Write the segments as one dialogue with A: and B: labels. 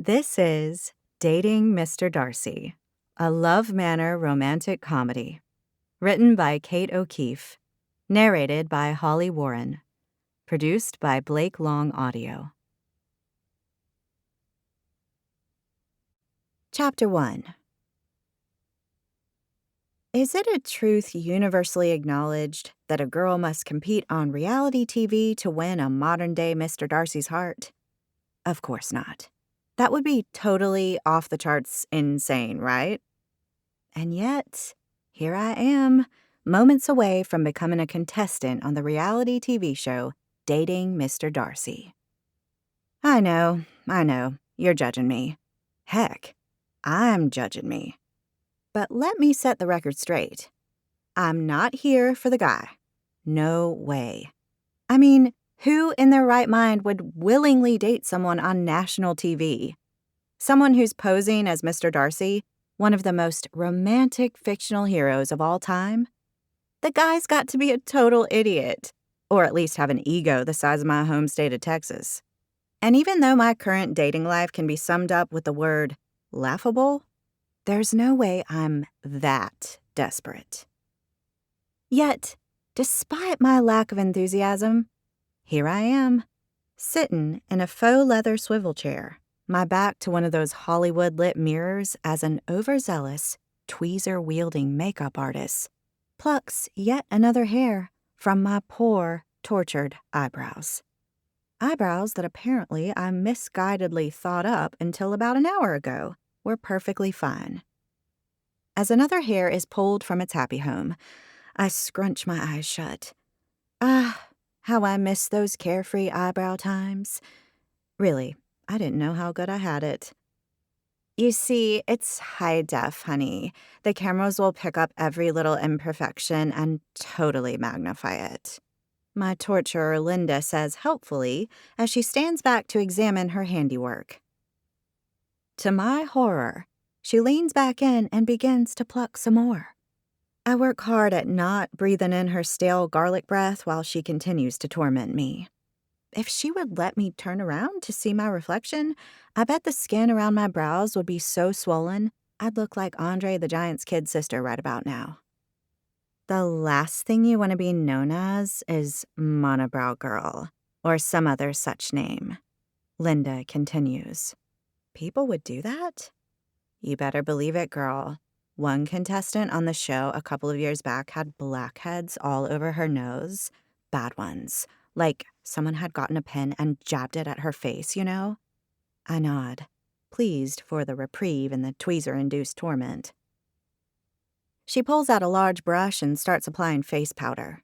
A: This is Dating Mr. Darcy, a Love Manor romantic comedy. Written by Kate O'Keefe. Narrated by Holly Warren. Produced by Blake Long Audio. Chapter 1. Is it a truth universally acknowledged that a girl must compete on reality TV to win a modern-day Mr. Darcy's heart? Of course not. That would be totally off the charts insane, right? And yet, here I am, moments away from becoming a contestant on the reality TV show Dating Mr. Darcy. I know, you're judging me. Heck, I'm judging me. But let me set the record straight. I'm not here for the guy. No way. I mean, who in their right mind would willingly date someone on national TV? Someone who's posing as Mr. Darcy, one of the most romantic fictional heroes of all time? The guy's got to be a total idiot, or at least have an ego the size of my home state of Texas. And even though my current dating life can be summed up with the word laughable, there's no way I'm that desperate. Yet, despite my lack of enthusiasm, here I am, sitting in a faux leather swivel chair, my back to one of those Hollywood-lit mirrors as an overzealous, tweezer-wielding makeup artist plucks yet another hair from my poor, tortured eyebrows. Eyebrows that apparently I misguidedly thought up until about an hour ago were perfectly fine. As another hair is pulled from its happy home, I scrunch my eyes shut. Ah, how I miss those carefree eyebrow times. Really, I didn't know how good I had it. You see, it's high def, honey. The cameras will pick up every little imperfection and totally magnify it. My torturer Linda says helpfully as she stands back to examine her handiwork. To my horror, she leans back in and begins to pluck some more. I work hard at not breathing in her stale garlic breath while she continues to torment me. If she would let me turn around to see my reflection, I bet the skin around my brows would be so swollen I'd look like Andre the Giant's kid sister right about now. The last thing you want to be known as is monobrow girl, or some other such name. Linda continues. People would do that? You better believe it, girl. One contestant on the show a couple of years back had blackheads all over her nose. Bad ones. Like someone had gotten a pen and jabbed it at her face, you know? I nod, pleased for the reprieve in the tweezer-induced torment. She pulls out a large brush and starts applying face powder.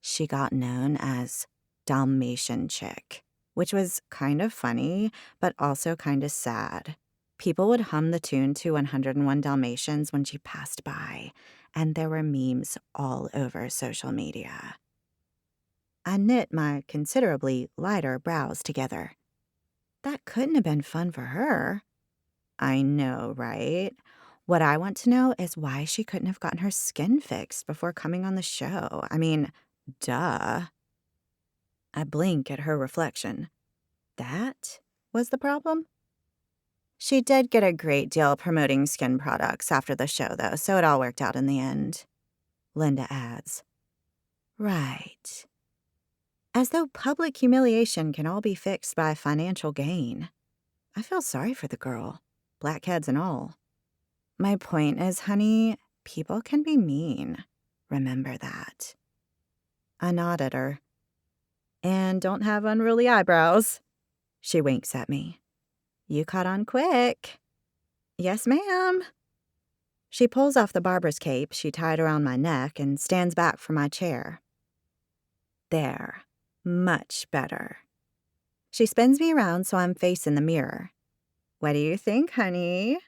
A: She got known as Dalmatian Chick, which was kind of funny, but also kind of sad. People would hum the tune to 101 Dalmatians when she passed by, and there were memes all over social media. I knit my considerably lighter brows together. That couldn't have been fun for her. I know, right? What I want to know is why she couldn't have gotten her skin fixed before coming on the show. I mean, duh. I blink at her reflection. That was the problem? She did get a great deal promoting skin products after the show, though, so it all worked out in the end. Linda adds. Right. As though public humiliation can all be fixed by financial gain. I feel sorry for the girl, blackheads and all. My point is, honey, people can be mean. Remember that. I nod at her. And don't have unruly eyebrows. She winks at me. You caught on quick. Yes, ma'am. She pulls off the barber's cape she tied around my neck and stands back from my chair. There. Much better. She spins me around so I'm facing the mirror. What do you think, honey?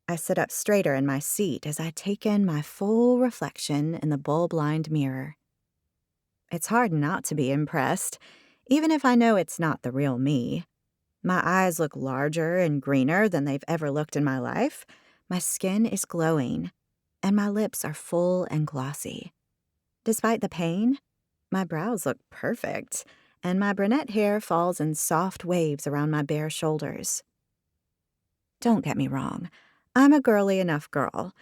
A: I sit up straighter in my seat as I take in my full reflection in the bulb-lined mirror. It's hard not to be impressed, even if I know it's not the real me. My eyes look larger and greener than they've ever looked in my life. My skin is glowing, and my lips are full and glossy. Despite the pain, my brows look perfect, and my brunette hair falls in soft waves around my bare shoulders. Don't get me wrong. I'm a girly enough girl.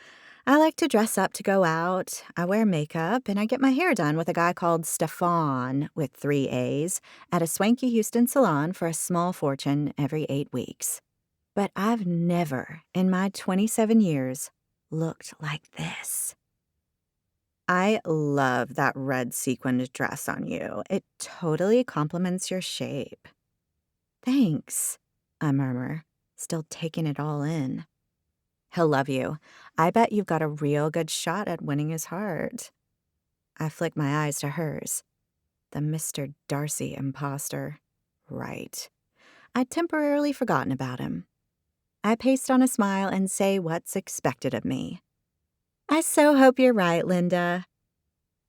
A: I like to dress up to go out, I wear makeup, and I get my hair done with a guy called Stefan, with 3 A's, at a swanky Houston salon for a small fortune every 8 weeks. But I've never, in my 27 years, looked like this. I love that red sequined dress on you. It totally complements your shape. Thanks, I murmur, still taking it all in. He'll love you. I bet you've got a real good shot at winning his heart. I flick my eyes to hers. The Mr. Darcy imposter. Right. I'd temporarily forgotten about him. I paste on a smile and say what's expected of me. I so hope you're right, Linda.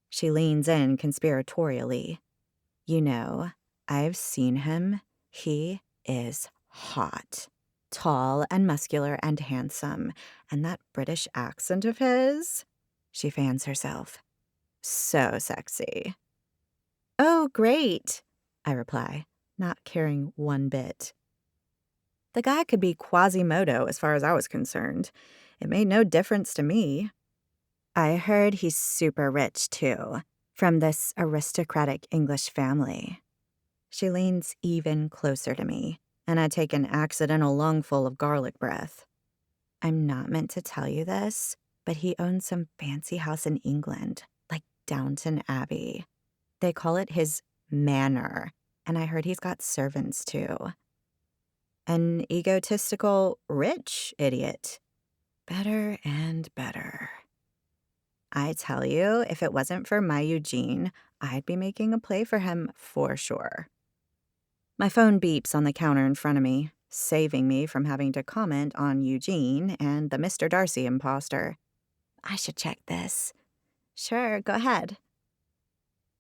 A: She leans in conspiratorially. You know, I've seen him. He is hot. Tall and muscular and handsome. And that British accent of his? She fans herself. So sexy. Oh, great, I reply, not caring one bit. The guy could be Quasimodo as far as I was concerned. It made no difference to me. I heard he's super rich, too, from this aristocratic English family. She leans even closer to me, and I take an accidental lungful of garlic breath. I'm not meant to tell you this, but he owns some fancy house in England, like Downton Abbey. They call it his manor, and I heard he's got servants, too. An egotistical, rich idiot. Better and better. I tell you, if it wasn't for my Eugene, I'd be making a play for him for sure. My phone beeps on the counter in front of me, saving me from having to comment on Eugene and the Mr. Darcy imposter. I should check this. Sure, go ahead.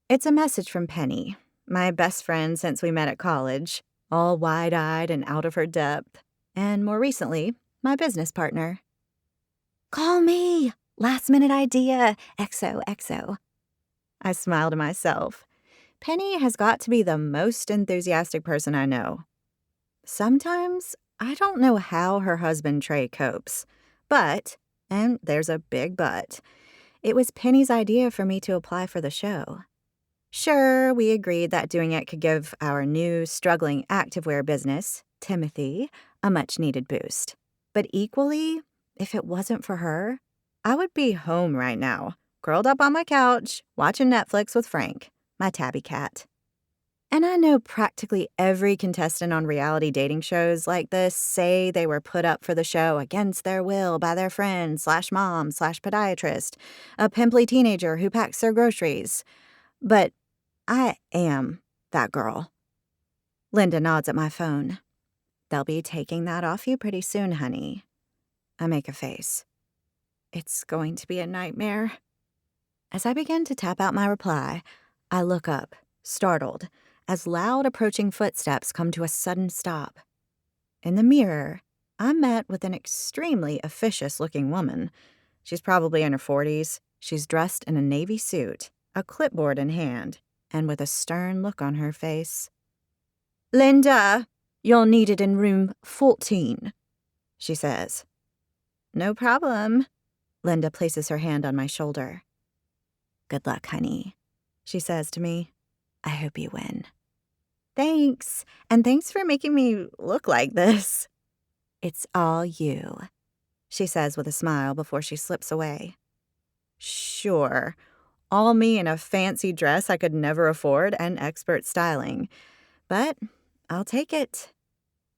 A: It's a message from Penny, my best friend since we met at college, all wide-eyed and out of her depth, and more recently, my business partner. Call me! Last-minute idea! XOXO. I smile to myself. Penny has got to be the most enthusiastic person I know. Sometimes I don't know how her husband Trey copes, but, and there's a big but, it was Penny's idea for me to apply for the show. Sure, we agreed that doing it could give our new, struggling activewear business, Timothy, a much-needed boost. But equally, if it wasn't for her, I would be home right now, curled up on my couch, watching Netflix with Frank, my tabby cat. And I know practically every contestant on reality dating shows like this say they were put up for the show against their will by their friend / mom / podiatrist, a pimply teenager who packs their groceries. But I am that girl. Linda nods at my phone. They'll be taking that off you pretty soon, honey. I make a face. It's going to be a nightmare. As I begin to tap out my reply, I look up, startled, as loud approaching footsteps come to a sudden stop. In the mirror, I'm met with an extremely officious-looking woman. She's probably in her 40s. She's dressed in a navy suit, a clipboard in hand, and with a stern look on her face. Linda, you're needed in room 14, she says. No problem. Linda places her hand on my shoulder. Good luck, honey, she says to me. I hope you win. Thanks, and thanks for making me look like this. It's all you, she says with a smile before she slips away. Sure, all me in a fancy dress I could never afford and expert styling. But I'll take it.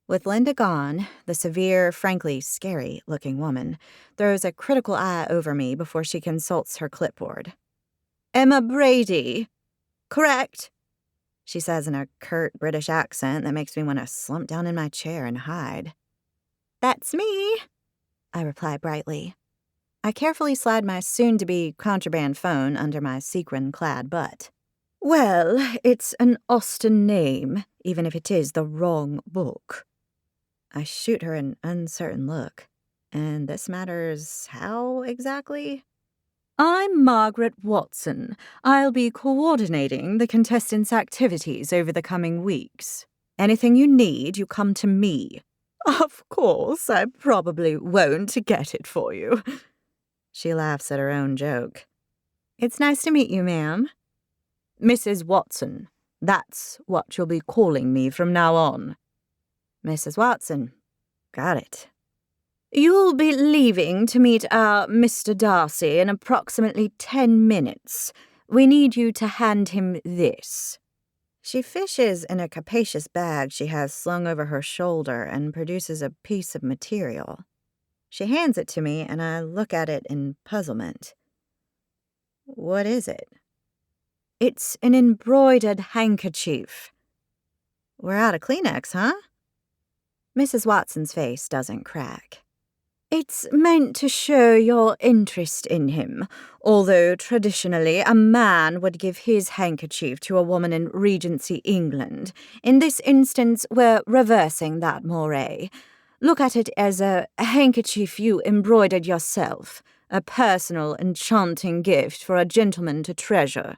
A: With Linda gone, the severe, frankly scary-looking woman throws a critical eye over me before she consults her clipboard. Emma Brady. Correct, she says in a curt British accent that makes me want to slump down in my chair and hide. That's me, I reply brightly. I carefully slide my soon-to-be contraband phone under my sequin-clad butt. Well, it's an Austen name, even if it is the wrong book. I shoot her an uncertain look. And this matters how exactly? I'm Margaret Watson. I'll be coordinating the contestants' activities over the coming weeks. Anything you need, you come to me. Of course, I probably won't get it for you. She laughs at her own joke. It's nice to meet you, ma'am. Mrs. Watson. That's what you'll be calling me from now on. Mrs. Watson. Got it. You'll be leaving to meet our Mr. Darcy in approximately 10 minutes. We need you to hand him this. She fishes in a capacious bag she has slung over her shoulder and produces a piece of material. She hands it to me, and I look at it in puzzlement. What is it? It's an embroidered handkerchief. We're out of Kleenex, huh? Mrs. Watson's face doesn't crack. It's meant to show your interest in him, although traditionally a man would give his handkerchief to a woman in Regency England. In this instance, we're reversing that mores. Look at it as a handkerchief you embroidered yourself, a personal, enchanting gift for a gentleman to treasure.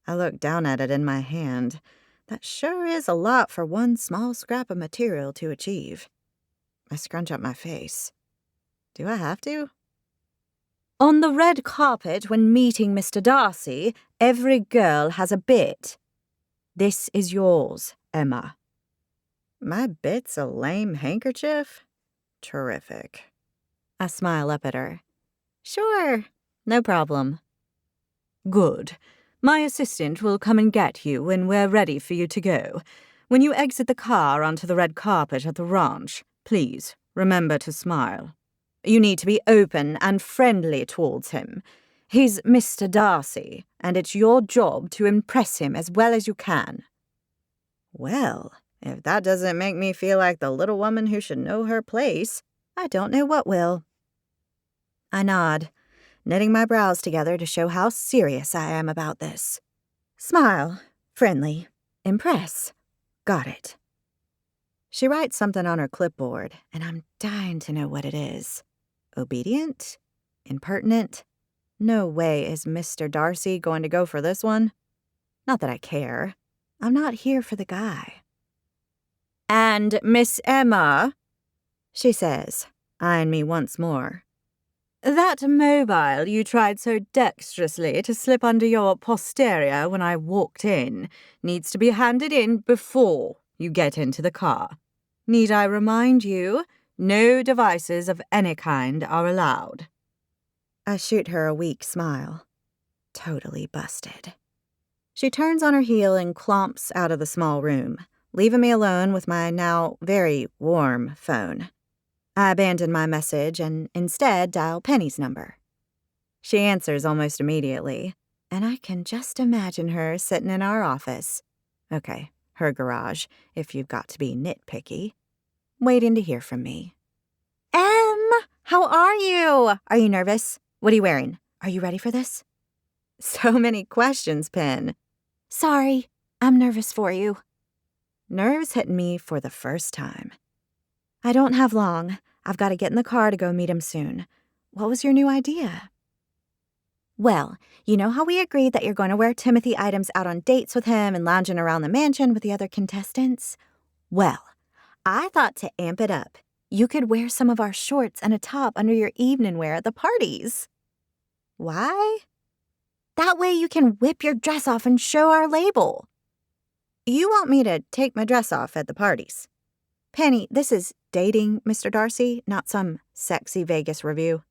A: I look down at it in my hand. That sure is a lot for one small scrap of material to achieve. I scrunch up my face. Do I have to? On the red carpet when meeting Mr. Darcy, every girl has a bit. This is yours, Emma. My bit's a lame handkerchief? Terrific. I smile up at her. Sure, no problem. Good. My assistant will come and get you when we're ready for you to go. When you exit the car onto the red carpet at the ranch, please remember to smile. You need to be open and friendly towards him. He's Mr. Darcy, and it's your job to impress him as well as you can. Well, if that doesn't make me feel like the little woman who should know her place, I don't know what will. I nod, knitting my brows together to show how serious I am about this. Smile, friendly, impress. Got it. She writes something on her clipboard, and I'm dying to know what it is. Obedient? Impertinent? No way is Mr. Darcy going to go for this one. Not that I care. I'm not here for the guy. And Miss Emma, she says, eyeing me once more. That mobile you tried so dexterously to slip under your posterior when I walked in needs to be handed in before you get into the car. Need I remind you, no devices of any kind are allowed. I shoot her a weak smile. Totally busted. She turns on her heel and clomps out of the small room, leaving me alone with my now very warm phone. I abandon my message and instead dial Penny's number. She answers almost immediately, and I can just imagine her sitting in our office. Okay, her garage, if you've got to be nitpicky. Waiting to hear from me. How are you? Are you nervous? What are you wearing? Are you ready for this? So many questions, Pen. Sorry, I'm nervous for you. Nerves hit me for the first time. I don't have long. I've got to get in the car to go meet him soon. What was your new idea? Well, you know how we agreed that you're going to wear Timothy items out on dates with him and lounging around the mansion with the other contestants? Well, I thought to amp it up, you could wear some of our shorts and a top under your evening wear at the parties. Why? That way you can whip your dress off and show our label. You want me to take my dress off at the parties? Penny, this is dating Mr. Darcy, not some sexy Vegas review.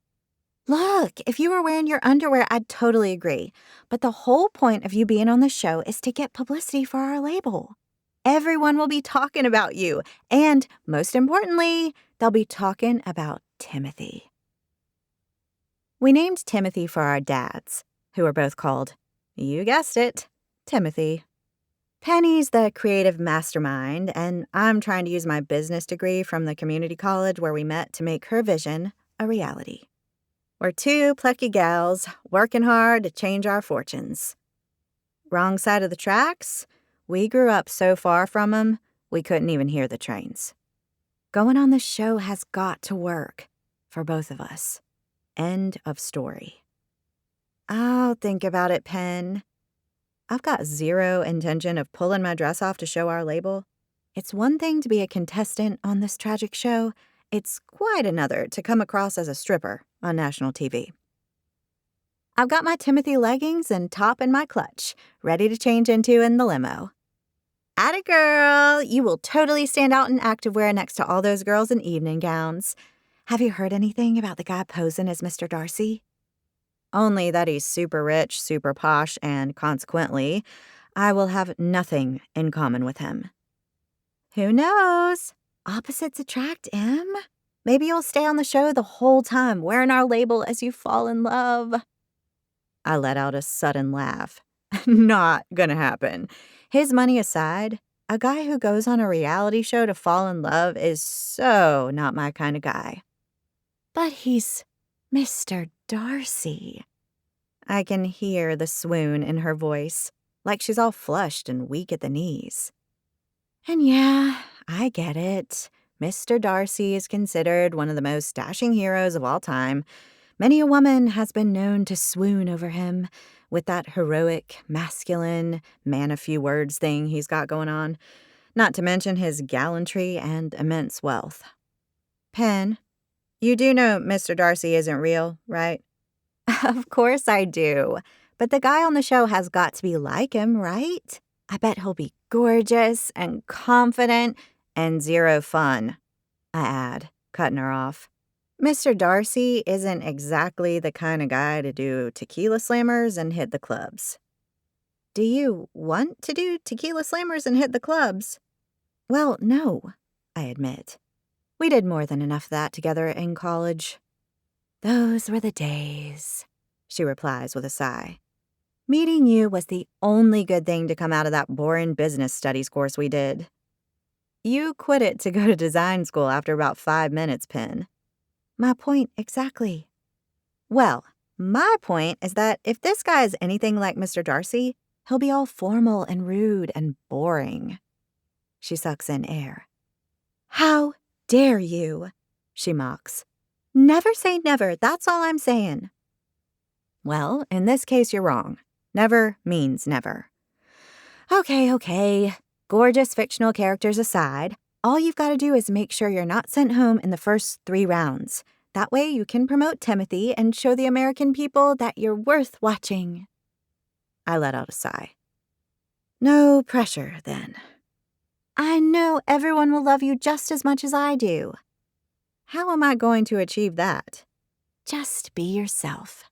A: Look, if you were wearing your underwear, I'd totally agree. But the whole point of you being on the show is to get publicity for our label. Everyone will be talking about you. And, most importantly, they'll be talking about Timothy. We named Timothy for our dads, who are both called, you guessed it, Timothy. Penny's the creative mastermind, and I'm trying to use my business degree from the community college where we met to make her vision a reality. We're two plucky gals working hard to change our fortunes. Wrong side of the tracks? We grew up so far from them, we couldn't even hear the trains. Going on the show has got to work for both of us. End of story. I'll think about it, Pen. I've got zero intention of pulling my dress off to show our label. It's one thing to be a contestant on this tragic show. It's quite another to come across as a stripper on national TV. I've got my Timothy leggings and top in my clutch, ready to change into in the limo. Atta girl, you will totally stand out in activewear next to all those girls in evening gowns. Have you heard anything about the guy posing as Mr. Darcy? Only that he's super rich, super posh, and consequently, I will have nothing in common with him. Who knows? Opposites attract, Em. Maybe you'll stay on the show the whole time, wearing our label as you fall in love. I let out a sudden laugh. Not gonna happen. His money aside, a guy who goes on a reality show to fall in love is so not my kind of guy. But he's Mr. Darcy. I can hear the swoon in her voice, like she's all flushed and weak at the knees. And yeah, I get it. Mr. Darcy is considered one of the most dashing heroes of all time. Many a woman has been known to swoon over him with that heroic, masculine, man-of-few-words thing he's got going on, not to mention his gallantry and immense wealth. Pen, you do know Mr. Darcy isn't real, right? Of course I do. But the guy on the show has got to be like him, right? I bet he'll be gorgeous and confident and zero fun, I add, cutting her off. Mr. Darcy isn't exactly the kind of guy to do tequila slammers and hit the clubs. Do you want to do tequila slammers and hit the clubs? Well, no, I admit. We did more than enough of that together in college. Those were the days, she replies with a sigh. Meeting you was the only good thing to come out of that boring business studies course we did. You quit it to go to design school after about 5 minutes, Pen. My point exactly. Well, my point is that if this guy is anything like Mr. Darcy, he'll be all formal and rude and boring. She sucks in air. How dare you? She mocks. Never say never, that's all I'm saying. Well, in this case, you're wrong. Never means never. Okay. Gorgeous fictional characters aside, all you've got to do is make sure you're not sent home in the first 3 rounds. That way you can promote Timothy and show the American people that you're worth watching. I let out a sigh. No pressure, then. I know everyone will love you just as much as I do. How am I going to achieve that? Just be yourself.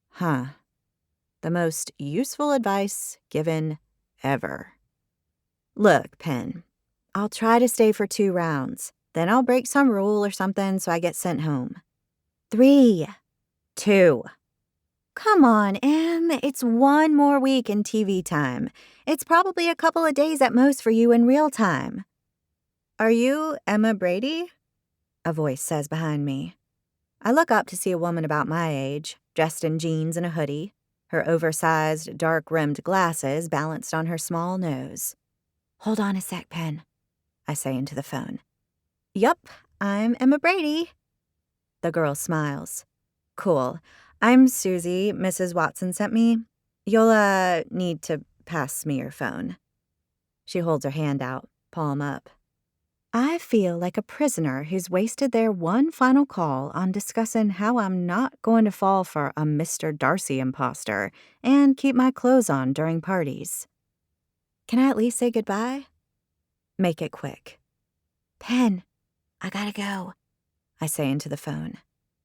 A: Huh. The most useful advice given ever. Look, Pen, I'll try to stay for 2 rounds. Then I'll break some rule or something so I get sent home. 3. 2. Come on, Em. It's 1 more week in TV time. It's probably a couple of days at most for you in real time. Are you Emma Brady? A voice says behind me. I look up to see a woman about my age, dressed in jeans and a hoodie, her oversized, dark-rimmed glasses balanced on her small nose. Hold on a sec, Pen, I say into the phone. Yup, I'm Emma Brady. The girl smiles. Cool. I'm Susie, Mrs. Watson sent me. You'll, need to pass me your phone. She holds her hand out, palm up. I feel like a prisoner who's wasted their one final call on discussing how I'm not going to fall for a Mr. Darcy imposter and keep my clothes on during parties. Can I at least say goodbye? Make it quick. Pen, I gotta go, I say into the phone.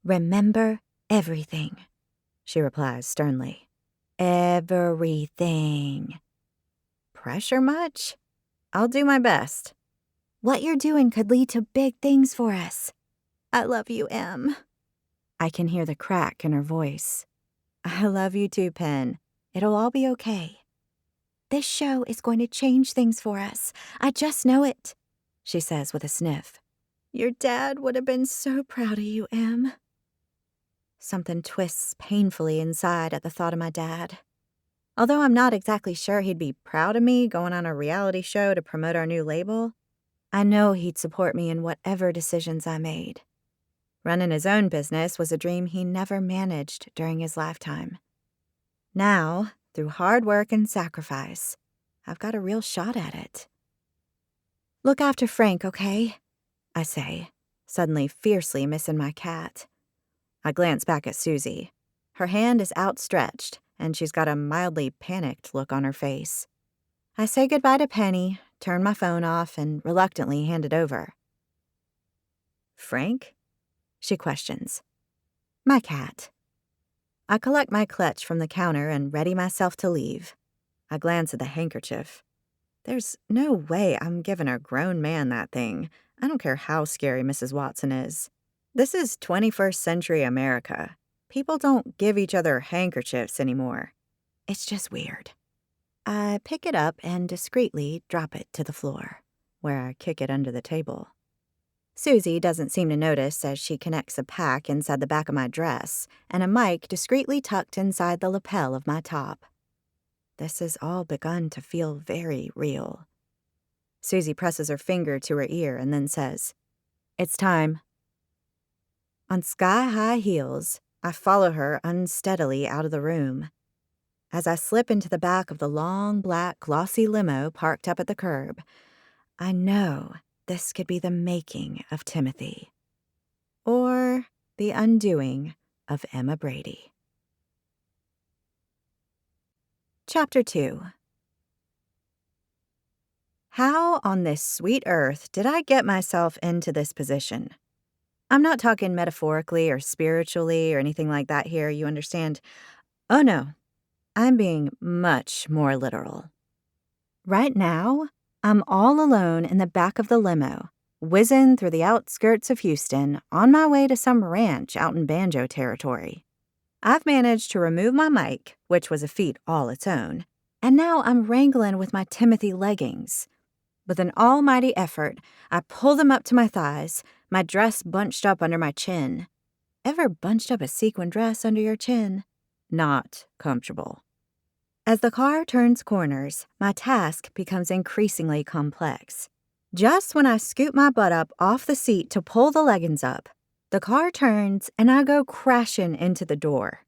A: Remember everything, she replies sternly. Everything. Pressure much? I'll do my best. What you're doing could lead to big things for us. I love you, Em. I can hear the crack in her voice. I love you too, Pen. It'll all be okay. This show is going to change things for us. I just know it, she says with a sniff. Your dad would have been so proud of you, Em. Something twists painfully inside at the thought of my dad. Although I'm not exactly sure he'd be proud of me going on a reality show to promote our new label, I know he'd support me in whatever decisions I made. Running his own business was a dream he never managed during his lifetime. Now, through hard work and sacrifice, I've got a real shot at it. Look after Frank, okay? I say, suddenly fiercely missing my cat. I glance back at Susie. Her hand is outstretched, and she's got a mildly panicked look on her face. I say goodbye to Penny, turn my phone off, and reluctantly hand it over. Frank? She questions. My cat. I collect my clutch from the counter and ready myself to leave. I glance at the handkerchief. There's no way I'm giving a grown man that thing. I don't care how scary Mrs. Watson is. This is 21st century America. People don't give each other handkerchiefs anymore. It's just weird. I pick it up and discreetly drop it to the floor, where I kick it under the table. Susie doesn't seem to notice as she connects a pack inside the back of my dress and a mic discreetly tucked inside the lapel of my top. This has all begun to feel very real. Susie presses her finger to her ear and then says, "It's time." On sky-high heels, I follow her unsteadily out of the room. As I slip into the back of the long, black, glossy limo parked up at the curb, I know this could be the making of Timothy. Or the undoing of Emma Brady. Chapter 2. How on this sweet earth did I get myself into this position? I'm not talking metaphorically or spiritually or anything like that here, you understand? Oh no, I'm being much more literal. Right now, I'm all alone in the back of the limo, whizzing through the outskirts of Houston on my way to some ranch out in banjo territory. I've managed to remove my mic, which was a feat all its own, and now I'm wrangling with my Timothy leggings. With an almighty effort, I pull them up to my thighs, my dress bunched up under my chin. Ever bunched up a sequin dress under your chin? Not comfortable. As the car turns corners, my task becomes increasingly complex. Just when I scoop my butt up off the seat to pull the leggings up, the car turns and I go crashing into the door.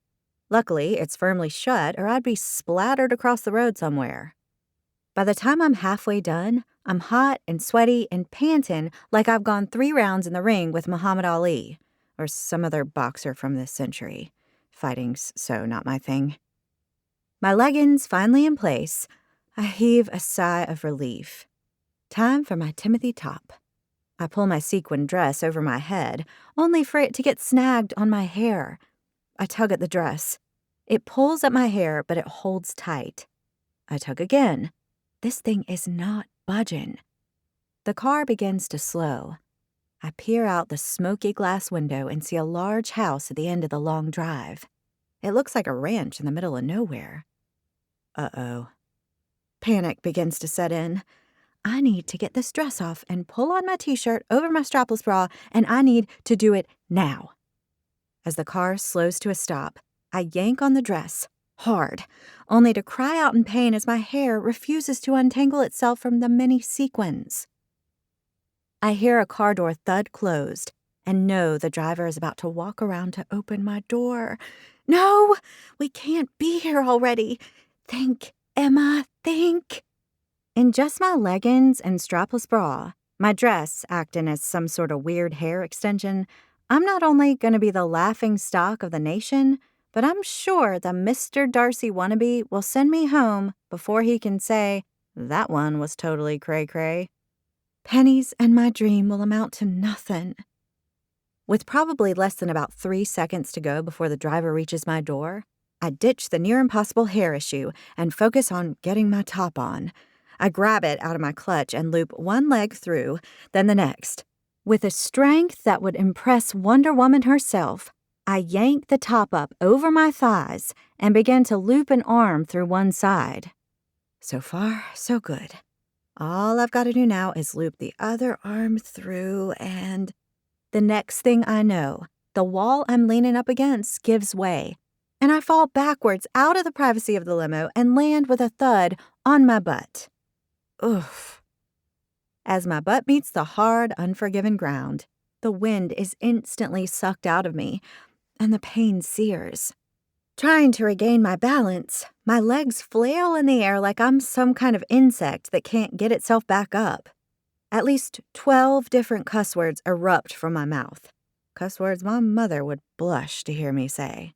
A: Luckily, it's firmly shut or I'd be splattered across the road somewhere. By the time I'm halfway done, I'm hot and sweaty and panting like I've gone 3 rounds in the ring with Muhammad Ali, or some other boxer from this century. Fighting's so not my thing. My leggings finally in place, I heave a sigh of relief. Time for my Timothy top. I pull my sequin dress over my head, only for it to get snagged on my hair. I tug at the dress. It pulls at my hair, but it holds tight. I tug again. This thing is not budging. The car begins to slow. I peer out the smoky glass window and see a large house at the end of the long drive. It looks like a ranch in the middle of nowhere. Uh-oh. Panic begins to set in. I need to get this dress off and pull on my t-shirt over my strapless bra, and I need to do it now. As the car slows to a stop, I yank on the dress, hard, only to cry out in pain as my hair refuses to untangle itself from the many sequins. I hear a car door thud closed and know the driver is about to walk around to open my door. No, we can't be here already. Think, Emma, think. In just my leggings and strapless bra, my dress acting as some sort of weird hair extension, I'm not only going to be the laughing stock of the nation, but I'm sure the Mr. Darcy wannabe will send me home before he can say, that one was totally cray-cray. Pennies and my dream will amount to nothing. With probably less than about 3 seconds to go before the driver reaches my door, I ditch the near-impossible hair issue and focus on getting my top on. I grab it out of my clutch and loop one leg through, then the next. With a strength that would impress Wonder Woman herself, I yank the top up over my thighs and begin to loop an arm through one side. So far, so good. All I've got to do now is loop the other arm through and... The next thing I know, the wall I'm leaning up against gives way, and I fall backwards out of the privacy of the limo and land with a thud on my butt. Oof. As my butt meets the hard, unforgiving ground, the wind is instantly sucked out of me, and the pain sears. Trying to regain my balance, my legs flail in the air like I'm some kind of insect that can't get itself back up. At least 12 different cuss words erupt from my mouth. Cuss words my mother would blush to hear me say.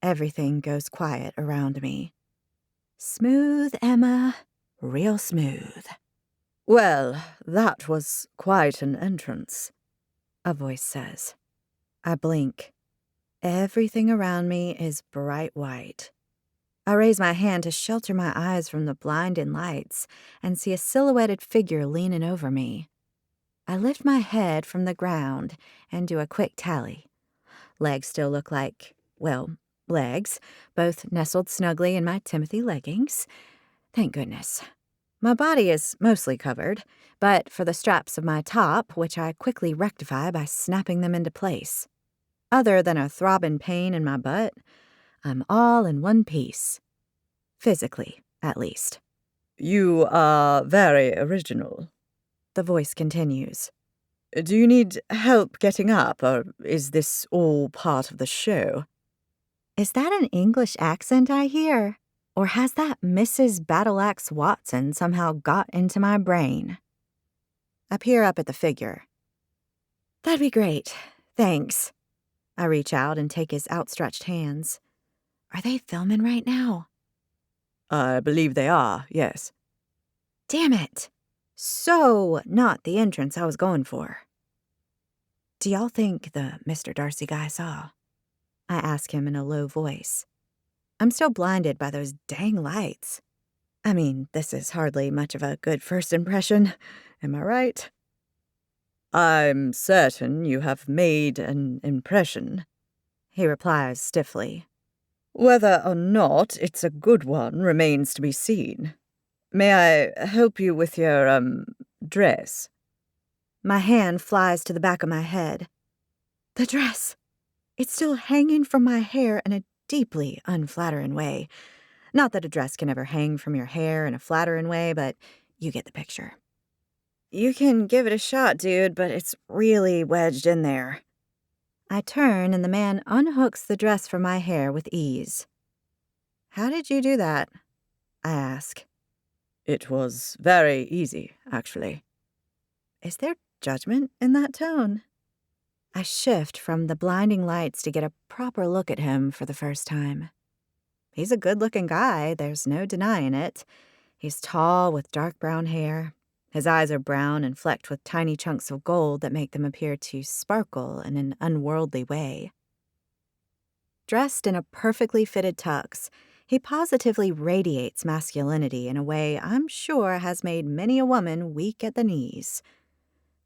A: Everything goes quiet around me. Smooth, Emma. Real smooth. "Well, that was quite an entrance," a voice says. I blink. Everything around me is bright white. I raise my hand to shelter my eyes from the blinding lights and see a silhouetted figure leaning over me. I lift my head from the ground and do a quick tally. Legs still look like, well, legs, both nestled snugly in my Timothy leggings. Thank goodness. My body is mostly covered, but for the straps of my top, which I quickly rectify by snapping them into place. Other than a throbbing pain in my butt, I'm all in one piece. Physically, at least. "You are very original," the voice continues. "Do you need help getting up, or is this all part of the show?" Is that an English accent I hear? Or has that Mrs. Battleaxe Watson somehow got into my brain? I peer up at the figure. "That'd be great. Thanks." I reach out and take his outstretched hands. Are they filming right now? "I believe they are, yes." Damn it. So not the entrance I was going for. "Do y'all think the Mr. Darcy guy saw?" I ask him in a low voice. I'm still blinded by those dang lights. I mean, this is hardly much of a good first impression, am I right? "I'm certain you have made an impression," he replies stiffly. "Whether or not it's a good one remains to be seen. May I help you with your, dress?" My hand flies to the back of my head. The dress! It's still hanging from my hair in a deeply unflattering way. Not that a dress can ever hang from your hair in a flattering way, but you get the picture. "You can give it a shot, dude, but it's really wedged in there." I turn and the man unhooks the dress from my hair with ease. "How did you do that?" I ask. "It was very easy, actually." Is there judgment in that tone? I shift from the blinding lights to get a proper look at him for the first time. He's a good-looking guy, there's no denying it. He's tall with dark brown hair. His eyes are brown and flecked with tiny chunks of gold that make them appear to sparkle in an unworldly way. Dressed in a perfectly fitted tux, he positively radiates masculinity in a way I'm sure has made many a woman weak at the knees.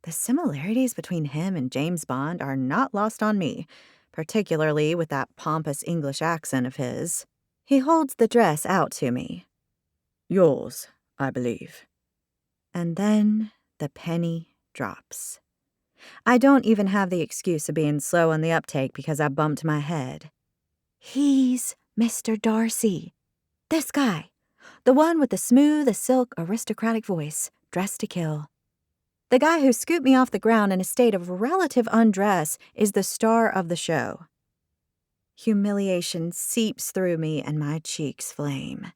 A: The similarities between him and James Bond are not lost on me, particularly with that pompous English accent of his. He holds the dress out to me. "Yours, I believe." And then the penny drops. I don't even have the excuse of being slow on the uptake because I bumped my head. He's Mr. Darcy. This guy. The one with the smooth as silk aristocratic voice, dressed to kill. The guy who scooped me off the ground in a state of relative undress is the star of the show. Humiliation seeps through me and my cheeks flame.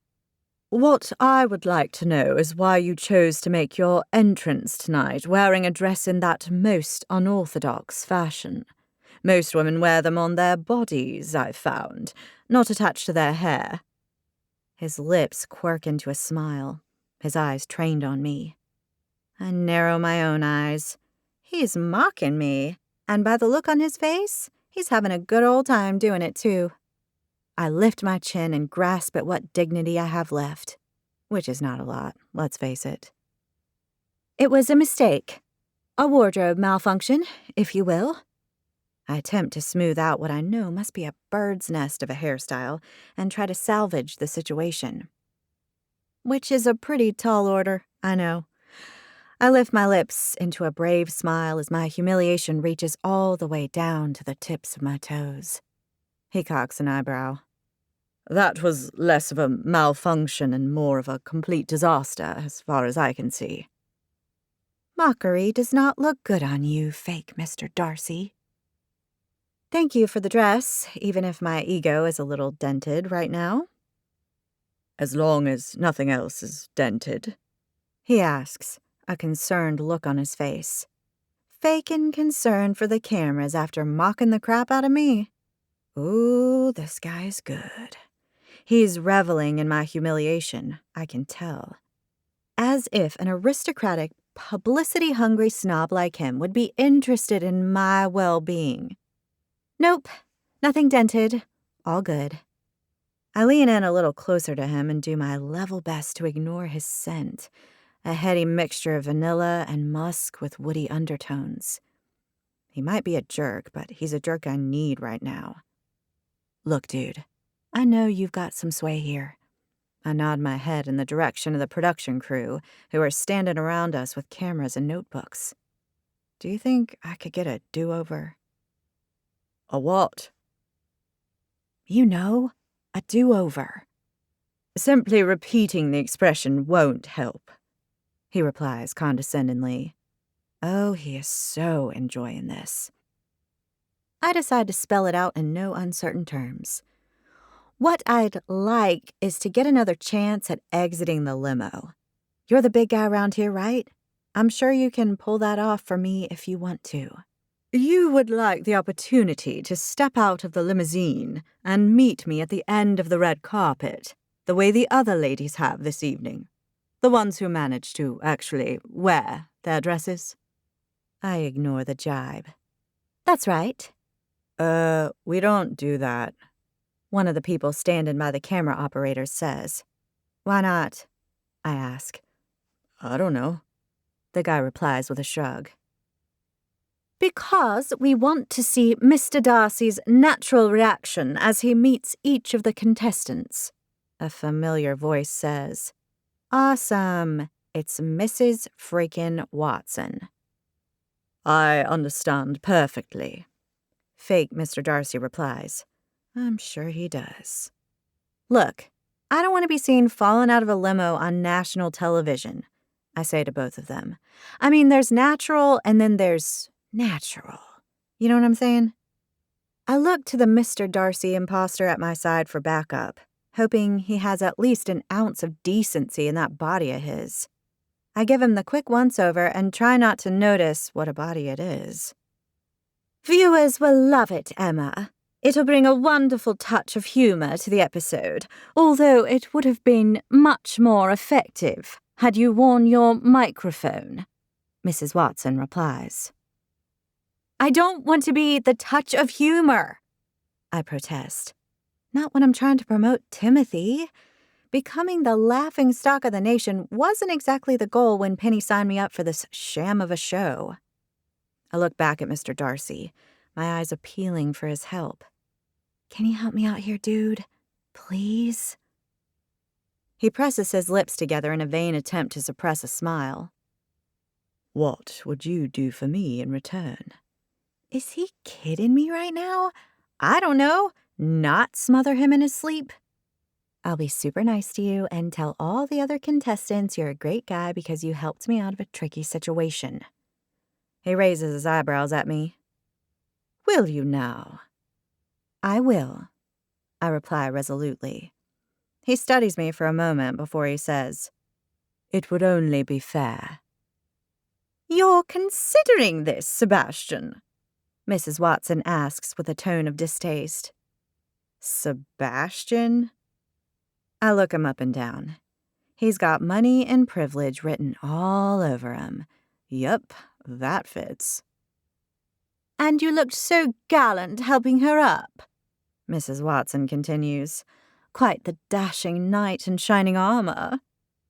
A: "What I would like to know is why you chose to make your entrance tonight wearing a dress in that most unorthodox fashion. Most women wear them on their bodies, I've found, not attached to their hair." His lips quirk into a smile, his eyes trained on me. I narrow my own eyes. He's mocking me, and by the look on his face, he's having a good old time doing it too. I lift my chin and grasp at what dignity I have left, which is not a lot, let's face it. "It was a mistake. A wardrobe malfunction, if you will." I attempt to smooth out what I know must be a bird's nest of a hairstyle and try to salvage the situation. Which is a pretty tall order, I know. I lift my lips into a brave smile as my humiliation reaches all the way down to the tips of my toes. He cocks an eyebrow. "That was less of a malfunction and more of a complete disaster, as far as I can see." Mockery does not look good on you, fake Mr. Darcy. Thank you for the dress, even if my ego is a little dented right now. "As long as nothing else is dented?" he asks, a concerned look on his face. Fakin' concern for the cameras after mocking the crap out of me. Ooh, this guy's good. He's reveling in my humiliation, I can tell. As if an aristocratic, publicity-hungry snob like him would be interested in my well-being. Nope, nothing dented. All good. I lean in a little closer to him and do my level best to ignore his scent, a heady mixture of vanilla and musk with woody undertones. He might be a jerk, but he's a jerk I need right now. Look, dude, I know you've got some sway here. I nod my head in the direction of the production crew, who are standing around us with cameras and notebooks. Do you think I could get a do-over? A what? You know, a do-over. Simply repeating the expression won't help, he replies condescendingly. Oh, he is so enjoying this. I decide to spell it out in no uncertain terms. What I'd like is to get another chance at exiting the limo. You're the big guy around here, right? I'm sure you can pull that off for me if you want to. You would like the opportunity to step out of the limousine and meet me at the end of the red carpet, the way the other ladies have this evening. The ones who manage to actually wear their dresses. I ignore the jibe. That's right. We don't do that, one of the people standing by the camera operator says. Why not? I ask. I don't know, the guy replies with a shrug. Because we want to see Mr. Darcy's natural reaction as he meets each of the contestants, a familiar voice says. Awesome. It's Mrs. freaking Watson. I understand perfectly, fake Mr. Darcy replies. I'm sure he does. Look, I don't want to be seen falling out of a limo on national television, I say to both of them. I mean, there's natural and then there's natural. You know what I'm saying? I look to the Mr. Darcy imposter at my side for backup, hoping he has at least an ounce of decency in that body of his. I give him the quick once-over and try not to notice what a body it is. Viewers will love it, Emma. It'll bring a wonderful touch of humor to the episode, although it would have been much more effective had you worn your microphone, Mrs. Watson replies. I don't want to be the touch of humor, I protest. Not when I'm trying to promote Timothy. Becoming the laughingstock of the nation wasn't exactly the goal when Penny signed me up for this sham of a show. I look back at Mr. Darcy, my eyes appealing for his help. Can you help me out here, dude? Please? He presses his lips together in a vain attempt to suppress a smile. What would you do for me in return? Is he kidding me right now? I don't know. Not smother him in his sleep? I'll be super nice to you and tell all the other contestants you're a great guy because you helped me out of a tricky situation. He raises his eyebrows at me. Will you now? I will, I reply resolutely. He studies me for a moment before he says, It would only be fair. You're considering this, Sebastian? Mrs. Watson asks with a tone of distaste. Sebastian? I look him up and down. He's got money and privilege written all over him. Yup, that fits. And you looked so gallant helping her up, Mrs. Watson continues. Quite the dashing knight in shining armor.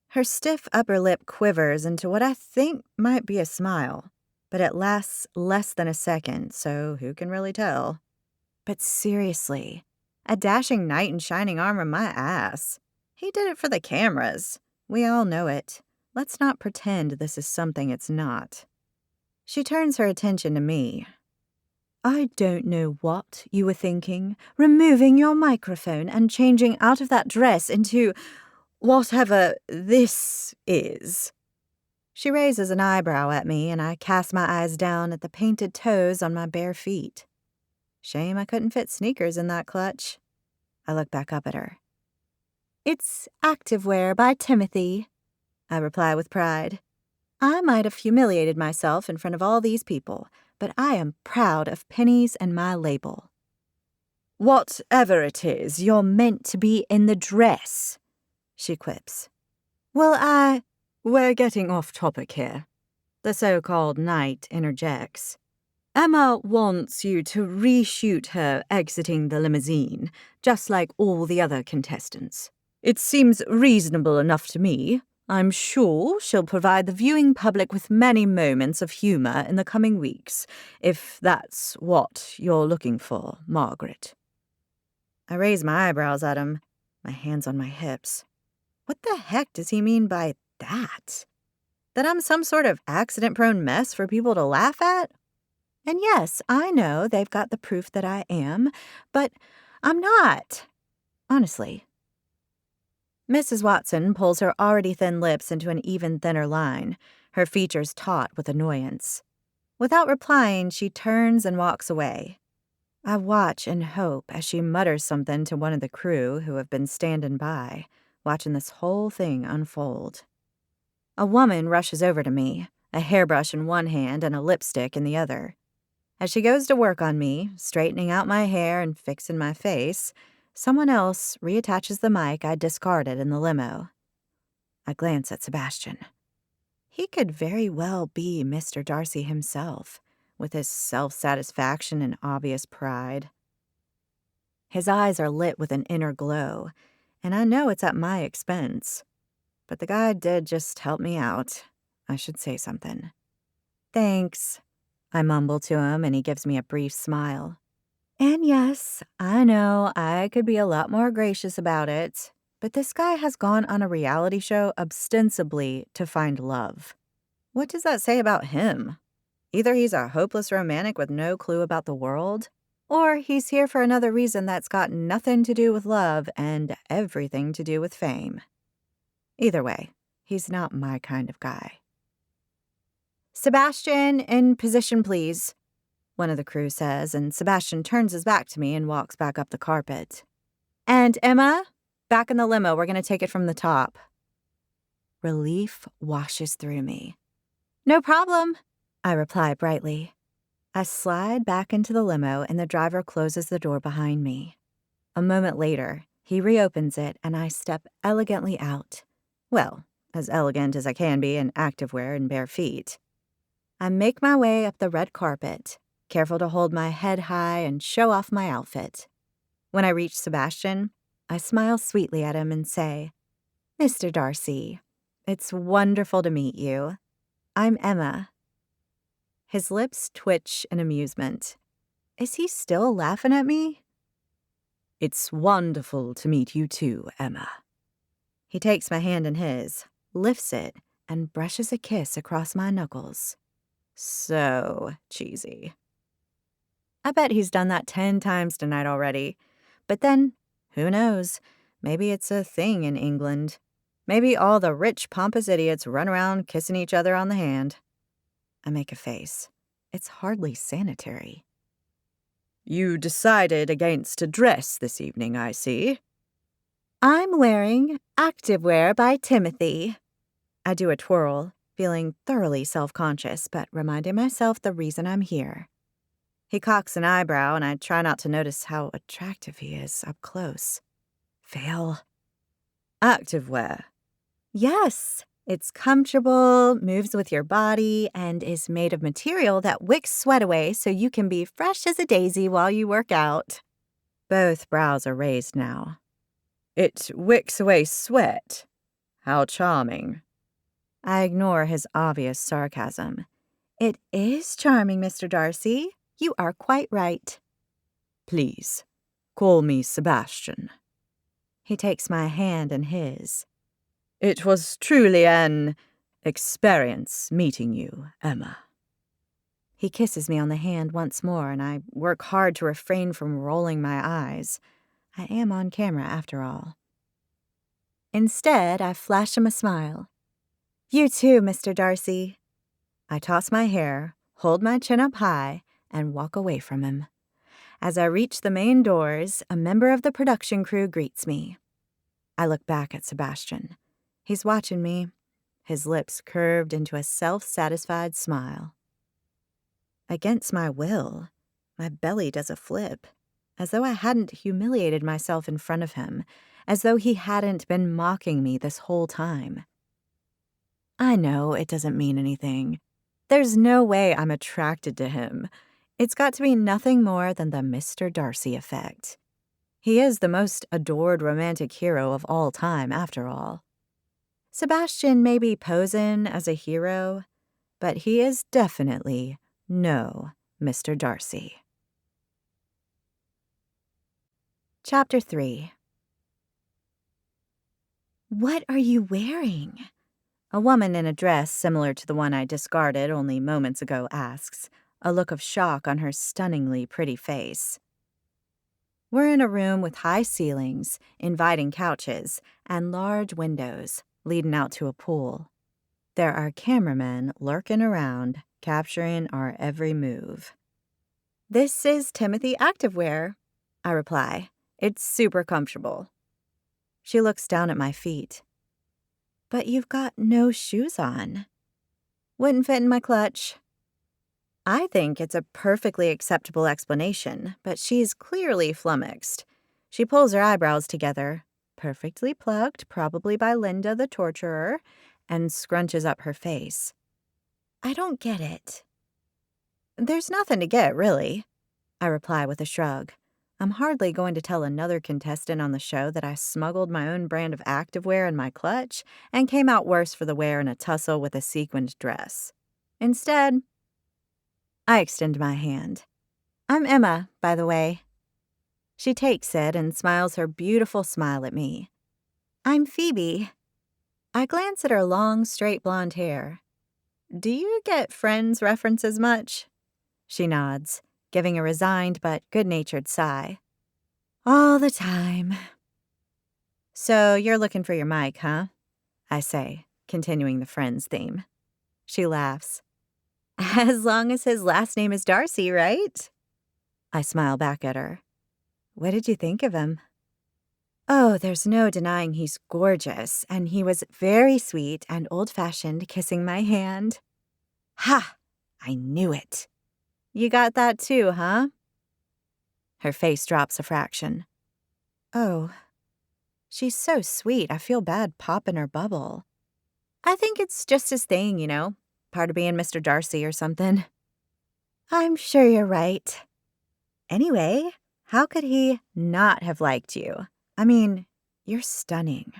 A: Her stiff upper lip quivers into what I think might be a smile, but it lasts less than a second, so who can really tell? But seriously, a dashing knight in shining armor, my ass. He did it for the cameras. We all know it. Let's not pretend this is something it's not. She turns her attention to me. I don't know what you were thinking, removing your microphone and changing out of that dress into whatever this is. She raises an eyebrow at me, and I cast my eyes down at the painted toes on my bare feet. Shame I couldn't fit sneakers in that clutch. I look back up at her. It's activewear by Timothy, I reply with pride. I might have humiliated myself in front of all these people, but I am proud of pennies and my label. Whatever it is, you're meant to be in the dress, she quips. Well, we're getting off topic here. The so-called knight interjects. Emma wants you to reshoot her exiting the limousine, just like all the other contestants. It seems reasonable enough to me. I'm sure she'll provide the viewing public with many moments of humor in the coming weeks, if that's what you're looking for, Margaret. I raise my eyebrows at him, my hands on my hips. What the heck does he mean by that? That I'm some sort of accident-prone mess for people to laugh at? And yes, I know they've got the proof that I am, but I'm not. Honestly. Mrs. Watson pulls her already thin lips into an even thinner line, her features taut with annoyance. Without replying, she turns and walks away. I watch and hope as she mutters something to one of the crew who have been standing by, watching this whole thing unfold. A woman rushes over to me, a hairbrush in one hand and a lipstick in the other. As she goes to work on me, straightening out my hair and fixing my face, someone else reattaches the mic I discarded in the limo. I glance at Sebastian. He could very well be Mr. Darcy himself, with his self-satisfaction and obvious pride. His eyes are lit with an inner glow, and I know it's at my expense. But the guy did just help me out. I should say something. Thanks, I mumble to him, and he gives me a brief smile. And yes, I know I could be a lot more gracious about it, but this guy has gone on a reality show ostensibly to find love. What does that say about him? Either he's a hopeless romantic with no clue about the world, or he's here for another reason that's got nothing to do with love and everything to do with fame. Either way, he's not my kind of guy. Sebastian, in position, please, one of the crew says, and Sebastian turns his back to me and walks back up the carpet. And Emma, back in the limo, we're going to take it from the top. Relief washes through me. No problem, I reply brightly. I slide back into the limo and the driver closes the door behind me. A moment later, he reopens it and I step elegantly out. Well, as elegant as I can be in activewear and bare feet. I make my way up the red carpet, careful to hold my head high and show off my outfit. When I reach Sebastian, I smile sweetly at him and say, Mr. Darcy, it's wonderful to meet you. I'm Emma. His lips twitch in amusement. Is he still laughing at me? It's wonderful to meet you too, Emma. He takes my hand in his, lifts it, and brushes a kiss across my knuckles. So cheesy. I bet he's done that 10 times tonight already. But then, who knows? Maybe it's a thing in England. Maybe all the rich, pompous idiots run around kissing each other on the hand. I make a face. It's hardly sanitary. You decided against a dress this evening, I see. I'm wearing activewear by Timothy. I do a twirl, feeling thoroughly self-conscious, but reminding myself the reason I'm here. He cocks an eyebrow, and I try not to notice how attractive he is up close. Fail. Activewear. Yes, it's comfortable, moves with your body, and is made of material that wicks sweat away so you can be fresh as a daisy while you work out. Both brows are raised now. It wicks away sweat. How charming. I ignore his obvious sarcasm. It is charming, Mr. Darcy. You are quite right. Please, call me Sebastian. He takes my hand in his. It was truly an experience meeting you, Emma. He kisses me on the hand once more, and I work hard to refrain from rolling my eyes. I am on camera, after all. Instead, I flash him a smile. You too, Mr. Darcy. I toss my hair, hold my chin up high, and walk away from him. As I reach the main doors, a member of the production crew greets me. I look back at Sebastian. He's watching me, his lips curved into a self-satisfied smile. Against my will, my belly does a flip, as though I hadn't humiliated myself in front of him, as though he hadn't been mocking me this whole time. I know it doesn't mean anything. There's no way I'm attracted to him. It's got to be nothing more than the Mr. Darcy effect. He is the most adored romantic hero of all time, after all. Sebastian may be posing as a hero, but he is definitely no Mr. Darcy. Chapter 3. What are you wearing? A woman in a dress similar to the one I discarded only moments ago asks, a look of shock on her stunningly pretty face. We're in a room with high ceilings, inviting couches, and large windows leading out to a pool. There are cameramen lurking around, capturing our every move. This is Timothy Activewear, I reply. It's super comfortable. She looks down at my feet. But you've got no shoes on. Wouldn't fit in my clutch. I think it's a perfectly acceptable explanation, but she's clearly flummoxed. She pulls her eyebrows together, perfectly plucked, probably by Linda the torturer, and scrunches up her face. I don't get it. There's nothing to get, really, I reply with a shrug. I'm hardly going to tell another contestant on the show that I smuggled my own brand of activewear in my clutch and came out worse for the wear in a tussle with a sequined dress. Instead, I extend my hand. I'm Emma, by the way. She takes it and smiles her beautiful smile at me. I'm Phoebe. I glance at her long, straight blonde hair. Do you get Friends references much? She nods, giving a resigned but good-natured sigh. All the time. So you're looking for your mic, huh? I say, continuing the Friends theme. She laughs. As long as his last name is Darcy, right? I smile back at her. What did you think of him? Oh, there's no denying he's gorgeous, and he was very sweet and old-fashioned, kissing my hand. Ha! I knew it. You got that too, huh? Her face drops a fraction. Oh, she's so sweet, I feel bad popping her bubble. I think it's just his thing, you know, part of being Mr. Darcy or something. I'm sure you're right. Anyway, how could he not have liked you? I mean, you're stunning.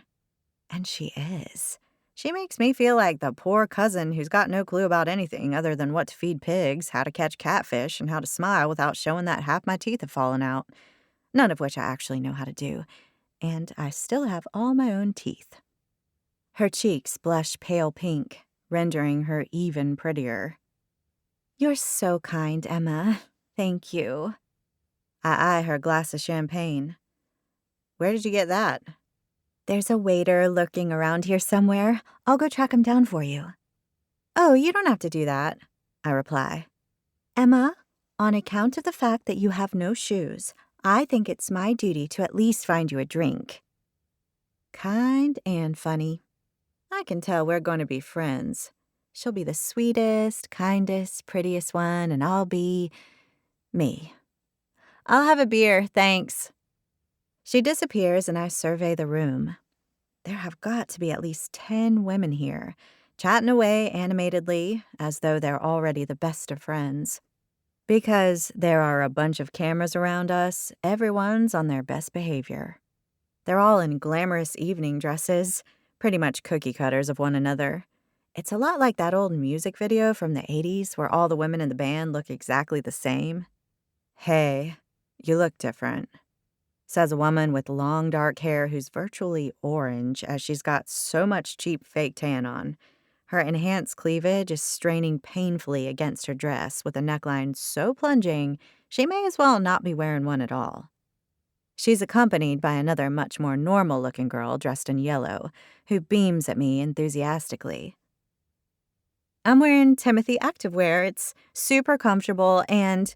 A: And she is. She makes me feel like the poor cousin who's got no clue about anything other than what to feed pigs, how to catch catfish, and how to smile without showing that half my teeth have fallen out. None of which I actually know how to do. And I still have all my own teeth. Her cheeks blush pale pink, rendering her even prettier. You're so kind, Emma. Thank you. I eye her glass of champagne. Where did you get that? There's a waiter lurking around here somewhere. I'll go track him down for you. Oh, you don't have to do that, I reply. Emma, on account of the fact that you have no shoes, I think it's my duty to at least find you a drink. Kind and funny. I can tell we're going to be friends. She'll be the sweetest, kindest, prettiest one, and I'll be me. I'll have a beer, thanks. She disappears and I survey the room. There have got to be at least 10 women here, chatting away animatedly as though they're already the best of friends. Because there are a bunch of cameras around us, everyone's on their best behavior. They're all in glamorous evening dresses, pretty much cookie cutters of one another. It's a lot like that old music video from the 80s where all the women in the band look exactly the same. Hey, you look different, says a woman with long dark hair who's virtually orange as she's got so much cheap fake tan on. Her enhanced cleavage is straining painfully against her dress with a neckline so plunging she may as well not be wearing one at all. She's accompanied by another much more normal-looking girl dressed in yellow, who beams at me enthusiastically. I'm wearing Timothy Activewear. It's super comfortable and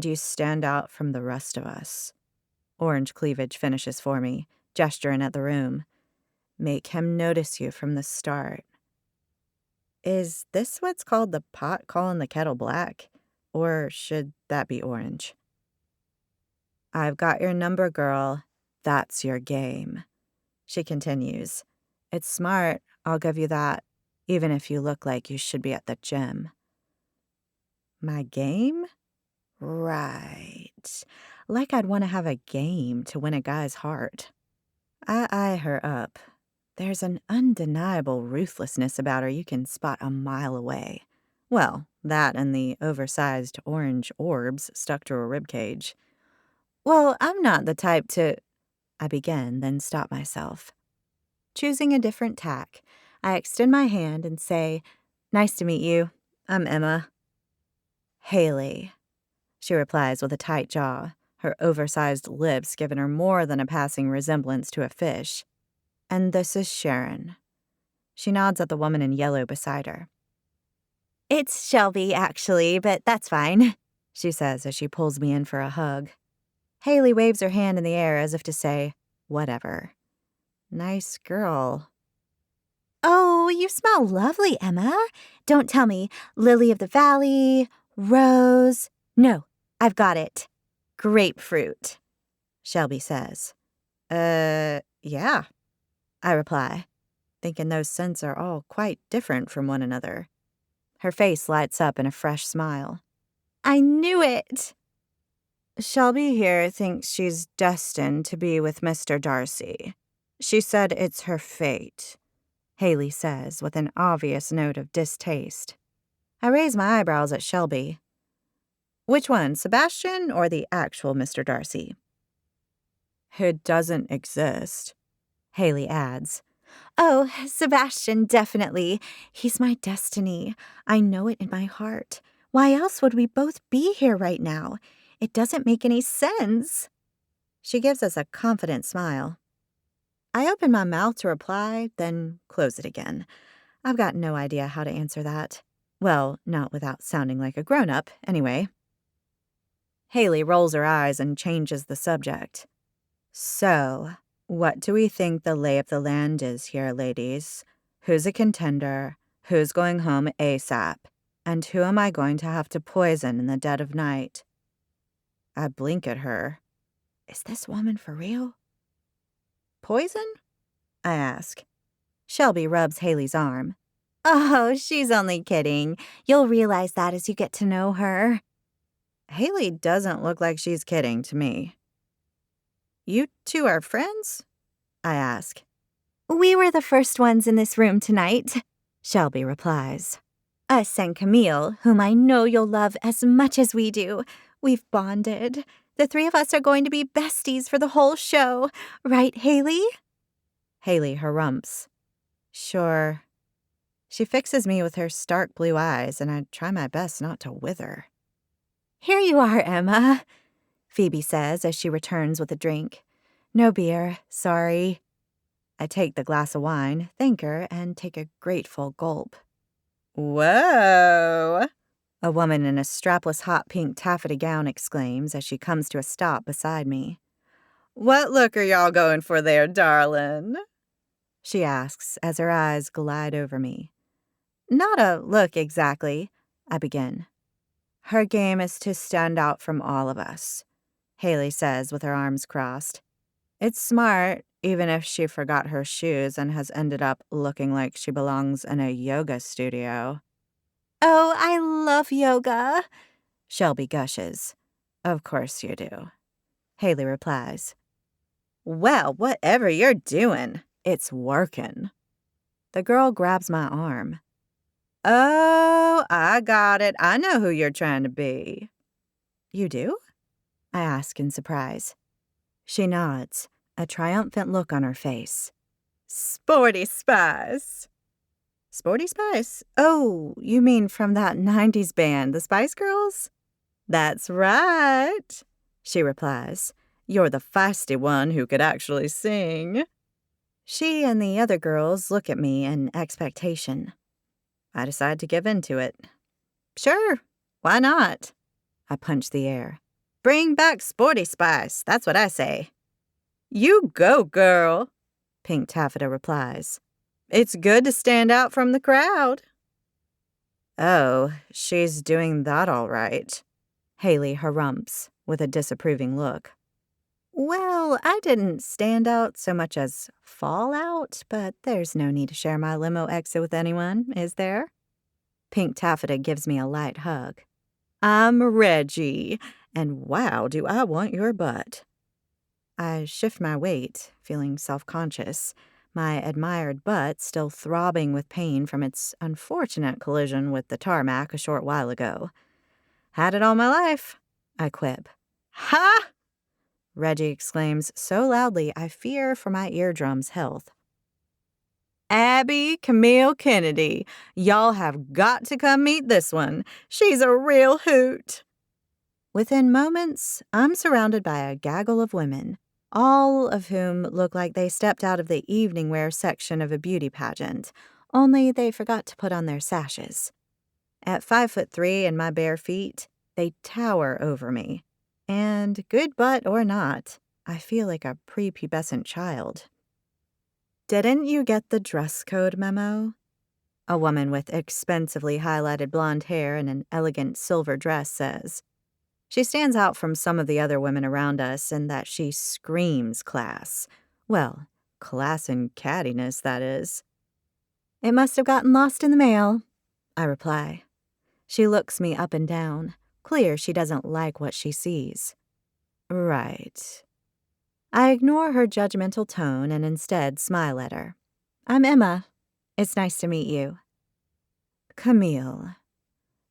A: you stand out from the rest of us. Orange cleavage finishes for me, gesturing at the room. Make him notice you from the start. Is this what's called the pot calling the kettle black? Or should that be orange? I've got your number, girl. That's your game. She continues. It's smart, I'll give you that, even if you look like you should be at the gym. My game? Right. Like I'd want to have a game to win a guy's heart. I eye her up. There's an undeniable ruthlessness about her you can spot a mile away. Well, that and the oversized orange orbs stuck to her ribcage. Well, I'm not the type to... I begin, then stop myself. Choosing a different tack, I extend my hand and say, Nice to meet you. I'm Emma. Haley, she replies with a tight jaw, her oversized lips giving her more than a passing resemblance to a fish. And this is Sharon. She nods at the woman in yellow beside her. It's Shelby, actually, but that's fine, she says as she pulls me in for a hug. Haley waves her hand in the air as if to say, whatever. Nice girl. Oh, you smell lovely, Emma. Don't tell me lily of the valley, rose. No, I've got it. Grapefruit, Shelby says. Yeah, I reply, thinking those scents are all quite different from one another. Her face lights up in a fresh smile. I knew it! Shelby here thinks she's destined to be with Mr. Darcy. She said it's her fate, Haley says with an obvious note of distaste. I raise my eyebrows at Shelby. Which one, Sebastian or the actual Mr. Darcy? Who doesn't exist, Haley adds. Oh, Sebastian, definitely. He's my destiny. I know it in my heart. Why else would we both be here right now? It doesn't make any sense. She gives us a confident smile. I open my mouth to reply, then close it again. I've got no idea how to answer that. Well, not without sounding like a grown-up, anyway. Haley rolls her eyes and changes the subject. So, what do we think the lay of the land is here, ladies? Who's a contender? Who's going home ASAP? And who am I going to have to poison in the dead of night? I blink at her. Is this woman for real? Poison? I ask. Shelby rubs Haley's arm. Oh, she's only kidding. You'll realize that as you get to know her. Haley doesn't look like she's kidding to me. You two are friends? I ask. We were the first ones in this room tonight, Shelby replies. Us and Camille, whom I know you'll love as much as we do. We've bonded. The three of us are going to be besties for the whole show. Right, Haley? Haley harumphs. Sure. She fixes me with her stark blue eyes, and I try my best not to wither. Here you are, Emma, Phoebe says as she returns with a drink. No beer, sorry. I take the glass of wine, thank her, and take a grateful gulp. Whoa! A woman in a strapless hot pink taffeta gown exclaims as she comes to a stop beside me. What look are y'all going for there, darling? She asks as her eyes glide over me. Not a look exactly, I begin. Her game is to stand out from all of us, Haley says with her arms crossed. It's smart, even if she forgot her shoes and has ended up looking like she belongs in a yoga studio. Oh, I love yoga, Shelby gushes. Of course you do, Haley replies. Well, whatever you're doing, it's working. The girl grabs my arm. Oh, I got it. I know who you're trying to be. You do? I ask in surprise. She nods, a triumphant look on her face. Sporty Spice. Sporty Spice? Oh, you mean from that 90s band, the Spice Girls? That's right, she replies. You're the feisty one who could actually sing. She and the other girls look at me in expectation. I decide to give in to it. Sure, why not? I punch the air. Bring back Sporty Spice, that's what I say. You go, girl, Pink Taffeta replies. It's good to stand out from the crowd. Oh, she's doing that all right, Haley harumphs with a disapproving look. Well, I didn't stand out so much as fall out, but there's no need to share my limo exit with anyone, is there? Pink Taffeta gives me a light hug. I'm Reggie, and wow, do I want your butt. I shift my weight, feeling self-conscious, my admired butt still throbbing with pain from its unfortunate collision with the tarmac a short while ago. Had it all my life, I quip. Ha! Reggie exclaims so loudly I fear for my eardrums' health. Abby Camille Kennedy, y'all have got to come meet this one. She's a real hoot. Within moments, I'm surrounded by a gaggle of women, all of whom look like they stepped out of the evening wear section of a beauty pageant, only they forgot to put on their sashes. At 5'3" and my bare feet, they tower over me. And good butt or not, I feel like a prepubescent child. Didn't you get the dress code memo? A woman with expensively highlighted blonde hair and an elegant silver dress says. She stands out from some of the other women around us in that she screams class. Well, class and cattiness, that is. It must have gotten lost in the mail, I reply. She looks me up and down, clear she doesn't like what she sees. Right. I ignore her judgmental tone and instead smile at her. I'm Emma. It's nice to meet you. Camille,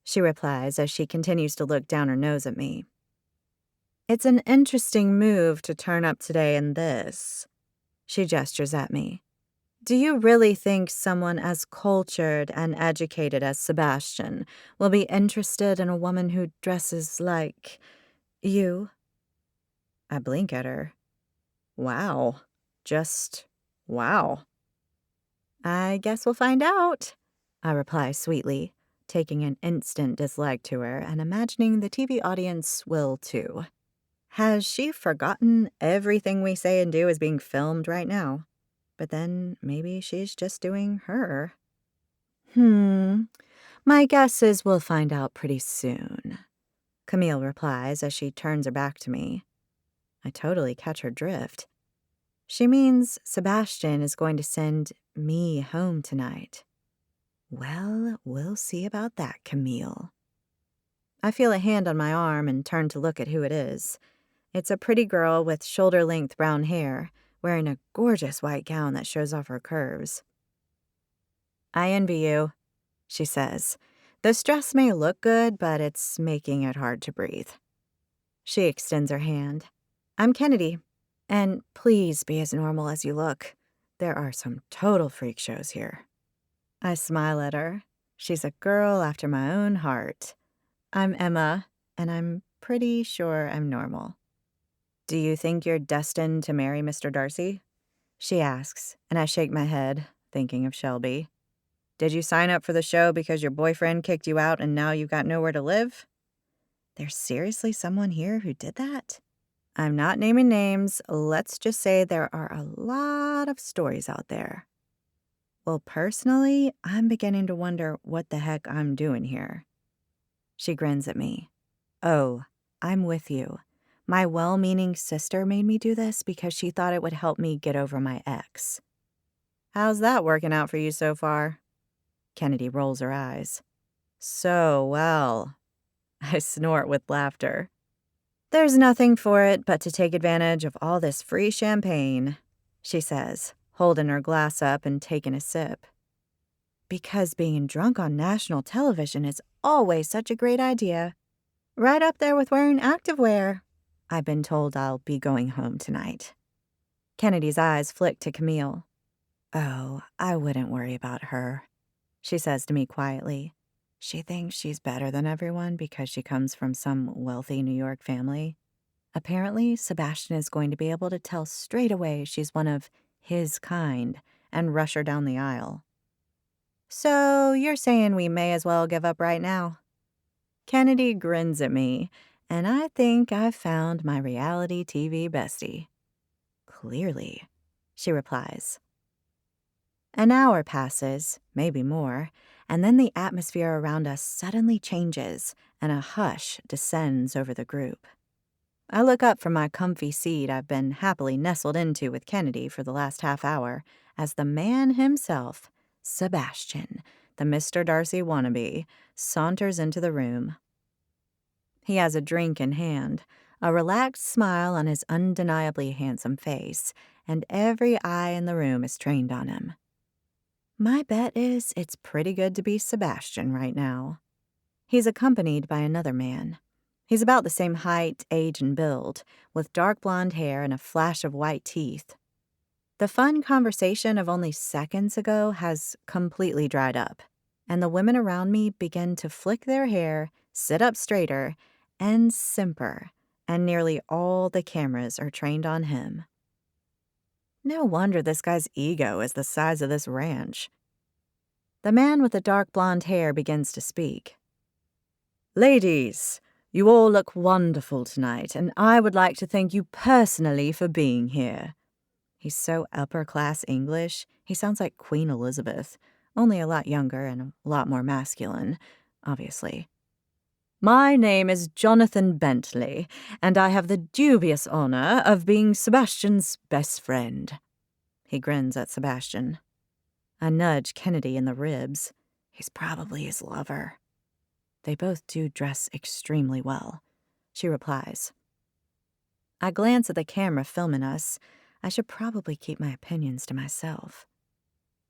A: she replies as she continues to look down her nose at me. It's an interesting move to turn up today in this. She gestures at me. Do you really think someone as cultured and educated as Sebastian will be interested in a woman who dresses like you? I blink at her. Wow. Just wow. I guess we'll find out, I reply sweetly, taking an instant dislike to her and imagining the TV audience will too. Has she forgotten everything we say and do is being filmed right now? But then maybe she's just doing her. My guess is we'll find out pretty soon, Camille replies as she turns her back to me. I totally catch her drift. She means Sebastian is going to send me home tonight. Well, we'll see about that, Camille. I feel a hand on my arm and turn to look at who it is. It's a pretty girl with shoulder-length brown hair, wearing a gorgeous white gown that shows off her curves. I envy you, she says. This dress may look good, but it's making it hard to breathe. She extends her hand. I'm Kennedy, and please be as normal as you look. There are some total freak shows here. I smile at her. She's a girl after my own heart. I'm Emma, and I'm pretty sure I'm normal. Do you think you're destined to marry Mr. Darcy? She asks, and I shake my head, thinking of Shelby. Did you sign up for the show because your boyfriend kicked you out and now you've got nowhere to live? There's seriously someone here who did that? I'm not naming names. Let's just say there are a lot of stories out there. Well, personally, I'm beginning to wonder what the heck I'm doing here. She grins at me. Oh, I'm with you. My well-meaning sister made me do this because she thought it would help me get over my ex. How's that working out for you so far? Kennedy rolls her eyes. So well. I snort with laughter. There's nothing for it but to take advantage of all this free champagne, she says, holding her glass up and taking a sip. Because being drunk on national television is always such a great idea. Right up there with wearing activewear. I've been told I'll be going home tonight. Kennedy's eyes flick to Camille. Oh, I wouldn't worry about her, she says to me quietly. She thinks she's better than everyone because she comes from some wealthy New York family. Apparently, Sebastian is going to be able to tell straight away she's one of his kind and rush her down the aisle. So you're saying we may as well give up right now? Kennedy grins at me, and I think I've found my reality TV bestie. Clearly, she replies. An hour passes, maybe more, and then the atmosphere around us suddenly changes, and a hush descends over the group. I look up from my comfy seat I've been happily nestled into with Kennedy for the last half hour as the man himself, Sebastian, the Mr. Darcy wannabe, saunters into the room. He has a drink in hand, a relaxed smile on his undeniably handsome face, and every eye in the room is trained on him. My bet is it's pretty good to be Sebastian right now. He's accompanied by another man. He's about the same height, age, and build, with dark blonde hair and a flash of white teeth. The fun conversation of only seconds ago has completely dried up, and the women around me begin to flick their hair, sit up straighter, and simper, and nearly all the cameras are trained on him. No wonder this guy's ego is the size of this ranch. The man with the dark blonde hair begins to speak. "Ladies, you all look wonderful tonight, and I would like to thank you personally for being here." He's so upper-class English, he sounds like Queen Elizabeth, only a lot younger and a lot more masculine, obviously. "My name is Jonathan Bentley, and I have the dubious honor of being Sebastian's best friend." He grins at Sebastian. I nudge Kennedy in the ribs. He's probably his lover. "They both do dress extremely well," she replies. I glance at the camera filming us. I should probably keep my opinions to myself.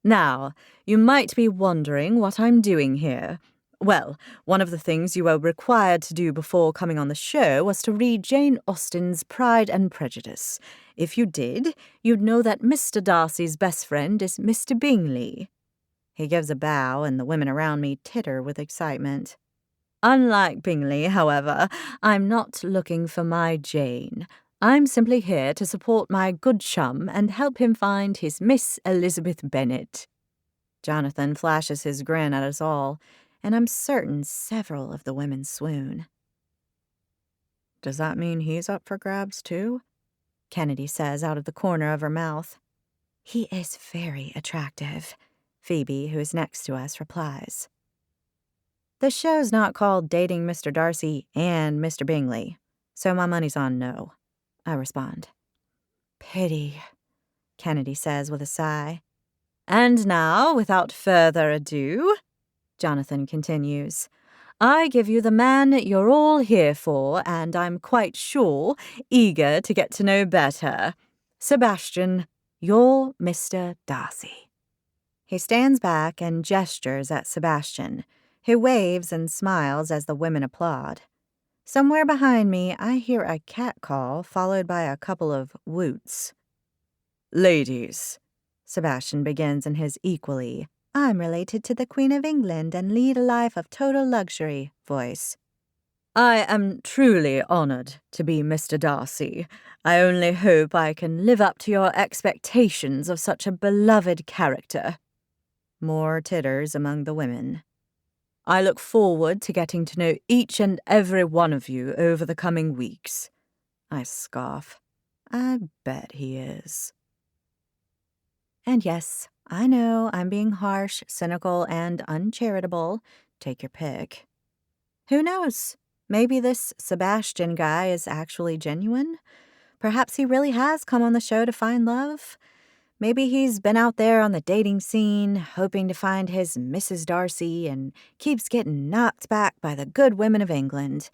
A: "Now, you might be wondering what I'm doing here. Well, one of the things you were required to do before coming on the show was to read Jane Austen's Pride and Prejudice. If you did, you'd know that Mr. Darcy's best friend is Mr. Bingley." He gives a bow, and the women around me titter with excitement. "Unlike Bingley, however, I'm not looking for my Jane. I'm simply here to support my good chum and help him find his Miss Elizabeth Bennet." Jonathan flashes his grin at us all, and I'm certain several of the women swoon. "Does that mean he's up for grabs, too?" Kennedy says out of the corner of her mouth. "He is very attractive," Phoebe, who is next to us, replies. The show's not called Dating Mr. Darcy and Mr. Bingley, so my money's on no, I respond. "Pity," Kennedy says with a sigh. "And now, without further ado," Jonathan continues, "I give you the man you're all here for, and I'm quite sure eager to get to know better. Sebastian, you're Mr. Darcy." He stands back and gestures at Sebastian, who waves and smiles as the women applaud. Somewhere behind me, I hear a cat call followed by a couple of whoots. "Ladies," Sebastian begins in his equally "I'm related to the Queen of England and lead a life of total luxury" voice. "I am truly honored to be Mr. Darcy. I only hope I can live up to your expectations of such a beloved character." More titters among the women. "I look forward to getting to know each and every one of you over the coming weeks." I scoff. I bet he is. And yes, I know I'm being harsh, cynical, and uncharitable. Take your pick. Who knows? Maybe this Sebastian guy is actually genuine. Perhaps he really has come on the show to find love. Maybe he's been out there on the dating scene, hoping to find his Mrs. Darcy, and keeps getting knocked back by the good women of England.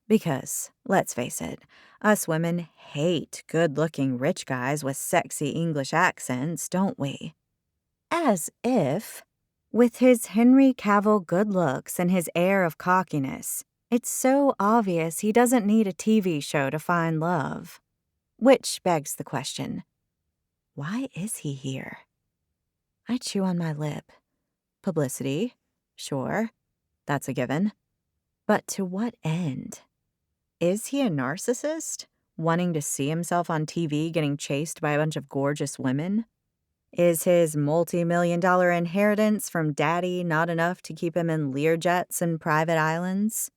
A: Because, let's face it, us women hate good-looking rich guys with sexy English accents, don't we? As if, with his Henry Cavill good looks and his air of cockiness, it's so obvious he doesn't need a TV show to find love. Which begs the question, why is he here? I chew on my lip. Publicity, sure, that's a given. But to what end? Is he a narcissist, wanting to see himself on TV getting chased by a bunch of gorgeous women? Is his multi-million-dollar inheritance from Daddy not enough to keep him in Learjets and private islands?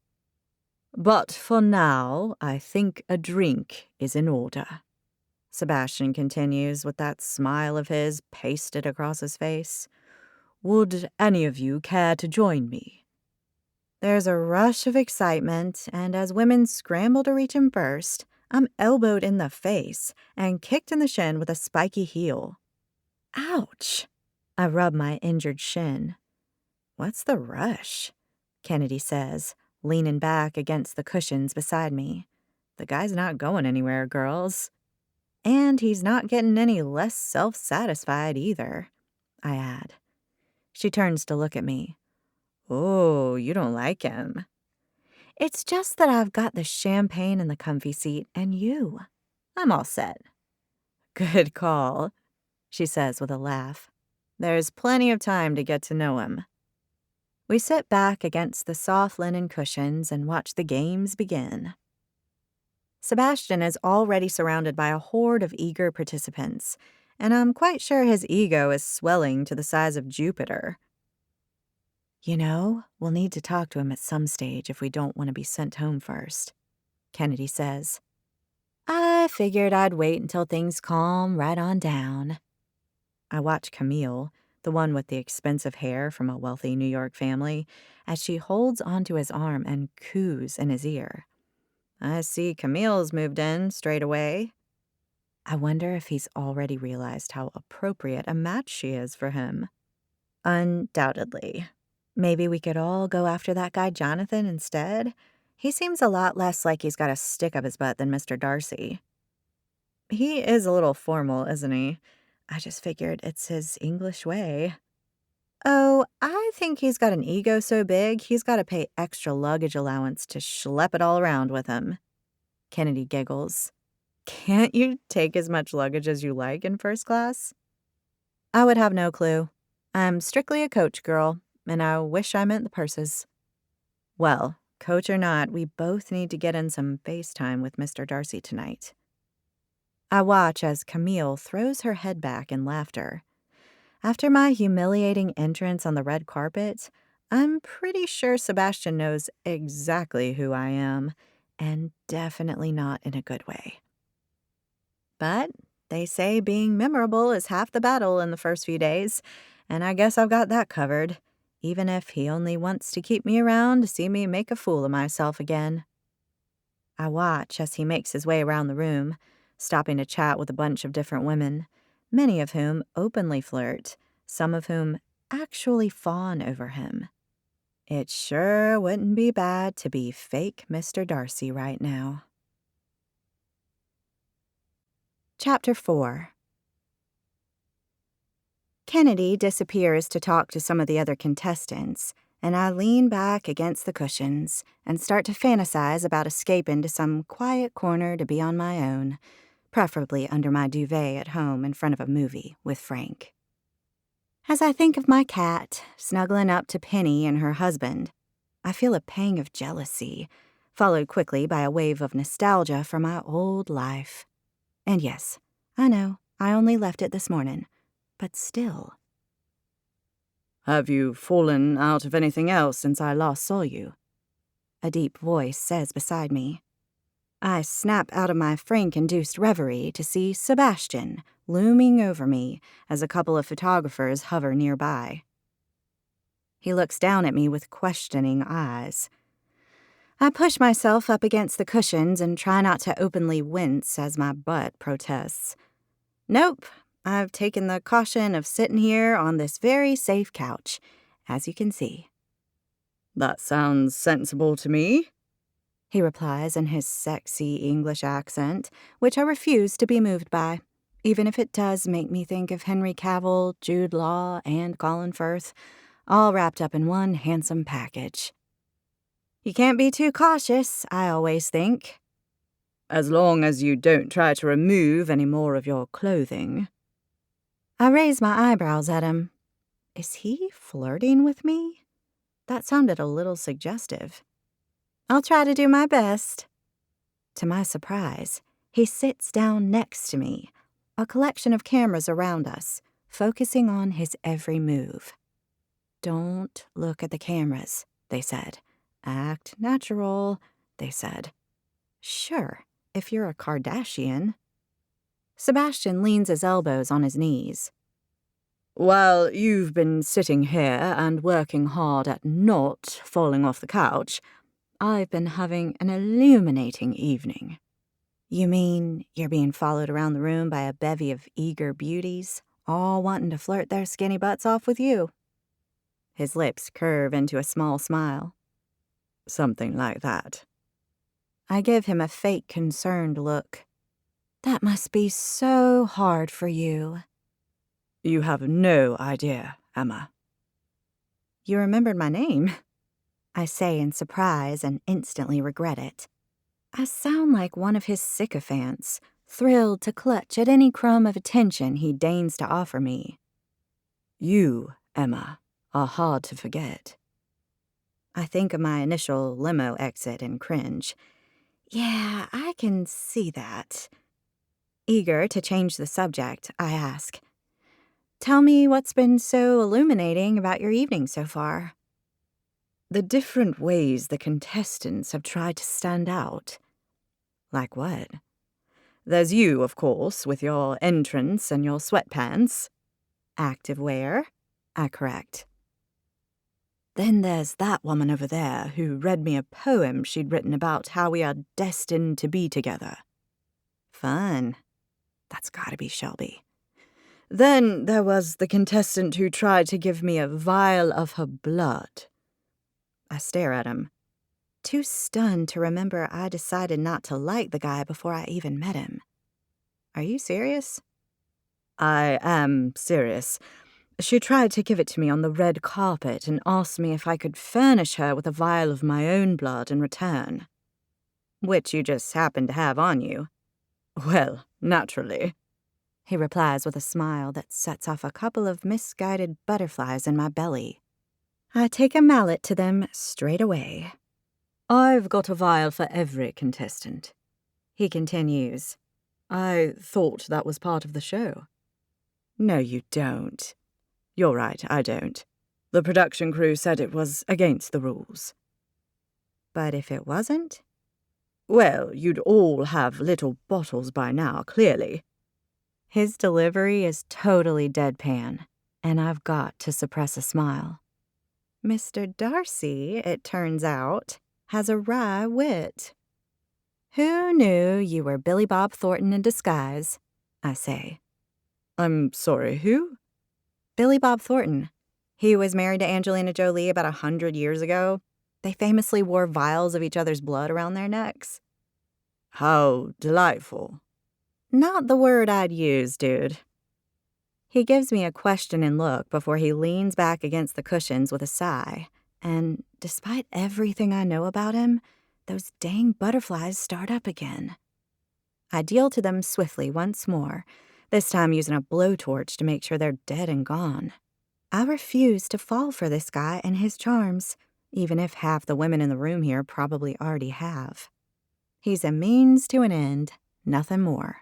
A: But for now, I think a drink is in order. Sebastian continues with that smile of his pasted across his face. Would any of you care to join me? There's a rush of excitement, and as women scramble to reach him first, I'm elbowed in the face and kicked in the shin with a spiky heel. Ouch! I rub my injured shin. What's the rush? Kennedy says, leaning back against the cushions beside me. The guy's not going anywhere, girls. And he's not getting any less self-satisfied either, I add. She turns to look at me. Oh, you don't like him. It's just that I've got the champagne in the comfy seat and you. I'm all set. Good call, she says with a laugh. There's plenty of time to get to know him. We sit back against the soft linen cushions and watch the games begin. Sebastian is already surrounded by a horde of eager participants, and I'm quite sure his ego is swelling to the size of Jupiter. You know, we'll need to talk to him at some stage if we don't want to be sent home first, Kennedy says. I figured I'd wait until things calm right on down. I watch Camille, the one with the expensive hair from a wealthy New York family, as she holds onto his arm and coos in his ear. I see Camille's moved in straight away. I wonder if he's already realized how appropriate a match she is for him. Undoubtedly. Maybe we could all go after that guy Jonathan instead? He seems a lot less like he's got a stick up his butt than Mr. Darcy. He is a little formal, isn't he? I just figured it's his English way. Oh, I think he's got an ego so big he's got to pay extra luggage allowance to schlep it all around with him. Kennedy giggles. Can't you take as much luggage as you like in first class? I would have no clue. I'm strictly a coach girl, and I wish I meant the purses. Well, coach or not, we both need to get in some FaceTime with Mr. Darcy tonight. I watch as Camille throws her head back in laughter. After my humiliating entrance on the red carpet, I'm pretty sure Sebastian knows exactly who I am, and definitely not in a good way. But they say being memorable is half the battle in the first few days, and I guess I've got that covered, even if he only wants to keep me around to see me make a fool of myself again. I watch as he makes his way around the room, stopping to chat with a bunch of different women, many of whom openly flirt, some of whom actually fawn over him. It sure wouldn't be bad to be fake Mr. Darcy right now. Chapter 4. Kennedy disappears to talk to some of the other contestants, and I lean back against the cushions and start to fantasize about escaping to some quiet corner to be on my own, preferably under my duvet at home in front of a movie with Frank. As I think of my cat snuggling up to Penny and her husband, I feel a pang of jealousy, followed quickly by a wave of nostalgia for my old life. And yes, I know, I only left it this morning, but still. Have you fallen out of anything else since I last saw you? A deep voice says beside me. I snap out of my Frank-induced reverie to see Sebastian looming over me as a couple of photographers hover nearby. He looks down at me with questioning eyes. I push myself up against the cushions and try not to openly wince as my butt protests. Nope, I've taken the caution of sitting here on this very safe couch, as you can see. That sounds sensible to me, he replies in his sexy English accent, which I refuse to be moved by, even if it does make me think of Henry Cavill, Jude Law, and Colin Firth, all wrapped up in one handsome package. You can't be too cautious, I always think. As long as you don't try to remove any more of your clothing. I raise my eyebrows at him. Is he flirting with me? That sounded a little suggestive. I'll try to do my best. To my surprise, he sits down next to me, a collection of cameras around us, focusing on his every move. Don't look at the cameras, they said. Act natural, they said. Sure, if you're a Kardashian. Sebastian leans his elbows on his knees. While you've been sitting here and working hard at not falling off the couch, I've been having an illuminating evening. You mean you're being followed around the room by a bevy of eager beauties, all wanting to flirt their skinny butts off with you? His lips curve into a small smile. Something like that. I give him a fake concerned look. That must be so hard for you. You have no idea, Emma. You remembered my name, I say in surprise and instantly regret it. I sound like one of his sycophants, thrilled to clutch at any crumb of attention he deigns to offer me. You, Emma, are hard to forget. I think of my initial limo exit and cringe. Yeah, I can see that. Eager to change the subject, I ask, "Tell me what's been so illuminating about your evening so far." The different ways the contestants have tried to stand out. Like what? There's you, of course, with your entrance and your sweatpants. Activewear, I correct. Then there's that woman over there who read me a poem she'd written about how we are destined to be together. Fun. That's gotta be Shelby. Then there was the contestant who tried to give me a vial of her blood. I stare at him, too stunned to remember I decided not to like the guy before I even met him. Are you serious? I am serious. She tried to give it to me on the red carpet and asked me if I could furnish her with a vial of my own blood in return. Which you just happen to have on you. Well, naturally, he replies with a smile that sets off a couple of misguided butterflies in my belly. I take a mallet to them straight away. I've got a vial for every contestant, he continues. I thought that was part of the show. No, you don't. You're right, I don't. The production crew said it was against the rules. But if it wasn't? Well, you'd all have little bottles by now, clearly. His delivery is totally deadpan, and I've got to suppress a smile. Mr. Darcy, it turns out, has a wry wit. Who knew you were Billy Bob Thornton in disguise? I say. I'm sorry, who? Billy Bob Thornton. He was married to Angelina Jolie about 100 years ago. They famously wore vials of each other's blood around their necks. How delightful. Not the word I'd use, dude. He gives me a questioning look before he leans back against the cushions with a sigh, and despite everything I know about him, those dang butterflies start up again. I deal to them swiftly once more, this time using a blowtorch to make sure they're dead and gone. I refuse to fall for this guy and his charms, even if half the women in the room here probably already have. He's a means to an end, nothing more.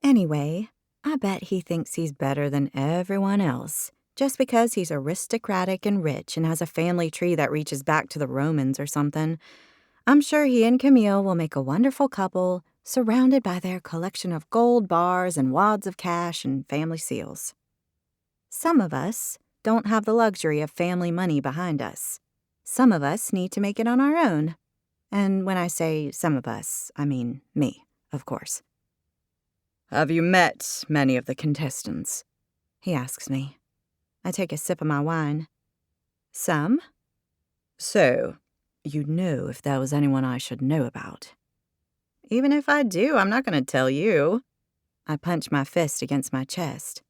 A: Anyway, I bet he thinks he's better than everyone else, just because he's aristocratic and rich and has a family tree that reaches back to the Romans or something. I'm sure he and Camille will make a wonderful couple, surrounded by their collection of gold bars and wads of cash and family seals. Some of us don't have the luxury of family money behind us. Some of us need to make it on our own. And when I say some of us, I mean me, of course. Have you met many of the contestants? He asks me. I take a sip of my wine. Some? So, you know if there was anyone I should know about. Even if I do, I'm not going to tell you. I punch my fist against my chest.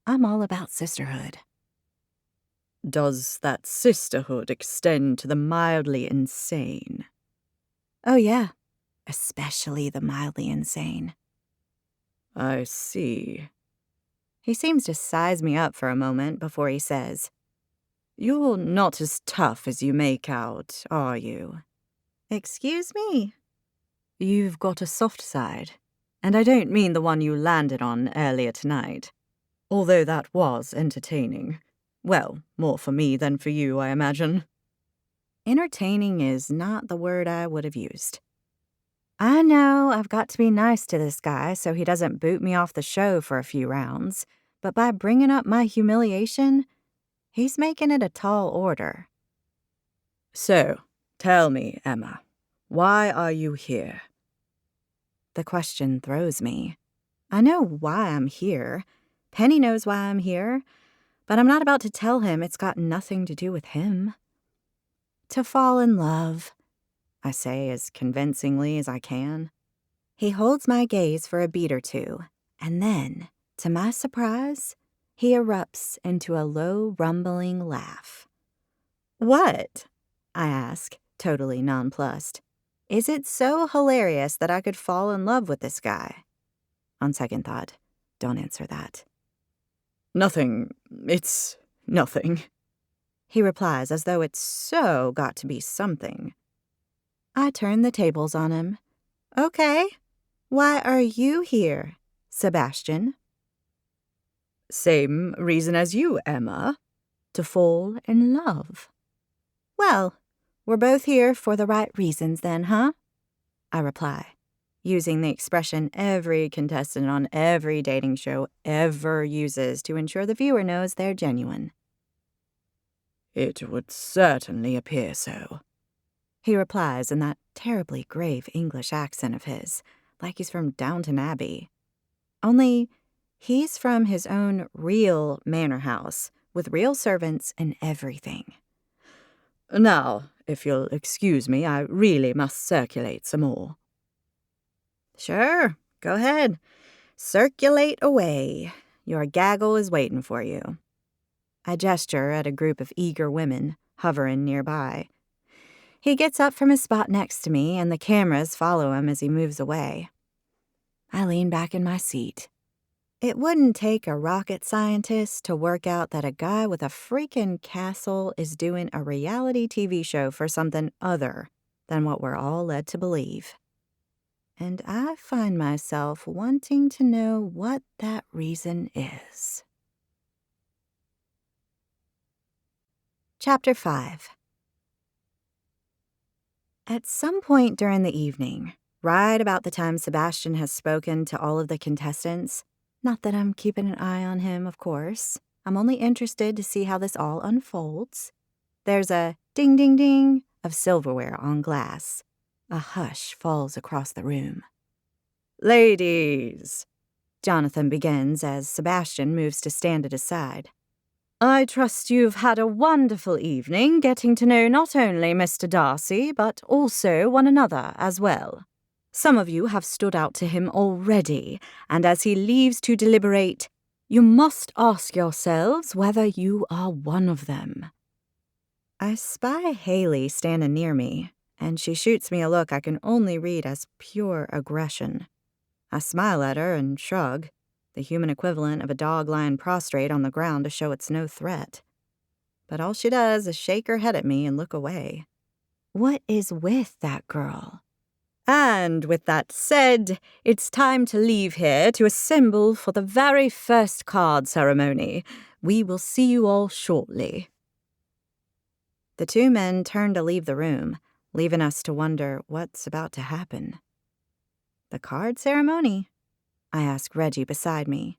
A: I'm all about sisterhood. Does that sisterhood extend to the mildly insane? Oh, yeah. Especially the mildly insane. I see. He seems to size me up for a moment before he says, You're not as tough as you make out, are you? Excuse me? You've got a soft side, and I don't mean the one you landed on earlier tonight. Although that was entertaining. Well, more for me than for you, I imagine. Entertaining is not the word I would have used. I know I've got to be nice to this guy so he doesn't boot me off the show for a few rounds, but by bringing up my humiliation, he's making it a tall order.
B: So, tell me, Emma, why are you here?
A: The question throws me. I know why I'm here. Penny knows why I'm here, but I'm not about to tell him it's got nothing to do with him. To fall in love, I say as convincingly as I can. He holds my gaze for a beat or two, and then, to my surprise, he erupts into a low, rumbling laugh. What? I ask, totally nonplussed. Is it so hilarious that I could fall in love with this guy? On second thought, don't answer that.
B: Nothing. It's nothing.
A: He replies as though it's so got to be something. I turn the tables on him. Okay, why are you here, Sebastian?
B: Same reason as you, Emma.
A: To fall in love. Well, we're both here for the right reasons then, huh? I reply, using the expression every contestant on every dating show ever uses to ensure the viewer knows they're genuine.
B: It would certainly appear so.
A: He replies in that terribly grave English accent of his, like he's from Downton Abbey. Only, he's from his own real manor house, with real servants and everything.
B: Now, if you'll excuse me, I really must circulate some more.
A: Sure, go ahead. Circulate away. Your gaggle is waiting for you. I gesture at a group of eager women hovering nearby. He gets up from his spot next to me, and the cameras follow him as he moves away. I lean back in my seat. It wouldn't take a rocket scientist to work out that a guy with a freaking castle is doing a reality TV show for something other than what we're all led to believe. And I find myself wanting to know what that reason is. Chapter 5. At some point during the evening, right about the time Sebastian has spoken to all of the contestants, not that I'm keeping an eye on him, of course. I'm only interested to see how this all unfolds. There's a ding ding ding of silverware on glass. A hush falls across the room.
B: Ladies,
A: Jonathan begins as Sebastian moves to stand at his side.
B: I trust you've had a wonderful evening getting to know not only Mr. Darcy, but also one another as well. Some of you have stood out to him already, and as he leaves to deliberate, you must ask yourselves whether you are one of them.
A: I spy Haley standing near me, and she shoots me a look I can only read as pure aggression. I smile at her and shrug, the human equivalent of a dog lying prostrate on the ground to show it's no threat. But all she does is shake her head at me and look away. What is with that girl?
B: And with that said, it's time to leave here to assemble for the very first card ceremony. We will see you all shortly.
A: The two men turn to leave the room, leaving us to wonder what's about to happen. The card ceremony? I ask Reggie beside me.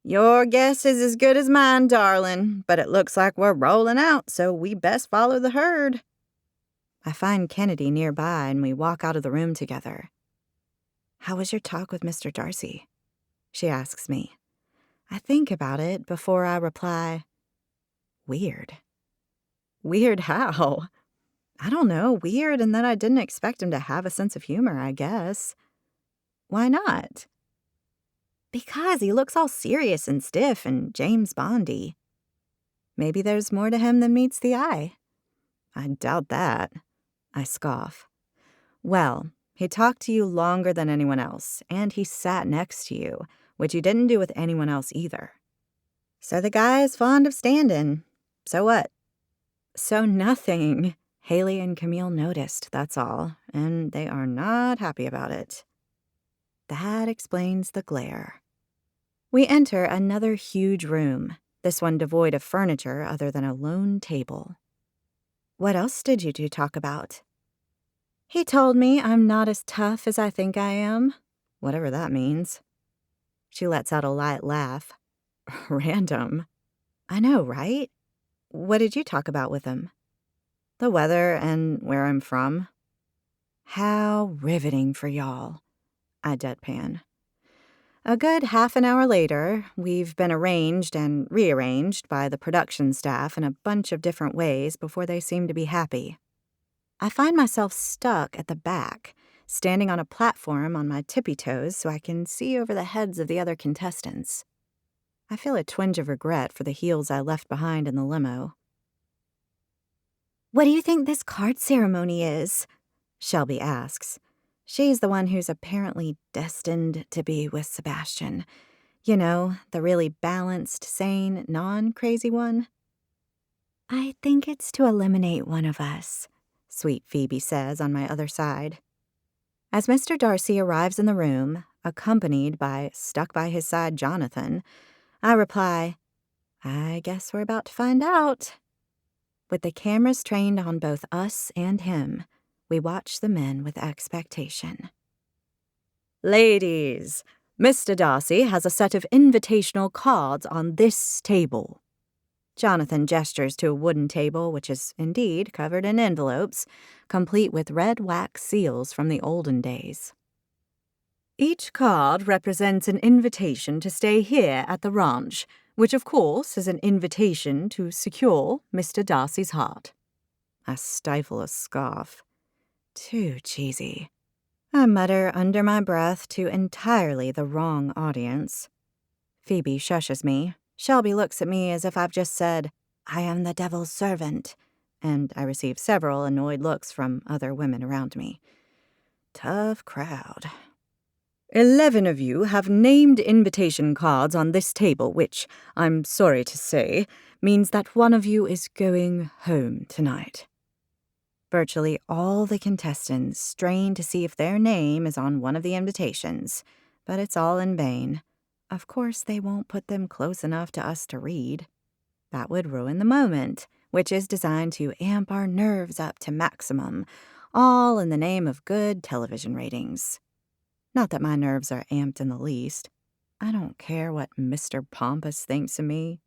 B: Your guess is as good as mine, darling, but it looks like we're rolling out, so we best follow the herd.
A: I find Kennedy nearby and we walk out of the room together. How was your talk with Mr. Darcy? She asks me. I think about it before I reply, weird.
B: Weird how?
A: I don't know, weird in that I didn't expect him to have a sense of humor, I guess. Why not? Because he looks all serious and stiff and James Bondy. Maybe there's more to him than meets the eye. I doubt that. I scoff. Well, he talked to you longer than anyone else, and he sat next to you, which he didn't do with anyone else either. So the guy is fond of standing. So what? So nothing. Haley and Camille noticed, that's all, and they are not happy about it. That explains the glare. We enter another huge room, this one devoid of furniture other than a lone table. What else did you two talk about? He told me I'm not as tough as I think I am, whatever that means. She lets out a light laugh. Random. I know, right? What did you talk about with him? The weather and where I'm from. How riveting for y'all, I deadpan. A good half an hour later, we've been arranged and rearranged by the production staff in a bunch of different ways before they seem to be happy. I find myself stuck at the back, standing on a platform on my tippy toes so I can see over the heads of the other contestants. I feel a twinge of regret for the heels I left behind in the limo. "What do you think this card ceremony is?" Shelby asks. She's the one who's apparently destined to be with Sebastian. You know, the really balanced, sane, non-crazy one. "I think it's to eliminate one of us," sweet Phoebe says on my other side. As Mr. Darcy arrives in the room, accompanied by stuck-by-his-side Jonathan, I reply, "I guess we're about to find out." With the cameras trained on both us and him, we watch the men with expectation. "Ladies, Mr. Darcy has a set of invitational cards on this table." Jonathan gestures to a wooden table which is indeed covered in envelopes, complete with red wax seals from the olden days. "Each card represents an invitation to stay here at the ranch, which of course is an invitation to secure Mr. Darcy's heart." I stifle a scoff. Too cheesy. I mutter under my breath to entirely the wrong audience. Phoebe shushes me. Shelby looks at me as if I've just said, "I am the devil's servant," and I receive several annoyed looks from other women around me. Tough crowd. 11 of you have named invitation cards on this table, which, I'm sorry to say, means that one of you is going home tonight. Virtually all the contestants strain to see if their name is on one of the invitations, but it's all in vain. Of course, they won't put them close enough to us to read. That would ruin the moment, which is designed to amp our nerves up to maximum, all in the name of good television ratings. Not that my nerves are amped in the least. I don't care what Mr. Pompous thinks of me.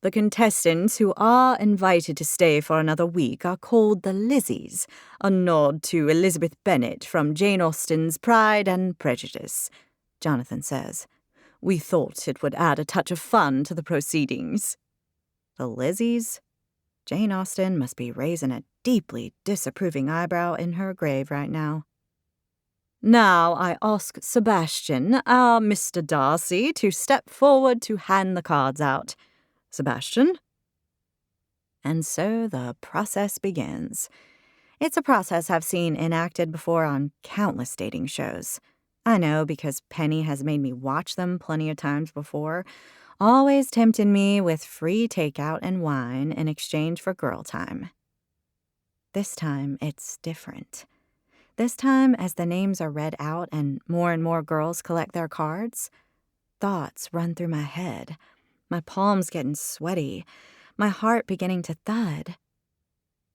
A: The contestants who are invited to stay for another week are called the Lizzies, a nod to Elizabeth Bennet from Jane Austen's Pride and Prejudice, Jonathan says. "We thought it would add a touch of fun to the proceedings." The Lizzies? Jane Austen must be raising a deeply disapproving eyebrow in her grave right now. Now I ask Sebastian, our Mr. Darcy, to step forward to hand the cards out. Sebastian? And so the process begins. It's a process I've seen enacted before on countless dating shows. I know because Penny has made me watch them plenty of times before, always tempting me with free takeout and wine in exchange for girl time. This time, it's different. This time, as the names are read out and more girls collect their cards, thoughts run through my head, my palms getting sweaty, my heart beginning to thud.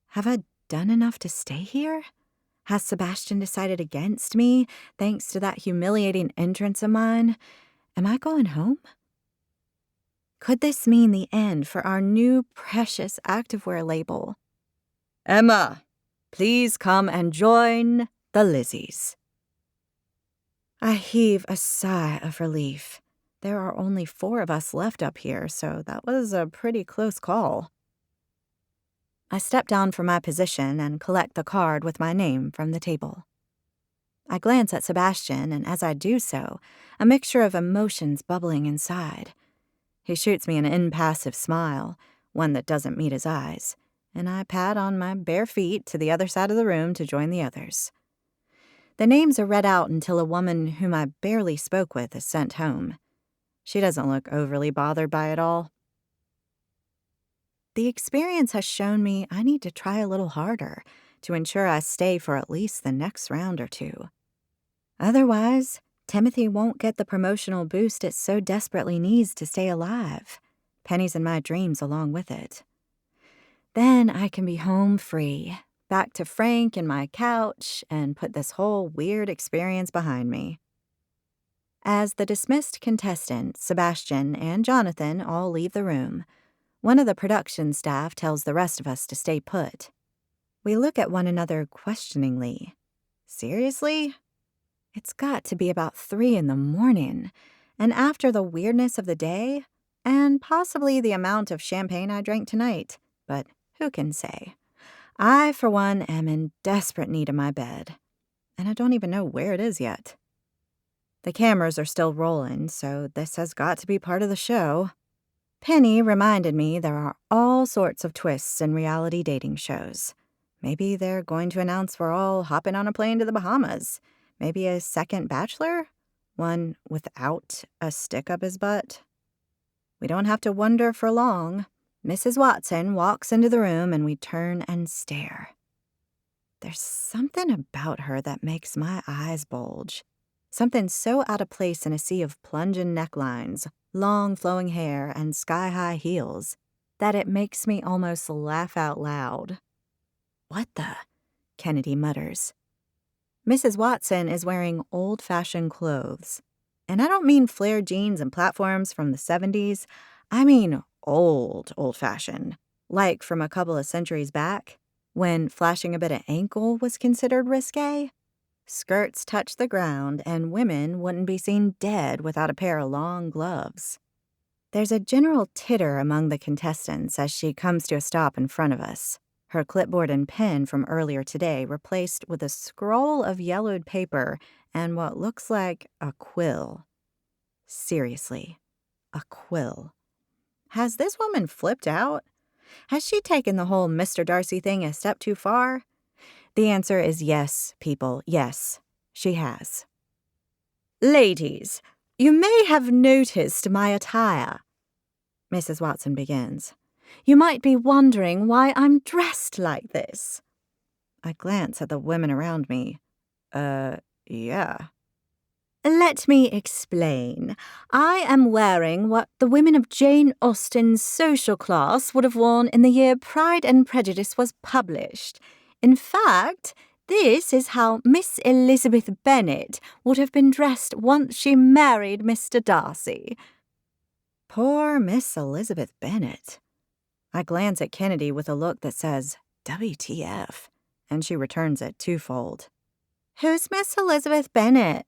A: Have I done enough to stay here? Has Sebastian decided against me, thanks to that humiliating entrance of mine? Am I going home? Could this mean the end for our new precious activewear label? Emma, please come and join the Lizzies. I heave a sigh of relief. There are only 4 of us left up here, so that was a pretty close call. I step down from my position and collect the card with my name from the table. I glance at Sebastian, and as I do so, a mixture of emotions bubbling inside. He shoots me an impassive smile, one that doesn't meet his eyes, and I pad on my bare feet to the other side of the room to join the others. The names are read out until a woman whom I barely spoke with is sent home. She doesn't look overly bothered by it all. The experience has shown me I need to try a little harder to ensure I stay for at least the next round or 2. Otherwise, Timothy won't get the promotional boost it so desperately needs to stay alive. Penny's in my dreams along with it. Then I can be home free, back to Frank and my couch, and put this whole weird experience behind me. As the dismissed contestants, Sebastian and Jonathan, all leave the room, one of the production staff tells the rest of us to stay put. We look at one another questioningly. Seriously? It's got to be about 3 a.m, and after the weirdness of the day, and possibly the amount of champagne I drank tonight, but who can say? I, for one, am in desperate need of my bed, and I don't even know where it is yet. The cameras are still rolling, so this has got to be part of the show. Penny reminded me there are all sorts of twists in reality dating shows. Maybe they're going to announce we're all hopping on a plane to the Bahamas. Maybe a second bachelor? One without a stick up his butt? We don't have to wonder for long. Mrs. Watson walks into the room and we turn and stare. There's something about her that makes my eyes bulge. Something so out of place in a sea of plunging necklines, long flowing hair, and sky-high heels that it makes me almost laugh out loud. "What the?" Kennedy mutters. Mrs. Watson is wearing old-fashioned clothes. And I don't mean flared jeans and platforms from the 70s. I mean old-fashioned, like from a couple of centuries back, when flashing a bit of ankle was considered risque. Skirts touch the ground, and women wouldn't be seen dead without a pair of long gloves. There's a general titter among the contestants as she comes to a stop in front of us, her clipboard and pen from earlier today replaced with a scroll of yellowed paper and what looks like a quill. Seriously, a quill. Has this woman flipped out? Has she taken the whole Mr. Darcy thing a step too far? The answer is yes, people, yes, she has. "Ladies, you may have noticed my attire," Mrs. Watson begins. "You might be wondering why I'm dressed like this." I glance at the women around me. Yeah. "Let me explain. I am wearing what the women of Jane Austen's social class would have worn in the year Pride and Prejudice was published. In fact, this is how Miss Elizabeth Bennet would have been dressed once she married Mr. Darcy." Poor Miss Elizabeth Bennet. I glance at Kennedy with a look that says, WTF, and she returns it twofold. "Who's Miss Elizabeth Bennet?"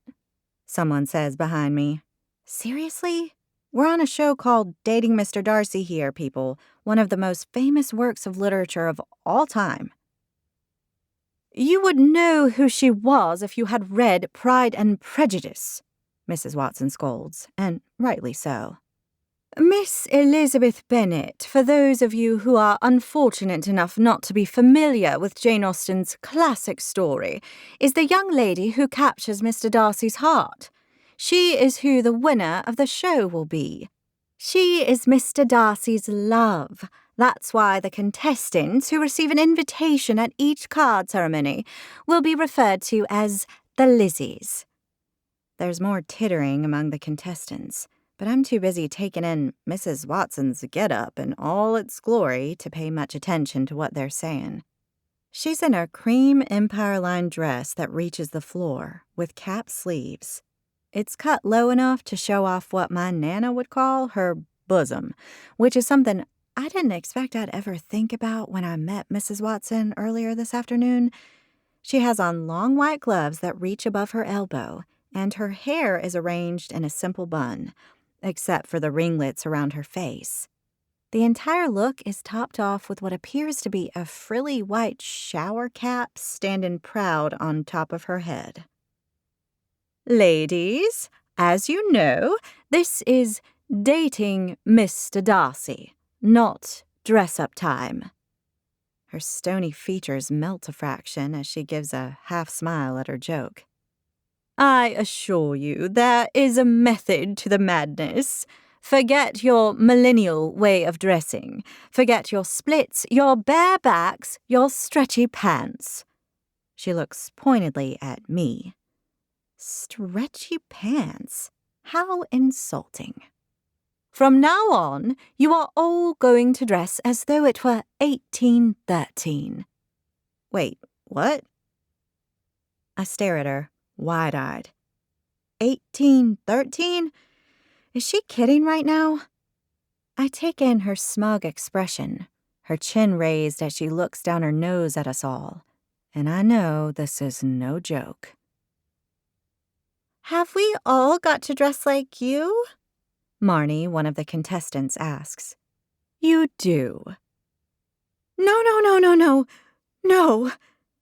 A: someone says behind me. Seriously? We're on a show called Dating Mr. Darcy here, people, one of the most famous works of literature of all time. "You would know who she was if you had read Pride and Prejudice," Mrs. Watson scolds, and rightly so. "Miss Elizabeth Bennet, for those of you who are unfortunate enough not to be familiar with Jane Austen's classic story, is the young lady who captures Mr. Darcy's heart. She is who the winner of the show will be. She is Mr. Darcy's love. That's why the contestants who receive an invitation at each card ceremony will be referred to as the Lizzies." There's more tittering among the contestants, but I'm too busy taking in Mrs. Watson's get-up in all its glory to pay much attention to what they're saying. She's in a cream empire-lined dress that reaches the floor, with cap sleeves. It's cut low enough to show off what my Nana would call her bosom, which is something I didn't expect I'd ever think about when I met Mrs. Watson earlier this afternoon. She has on long white gloves that reach above her elbow, and her hair is arranged in a simple bun, except for the ringlets around her face. The entire look is topped off with what appears to be a frilly white shower cap standing proud on top of her head. "Ladies, as you know, this is Dating Mr. Darcy, not dress-up time." Her stony features melt a fraction as she gives a half-smile at her joke. "I assure you there is a method to the madness. Forget your millennial way of dressing. Forget your splits, your bare backs, your stretchy pants." She looks pointedly at me. Stretchy pants? How insulting. "From now on, you are all going to dress as though it were 1813. Wait, what? I stare at her, wide-eyed. 1813? Is she kidding right now? I take in her smug expression, her chin raised as she looks down her nose at us all, and I know this is no joke. Have we all got to dress like you? Marnie, one of the contestants, asks. You do. No.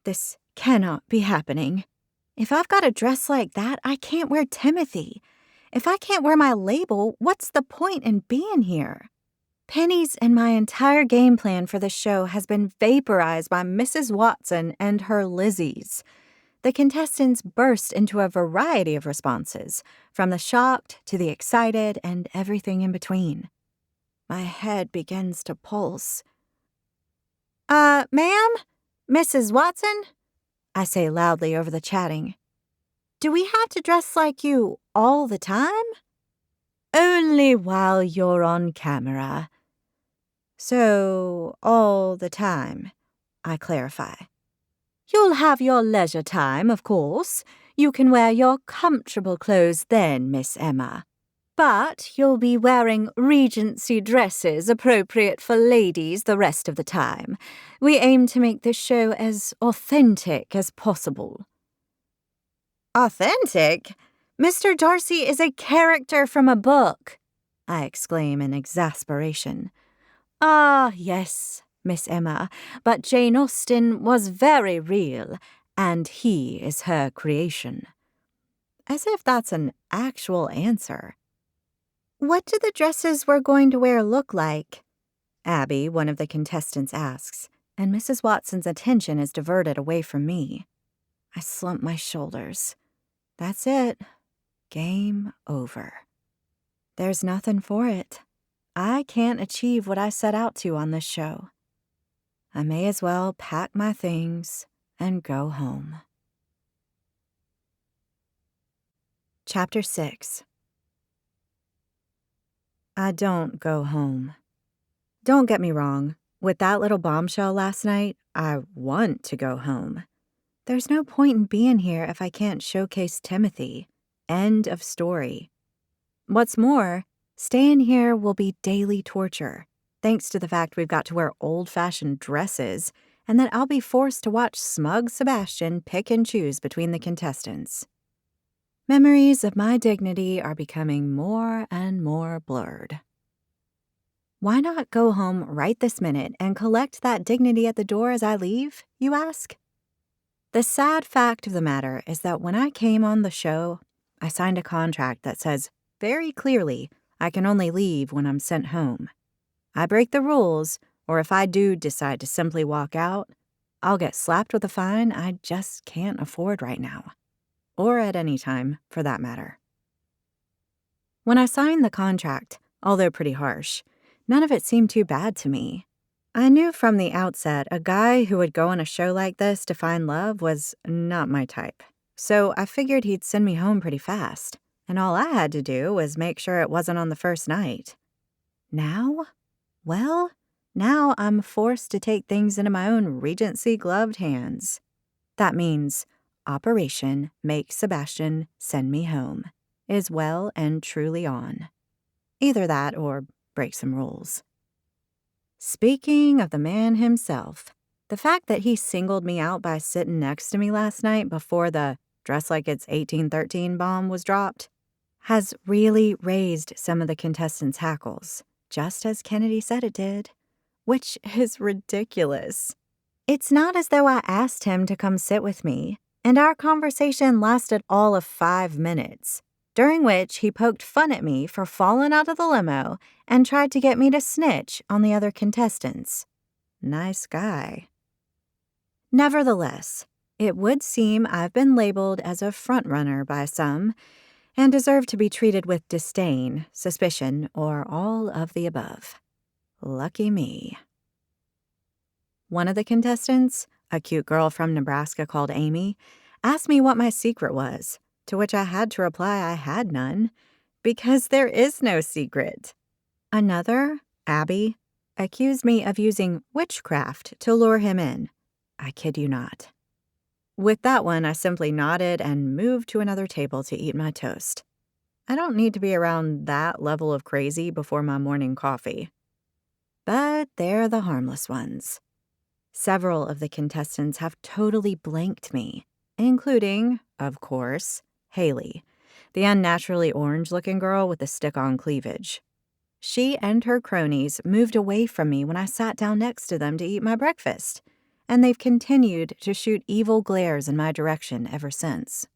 A: This cannot be happening. If I've got a dress like that, I can't wear Timothy. If I can't wear my label, what's the point in being here? Penny's and my entire game plan for the show has been vaporized by Mrs. Watson and her Lizzies. The contestants burst into a variety of responses, from the shocked to the excited and everything in between. My head begins to pulse. Ma'am? Mrs. Watson? I say loudly over the chatting. Do we have to dress like you all the time? Only while you're on camera. So, all the time, I clarify. You'll have your leisure time, of course. You can wear your comfortable clothes then, Miss Emma. But you'll be wearing Regency dresses appropriate for ladies the rest of the time. We aim to make this show as authentic as possible. Authentic? Mr. Darcy is a character from a book, I exclaim in exasperation. Ah, yes, Miss Emma, but Jane Austen was very real, and he is her creation. As if that's an actual answer. What do the dresses we're going to wear look like? Abby, one of the contestants, asks, and Mrs. Watson's attention is diverted away from me. I slump my shoulders. That's it. Game over. There's nothing for it. I can't achieve what I set out to on this show. I may as well pack my things and go home. Chapter 6. I don't go home. Don't get me wrong. With that little bombshell last night, I want to go home. There's no point in being here if I can't showcase Timothy. End of story. What's more, staying here will be daily torture, thanks to the fact we've got to wear old-fashioned dresses, and that I'll be forced to watch smug Sebastian pick and choose between the contestants. Memories of my dignity are becoming more and more blurred. Why not go home right this minute and collect that dignity at the door as I leave, you ask? The sad fact of the matter is that when I came on the show, I signed a contract that says very clearly I can only leave when I'm sent home. I break the rules, or if I do decide to simply walk out, I'll get slapped with a fine I just can't afford right now. Or at any time, for that matter. When I signed the contract, although pretty harsh, none of it seemed too bad to me. I knew from the outset a guy who would go on a show like this to find love was not my type. So I figured he'd send me home pretty fast, and all I had to do was make sure it wasn't on the first night. Now? Well, now I'm forced to take things into my own Regency-gloved hands. That means Operation Make Sebastian Send Me Home is well and truly on. Either that or break some rules. Speaking of the man himself, the fact that he singled me out by sitting next to me last night before the dress like it's 1813 bomb was dropped has really raised some of the contestants' hackles, just as Kennedy said it did, which is ridiculous. It's not as though I asked him to come sit with me, and our conversation lasted all of 5 minutes, during which he poked fun at me for falling out of the limo and tried to get me to snitch on the other contestants. Nice guy. Nevertheless, it would seem I've been labeled as a frontrunner by some and deserve to be treated with disdain, suspicion, or all of the above. Lucky me. One of the contestants, a cute girl from Nebraska called Amy, asked me what my secret was, to which I had to reply I had none, because there is no secret. Another, Abby, accused me of using witchcraft to lure him in. I kid you not. With that one, I simply nodded and moved to another table to eat my toast. I don't need to be around that level of crazy before my morning coffee. But they're the harmless ones. Several of the contestants have totally blanked me, including, of course, Haley, the unnaturally orange-looking girl with the stick-on cleavage. She and her cronies moved away from me when I sat down next to them to eat my breakfast, and they've continued to shoot evil glares in my direction ever since.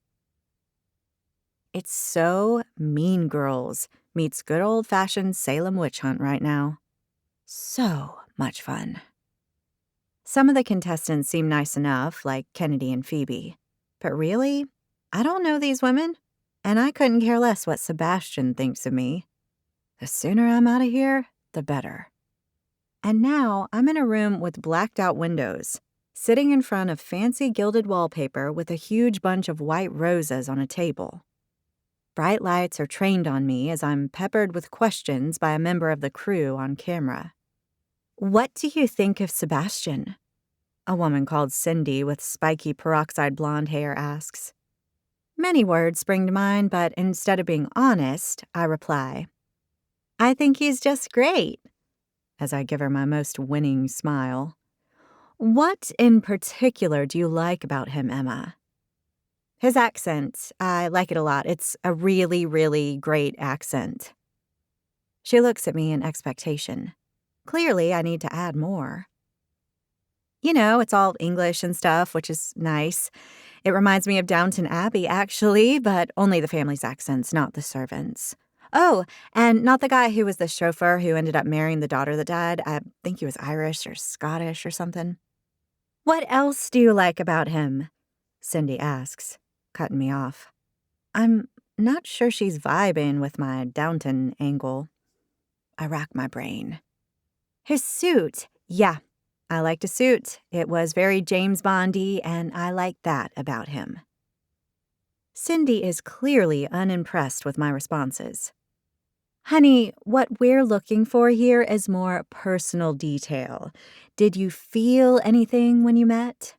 A: It's so Mean Girls meets good old-fashioned Salem witch hunt right now. So much fun. Some of the contestants seem nice enough, like Kennedy and Phoebe. But really, I don't know these women, and I couldn't care less what Sebastian thinks of me. The sooner I'm out of here, the better. And now I'm in a room with blacked-out windows, sitting in front of fancy gilded wallpaper with a huge bunch of white roses on a table. Bright lights are trained on me as I'm peppered with questions by a member of the crew on camera. "What do you think of Sebastian?" a woman called Cindy with spiky peroxide blonde hair asks. Many words spring to mind, but instead of being honest, I reply, "I think he's just great," as I give her my most winning smile. "What in particular do you like about him, Emma?" "His accent. I like it a lot. It's a really, really great accent." She looks at me in expectation. Clearly, I need to add more. You know, it's all English and stuff, which is nice. It reminds me of Downton Abbey, actually, but only the family's accents, not the servants. Oh, and not the guy who was the chauffeur who ended up marrying the daughter that died. I think he was Irish or Scottish or something. "What else do you like about him?" Cindy asks, cutting me off. I'm not sure she's vibing with my Downton angle. I rack my brain. "His suit. Yeah, I liked his suit. It was very James Bond-y, and I like that about him." Cindy is clearly unimpressed with my responses. "Honey, what we're looking for here is more personal detail. Did you feel anything when you met?"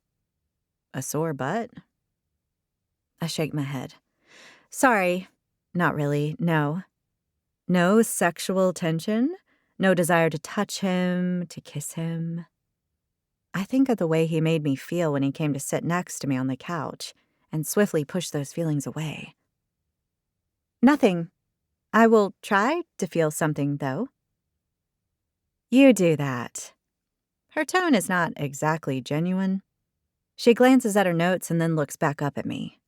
A: "A sore butt?" I shake my head. "Sorry, not really, no. No sexual tension? No desire to touch him, to kiss him?" I think of the way he made me feel when he came to sit next to me on the couch and swiftly push those feelings away. "Nothing. I will try to feel something, though." "You do that." Her tone is not exactly genuine. She glances at her notes and then looks back up at me.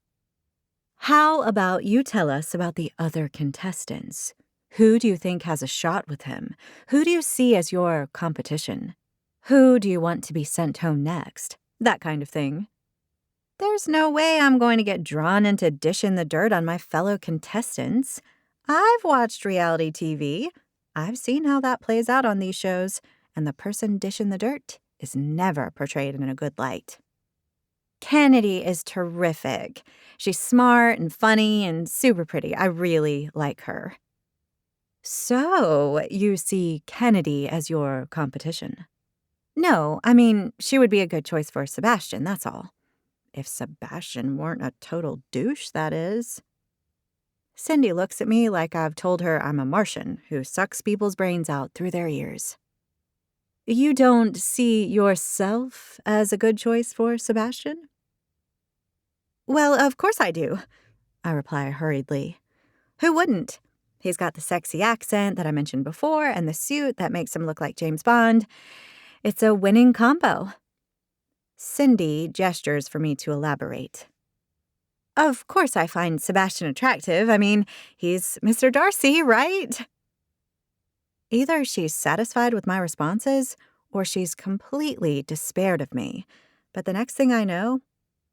A: "How about you tell us about the other contestants? Who do you think has a shot with him? Who do you see as your competition? Who do you want to be sent home next? That kind of thing." There's no way I'm going to get drawn into dishing the dirt on my fellow contestants. I've watched reality TV. I've seen how that plays out on these shows, and the person dishing the dirt is never portrayed in a good light. Kennedy is terrific. She's smart and funny and super pretty. I really like her. So, you see Kennedy as your competition? No, I mean, she would be a good choice for Sebastian, that's all. If Sebastian weren't a total douche, that is. Cindy looks at me like I've told her I'm a Martian who sucks people's brains out through their ears. You don't see yourself as a good choice for Sebastian? Well, of course I do, I reply hurriedly. Who wouldn't? He's got the sexy accent that I mentioned before and the suit that makes him look like James Bond. It's a winning combo. Cindy gestures for me to elaborate. Of course I find Sebastian attractive. I mean, he's Mr. Darcy, right? Either she's satisfied with my responses or she's completely despaired of me. But the next thing I know,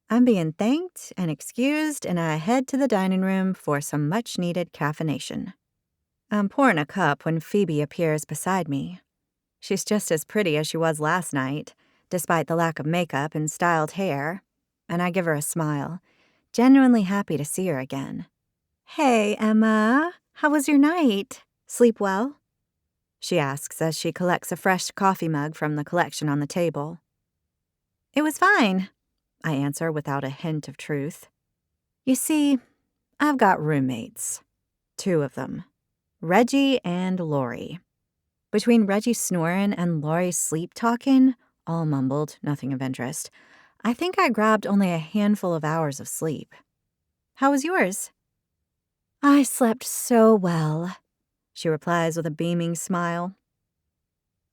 A: I'm being thanked and excused, and I head to the dining room for some much-needed caffeination. I'm pouring a cup when Phoebe appears beside me. She's just as pretty as she was last night, despite the lack of makeup and styled hair, and I give her a smile, genuinely happy to see her again. "Hey, Emma, how was your night? Sleep well?" she asks as she collects a fresh coffee mug from the collection on the table. "It was fine. I answer without a hint of truth. You see, I've got roommates. 2 of them. Reggie and Lori. Between Reggie snoring and Lori sleep-talking, all mumbled, nothing of interest, I think I grabbed only a handful of hours of sleep. How was yours? I slept so well, she replies with a beaming smile.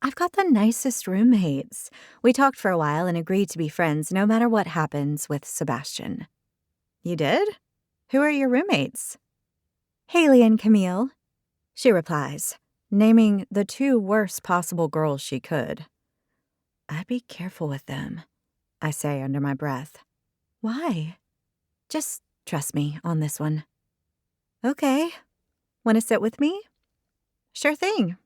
A: I've got the nicest roommates. We talked for a while and agreed to be friends no matter what happens with Sebastian. You did? Who are your roommates? Haley and Camille, she replies, naming the 2 worst possible girls she could. I'd be careful with them, I say under my breath. Why? Just trust me on this one. Okay. Want to sit with me? Sure thing.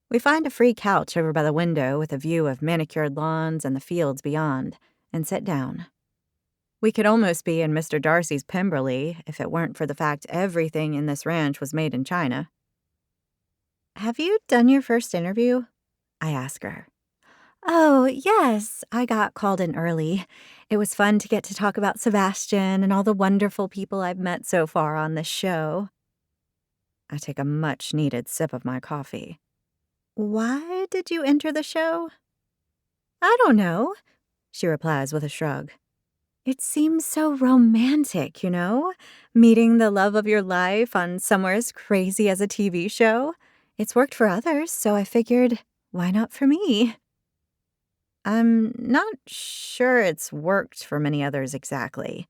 A: We find a free couch over by the window with a view of manicured lawns and the fields beyond, and sit down. We could almost be in Mr. Darcy's Pemberley if it weren't for the fact everything in this ranch was made in China. Have you done your first interview? I ask her. Oh, yes, I got called in early. It was fun to get to talk about Sebastian and all the wonderful people I've met so far on this show. I take a much-needed sip of my coffee. Why did you enter the show? I don't know, she replies with a shrug. It seems so romantic, you know? Meeting the love of your life on somewhere as crazy as a TV show. It's worked for others, so I figured, why not for me? I'm not sure it's worked for many others exactly.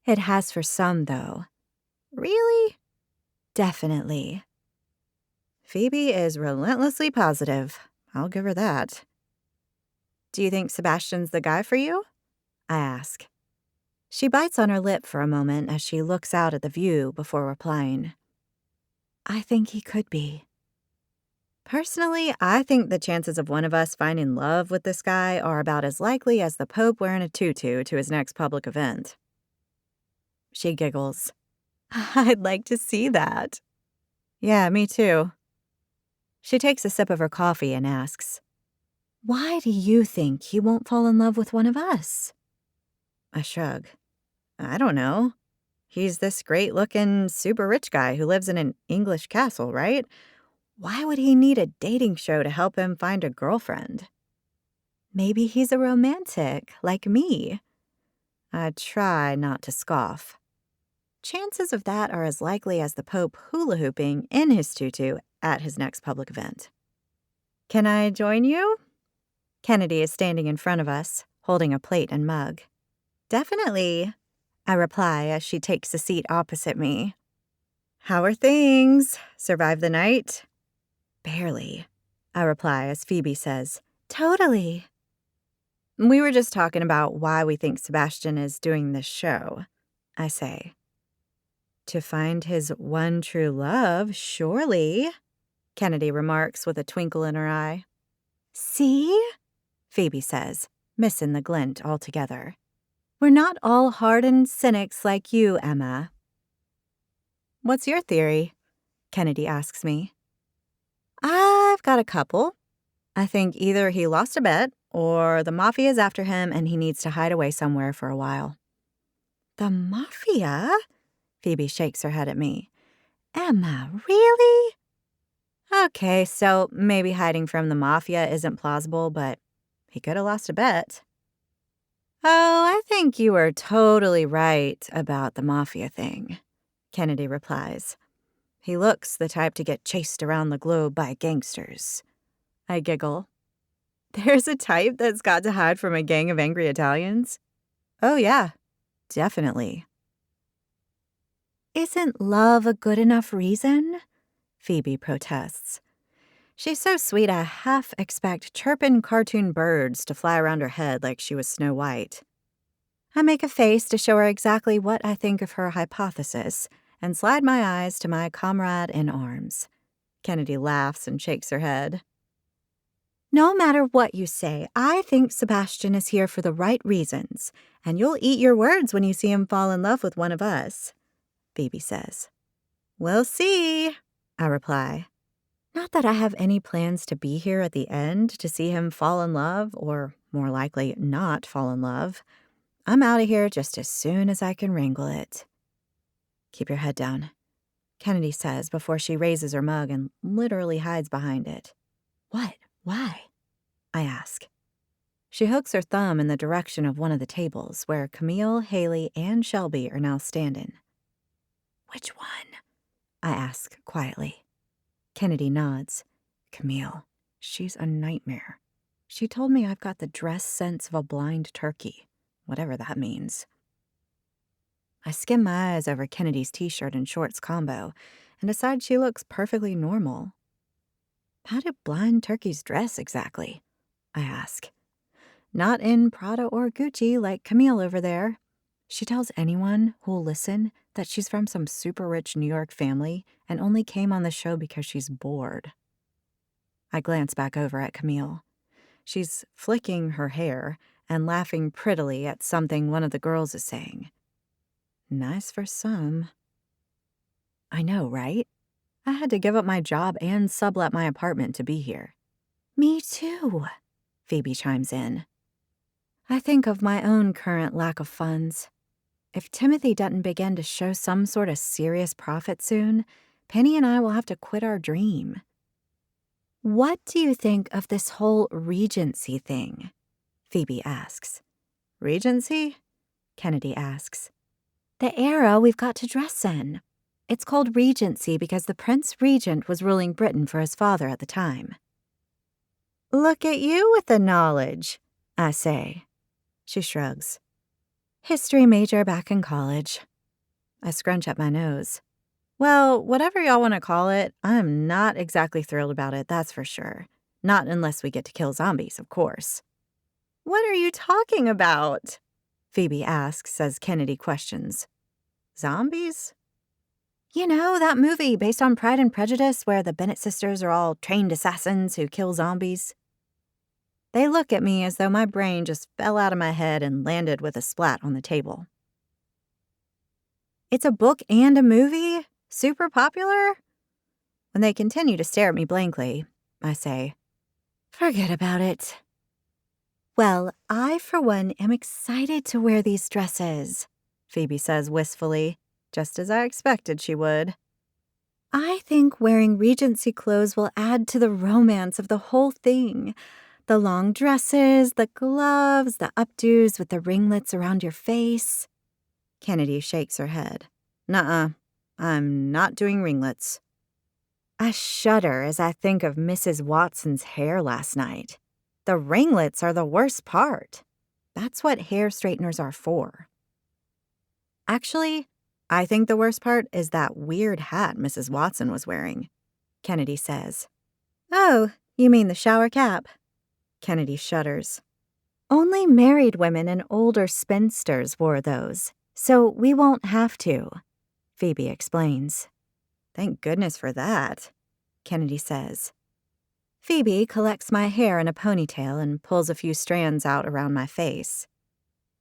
A: It has for some, though. Really? Definitely. Phoebe is relentlessly positive. I'll give her that. Do you think Sebastian's the guy for you? I ask. She bites on her lip for a moment as she looks out at the view before replying. I think he could be. Personally, I think the chances of one of us finding love with this guy are about as likely as the Pope wearing a tutu to his next public event. She giggles. I'd like to see that. Yeah, me too. She takes a sip of her coffee and asks, why do you think he won't fall in love with one of us? I shrug. I don't know. He's this great-looking, super rich guy who lives in an English castle, right? Why would he need a dating show to help him find a girlfriend? Maybe he's a romantic, like me. I try not to scoff. Chances of that are as likely as the Pope hula-hooping in his tutu at his next public event. Can I join you? Kennedy is standing in front of us, holding a plate and mug. Definitely, I reply as she takes a seat opposite me. How are things? Survived the night? Barely, I reply as Phoebe says, totally. We were just talking about why we think Sebastian is doing this show, I say. To find his one true love, surely, Kennedy remarks with a twinkle in her eye. See? Phoebe says, missing the glint altogether. We're not all hardened cynics like you, Emma. What's your theory? Kennedy asks me. I've got a couple. I think either he lost a bet or the mafia's after him and he needs to hide away somewhere for a while. The mafia? Phoebe shakes her head at me. Emma, really? Okay, so maybe hiding from the mafia isn't plausible, but he could have lost a bet. Oh, I think you were totally right about the mafia thing, Kennedy replies. He looks the type to get chased around the globe by gangsters. I giggle. There's a type that's got to hide from a gang of angry Italians? Oh, yeah, definitely. Isn't love a good enough reason? Phoebe protests. She's so sweet I half expect chirping cartoon birds to fly around her head like she was Snow White. I make a face to show her exactly what I think of her hypothesis and slide my eyes to my comrade in arms. Kennedy laughs and shakes her head. No matter what you say, I think Sebastian is here for the right reasons, and you'll eat your words when you see him fall in love with one of us, Phoebe says. We'll see, I reply. Not that I have any plans to be here at the end to see him fall in love, or more likely, not fall in love. I'm out of here just as soon as I can wrangle it. Keep your head down, Kennedy says before she raises her mug and literally hides behind it. What? Why? I ask. She hooks her thumb in the direction of one of the tables where Camille, Haley, and Shelby are now standing. Which one? I ask quietly. Kennedy nods. Camille. She's a nightmare. She told me I've got the dress sense of a blind turkey, whatever that means. I skim my eyes over Kennedy's t-shirt and shorts combo and decide she looks perfectly normal. How do blind turkeys dress exactly? I ask. Not in Prada or Gucci like Camille over there. She tells anyone who'll listen that she's from some super rich New York family and only came on the show because she's bored. I glance back over at Camille. She's flicking her hair and laughing prettily at something one of the girls is saying. Nice for some. I know, right? I had to give up my job and sublet my apartment to be here. Me too, Phoebe chimes in. I think of my own current lack of funds. If Timothy doesn't begin to show some sort of serious profit soon, Penny and I will have to quit our dream. What do you think of this whole Regency thing? Phoebe asks. Regency? Kennedy asks. The era we've got to dress in. It's called Regency because the Prince Regent was ruling Britain for his father at the time. Look at you with the knowledge, I say. She shrugs. History major back in college. I scrunch up my nose. Well, whatever y'all want to call it, I'm not exactly thrilled about it, that's for sure. Not unless we get to kill zombies, of course. What are you talking about? Phoebe asks as Kennedy questions. Zombies? You know, that movie based on Pride and Prejudice where the Bennett sisters are all trained assassins who kill zombies? They look at me as though my brain just fell out of my head and landed with a splat on the table. It's a book and a movie? Super popular? When they continue to stare at me blankly, I say, forget about it. Well, I, for one, am excited to wear these dresses, Phoebe says wistfully, just as I expected she would. I think wearing Regency clothes will add to the romance of the whole thing. The long dresses, the gloves, the updos with the ringlets around your face. Kennedy shakes her head. Nuh-uh, I'm not doing ringlets. I shudder as I think of Mrs. Watson's hair last night. The ringlets are the worst part. That's what hair straighteners are for. Actually, I think the worst part is that weird hat Mrs. Watson was wearing, Kennedy says. Oh, you mean the shower cap? Kennedy shudders. Only married women and older spinsters wore those, so we won't have to, Phoebe explains. Thank goodness for that, Kennedy says. Phoebe collects my hair in a ponytail and pulls a few strands out around my face.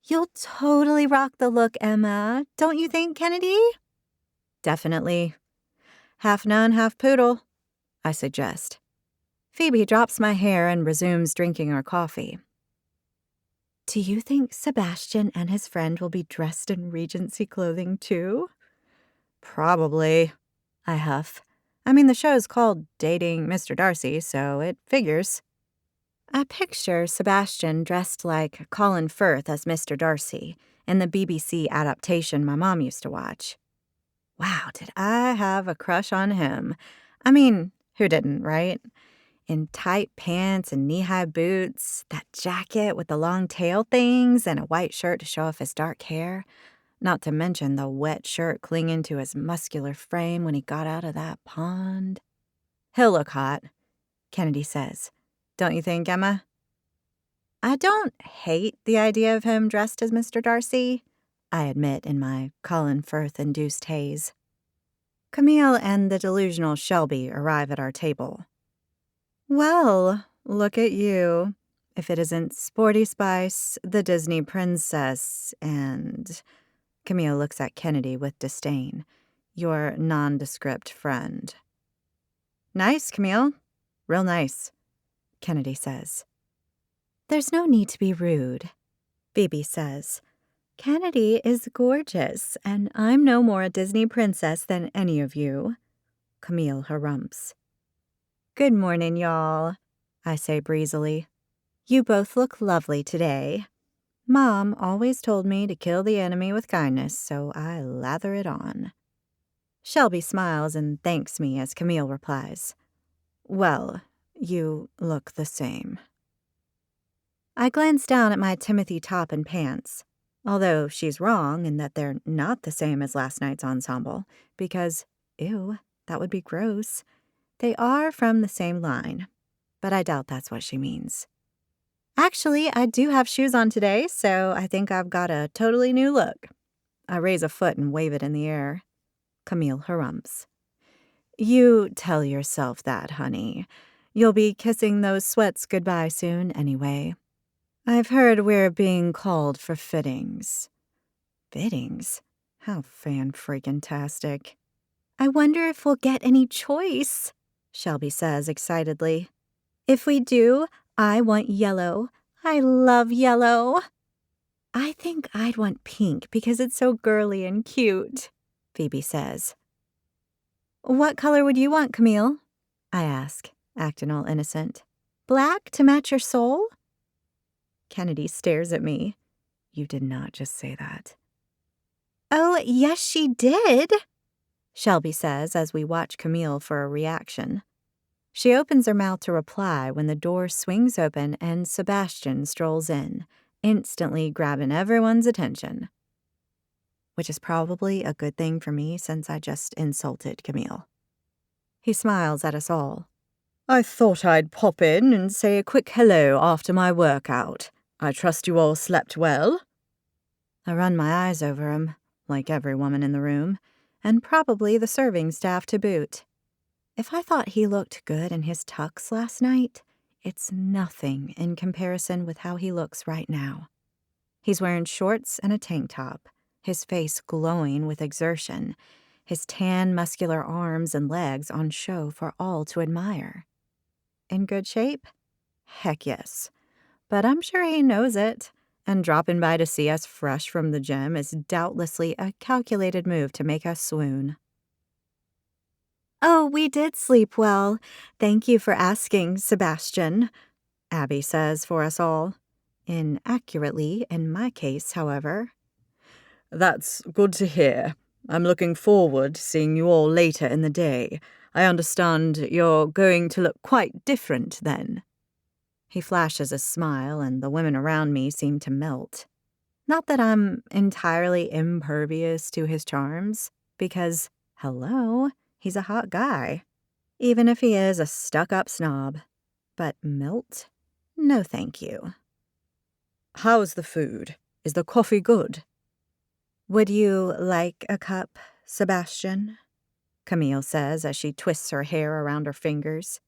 A: You'll totally rock the look, Emma, don't you think, Kennedy? Definitely. Half nun, half poodle, I suggest. Phoebe drops my hair and resumes drinking our coffee. Do you think Sebastian and his friend will be dressed in Regency clothing too? Probably, I huff. I mean, the show's called Dating Mr. Darcy, so it figures. I picture Sebastian dressed like Colin Firth as Mr. Darcy in the BBC adaptation my mom used to watch. Wow, did I have a crush on him. I mean, who didn't, right? In tight pants and knee-high boots, that jacket with the long tail things, and a white shirt to show off his dark hair. Not to mention the wet shirt clinging to his muscular frame when he got out of that pond. He'll look hot, Kennedy says. Don't you think, Emma? I don't hate the idea of him dressed as Mr. Darcy, I admit in my Colin Firth-induced haze. Camille and the delusional Shelby arrive at our table. Well, look at you. If it isn't Sporty Spice, the Disney princess, and... Camille looks at Kennedy with disdain. Your nondescript friend. Nice, Camille. Real nice, Kennedy says. There's no need to be rude, Phoebe says. Kennedy is gorgeous, and I'm no more a Disney princess than any of you. Camille harumphs. Good morning, y'all, I say breezily. You both look lovely today. Mom always told me to kill the enemy with kindness, so I lather it on. Shelby smiles and thanks me as Camille replies, Well, you look the same. I glance down at my Timothy top and pants, although she's wrong in that they're not the same as last night's ensemble, because, ew, that would be gross. They are from the same line, but I doubt that's what she means. Actually, I do have shoes on today, so I think I've got a totally new look. I raise a foot and wave it in the air. Camille harumphs. You tell yourself that, honey. You'll be kissing those sweats goodbye soon anyway. I've heard we're being called for fittings. Fittings? How fan-freaking-tastic. I wonder if we'll get any choice, Shelby says excitedly. If we do, I want yellow. I love yellow. I think I'd want pink because it's so girly and cute, Phoebe says. What color would you want, Camille? I ask, acting all innocent. Black to match your soul? Kennedy stares at me. You did not just say that. Oh, yes, she did, Shelby says as we watch Camille for a reaction. She opens her mouth to reply when the door swings open and Sebastian strolls in, instantly grabbing everyone's attention. Which is probably a good thing for me since I just insulted Camille. He smiles at us all. I thought I'd pop in and say a quick hello after my workout. I trust you all slept well? I run my eyes over him, like every woman in the room, and probably the serving staff to boot. If I thought he looked good in his tux last night, it's nothing in comparison with how he looks right now. He's wearing shorts and a tank top, his face glowing with exertion, his tan, muscular arms and legs on show for all to admire. In good shape? Heck yes. But I'm sure he knows it, and dropping by to see us fresh from the gym is doubtlessly a calculated move to make us swoon. Oh, we did sleep well. Thank you for asking, Sebastian, Abby says for us all. Inaccurately, in my case, however. That's good to hear. I'm looking forward to seeing you all later in the day. I understand you're going to look quite different then. He flashes a smile, and the women around me seem to melt. Not that I'm entirely impervious to his charms, because, hello, he's a hot guy. Even if he is a stuck-up snob. But melt? No thank you. How's the food? Is the coffee good? Would you like a cup, Sebastian? Camille says as she twists her hair around her fingers.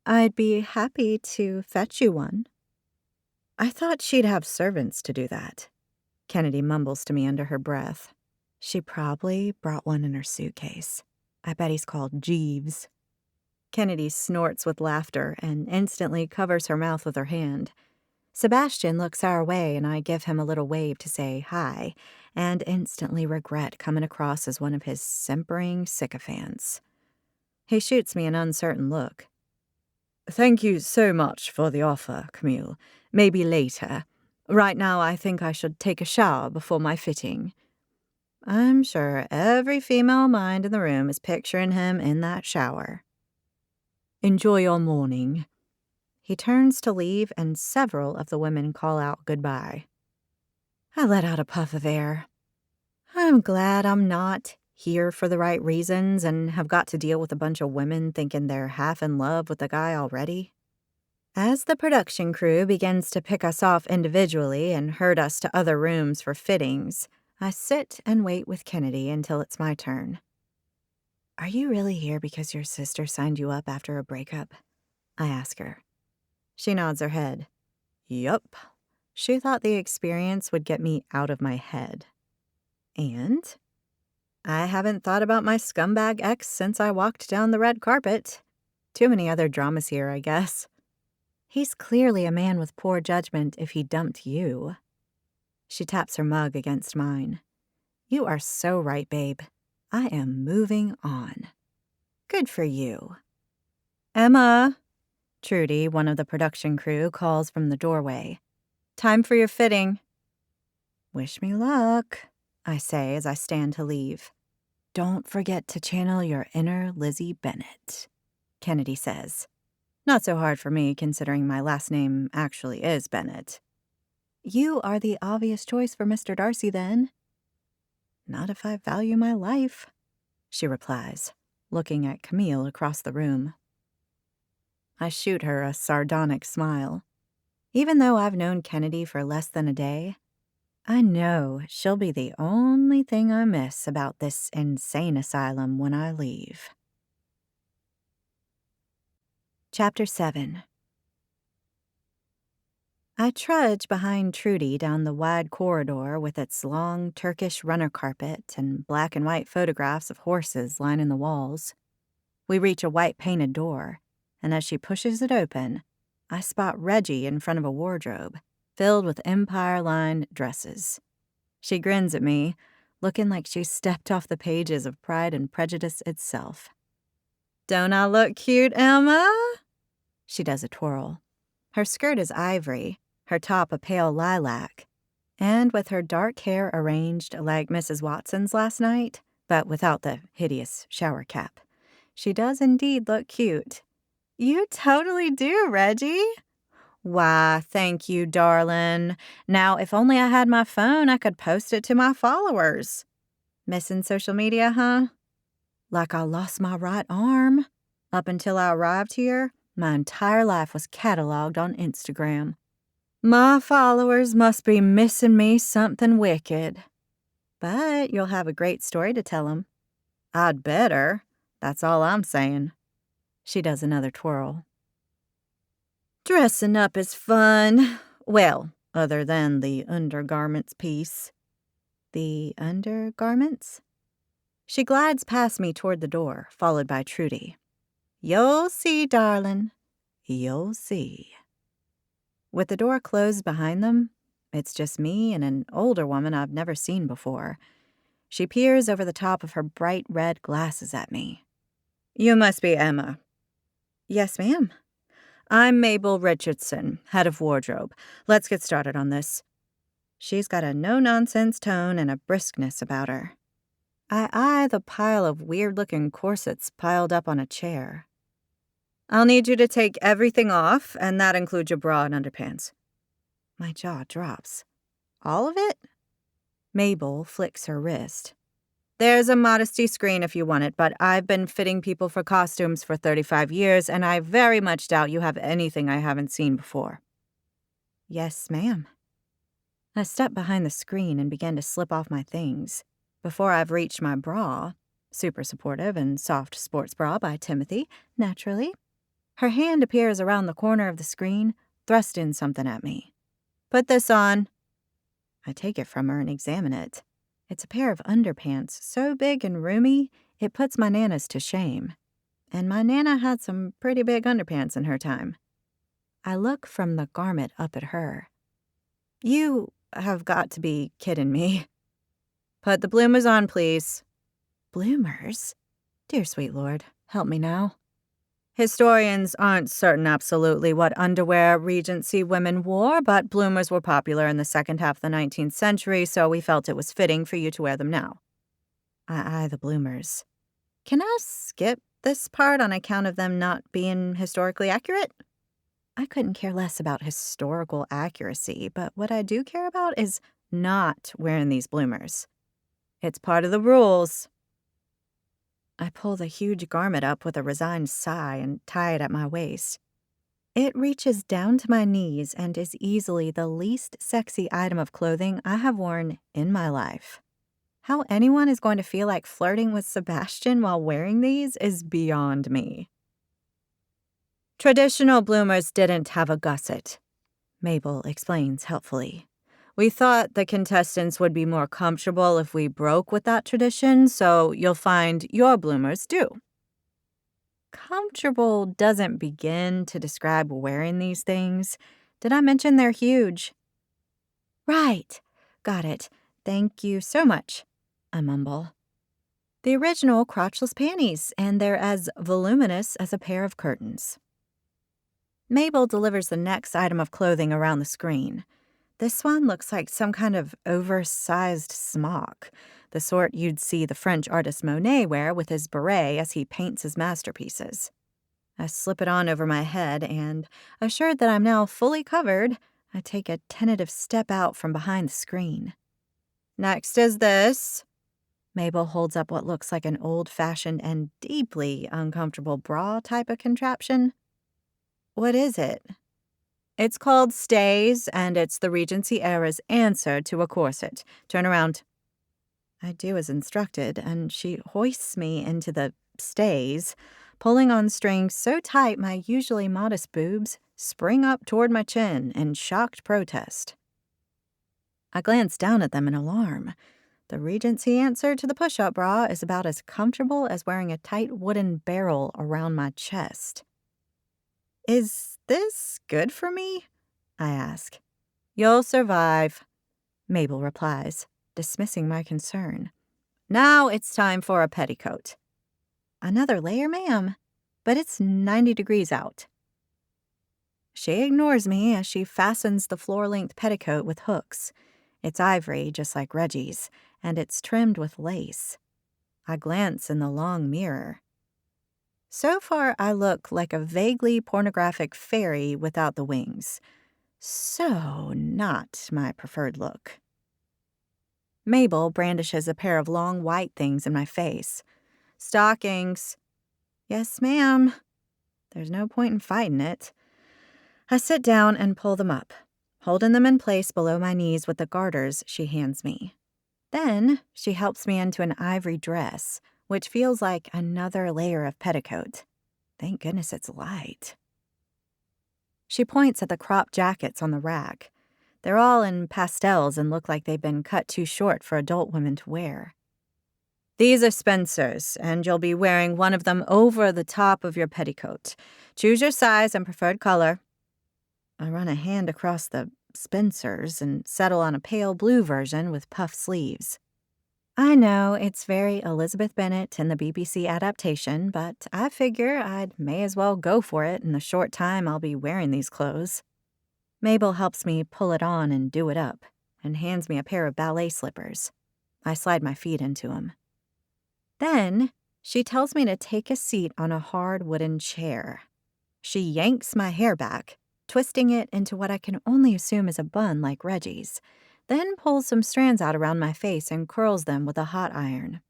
A: I'd be happy to fetch you one. I thought she'd have servants to do that. Kennedy mumbles to me under her breath. She probably brought one in her suitcase. I bet he's called Jeeves. Kennedy snorts with laughter and instantly covers her mouth with her hand. Sebastian looks our way and I give him a little wave to say hi, and instantly regret coming across as one of his simpering sycophants. He shoots me an uncertain look. Thank you so much for the offer, Camille. Maybe later. Right now I think I should take a shower before my fitting. I'm sure every female mind in the room is picturing him in that shower. Enjoy your morning. He turns to leave and several of the women call out goodbye. I let out a puff of air. I'm glad I'm not here for the right reasons and have got to deal with a bunch of women thinking they're half in love with the guy already. As the production crew begins to pick us off individually and herd us to other rooms for fittings, I sit and wait with Kennedy until it's my turn. Are you really here because your sister signed you up after a breakup? I ask her. She nods her head. Yup. She thought the experience would get me out of my head. And I haven't thought about my scumbag ex since I walked down the red carpet. Too many other dramas here, I guess. He's clearly a man with poor judgment if he dumped you. She taps her mug against mine. You are so right, babe. I am moving on. Good for you. Emma, Trudy, one of the production crew, calls from the doorway. Time for your fitting. Wish me luck, I say as I stand to leave. Don't forget to channel your inner Lizzie Bennet, Kennedy says. Not so hard for me, considering my last name actually is Bennet. You are the obvious choice for Mr. Darcy, then. Not if I value my life, she replies, looking at Camille across the room. I shoot her a sardonic smile. Even though I've known Kennedy for less than a day, I know she'll be the only thing I miss about this insane asylum when I leave. Chapter 7. I trudge behind Trudy down the wide corridor with its long Turkish runner carpet and black and white photographs of horses lining the walls. We reach a white painted door, and as she pushes it open, I spot Reggie in front of a wardrobe filled with empire-lined dresses. She grins at me, looking like she stepped off the pages of Pride and Prejudice itself. Don't I look cute, Emma? She does a twirl. Her skirt is ivory, her top a pale lilac, and with her dark hair arranged like Mrs. Watson's last night, but without the hideous shower cap, she does indeed look cute. You totally do, Reggie. Why, thank you, darling. Now, if only I had my phone, I could post it to my followers. Missing social media, huh? Like I lost my right arm. Up until I arrived here, my entire life was cataloged on Instagram. My followers must be missing me something wicked. But you'll have a great story to tell them. I'd better. That's all I'm saying. She does another twirl. Dressing up is fun. Well, other than the undergarments piece. The undergarments? She glides past me toward the door, followed by Trudy. You'll see, darling. You'll see. With the door closed behind them, it's just me and an older woman I've never seen before. She peers over the top of her bright red glasses at me. You must be Emma. Yes, ma'am. I'm Mabel Richardson, head of wardrobe. Let's get started on this. She's got a no-nonsense tone and a briskness about her. I eye the pile of weird-looking corsets piled up on a chair. I'll need you to take everything off, and that includes your bra and underpants. My jaw drops. All of it? Mabel flicks her wrist. There's a modesty screen if you want it, but I've been fitting people for costumes for 35 years, and I very much doubt you have anything I haven't seen before. Yes, ma'am. I step behind the screen and begin to slip off my things. Before I've reached my bra, super supportive and soft sports bra by Timothy, naturally, her hand appears around the corner of the screen, thrusting something at me. Put this on. I take it from her and examine it. It's a pair of underpants so big and roomy, it puts my nanas to shame. And my nana had some pretty big underpants in her time. I look from the garment up at her. You have got to be kidding me. Put the bloomers on, please. Bloomers? Dear sweet lord, help me now. Historians aren't certain absolutely what underwear Regency women wore, but bloomers were popular in the second half of the 19th century, so we felt it was fitting for you to wear them now. I eye the bloomers. Can I skip this part on account of them not being historically accurate? I couldn't care less about historical accuracy, but what I do care about is not wearing these bloomers. It's part of the rules. I pull the huge garment up with a resigned sigh and tie it at my waist. It reaches down to my knees and is easily the least sexy item of clothing I have worn in my life. How anyone is going to feel like flirting with Sebastian while wearing these is beyond me. Traditional bloomers didn't have a gusset, Mabel explains helpfully. We thought the contestants would be more comfortable if we broke with that tradition, so you'll find your bloomers do.
B: comfortable doesn't begin to describe wearing these things. Did I mention they're huge? Right. Got it. Thank you so much, I mumble. The original crotchless panties, and they're as voluminous as a pair of curtains. Mabel delivers the next item of clothing around the screen. This one looks like some kind of oversized smock, the sort you'd see the French artist Monet wear with his beret as he paints his masterpieces. I slip it on over my head and, assured that I'm now fully covered, I take a tentative step out from behind the screen. Next is this. Mabel holds up what looks like an old-fashioned and deeply uncomfortable bra type of contraption. What is it? It's called Stays, and it's the Regency era's answer to a corset. Turn around. I do as instructed, and she hoists me into the stays, pulling on strings so tight my usually modest boobs spring up toward my chin in shocked protest. I glance down at them in alarm. The Regency answer to the push-up bra is about as comfortable as wearing a tight wooden barrel around my chest. Is this good for me? I ask. You'll survive, Mabel replies, dismissing my concern. Now it's time for a petticoat. Another layer, ma'am, but it's 90 degrees out. She ignores me as she fastens the floor-length petticoat with hooks. It's ivory, just like Reggie's, and it's trimmed with lace. I glance in the long mirror. So far, I look like a vaguely pornographic fairy without the wings. So not my preferred look. Mabel brandishes a pair of long white things in my face. Stockings. Yes, ma'am. There's no point in fighting it. I sit down and pull them up, holding them in place below my knees with the garters she hands me. Then she helps me into an ivory dress, which feels like another layer of petticoat. Thank goodness it's light. She points at the crop jackets on the rack. They're all in pastels and look like they've been cut too short for adult women to wear. These are Spencer's, and you'll be wearing one of them over the top of your petticoat. Choose your size and preferred color. I run a hand across the Spencer's and settle on a pale blue version with puff sleeves. I know it's very Elizabeth Bennet in the BBC adaptation, but I figure I may as well go for it in the short time I'll be wearing these clothes. Mabel helps me pull it on and do it up, and hands me a pair of ballet slippers. I slide my feet into them. Then she tells me to take a seat on a hard wooden chair. She yanks my hair back, twisting it into what I can only assume is a bun like Reggie's, then pulls some strands out around my face and curls them with a hot iron.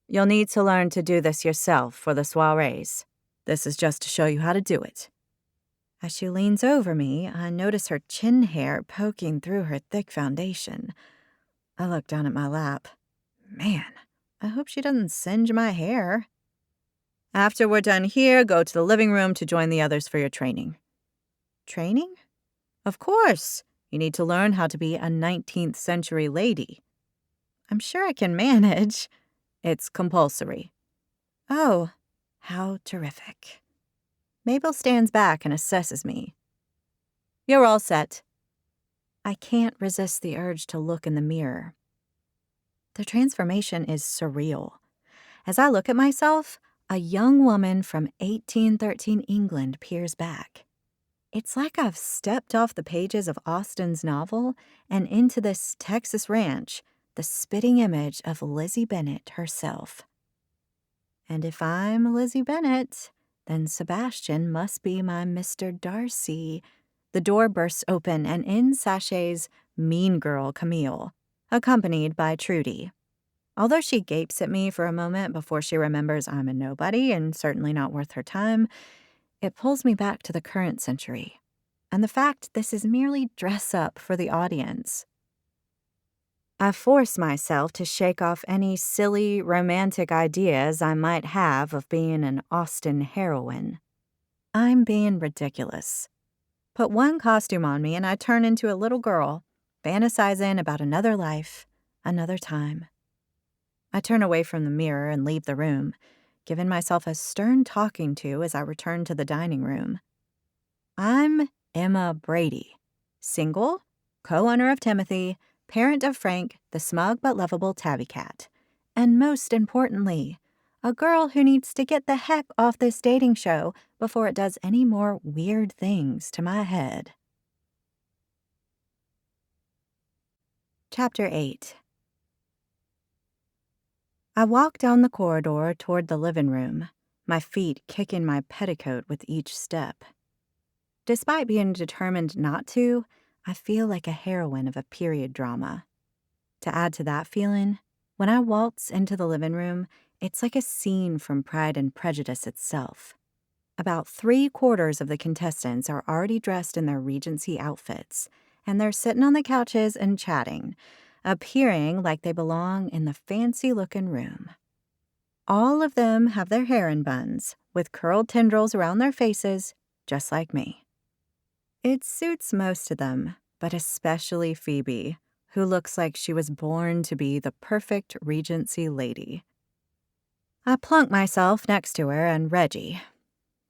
B: You'll need to learn to do this yourself for the soirees. This is just to show you how to do it. As she leans over me, I notice her chin hair poking through her thick foundation. I look down at my lap. Man, I hope she doesn't singe my hair. After we're done here, go to the living room to join the others for your training. Training? Of course. You need to learn how to be a 19th century lady. I'm sure I can manage. It's compulsory. Oh, how terrific. Mabel stands back and assesses me. You're all set. I can't resist the urge to look in the mirror. The transformation is surreal. As I look at myself, a young woman from 1813 England peers back. It's like I've stepped off the pages of Austen's novel and into this Texas ranch, the spitting image of Lizzie Bennet herself. And if I'm Lizzie Bennet, then Sebastian must be my Mr. Darcy. The door bursts open and in sachets mean girl Camille, accompanied by Trudy. Although she gapes at me for a moment before she remembers I'm a nobody and certainly not worth her time, it pulls me back to the current century, and the fact this is merely dress-up for the audience. I force myself to shake off any silly, romantic ideas I might have of being an Austen heroine. I'm being ridiculous. Put one costume on me and I turn into a little girl, fantasizing about another life, another time. I turn away from the mirror and leave the room,
A: giving myself a stern talking to as I returned to the dining room. I'm Emma Brady, single, co-owner of Timothy, parent of Frank, the smug but lovable tabby cat, and most importantly, a girl who needs to get the heck off this dating show before it does any more weird things to my head. Chapter 8. I walk down the corridor toward the living room, my feet kicking my petticoat with each step. Despite being determined not to, I feel like a heroine of a period drama. To add to that feeling, when I waltz into the living room, it's like a scene from Pride and Prejudice itself. About 3/4 of the contestants are already dressed in their Regency outfits, and they're sitting on the couches and chatting, appearing like they belong in the fancy-looking room. All of them have their hair in buns, with curled tendrils around their faces, just like me. It suits most of them, but especially Phoebe, who looks like she was born to be the perfect Regency lady. I plunk myself next to her and Reggie.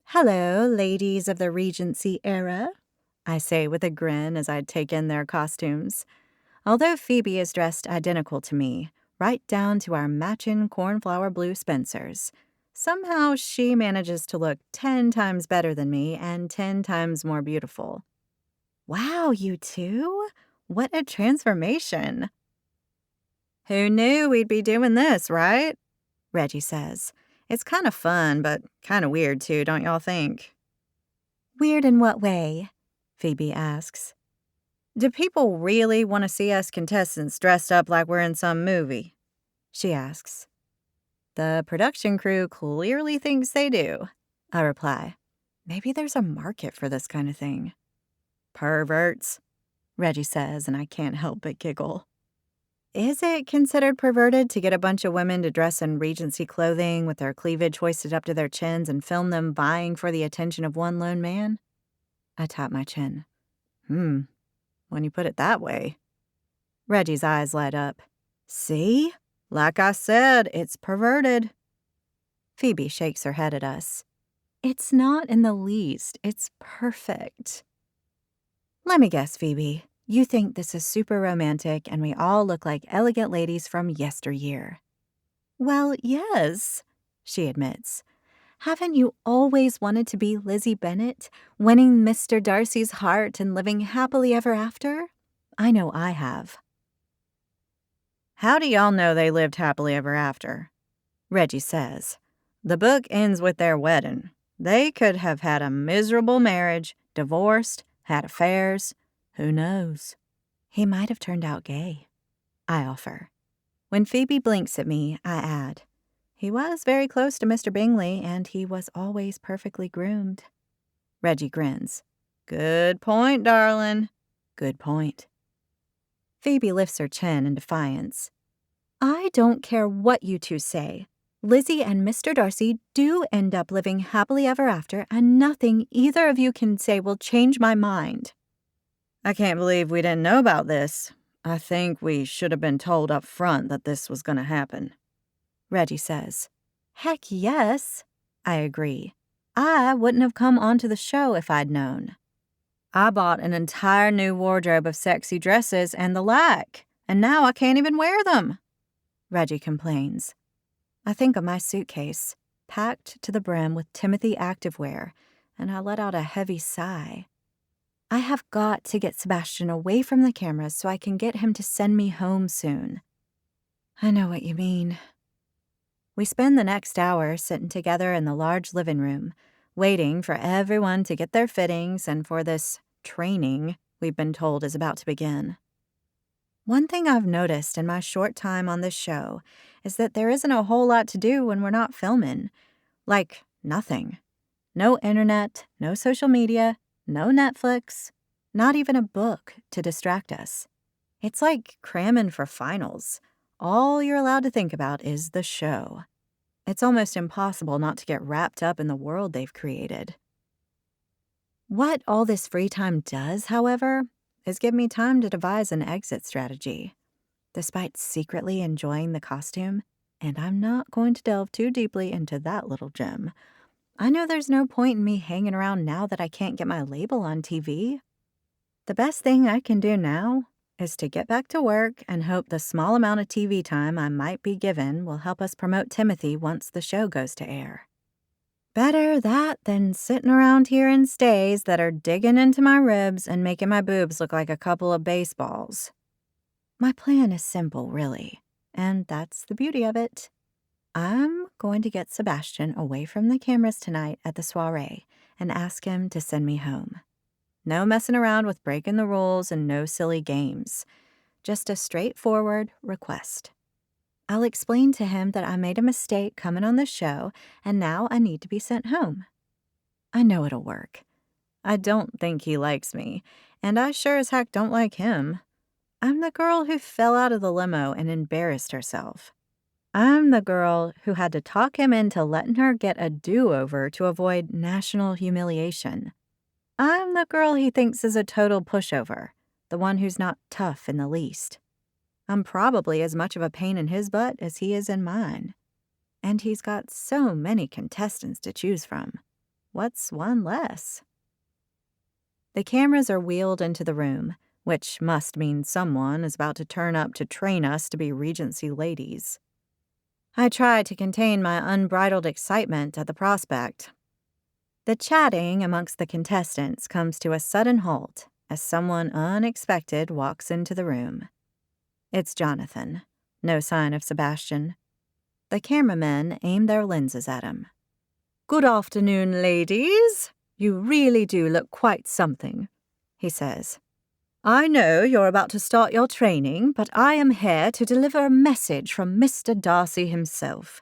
A: "Hello, ladies of the Regency era," I say with a grin as I take in their costumes. Although Phoebe is dressed identical to me, right down to our matching cornflower blue Spencers, somehow she manages to look 10 times better than me and 10 times more beautiful. Wow, you two? What a transformation. "Who knew we'd be doing this, right?" Reggie says. "It's kind of fun, but kind of weird too, don't y'all think?" "Weird in what way?" Phoebe asks. "Do people really want to see us contestants dressed up like we're in some movie?" she asks. "The production crew clearly thinks they do," I reply. Maybe there's a market for this kind of thing. "Perverts," Reggie says, and I can't help but giggle. Is it considered perverted to get a bunch of women to dress in Regency clothing with their cleavage hoisted up to their chins and film them vying for the attention of one lone man? I tap my chin. When you put it that way. Reggie's eyes light up. "See? Like I said, it's perverted." Phoebe shakes her head at us. "It's not in the least. It's perfect." "Let me guess, Phoebe. You think this is super romantic and we all look like elegant ladies from yesteryear." "Well, yes," she admits. "Haven't you always wanted to be Lizzie Bennet, winning Mr. Darcy's heart and living happily ever after? I know I have." "How do y'all know they lived happily ever after?" Reggie says. "The book ends with their wedding. They could have had a miserable marriage, divorced, had affairs. Who knows? He might have turned out gay," I offer. When Phoebe blinks at me, I add, "He was very close to Mr. Bingley, and he was always perfectly groomed." Reggie grins. "Good point, darling. Good point." Phoebe lifts her chin in defiance. "I don't care what you two say. Lizzie and Mr. Darcy do end up living happily ever after, and nothing either of you can say will change my mind." "I can't believe we didn't know about this. I think we should have been told up front that this was going to happen," Reggie says. "Heck yes," I agree. "I wouldn't have come onto the show if I'd known. I bought an entire new wardrobe of sexy dresses and the like, and now I can't even wear them," Reggie complains. I think of my suitcase, packed to the brim with Timothy activewear, and I let out a heavy sigh. I have got to get Sebastian away from the cameras so I can get him to send me home soon. I know what you mean. We spend the next hour sitting together in the large living room, waiting for everyone to get their fittings and for this training we've been told is about to begin. One thing I've noticed in my short time on this show is that there isn't a whole lot to do when we're not filming. Like, nothing. No internet, no social media, no Netflix, not even a book to distract us. It's like cramming for finals. All you're allowed to think about is the show. It's almost impossible not to get wrapped up in the world they've created. What all this free time does, however, is give me time to devise an exit strategy. Despite secretly enjoying the costume, and I'm not going to delve too deeply into that little gem. I know there's no point in me hanging around now that I can't get my label on TV. The best thing I can do now is to get back to work and hope the small amount of TV time I might be given will help us promote Timothy once the show goes to air. Better that than sitting around here in stays that are digging into my ribs and making my boobs look like a couple of baseballs. My plan is simple, really, and that's the beauty of it. I'm going to get Sebastian away from the cameras tonight at the soiree and ask him to send me home. No messing around with breaking the rules and no silly games. Just a straightforward request. I'll explain to him that I made a mistake coming on the show and now I need to be sent home. I know it'll work. I don't think he likes me, and I sure as heck don't like him. I'm the girl who fell out of the limo and embarrassed herself. I'm the girl who had to talk him into letting her get a do-over to avoid national humiliation. I'm the girl he thinks is a total pushover, the one who's not tough in the least. I'm probably as much of a pain in his butt as he is in mine. And he's got so many contestants to choose from. What's one less? The cameras are wheeled into the room, which must mean someone is about to turn up to train us to be Regency ladies. I try to contain my unbridled excitement at the prospect. The chatting amongst the contestants comes to a sudden halt as someone unexpected walks into the room. It's Jonathan. No sign of Sebastian. The cameramen aim their lenses at him. "Good afternoon, ladies. You really do look quite something," he says. "I know you're about to start your training, but I am here to deliver a message from Mr. Darcy himself.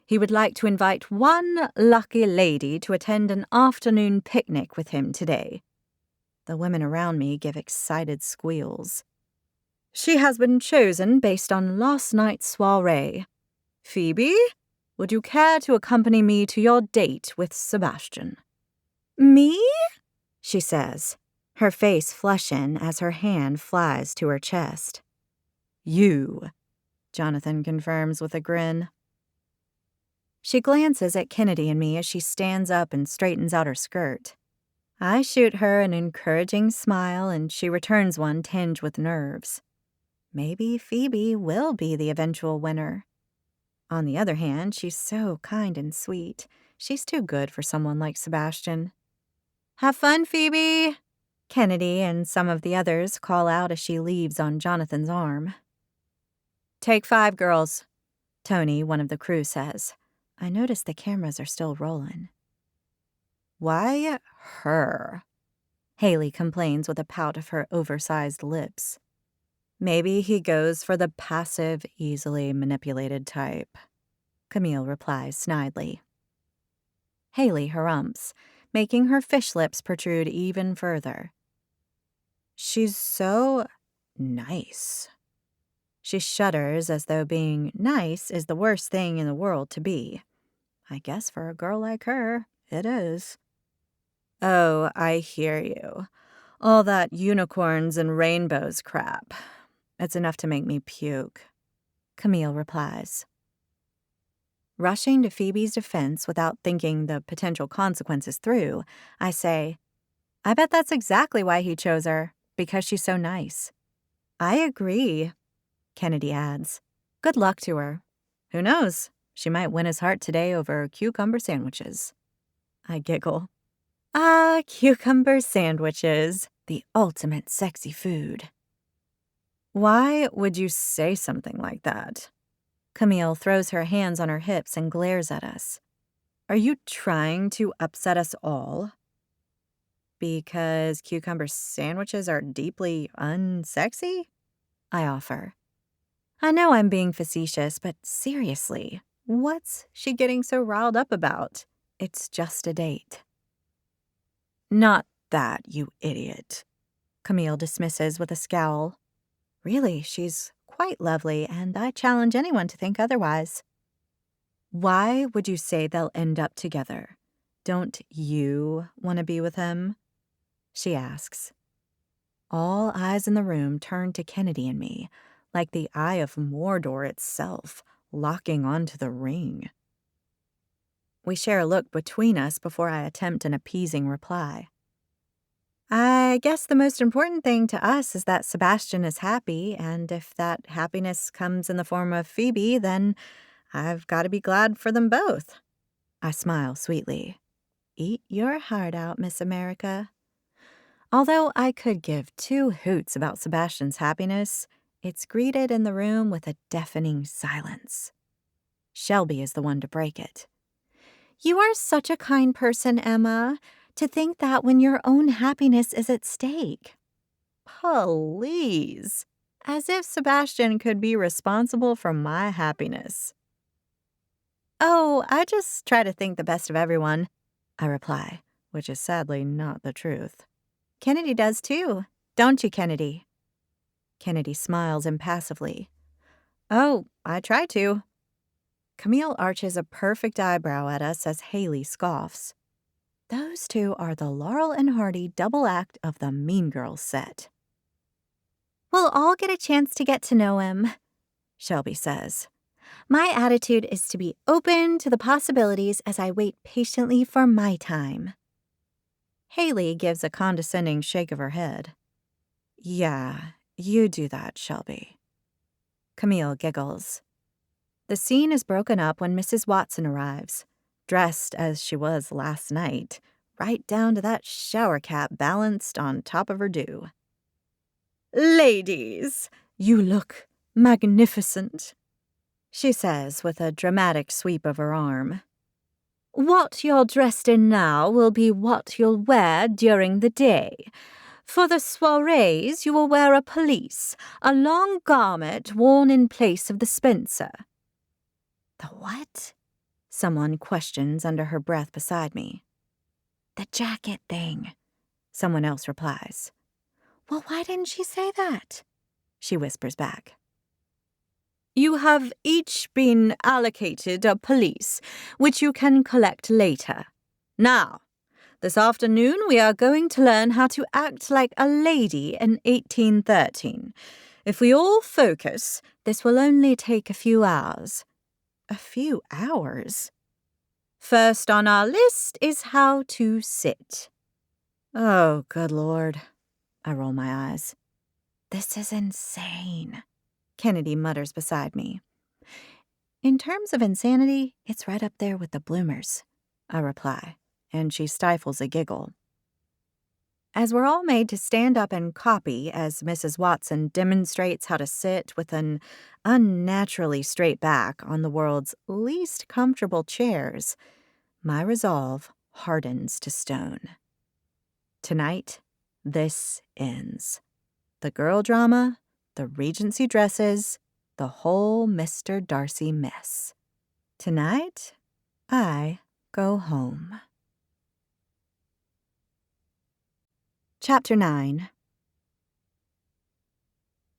A: He would like to invite one lucky lady to attend an afternoon picnic with him today." The women around me give excited squeals. "She has been chosen based on last night's soiree. Phoebe, would you care to accompany me to your date with Sebastian?" "Me?" she says, her face flushing as her hand flies to her chest. "You," Jonathan confirms with a grin. She glances at Kennedy and me as she stands up and straightens out her skirt. I shoot her an encouraging smile and she returns one tinged with nerves. Maybe Phoebe will be the eventual winner. On the other hand, she's so kind and sweet. She's too good for someone like Sebastian. "Have fun, Phoebe!" Kennedy and some of the others call out as she leaves on Jonathan's arm. "Take 5, girls," Tony, one of the crew, says. I notice the cameras are still rolling. "Why her?" Haley complains with a pout of her oversized lips. "Maybe he goes for the passive, easily manipulated type," Camille replies snidely. Haley harumphs, making her fish lips protrude even further. "She's so nice." She shudders as though being nice is the worst thing in the world to be. I guess for a girl like her, it is. "Oh, I hear you. All that unicorns and rainbows crap. It's enough to make me puke," Camille replies. Rushing to Phoebe's defense without thinking the potential consequences through, I say, "I bet that's exactly why he chose her, because she's so nice." "I agree," Kennedy adds. "Good luck to her. Who knows? She might win his heart today over cucumber sandwiches." I giggle. Ah, cucumber sandwiches, the ultimate sexy food. "Why would you say something like that?" Camille throws her hands on her hips and glares at us. "Are you trying to upset us all?" "Because cucumber sandwiches are deeply unsexy?" I offer. I know I'm being facetious, but seriously, what's she getting so riled up about? It's just a date. "Not that, you idiot," Camille dismisses with a scowl. Really, she's quite lovely, and I challenge anyone to think otherwise. "Why would you say they'll end up together? Don't you want to be with him?" she asks. All eyes in the room turn to Kennedy and me, like the Eye of Mordor itself, locking onto the ring. We share a look between us before I attempt an appeasing reply. I guess the most important thing to us is that Sebastian is happy, and if that happiness comes in the form of Phoebe, then I've got to be glad for them both. I smile sweetly. Eat your heart out, Miss America. Although I could give two hoots about Sebastian's happiness, it's greeted in the room with a deafening silence. Shelby is the one to break it. You are such a kind person, Emma, to think that when your own happiness is at stake. Please. As if Sebastian could be responsible for my happiness. Oh, I just try to think the best of everyone, I reply, which is sadly not the truth. Kennedy does too, don't you, Kennedy? Kennedy smiles impassively. Oh, I try to. Camille arches a perfect eyebrow at us as Haley scoffs. Those two are the Laurel and Hardy double act of the Mean Girls set. We'll all get a chance to get to know him, Shelby says. My attitude is to be open to the possibilities as I wait patiently for my time. Haley gives a condescending shake of her head. Yeah, you do that, Shelby. Camille giggles. The scene is broken up when Mrs. Watson arrives, dressed as she was last night, right down to that shower cap balanced on top of her due. Ladies, you look magnificent, she says with a dramatic sweep of her arm. What you're dressed in now will be what you'll wear during the day. For the soirees, you will wear a pelisse, a long garment worn in place of the spencer. The what? Someone questions under her breath beside me. The jacket thing, someone else replies. Well, why didn't she say that? She whispers back. You have each been allocated a pelisse, which you can collect later. Now, this afternoon we are going to learn how to act like a lady in 1813. If we all focus, this will only take a few hours. A few hours? First on our list is how to sit. Oh, good Lord. I roll my eyes. This is insane, Kennedy mutters beside me. In terms of insanity, it's right up there with the bloomers, I reply, and she stifles a giggle. As we're all made to stand up and copy as Mrs. Watson demonstrates how to sit with an unnaturally straight back on the world's least comfortable chairs, my resolve hardens to stone. Tonight, this ends. The girl drama, the Regency dresses, the whole Mr. Darcy mess. Tonight, I go home. Chapter 9.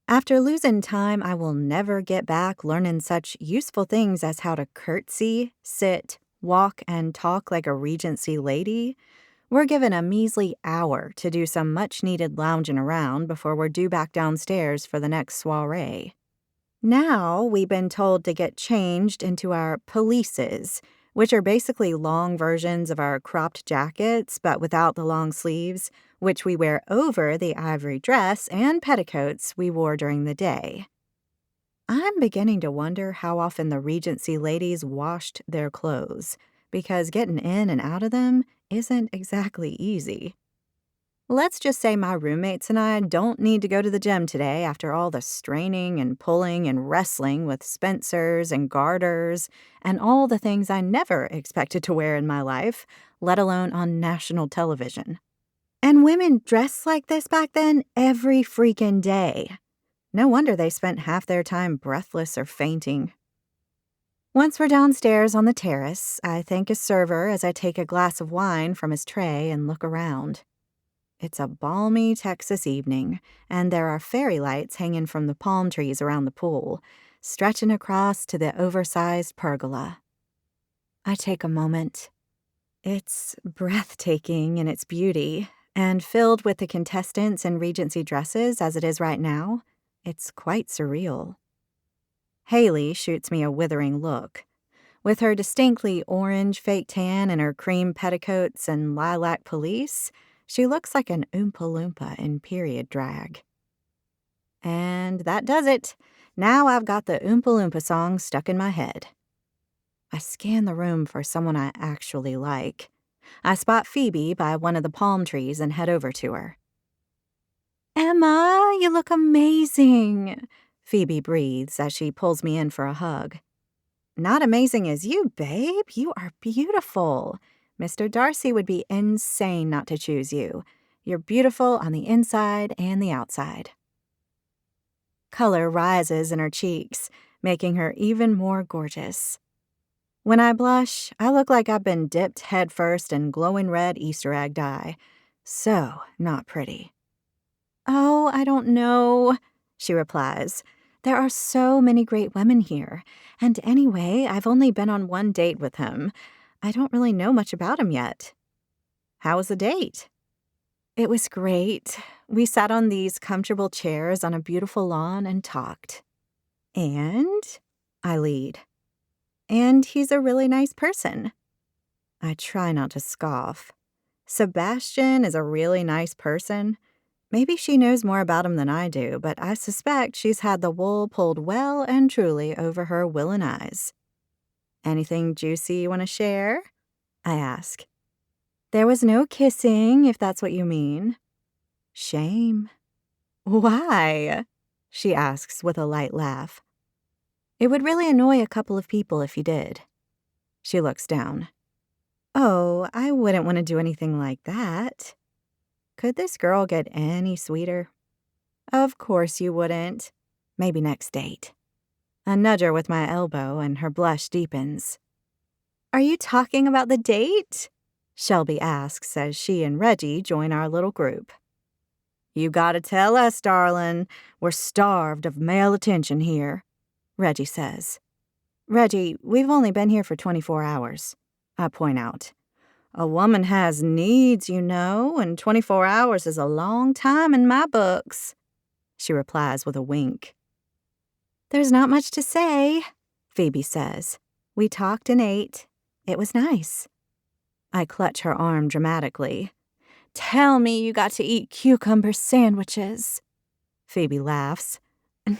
A: After losing time I will never get back learning such useful things as how to curtsy, sit, walk, and talk like a Regency lady, we're given a measly hour to do some much-needed lounging around before we're due back downstairs for the next soiree. Now we've been told to get changed into our pelisses, which are basically long versions of our cropped jackets but without the long sleeves, which we wear over the ivory dress and petticoats we wore during the day. I'm beginning to wonder how often the Regency ladies washed their clothes, because getting in and out of them isn't exactly easy. Let's just say my roommates and I don't need to go to the gym today after all the straining and pulling and wrestling with spencers and garters and all the things I never expected to wear in my life, let alone on national television. And women dressed like this back then every freaking day. No wonder they spent half their time breathless or fainting. Once we're downstairs on the terrace, I thank a server as I take a glass of wine from his tray and look around. It's a balmy Texas evening, and there are fairy lights hanging from the palm trees around the pool, stretching across to the oversized pergola. I take a moment. It's breathtaking in its beauty, and filled with the contestants in Regency dresses as it is right now, it's quite surreal. Haley shoots me a withering look. With her distinctly orange fake tan and her cream petticoats and lilac pelisse, she looks like an Oompa Loompa in period drag. And that does it. Now I've got the Oompa Loompa song stuck in my head. I scan the room for someone I actually like. I spot Phoebe by one of the palm trees and head over to her. "Emma, you look amazing," Phoebe breathes as she pulls me in for a hug. "Not amazing as you, babe. You are beautiful. Mr. Darcy would be insane not to choose you. You're beautiful on the inside and the outside." Color rises in her cheeks, making her even more gorgeous. When I blush, I look like I've been dipped headfirst in glowing red Easter egg dye. So not pretty. "Oh, I don't know," she replies. "There are so many great women here. And anyway, I've only been on one date with him. I don't really know much about him yet." "How was the date?" "It was great. We sat on these comfortable chairs on a beautiful lawn and talked." "And?" I lead. "And he's a really nice person." I try not to scoff. Sebastian is a really nice person. Maybe she knows more about him than I do, but I suspect she's had the wool pulled well and truly over her willing eyes. "Anything juicy you want to share?" I ask. "There was no kissing, if that's what you mean." "Shame." "Why?" she asks with a light laugh. "It would really annoy a couple of people if you did." She looks down. "Oh, I wouldn't want to do anything like that." Could this girl get any sweeter? "Of course you wouldn't. Maybe next date." I nudge her with my elbow and her blush deepens. "Are you talking about the date?" Shelby asks as she and Reggie join our little group. "You gotta tell us, darling. We're starved of male attention here," Reggie says. "Reggie, we've only been here for 24 hours, I point out. "A woman has needs, you know, and 24 hours is a long time in my books," she replies with a wink. "There's not much to say," Phoebe says. "We talked and ate. It was nice." I clutch her arm dramatically. "Tell me you got to eat cucumber sandwiches." Phoebe laughs.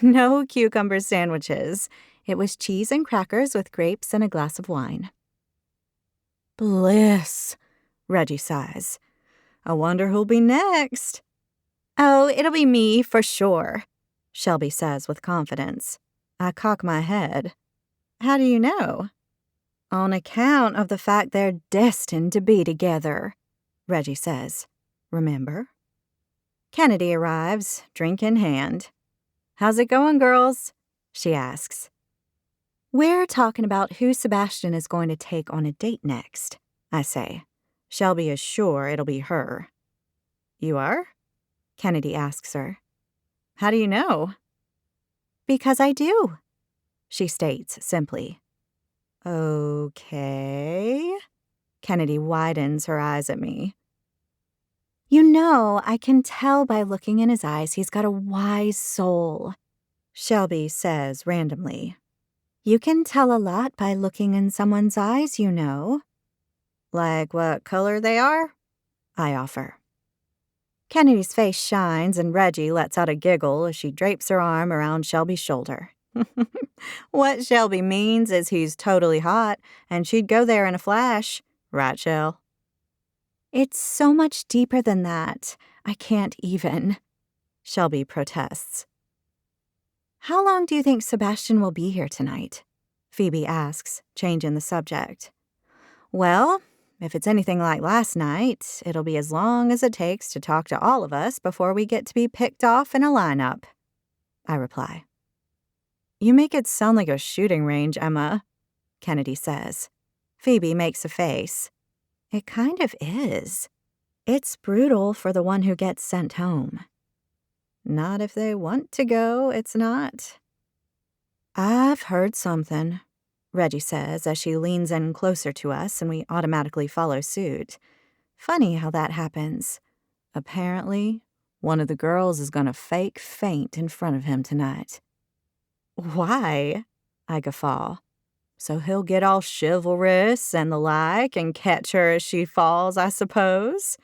A: "No cucumber sandwiches. It was cheese and crackers with grapes and a glass of wine." "Bliss," Reggie sighs. "I wonder who'll be next." "Oh, it'll be me for sure," Shelby says with confidence. I cock my head. "How do you know?" "On account of the fact they're destined to be together," Reggie says. "Remember?" Kennedy arrives, drink in hand. "How's it going, girls?" she asks. "We're talking about who Sebastian is going to take on a date next," I say. Shelby is sure it'll be her. "You are?" Kennedy asks her. "How do you know?" "Because I do," she states simply. "Okay." Kennedy widens her eyes at me. "You know, I can tell by looking in his eyes he's got a wise soul," Shelby says randomly. "You can tell a lot by looking in someone's eyes, you know." "Like what color they are?" I offer. Kennedy's face shines and Reggie lets out a giggle as she drapes her arm around Shelby's shoulder. "What Shelby means is he's totally hot, and she'd go there in a flash. Right, Shell?" "It's so much deeper than that. I can't even," Shelby protests. "How long do you think Sebastian will be here tonight?" Phoebe asks, changing the subject. "Well, if it's anything like last night, it'll be as long as it takes to talk to all of us before we get to be picked off in a lineup," I reply. "You make it sound like a shooting range, Emma," Kennedy says. Phoebe makes a face. "It kind of is. It's brutal for the one who gets sent home." "Not if they want to go, it's not." "I've heard something," Reggie says as she leans in closer to us and we automatically follow suit. Funny how that happens. Apparently, one of the girls is gonna fake faint in front of him tonight. "Why?"
B: I guffaw. So he'll get all chivalrous and the like and catch her as she falls, I suppose?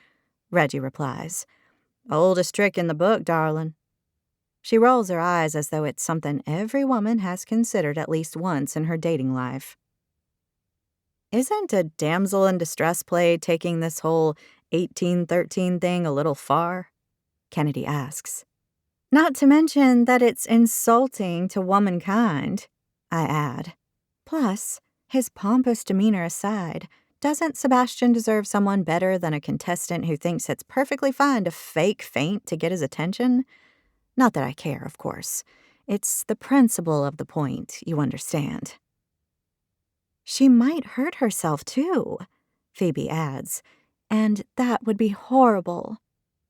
B: Reggie replies. Oldest trick in the book, darling. She rolls her eyes as though it's something every woman has considered at least once in her dating life. Isn't a damsel in distress play taking this whole 1813 thing a little far? Kennedy asks. Not to mention that it's insulting to womankind, I add. Plus, his pompous demeanor aside, doesn't Sebastian deserve someone better than a contestant who thinks it's perfectly fine to fake faint to get his attention? Not that I care, of course. It's the principle of the point, you understand. She might hurt herself, too, Phoebe adds, and that would be horrible.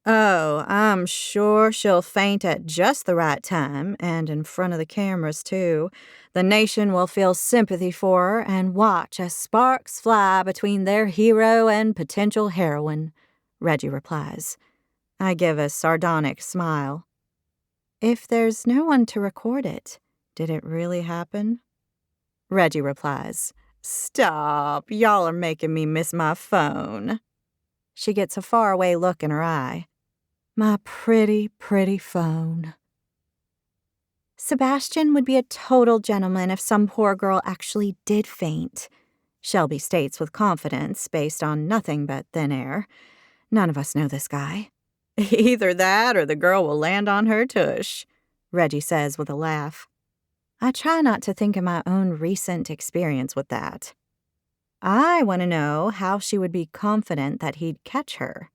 B: Oh, I'm sure she'll faint at just the right time, and in front of the cameras, too. The nation will feel sympathy for her and watch as sparks fly between their hero and potential heroine, Reggie replies. I give a sardonic smile. If there's no one to record it, did it really happen? Reggie replies, Stop, y'all are making me miss my phone. She gets a faraway look in her eye. My pretty, pretty phone. Sebastian would be a total gentleman if some poor girl actually did faint, Shelby states with confidence based on nothing but thin air. None of us know this guy. Either that or the girl will land on her tush, Reggie says with a laugh. I try not to think of my own recent experience with that. I want to know how she would be confident that he'd catch her,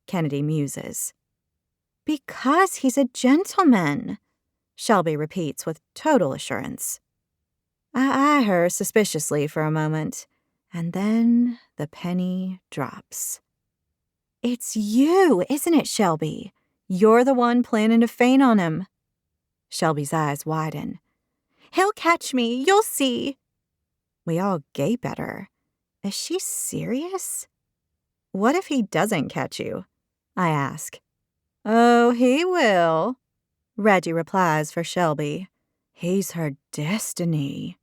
B: Kennedy muses. Because he's a gentleman, Shelby repeats with total assurance. I eye her suspiciously for a moment, and then the penny drops. It's you, isn't it, Shelby? You're the one planning to faint on him. Shelby's eyes widen. He'll catch me, you'll see. We all gape at her. Is she serious? What if he doesn't catch you? I ask. Oh, he will, Reggie replies for Shelby. He's her destiny.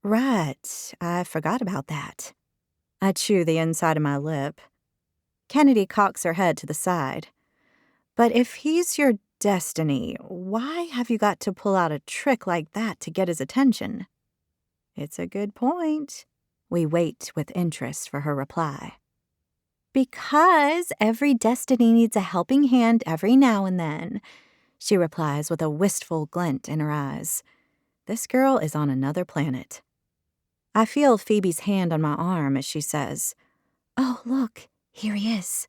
B: Right, I forgot about that. I chew the inside of my lip. Kennedy cocks her head to the side. But if he's your destiny, why have you got to pull out a trick like that to get his attention? It's a good point. We wait with interest for her reply. Because every destiny needs a helping hand every now and then, she replies with a wistful glint in her eyes. This girl is on another planet. I feel Phoebe's hand on my arm as she says, Oh, look, here he is.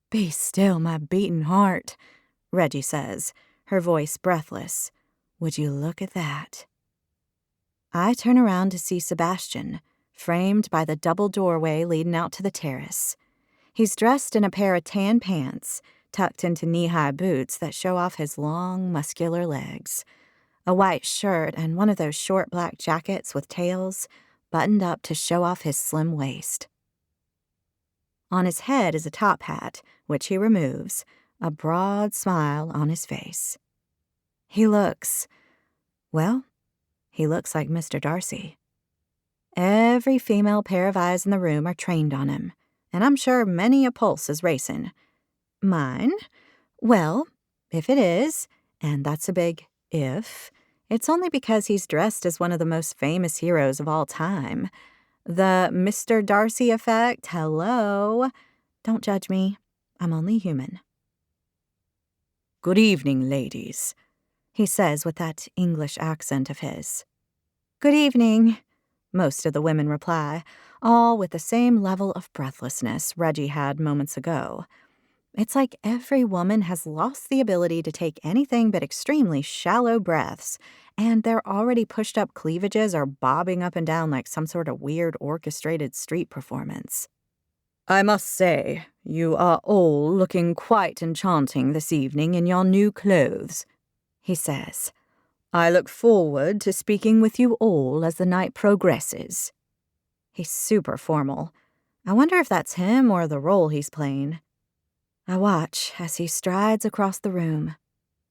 B: Be still, my beating heart, Reggie says, her voice breathless. Would you look at that? I turn around to see Sebastian, framed by the double doorway leading out to the terrace. He's dressed in a pair of tan pants, tucked into knee-high boots that show off his long, muscular legs, a white shirt and one of those short black jackets with tails, buttoned up to show off his slim waist. On his head is a top hat, which he removes, a broad smile on his face. He looks like Mr. Darcy. Every female pair of eyes in the room are trained on him, and I'm sure many a pulse is racing. Mine? Well, if it is, and that's a big if, it's only because he's dressed as one of the most famous heroes of all time. The Mr. Darcy effect, hello. Don't judge me. I'm only human. Good evening, ladies, he says with that English accent of his. Good evening, most of the women reply, all with the same level of breathlessness Reggie had moments ago. It's like every woman has lost the ability to take anything but extremely shallow breaths, and their already pushed-up cleavages are bobbing up and down like some sort of weird orchestrated street performance. I must say, you are all looking quite enchanting this evening in your new clothes, he says. I look forward to speaking with you all as the night progresses. He's super formal. I wonder if that's him or the role he's playing. I watch as he strides across the room,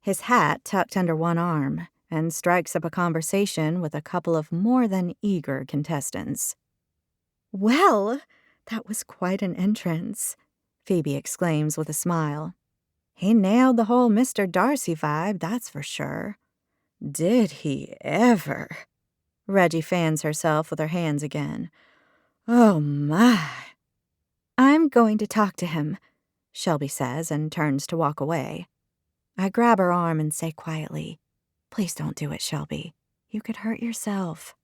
B: his hat tucked under one arm and strikes up a conversation with a couple of more than eager contestants.
A: "Well, that was quite an entrance," Phoebe exclaims with a smile. "He nailed the whole Mr. Darcy vibe, that's for sure."
B: "Did he ever?" Reggie fans herself with her hands again. "Oh, my."
A: "I'm going to talk to him," Shelby says and turns to walk away. I grab her arm and say quietly, "Please don't do it, Shelby. You could hurt yourself."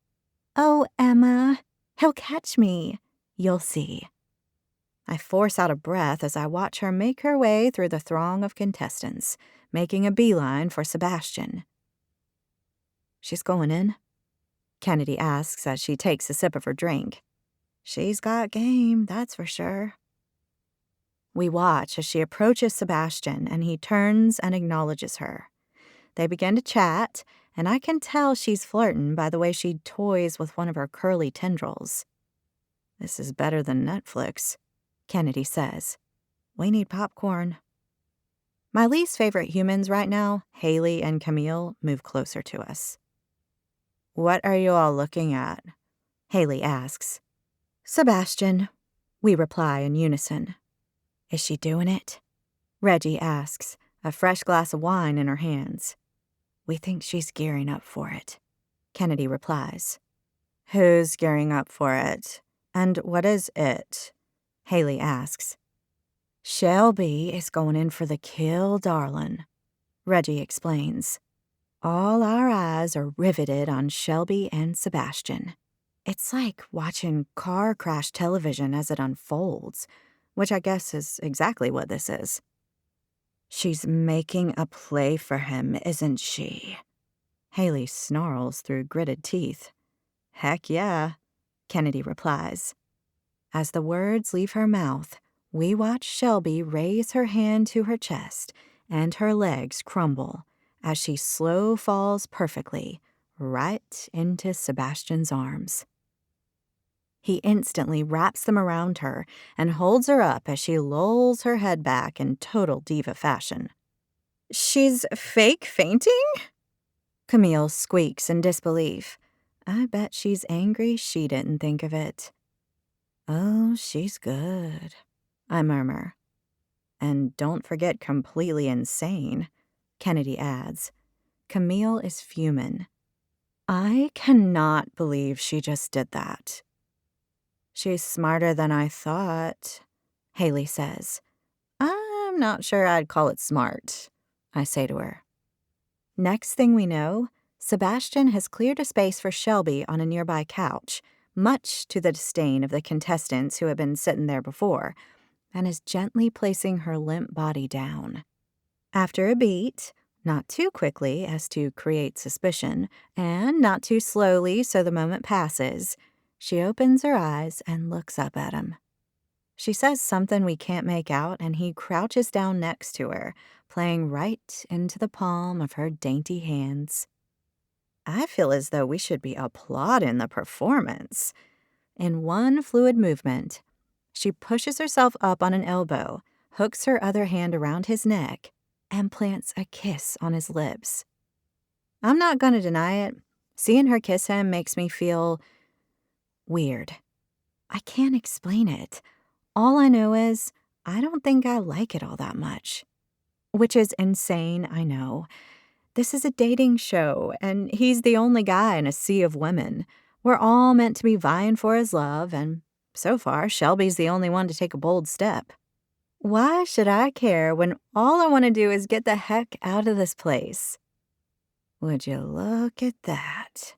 A: "Oh, Emma, he'll catch me. You'll see." I force out a breath as I watch her make her way through the throng of contestants, making a beeline for Sebastian. "She's going in?" Kennedy asks as she takes a sip of her drink. "She's got game, that's for sure." We watch as she approaches Sebastian and he turns and acknowledges her. They begin to chat, and I can tell she's flirting by the way she toys with one of her curly tendrils. "This is better than Netflix," Kennedy says. "We need popcorn." My least favorite humans right now, Haley and Camille, move closer to us. "What are you all looking at?" Haley asks. "Sebastian," we reply in unison. "Is she doing it?" Reggie asks, a fresh glass of wine in her hands. "We think she's gearing up for it," Kennedy replies. "Who's gearing up for it? And what is it?" Haley asks. "Shelby is going in for the kill, darling," Reggie explains. All our eyes are riveted on Shelby and Sebastian. It's like watching car crash television as it unfolds, which I guess is exactly what this is. "She's making a play for him, isn't she?" Haley snarls through gritted teeth. "Heck yeah," Kennedy replies. As the words leave her mouth, we watch Shelby raise her hand to her chest and her legs crumble as she slow falls perfectly right into Sebastian's arms. He instantly wraps them around her and holds her up as she lolls her head back in total diva fashion. "She's fake fainting?" Camille squeaks in disbelief. I bet she's angry she didn't think of it. "Oh, she's good," I murmur. "And don't forget completely insane," Kennedy adds. Camille is fuming. "I cannot believe she just did that." "She's smarter than I thought," Haley says. "I'm not sure I'd call it smart," I say to her. Next thing we know, Sebastian has cleared a space for Shelby on a nearby couch, much to the disdain of the contestants who had been sitting there before, and is gently placing her limp body down. After a beat, not too quickly as to create suspicion, and not too slowly so the moment passes, she opens her eyes and looks up at him. She says something we can't make out, and he crouches down next to her, playing right into the palm of her dainty hands. I feel as though we should be applauding the performance. In one fluid movement, she pushes herself up on an elbow, hooks her other hand around his neck, and plants a kiss on his lips. I'm not going to deny it. Seeing her kiss him makes me feel weird. I can't explain it. All I know is I don't think I like it all that much. Which is insane, I know. This is a dating show, and he's the only guy in a sea of women. We're all meant to be vying for his love, and so far, Shelby's the only one to take a bold step. Why should I care when all I want to do is get the heck out of this place? "Would you look at that?"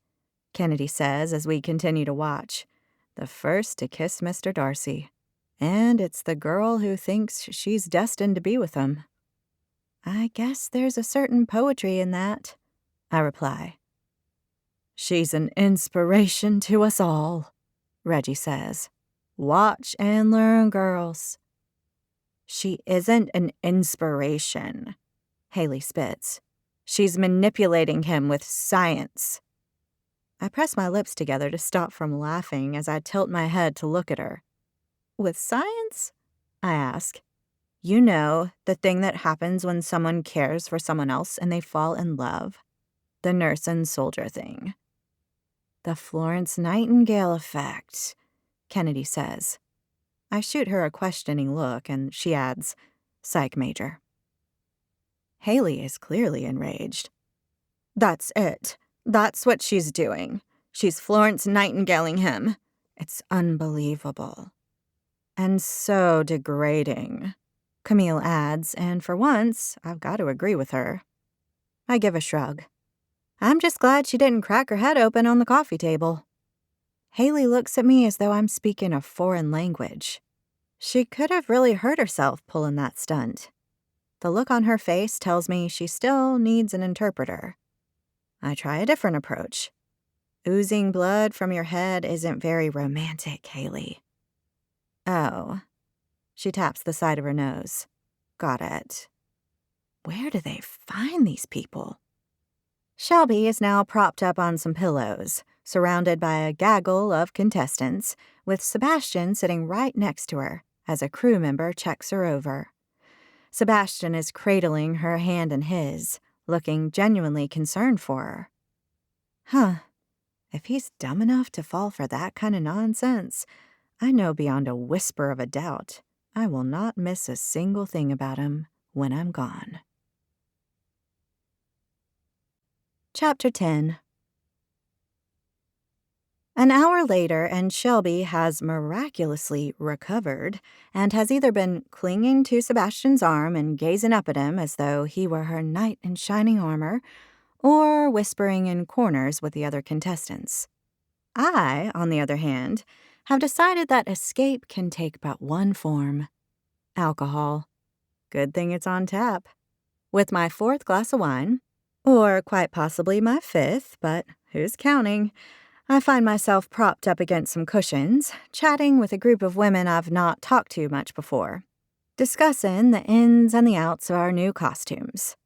A: Kennedy says as we continue to watch. The first to kiss Mr. Darcy. And it's the girl who thinks she's destined to be with him. "I guess there's a certain poetry in that," I reply. "She's an inspiration to us all," Reggie says. "Watch and learn, girls." "She isn't an inspiration," Haley spits. "She's manipulating him with science." I press my lips together to stop from laughing as I tilt my head to look at her. "With science?" I ask. "You know, the thing that happens when someone cares for someone else and they fall in love?"
B: the nurse and soldier thing. The Florence Nightingale effect, Kennedy says. I shoot her a questioning look, and she adds, psych major. Haley is clearly enraged. That's it. That's what she's doing. She's Florence Nightingaleing him. It's unbelievable. And so degrading, Camille adds, and for once, I've got to agree with her. I give a shrug. I'm just glad she didn't crack her head open on the coffee table. Haley looks at me as though I'm speaking a foreign language. She could have really hurt herself pulling that stunt. The look on her face tells me she still needs an interpreter. I try a different approach. Oozing blood from your head isn't very romantic, Haley. Oh. She taps the side of her nose. Got it. Where do they find these people? Shelby is now propped up on some pillows, surrounded by a gaggle of contestants, with Sebastian sitting right next to her as a crew member checks her over. Sebastian is cradling her hand in his, looking genuinely concerned for her. Huh. If he's dumb enough to fall for that kind of nonsense, I know beyond a whisper of a doubt I will not miss a single thing about him when I'm gone. Chapter 10. An hour later, and Shelby has miraculously recovered and has either been clinging to Sebastian's arm and gazing up at him as though he were her knight in shining armor, or whispering in corners with the other contestants. I, on the other hand, have decided that escape can take but one form: alcohol. Good thing it's on tap. With my 4th glass of wine, or quite possibly my 5th, but who's counting, I find myself propped up against some cushions, chatting with a group of women I've not talked to much before, discussing the ins and the outs of our new costumes.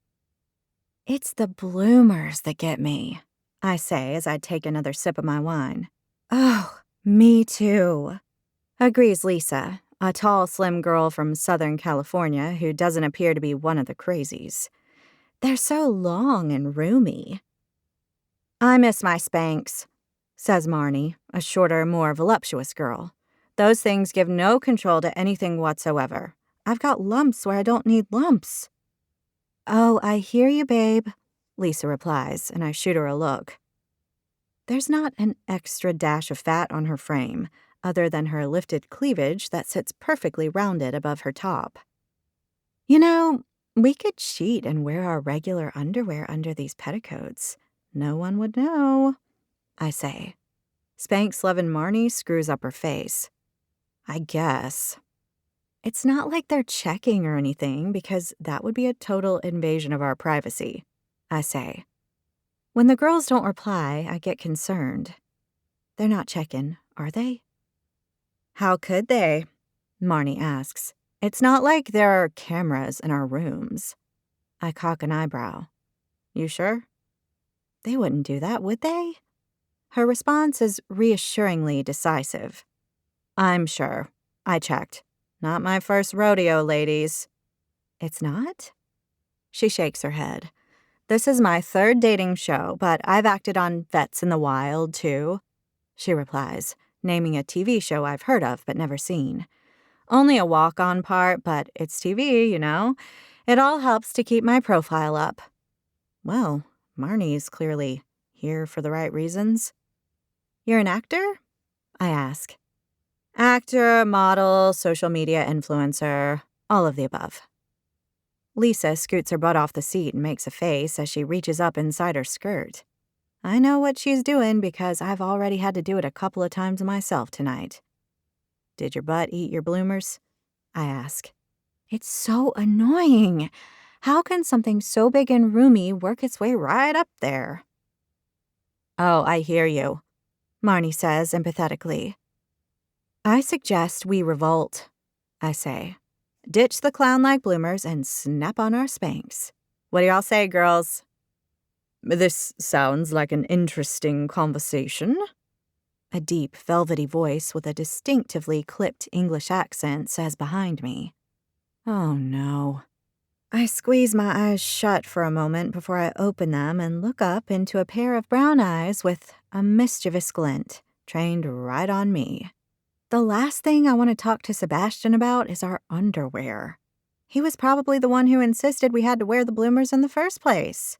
B: It's the bloomers that get me, I say as I take another sip of my wine. Oh, me too, agrees Lisa, a tall, slim girl from Southern California who doesn't appear to be one of the crazies. They're so long and roomy. I miss my Spanx, says Marnie, a shorter, more voluptuous girl. Those things give no control to anything whatsoever. I've got lumps where I don't need lumps. Oh, I hear you, babe, Lisa replies, and I shoot her a look. There's not an extra dash of fat on her frame, other than her lifted cleavage that sits perfectly rounded above her top. You know, we could cheat and wear our regular underwear under these petticoats. No one would know, I say. Spanx-loving Marnie screws up her face. I guess. It's not like they're checking or anything, because that would be a total invasion of our privacy, I say. When the girls don't reply, I get concerned. They're not checking, are they? How could they? Marnie asks. It's not like there are cameras in our rooms. I cock an eyebrow. You sure? They wouldn't do that, would they? Her response is reassuringly decisive. I'm sure. I checked. Not my first rodeo, ladies. It's not? She shakes her head. This is my 3rd dating show, but I've acted on Vets in the Wild, too, she replies, naming a TV show I've heard of but never seen. Only a walk-on part, but it's TV, you know. It all helps to keep my profile up. Well, Marnie's clearly here for the right reasons. You're an actor? I ask. Actor, model, social media influencer, all of the above. Lisa scoots her butt off the seat and makes a face as she reaches up inside her skirt. I know what she's doing because I've already had to do it a couple of times myself tonight. Did your butt eat your bloomers? I ask. It's so annoying. How can something so big and roomy work its way right up there? Oh, I hear you, Marnie says empathetically. I suggest we revolt, I say. Ditch the clown-like bloomers and snap on our Spanx. What do y'all say, girls? This sounds like an interesting conversation, a deep, velvety voice with a distinctively clipped English accent says behind me. Oh, no.
A: I squeeze my eyes shut for a moment before I open them and look up into a pair of brown eyes with a mischievous glint, trained right on me. The last thing I want to talk to Sebastian about is our underwear. He was probably the one who insisted we had to wear the bloomers in the first place.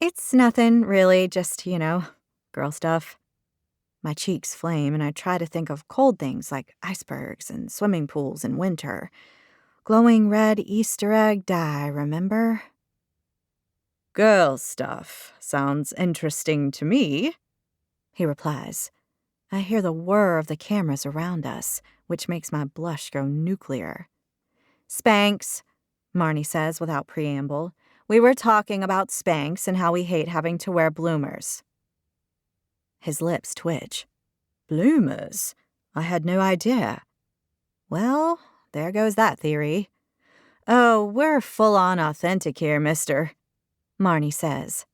A: It's nothing, really, just, girl stuff. My cheeks flame, and I try to think of cold things like icebergs and swimming pools in winter. Glowing red Easter egg dye, remember?
B: Girl stuff sounds interesting to me,
A: He replies. I hear the whir of the cameras around us, which makes my blush go nuclear. Spanx, Marnie says without preamble. We were talking about Spanx and how we hate having to wear bloomers. His lips twitch.
B: Bloomers? I had no idea.
A: Well, there goes that theory.
B: Oh, we're full-on authentic here, mister,
A: Marnie says.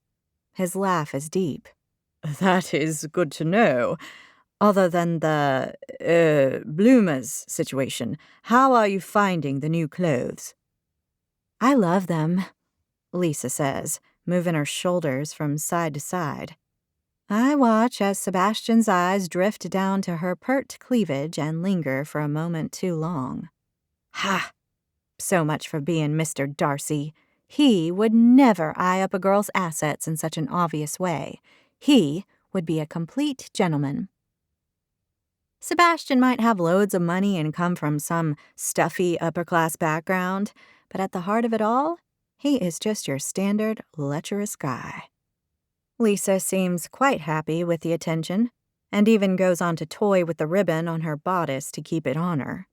A: His laugh is deep.
B: That is good to know. Other than the, bloomers situation, how are you finding the new clothes?
A: I love them, Lisa says, moving her shoulders from side to side. I watch as Sebastian's eyes drift down to her pert cleavage and linger for a moment too long. Ha! So much for being Mr. Darcy. He would never eye up a girl's assets in such an obvious way. He would be a complete gentleman. Sebastian might have loads of money and come from some stuffy upper-class background, but at the heart of it all, he is just your standard lecherous guy. Lisa seems quite happy with the attention, and even goes on to toy with the ribbon on her bodice to keep it on her.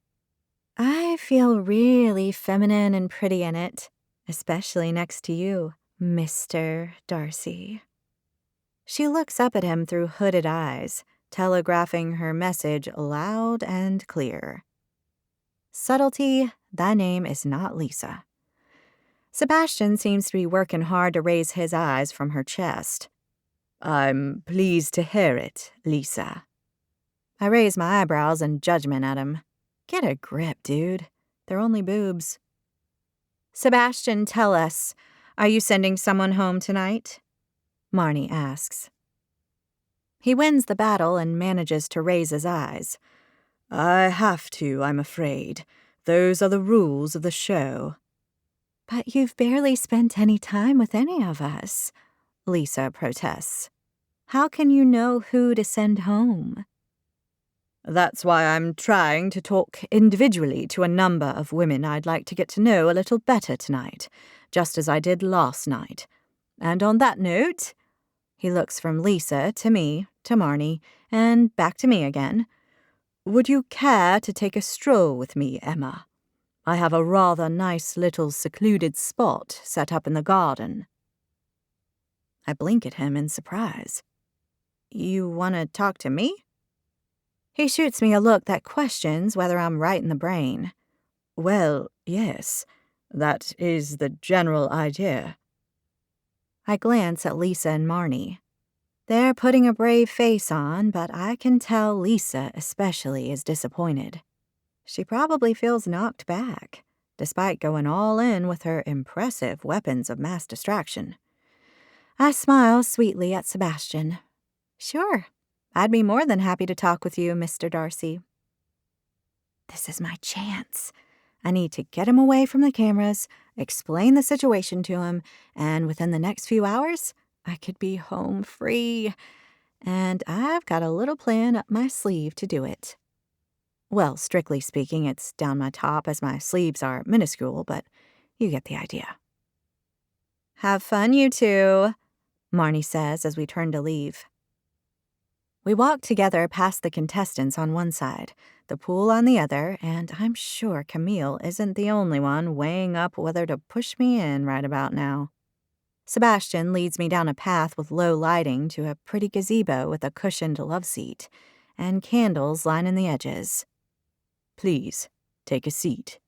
A: I feel really feminine and pretty in it, especially next to you, Mr. Darcy. She looks up at him through hooded eyes, telegraphing her message loud and clear. Subtlety, thy name is not Lisa. Sebastian seems to be working hard to raise his eyes from her chest.
B: I'm pleased to hear it, Lisa.
A: I raise my eyebrows in judgment at him. Get a grip, dude. They're only boobs. Sebastian, tell us, are you sending someone home tonight? Marnie asks. He wins the battle and manages to raise his eyes.
B: I have to, I'm afraid. Those are the rules of the show.
A: But you've barely spent any time with any of us, Lisa protests. How can you know who to send home?
B: That's why I'm trying to talk individually to a number of women I'd like to get to know a little better tonight, just as I did last night. And on that note, he looks from Lisa to me, to Marnie, and back to me again. Would you care to take a stroll with me, Emma? I have a rather nice little secluded spot set up in the garden.
A: I blink at him in surprise. You want to talk to me? He shoots me a look that questions whether I'm right in the brain.
B: Well, yes, that is the general idea.
A: I glance at Lisa and Marnie. They're putting a brave face on, but I can tell Lisa especially is disappointed. She probably feels knocked back, despite going all in with her impressive weapons of mass distraction. I smile sweetly at Sebastian. Sure, I'd be more than happy to talk with you, Mr. Darcy. This is my chance. I need to get him away from the cameras, explain the situation to him, and within the next few hours, I could be home free. And I've got a little plan up my sleeve to do it. Well, strictly speaking, it's down my top as my sleeves are minuscule, but you get the idea. Have fun, you two, Marnie says as we turn to leave. We walk together past the contestants on one side, the pool on the other, and I'm sure Camille isn't the only one weighing up whether to push me in right about now. Sebastian leads me down a path with low lighting to a pretty gazebo with a cushioned loveseat and candles lining the edges.
B: Please, take a seat,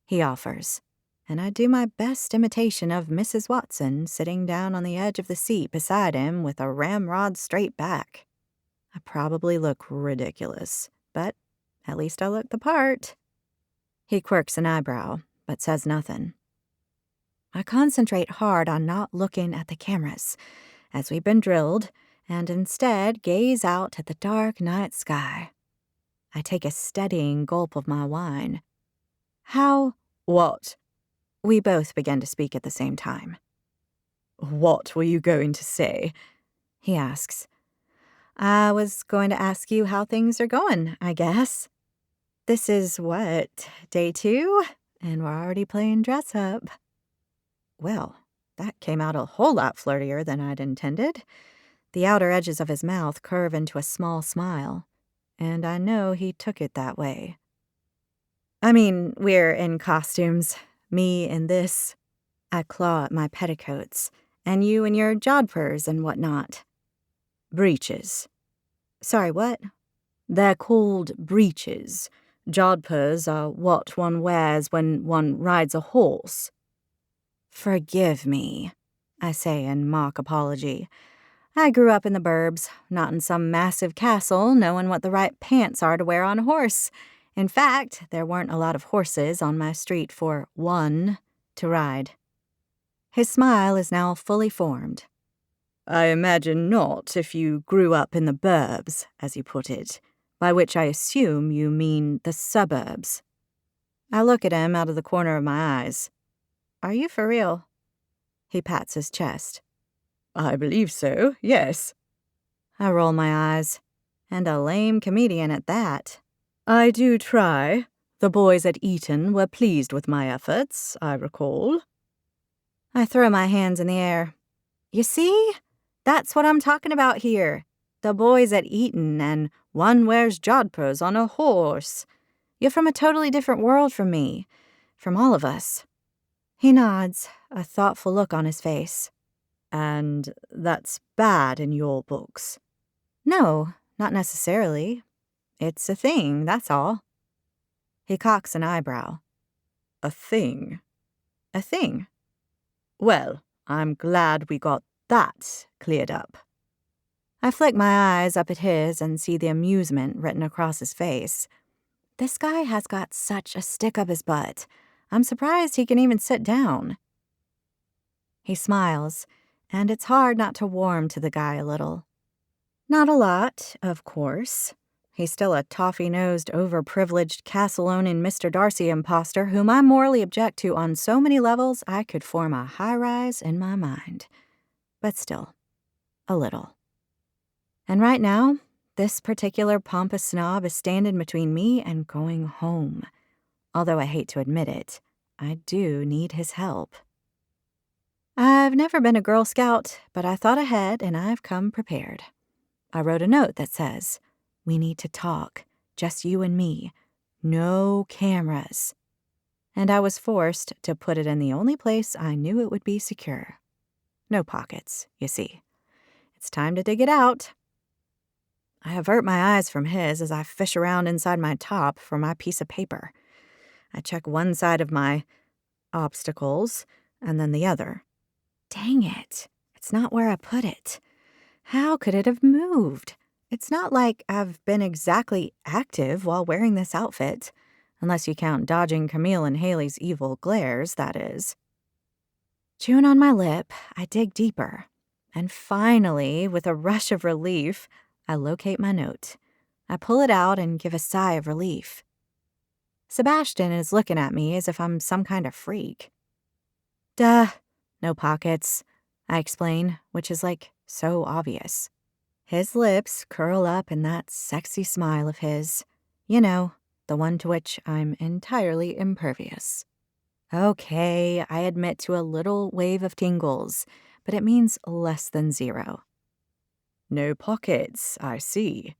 A: he offers, and I do my best imitation of Mrs. Watson sitting down on the edge of the seat beside him with a ramrod straight back. I probably look ridiculous, but at least I look the part. He quirks an eyebrow, but says nothing. I concentrate hard on not looking at the cameras, as we've been drilled, and instead gaze out at the dark night sky. I take a steadying gulp of my wine. How? What? We both begin to speak at the same time. What were you going to say? He asks. I was going to ask you how things are going, I guess. This is what, day 2? And we're already playing dress up. Well, that came out a whole lot flirtier than I'd intended. The outer edges of his mouth curve into a small smile, and I know he took it that way. I mean, we're in costumes, me in this. I claw at my petticoats, and you in your jodhpurs and whatnot. Breeches. Sorry, what? They're called breeches. Jodhpurs are what one wears when one rides a horse. Forgive me, I say in mock apology. I grew up in the burbs, not in some massive castle, knowing what the right pants are to wear on a horse. In fact, there weren't a lot of horses on my street for one to ride. His smile is now fully formed. I imagine not if you grew up in the burbs, as you put it, by which I assume you mean the suburbs. I look at him out of the corner of my eyes. Are you for real? He pats his chest. I believe so, yes. I roll my eyes. And a lame comedian at that. I do try. The boys at Eton were pleased with my efforts, I recall. I throw my hands in the air. You see? That's what I'm talking about here. The boys at Eton, and one wears jodhpurs on a horse. You're from a totally different world from me. From all of us. He nods, a thoughtful look on his face. And that's bad in your books? No, not necessarily. It's a thing, that's all. He cocks an eyebrow. A thing? A thing. Well, I'm glad we got that cleared up. I flick my eyes up at his and see the amusement written across his face. This guy has got such a stick up his butt. I'm surprised he can even sit down. He smiles, and it's hard not to warm to the guy a little. Not a lot, of course. He's still a toffee-nosed, overprivileged, castle-owning Mr. Darcy imposter whom I morally object to on so many levels I could form a high-rise in my mind. But still, a little. And right now, this particular pompous snob is standing between me and going home. Although I hate to admit it, I do need his help. I've never been a Girl Scout, but I thought ahead and I've come prepared. I wrote a note that says, we need to talk, just you and me. No cameras. And I was forced to put it in the only place I knew it would be secure. No pockets, you see. It's time to dig it out. I avert my eyes from his as I fish around inside my top for my piece of paper. I check one side of my obstacles and then the other. Dang it, it's not where I put it. How could it have moved? It's not like I've been exactly active while wearing this outfit, unless you count dodging Camille and Haley's evil glares, that is. Chewing on my lip, I dig deeper, and finally, with a rush of relief, I locate my note. I pull it out and give a sigh of relief. Sebastian is looking at me as if I'm some kind of freak. Duh, no pockets, I explain, which is so obvious. His lips curl up in that sexy smile of his. You know, the one to which I'm entirely impervious. Okay, I admit to a little wave of tingles, but it means less than 0. No pockets, I see.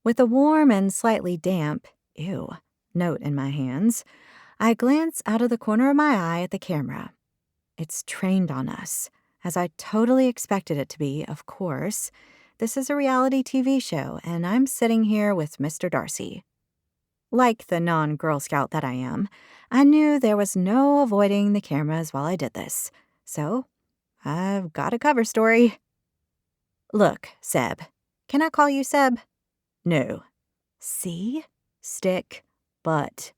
A: With a warm and slightly damp, note in my hands, I glance out of the corner of my eye at the camera. It's trained on us, as I totally expected it to be, of course. This is a reality TV show, and I'm sitting here with Mr. Darcy. Like the non-Girl Scout that I am, I knew there was no avoiding the cameras while I did this. So, I've got a cover story. Look, Seb. Can I call you Seb? No. See? Stick. But.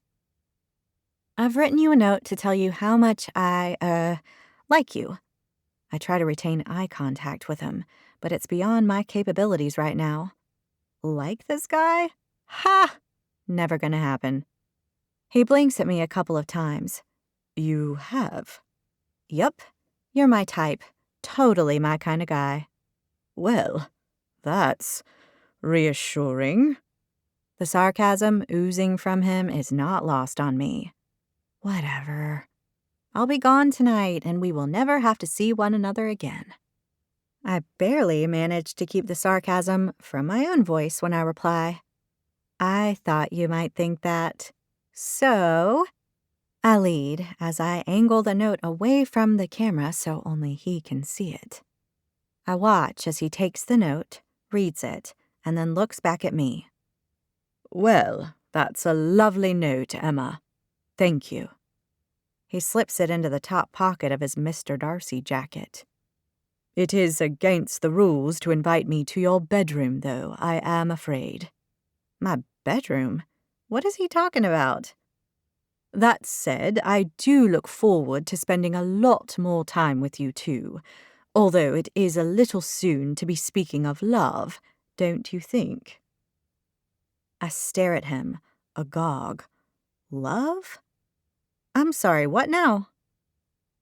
A: I've written you a note to tell you how much I, like you. I try to retain eye contact with him, but it's beyond my capabilities right now. Like this guy? Ha! Never gonna happen. He blinks at me a couple of times. You have? Yup. You're my type. Totally my kind of guy. Well, that's reassuring. The sarcasm oozing from him is not lost on me. Whatever. I'll be gone tonight, and we will never have to see one another again. I barely manage to keep the sarcasm from my own voice when I reply. I thought you might think that. So, I lead as I angle the note away from the camera so only he can see it. I watch as he takes the note, reads it, and then looks back at me. Well, that's a lovely note, Emma. Thank you. He slips it into the top pocket of his Mr. Darcy jacket. It is against the rules to invite me to your bedroom, though, I am afraid. My bedroom? What is he talking about? That said, I do look forward to spending a lot more time with you too, although it is a little soon to be speaking of love, don't you think? I stare at him, agog. Love? I'm sorry, what now?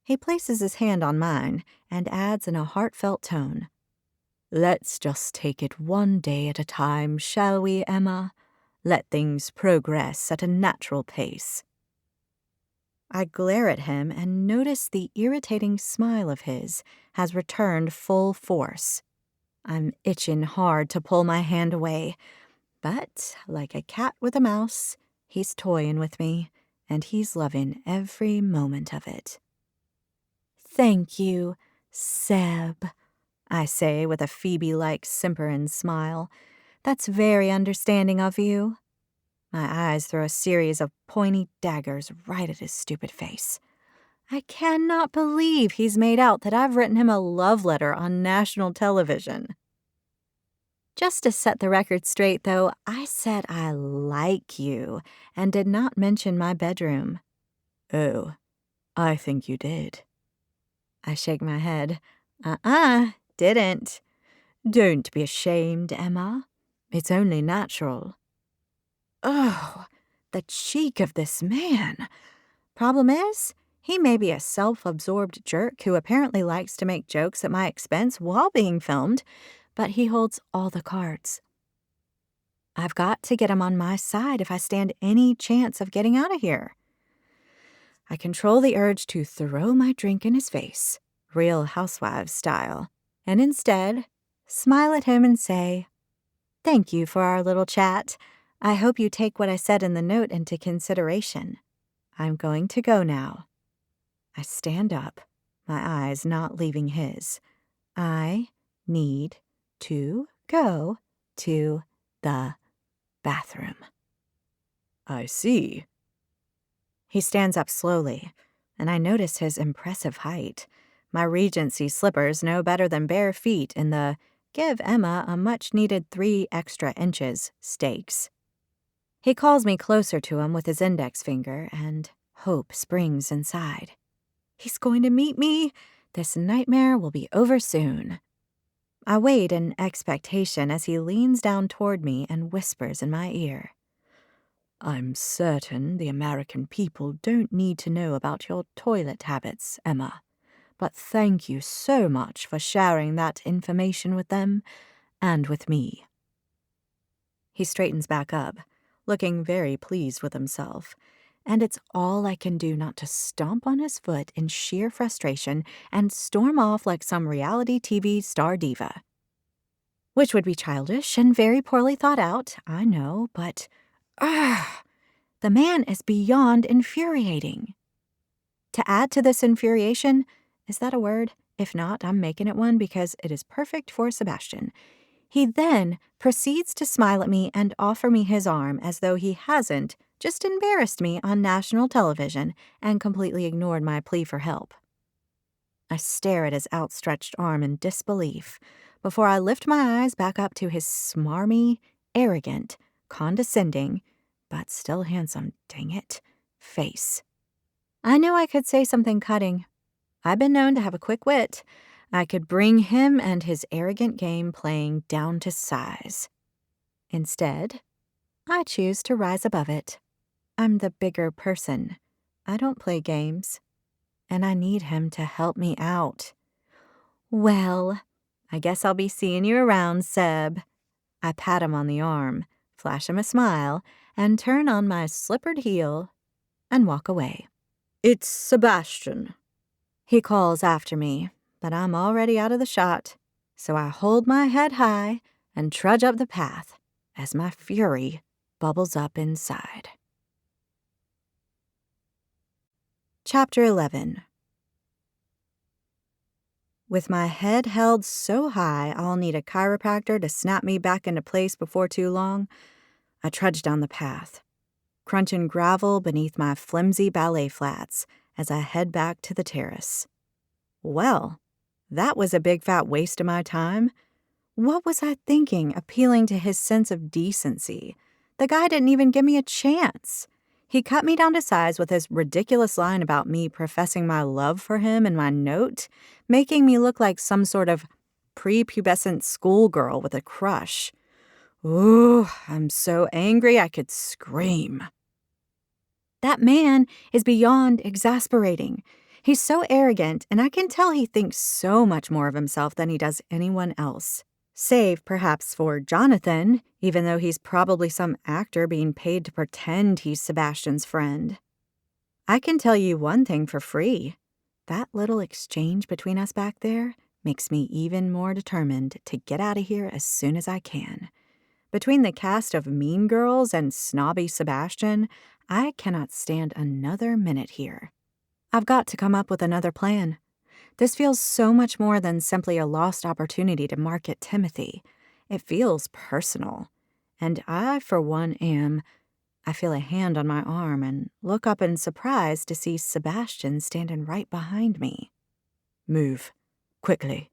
A: He places his hand on mine and adds in a heartfelt tone. Let's just take it one day at a time, shall we, Emma? Let things progress at a natural pace. I glare at him and notice the irritating smile of his has returned full force. I'm itching hard to pull my hand away, but like a cat with a mouse, he's toying with me, and he's loving every moment of it. Thank you, Seb, I say with a Phoebe-like simpering smile. That's very understanding of you. My eyes throw a series of pointy daggers right at his stupid face. I cannot believe he's made out that I've written him a love letter on national television. Just to set the record straight, though, I said I like you and did not mention my bedroom. Oh, I think you did. I shake my head. Didn't. Don't be ashamed, Emma. It's only natural. Oh, the cheek of this man. Problem is, he may be a self-absorbed jerk who apparently likes to make jokes at my expense while being filmed, but he holds all the cards. I've got to get him on my side if I stand any chance of getting out of here. I control the urge to throw my drink in his face, Real Housewives style, and instead smile at him and say, "Thank you for our little chat. I hope you take what I said in the note into consideration. I'm going to go now." I stand up, my eyes not leaving his. I need to go to the bathroom. I see. He stands up slowly, and I notice his impressive height. My Regency slippers know better than bare feet in the give Emma a much-needed 3 extra inches stakes. He calls me closer to him with his index finger, and hope springs inside. He's going to meet me. This nightmare will be over soon. I wait in expectation as he leans down toward me and whispers in my ear. I'm certain the American people don't need to know about your toilet habits, Emma, but thank you so much for sharing that information with them and with me. He straightens back up, looking very pleased with himself, and it's all I can do not to stomp on his foot in sheer frustration and storm off like some reality TV star diva. Which would be childish and very poorly thought out, I know, but the man is beyond infuriating. To add to this infuriation, is that a word? If not, I'm making it one because it is perfect for Sebastian. He then proceeds to smile at me and offer me his arm as though he hasn't just embarrassed me on national television and completely ignored my plea for help. I stare at his outstretched arm in disbelief before I lift my eyes back up to his smarmy, arrogant, condescending, but still handsome, dang it, face.
B: I knew I could say something cutting. I've been known to have a quick wit. I could bring him and his arrogant game playing down to size. Instead, I choose to rise above it. I'm the bigger person. I don't play games. And I need him to help me out. Well, I guess I'll be seeing you around, Seb. I pat him on the arm, flash him a smile, and turn on my slippered heel and walk away. It's Sebastian, he calls after me, but I'm already out of the shot, so I hold my head high and trudge up the path as my fury bubbles up inside. Chapter 11. With my head held so high I'll need a chiropractor to snap me back into place before too long, I trudge down the path, crunching gravel beneath my flimsy ballet flats as I head back to the terrace. Well, that was a big fat waste of my time. What was I thinking, appealing to his sense of decency? The guy didn't even give me a chance. He cut me down to size with his ridiculous line about me professing my love for him in my note, making me look like some sort of prepubescent schoolgirl with a crush. Ooh, I'm so angry I could scream. That man is beyond exasperating. He's so arrogant, and I can tell he thinks so much more of himself than he does anyone else. Save, perhaps, for Jonathan, even though he's probably some actor being paid to pretend he's Sebastian's friend. I can tell you one thing for free. That little exchange between us back there makes me even more determined to get out of here as soon as I can. Between the cast of Mean Girls and snobby Sebastian, I cannot stand another minute here. I've got to come up with another plan. This feels so much more than simply a lost opportunity to market Timothy. It feels personal. And I, for one, I feel a hand on my arm and look up in surprise to see Sebastian standing right behind me. Move. Quickly.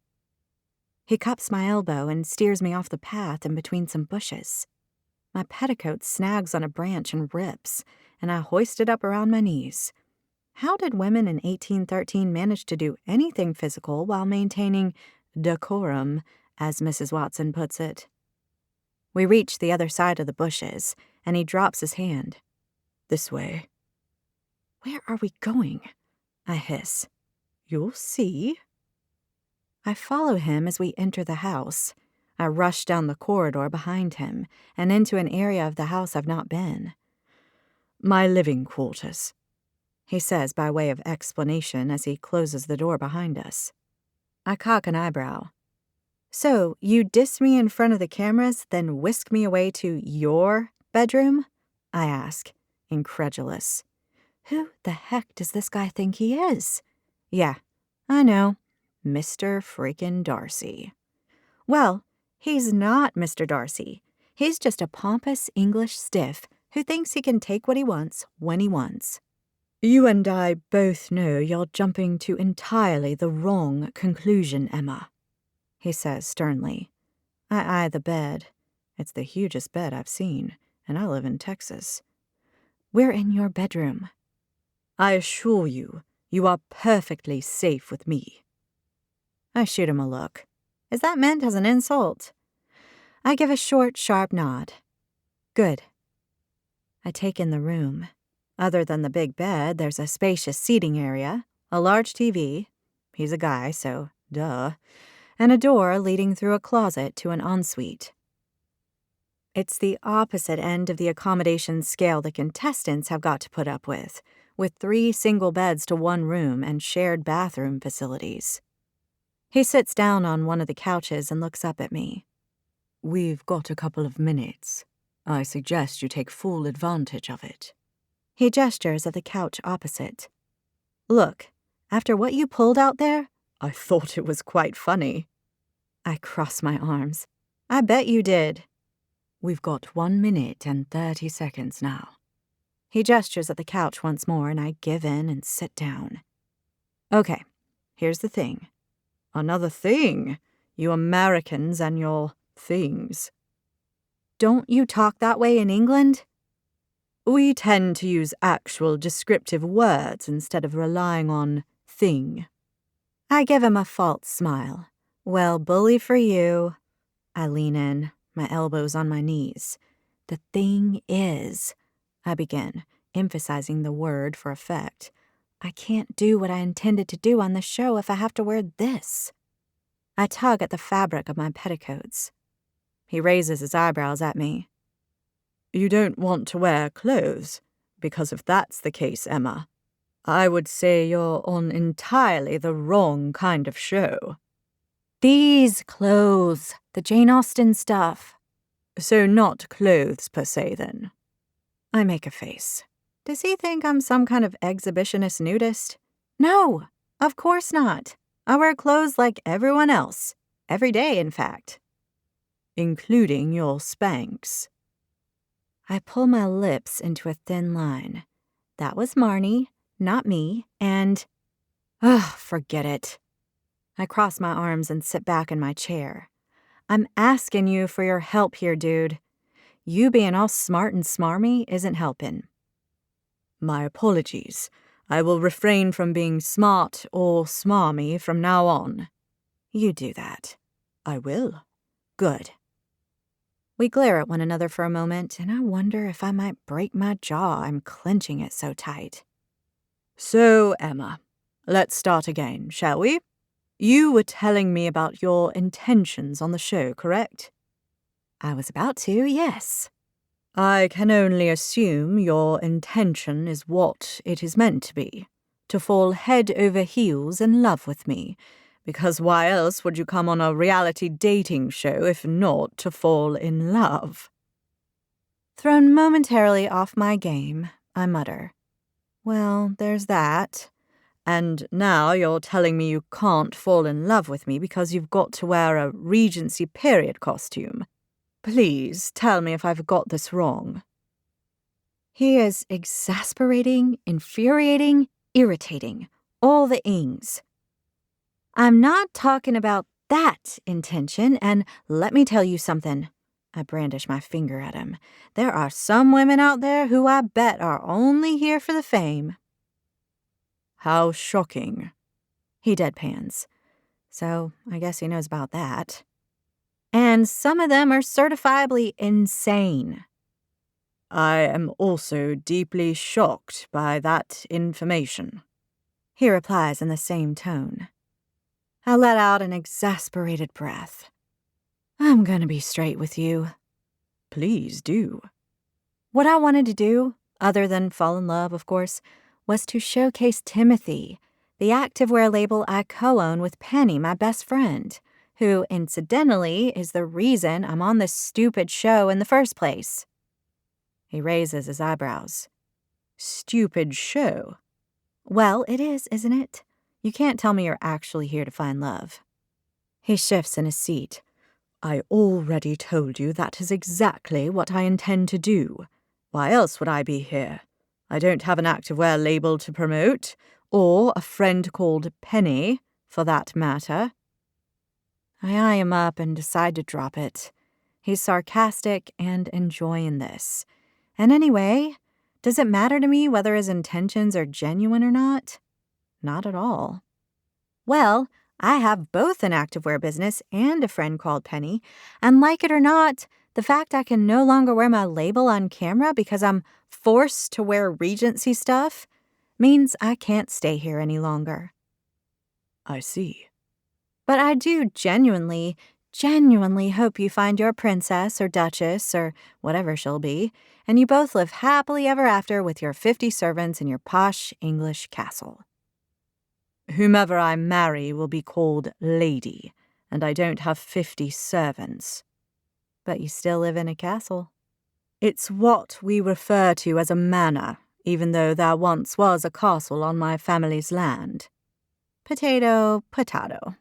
B: He cups my elbow and steers me off the path in between some bushes. My petticoat snags on a branch and rips, and I hoist it up around my knees. How did women in 1813 manage to do anything physical while maintaining decorum, as Mrs. Watson puts it? We reach the other side of the bushes, and he drops his hand. This way. Where are we going? I hiss. You'll see. I follow him as we enter the house. I rush down the corridor behind him and into an area of the house I've not been. My living quarters, he says by way of explanation as he closes the door behind us. I cock an eyebrow. So, you diss me in front of the cameras, then whisk me away to your bedroom? I ask, incredulous. Who the heck does this guy think he is? Yeah, I know. Mr. freaking Darcy. Well, he's not Mr. Darcy. He's just a pompous English stiff who thinks he can take what he wants when he wants. You and I both know you're jumping to entirely the wrong conclusion, Emma, he says sternly. I eye the bed. It's the hugest bed I've seen, and I live in Texas. We're in your bedroom. I assure you, you are perfectly safe with me. I shoot him a look. Is that meant as an insult? I give a short, sharp nod. Good. I take in the room. Other than the big bed, there's a spacious seating area, a large TV, he's a guy, so duh, and a door leading through a closet to an ensuite. It's the opposite end of the accommodation scale the contestants have got to put up with 3 single beds to one room and shared bathroom facilities. He sits down on one of the couches and looks up at me. We've got a couple of minutes. I suggest you take full advantage of it. He gestures at the couch opposite. Look, after what you pulled out there, I thought it was quite funny. I cross my arms. I bet you did. We've got 1 minute and 30 seconds now. He gestures at the couch once more, and I give in and sit down. Okay, here's the thing. Another thing? You Americans and your things. Don't you talk that way in England? We tend to use actual descriptive words instead of relying on thing.
A: I give him a false smile. Well, bully for you. I lean in, my elbows on my knees. The thing is, I begin, emphasizing the word for effect. I can't do what I intended to do on the show if I have to wear this. I tug at the fabric of my petticoats. He raises his eyebrows at me.
B: You don't want to wear clothes? Because if that's the case, Emma, I would say you're on entirely the wrong kind of show.
A: These clothes, the Jane Austen stuff.
B: So not clothes per se, then.
A: I make a face. Does he think I'm some kind of exhibitionist nudist? No, of course not. I wear clothes like everyone else. Every day, in fact.
B: Including your Spanx.
A: I pull my lips into a thin line. That was Marnie, not me, and... forget it. I cross my arms and sit back in my chair. I'm asking you for your help here, dude. You being all smart and smarmy isn't helping.
B: My apologies. I will refrain from being smart or smarmy from now on.
A: You do that.
B: I will.
A: Good. We glare at one another for a moment, and I wonder if I might break my jaw. I'm clenching it so tight.
B: So, Emma, let's start again, shall we? You were telling me about your intentions on the show, correct?
A: I was about to, yes.
B: I can only assume your intention is what it is meant to be, to fall head over heels in love with me, because why else would you come on a reality dating show if not to fall in love?
A: Thrown momentarily off my game, I mutter. Well, there's that.
B: And now you're telling me you can't fall in love with me because you've got to wear a Regency period costume. Please tell me if I've got this wrong.
A: He is exasperating, infuriating, irritating. All the ings. I'm not talking about that intention, and let me tell you something. I brandish my finger at him. There are some women out there who I bet are only here for the fame.
B: How shocking.
A: He deadpans. So I guess he knows about that. And some of them are certifiably insane.
B: I am also deeply shocked by that information.
A: He replies in the same tone. I let out an exasperated breath. I'm gonna be straight with you.
B: Please do.
A: What I wanted to do, other than fall in love, of course, was to showcase Timothy, the activewear label I co-own with Penny, my best friend, who, incidentally, is the reason I'm on this stupid show in the first place. He raises his eyebrows.
B: Stupid show?
A: Well, it is, isn't it? You can't tell me you're actually here to find love. He shifts in his seat.
B: I already told you that is exactly what I intend to do. Why else would I be here? I don't have an activewear label to promote, or a friend called Penny, for that matter.
A: I eye him up and decide to drop it. He's sarcastic and enjoying this. And anyway, does it matter to me whether his intentions are genuine or not? Not at all. Well, I have both an activewear business and a friend called Penny, and like it or not, the fact I can no longer wear my label on camera because I'm forced to wear Regency stuff means I can't stay here any longer.
B: I see.
A: But I do genuinely hope you find your princess or duchess or whatever she'll be, and you both live happily ever after with your 50 servants in your posh English castle.
B: Whomever I marry will be called Lady, and I don't have 50 servants.
A: But you still live in a castle.
B: It's what we refer to as a manor, even though there once was a castle on my family's land.
A: Potato, potato.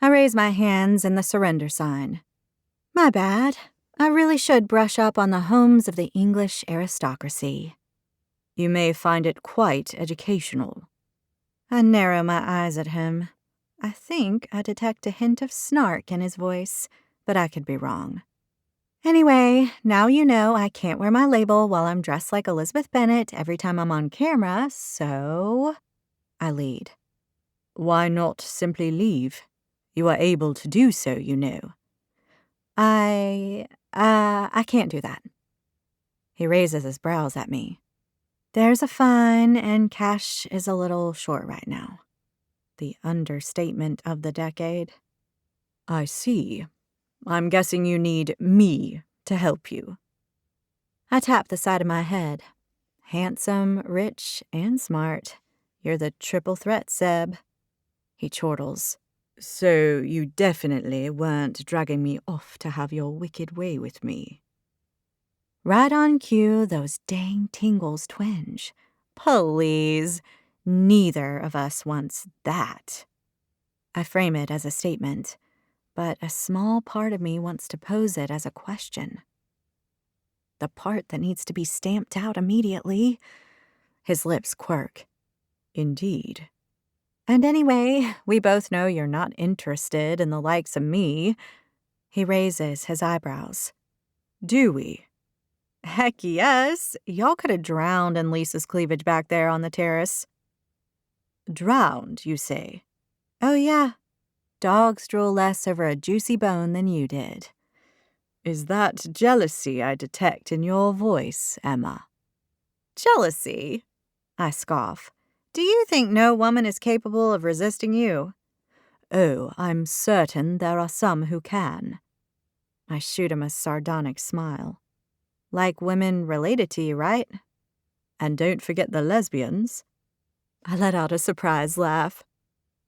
A: I raise my hands in the surrender sign. My bad. I really should brush up on the homes of the English aristocracy.
B: You may find it quite educational.
A: I narrow my eyes at him. I think I detect a hint of snark in his voice, but I could be wrong. Anyway, now you know I can't wear my label while I'm dressed like Elizabeth Bennet every time I'm on camera, so I lead.
B: Why not simply leave? You are able to do so, you know.
A: I can't do that. He raises his brows at me. There's a fine, and cash is a little short right now. The understatement of the decade.
B: I see. I'm guessing you need me to help you.
A: I tap the side of my head. Handsome, rich, and smart. You're the triple threat, Seb. He chortles.
B: So you definitely weren't dragging me off to have your wicked way with me.
A: Right on cue, those dang tingles twinge. Please, neither of us wants that. I frame it as a statement, but a small part of me wants to pose it as a question. The part that needs to be stamped out immediately. His lips quirk.
B: Indeed.
A: And anyway, we both know you're not interested in the likes of me. He raises his eyebrows.
B: Do we?
A: Heck yes. Y'all could have drowned in Lisa's cleavage back there on the terrace.
B: Drowned, you say?
A: Oh yeah. Dogs drool less over a juicy bone than you did.
B: Is that jealousy I detect in your voice, Emma?
A: Jealousy? I scoff. Do you think no woman is capable of resisting you?
B: Oh, I'm certain there are some who can.
A: I shoot him a sardonic smile. Like women related to you, right?
B: And don't forget the lesbians.
A: I let out a surprised laugh.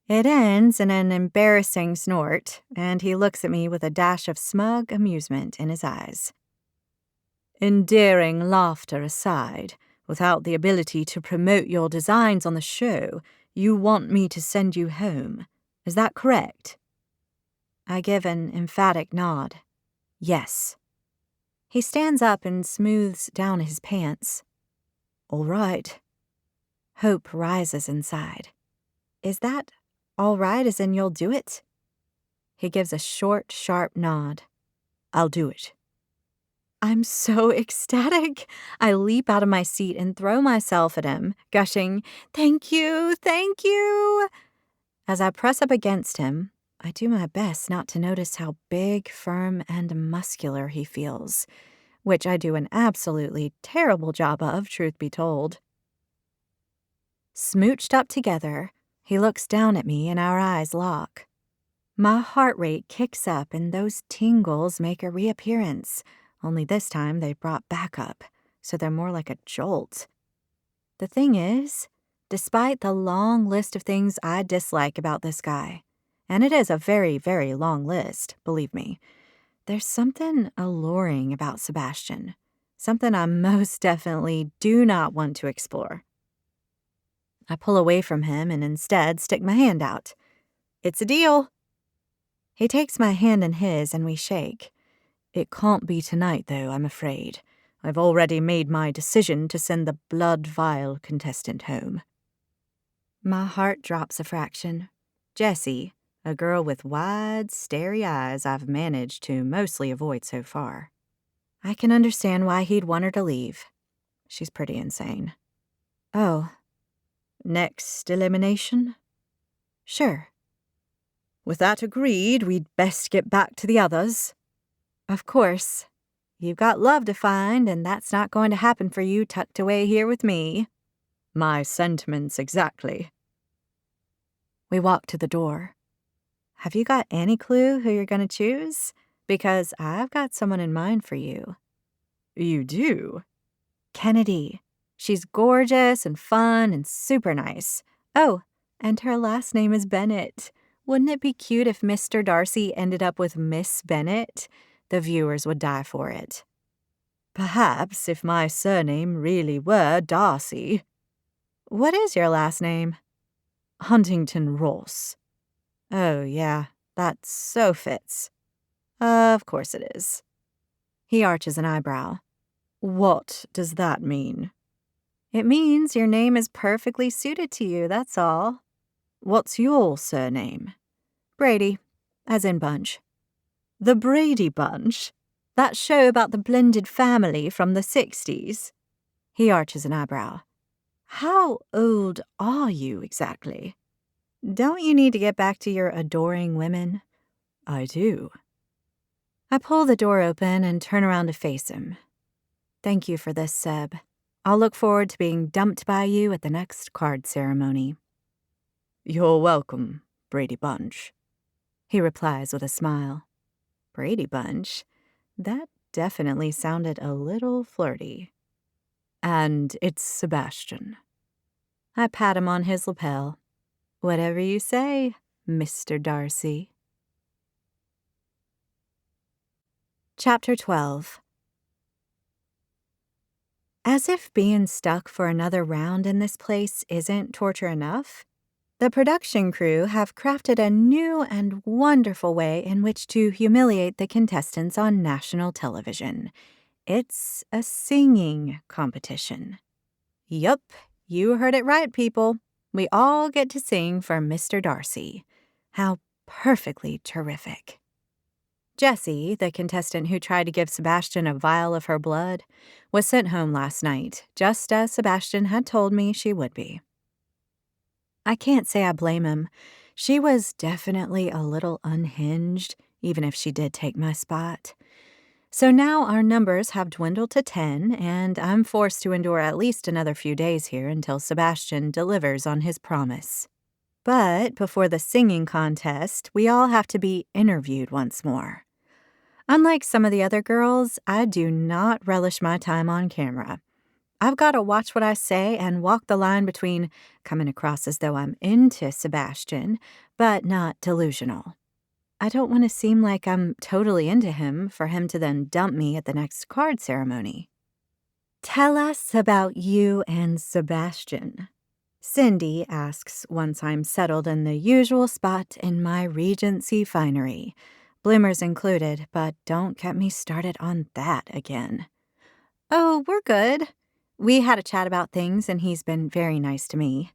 A: It ends in an embarrassing snort, and he looks at me with a dash of smug amusement in his eyes.
B: Endearing laughter aside, without the ability to promote your designs on the show, you want me to send you home. Is that correct?
A: I give an emphatic nod. Yes. He stands up and smooths down his pants.
B: All right.
A: Hope rises inside. Is that all right as in you'll do it? He gives a short, sharp nod.
B: I'll do it.
A: I'm so ecstatic. I leap out of my seat and throw myself at him, gushing, "Thank you, thank you." As I press up against him, I do my best not to notice how big, firm, and muscular he feels, which I do an absolutely terrible job of, truth be told. Smooched up together, he looks down at me and our eyes lock. My heart rate kicks up and those tingles make a reappearance, only this time they brought back up, so they're more like a jolt. The thing is, despite the long list of things I dislike about this guy, and it is a very, very long list, believe me, there's something alluring about Sebastian, something I most definitely do not want to explore. I pull away from him and instead stick my hand out. It's a deal. He takes my hand in his and we shake.
B: It can't be tonight, though, I'm afraid. I've already made my decision to send the blood-vial contestant home.
A: My heart drops a fraction. Jessie, a girl with wide, starry eyes I've managed to mostly avoid so far. I can understand why he'd want her to leave. She's pretty insane. Oh.
B: Next elimination?
A: Sure.
B: With that agreed, we'd best get back to the others.
A: Of course. You've got love to find, and that's not going to happen for you tucked away here with me.
B: My sentiments exactly.
A: We walk to the door. Have you got any clue who you're going to choose? Because I've got someone in mind for you.
B: You do?
A: Kennedy. She's gorgeous and fun and super nice. Oh, and her last name is Bennett. Wouldn't it be cute if Mr. Darcy ended up with Miss Bennett? The viewers would die for it.
B: Perhaps if my surname really were Darcy.
A: What is your last name?
B: Huntington-Ross.
A: Oh, yeah, that so fits. Of course it is. He arches an eyebrow.
B: What does that mean?
A: It means your name is perfectly suited to you, that's all.
B: What's your surname?
A: Brady, as in Bunch.
B: The Brady Bunch? That show about the blended family from the 60s. He arches an eyebrow. How old are you exactly?
A: Don't you need to get back to your adoring women?
B: I do. I pull the door open and turn around to face him. Thank you for this, Seb. I'll look forward to being dumped by you at the next card ceremony.
A: You're welcome, Brady Bunch.
B: He replies with a smile.
A: Brady Bunch? That definitely sounded a little flirty.
B: And it's Sebastian. I pat him on his lapel. Whatever you say, Mr. Darcy. Chapter 12. As if being stuck for another round in this place isn't torture enough, the production crew have crafted a new and wonderful way in which to humiliate the contestants on national television. It's a singing competition. Yup, you heard it right, people. We all get to sing for Mr. Darcy. How perfectly terrific. Jessie, the contestant who tried to give Sebastian a vial of her blood, was sent home last night, just as Sebastian had told me she would be. I can't say I blame him. She was definitely a little unhinged, even if she did take my spot. So now our numbers have dwindled to 10, and I'm forced to endure at least another few days here until Sebastian delivers on his promise. But before the singing contest, we all have to be interviewed once more. Unlike some of the other girls, I do not relish my time on camera. I've got to watch what I say and walk the line between coming across as though I'm into Sebastian, but not delusional. I don't want to seem like I'm totally into him for him to then dump me at the next card ceremony. Tell us about you and Sebastian, Cindy asks once I'm settled in the usual spot in my Regency finery. Bloomers included, but don't get me started on that again. Oh, we're good. We had a chat about things and he's been very nice to me.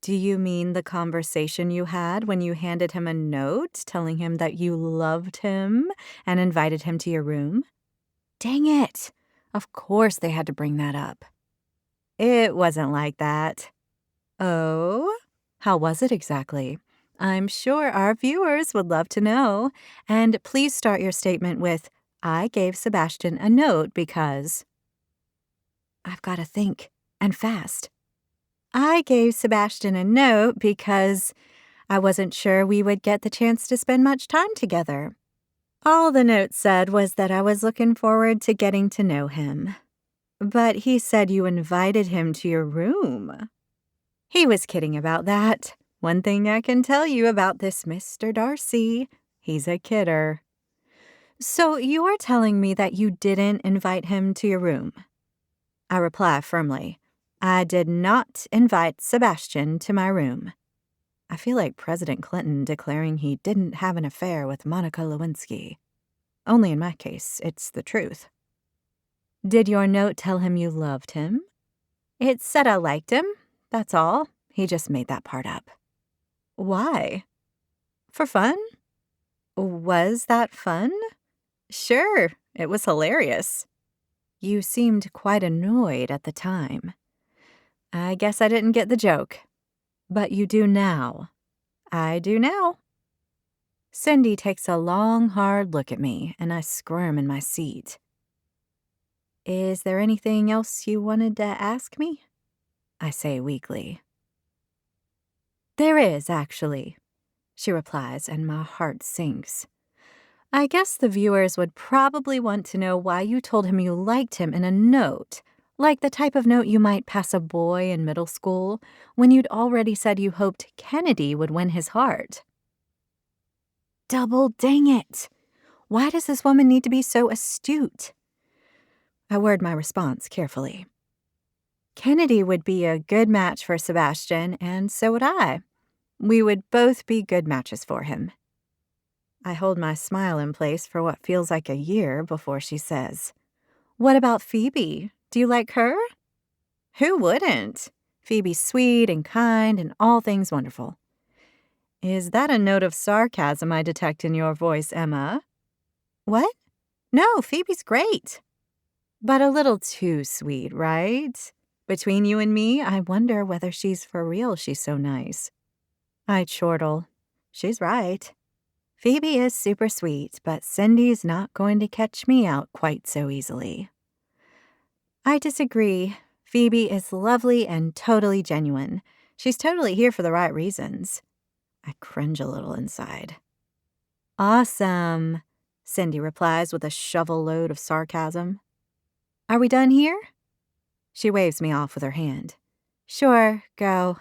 B: Do you mean the conversation you had when you handed him a note telling him that you loved him and invited him to your room? Dang it! Of course they had to bring that up. It wasn't like that. Oh? How was it exactly? I'm sure our viewers would love to know. And please start your statement with, I gave Sebastian a note because... I've got to think, and fast. I gave Sebastian a note because I wasn't sure we would get the chance to spend much time together. All the note said was that I was looking forward to getting to know him. But he said you invited him to your room. He was kidding about that. One thing I can tell you about this Mr. Darcy, he's a kidder. So you're telling me that you didn't invite him to your room? I reply firmly. I did not invite Sebastian to my room. I feel like President Clinton declaring he didn't have an affair with Monica Lewinsky. Only in my case, it's the truth. Did your note tell him you loved him? It said I liked him, that's all. He just made that part up. Why? For fun? Was that fun? Sure, it was hilarious. You seemed quite annoyed at the time. I guess I didn't get the joke. But you do now. I do now. Cindy takes a long, hard look at me, and I squirm in my seat. Is there anything else you wanted to ask me? I say weakly. There is, actually, she replies, and my heart sinks. I guess the viewers would probably want to know why you told him you liked him in a note, like the type of note you might pass a boy in middle school when you'd already said you hoped Kennedy would win his heart. Double dang it! Why does this woman need to be so astute? I word my response carefully. Kennedy would be a good match for Sebastian, and so would I. We would both be good matches for him. I hold my smile in place for what feels like a year before she says, What about Phoebe? Do you like her? Who wouldn't? Phoebe's sweet and kind and all things wonderful. Is that a note of sarcasm I detect in your voice, Emma? What?
A: No, Phoebe's great. But a little too sweet, right? Between you and me, I wonder whether she's for real she's so nice. I chortle. She's right. Phoebe is super sweet, but Cindy's not going to catch me out quite so easily. I disagree. Phoebe is lovely and totally genuine. She's totally here for the right reasons. I cringe a little inside. Awesome, Cindy replies with a shovel load of sarcasm. Are we done here? She waves me off with her hand. Sure, go.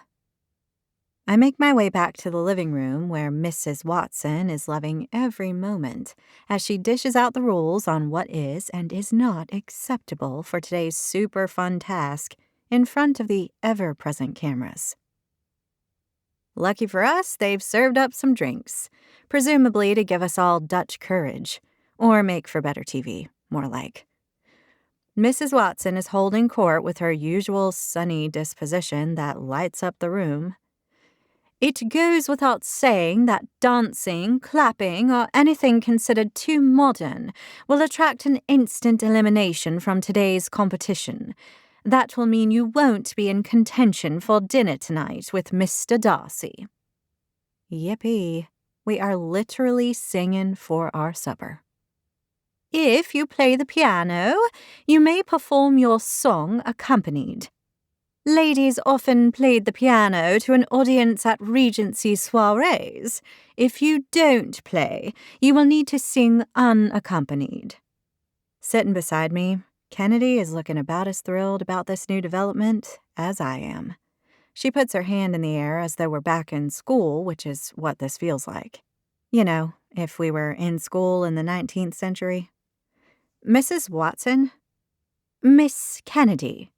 A: I make my way back to the living room where Mrs. Watson is loving every moment as she dishes out the rules on what is and is not acceptable for today's super fun task in front of the ever-present cameras. Lucky for us, they've served up some drinks, presumably to give us all Dutch courage, or make for better TV, more like. Mrs. Watson is holding court with her usual sunny disposition that lights up the room. It goes without saying that dancing, clapping, or anything considered too modern will attract an instant elimination from today's competition. That will mean you won't be in contention for dinner tonight with Mr. Darcy. Yippee. We are literally singing for our supper. If you play the piano, you may perform your song accompanied. Ladies often played the piano to an audience at Regency soirees. If you don't play, you will need to sing unaccompanied. Sitting beside me, Kennedy is looking about as thrilled about this new development as I am. She puts her hand in the air as though we're back in school, which is what this feels like. You know, if we were in school in the 19th century. Mrs. Watson? Miss Kennedy.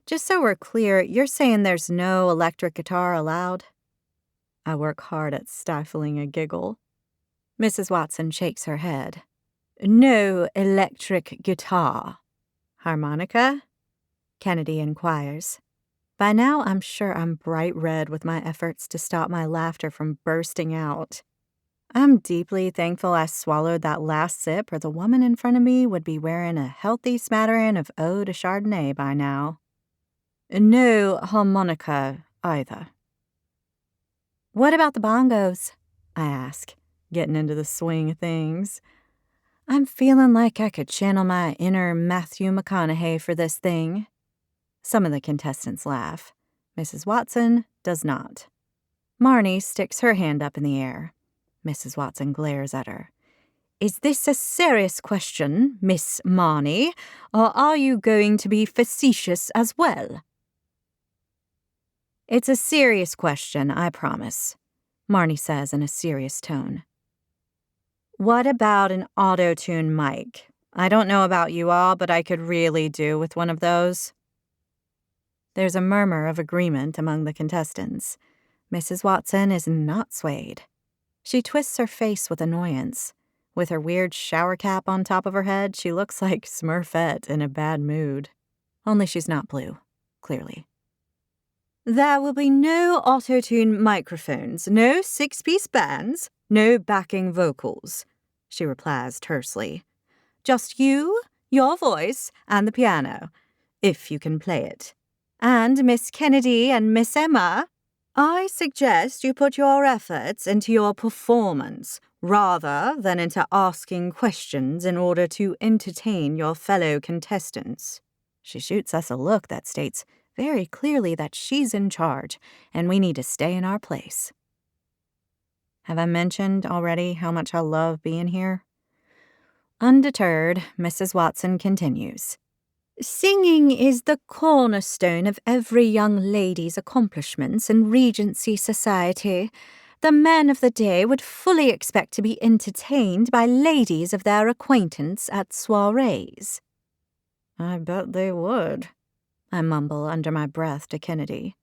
A: Just so we're clear, you're saying there's no electric guitar allowed? I work hard at stifling a giggle. Mrs. Watson shakes her head. No electric guitar. Harmonica? Kennedy inquires. By now, I'm sure I'm bright red with my efforts to stop my laughter from bursting out. I'm deeply thankful I swallowed that last sip, or the woman in front of me would be wearing a healthy smattering of eau de Chardonnay by now. No harmonica, either. What about the bongos? I ask, getting into the swing of things. I'm feeling like I could channel my inner Matthew McConaughey for this thing. Some of the contestants laugh. Mrs. Watson does not. Marnie sticks her hand up in the air. Mrs. Watson glares at her. Is this a serious question, Miss Marnie, or are you going to be facetious as well? It's a serious question, I promise, Marnie says in a serious tone. What about an auto-tune mic? I don't know about you all, but I could really do with one of those. There's a murmur of agreement among the contestants. Mrs. Watson is not swayed. She twists her face with annoyance. With her weird shower cap on top of her head, she looks like Smurfette in a bad mood. Only she's not blue, clearly. There will be no auto-tune microphones, no six-piece bands, no backing vocals, she replies tersely. Just you, your voice, and the piano, if you can play it. And Miss Kennedy and Miss Emma, I suggest you put your efforts into your performance rather than into asking questions in order to entertain your fellow contestants. She shoots us a look that states very clearly that she's in charge and we need to stay in our place. Have I mentioned already how much I love being here? Undeterred, Mrs. Watson continues. Singing is the cornerstone of every young lady's accomplishments in Regency society. The men of the day would fully expect to be entertained by ladies of their acquaintance at soirees. I bet they would, I mumble under my breath to Kennedy.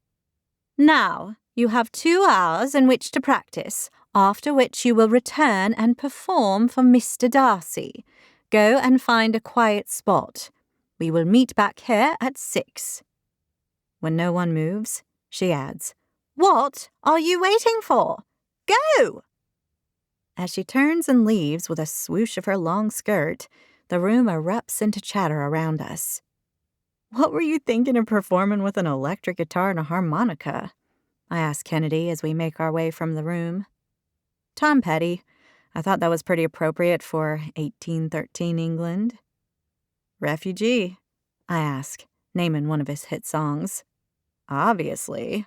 A: Now, you have 2 hours in which to practice, after which you will return and perform for Mr. Darcy. Go and find a quiet spot. We will meet back here at 6. When no one moves, she adds, What are you waiting for? Go! As she turns and leaves with a swoosh of her long skirt,
B: The room erupts into chatter around us. "What were you thinking of performing with an electric guitar and a harmonica?" I ask Kennedy as we make our way from the room. "Tom Petty. I thought that was pretty appropriate for 1813 England." "Refugee?" I ask, naming one of his hit songs. "Obviously."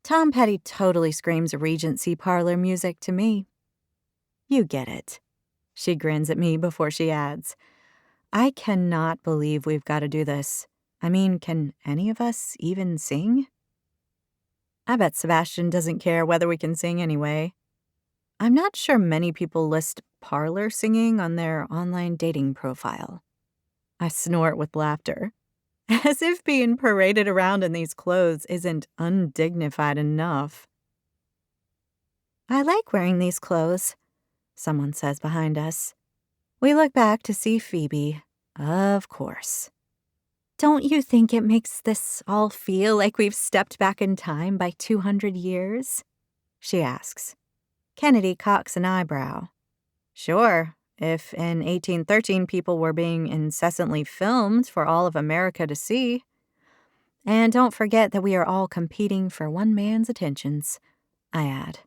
B: Tom Petty totally screams Regency parlor music to me. "You get it." She grins at me before she adds, "I cannot believe we've got to do this. I mean, can any of us even sing?" I bet Sebastian doesn't care whether we can sing anyway. I'm not sure many people list parlor singing on their online dating profile. I snort with laughter. As if being paraded around in these clothes isn't undignified enough. "I like wearing these clothes," someone says behind us. We look back to see Phoebe. Of course. "Don't you think it makes this all feel like we've stepped back in time by 200 years? She asks. Kennedy cocks an eyebrow. "Sure, if in 1813 people were being incessantly filmed for all of America to see. And don't forget that we are all competing for one man's attentions," I add.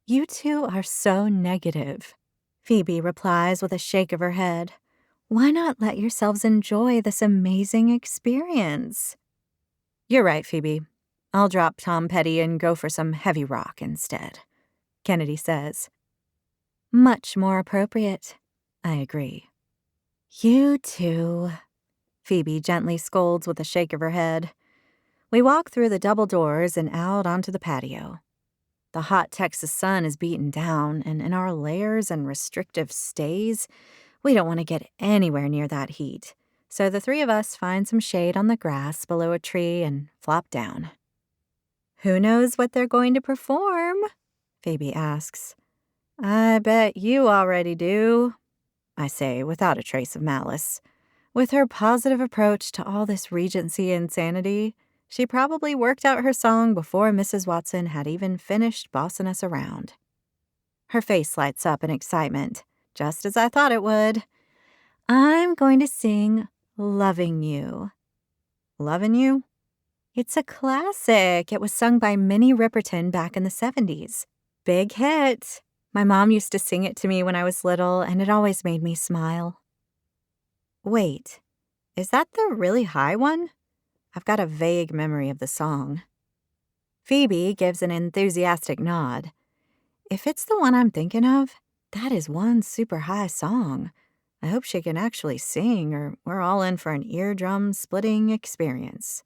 B: "You two are so negative," Phoebe replies with a shake of her head. "Why not let yourselves enjoy this amazing experience?" "You're right, Phoebe. I'll drop Tom Petty and go for some heavy rock instead," Kennedy says. "Much more appropriate," I agree. "You two," Phoebe gently scolds with a shake of her head. We walk through the double doors and out onto the patio. The hot Texas sun is beaten down, and in our layers and restrictive stays, we don't want to get anywhere near that heat. So the three of us find some shade on the grass below a tree and flop down. "Who knows what they're going to perform?" Phoebe asks. "I bet you already do," I say without a trace of malice. With her positive approach to all this Regency insanity, she probably worked out her song before Mrs. Watson had even finished bossing us around. Her face lights up in excitement, just as I thought it would. "I'm going to sing Loving You." "Loving You?" It's a classic. It was sung by Minnie Riperton back in the 70s. Big hit. My mom used to sing it to me when I was little, and it always made me smile. Wait, is that the really high one? I've got a vague memory of the song. Phoebe gives an enthusiastic nod. If it's the one I'm thinking of, that is one super high song. I hope she can actually sing, or we're all in for an eardrum-splitting experience.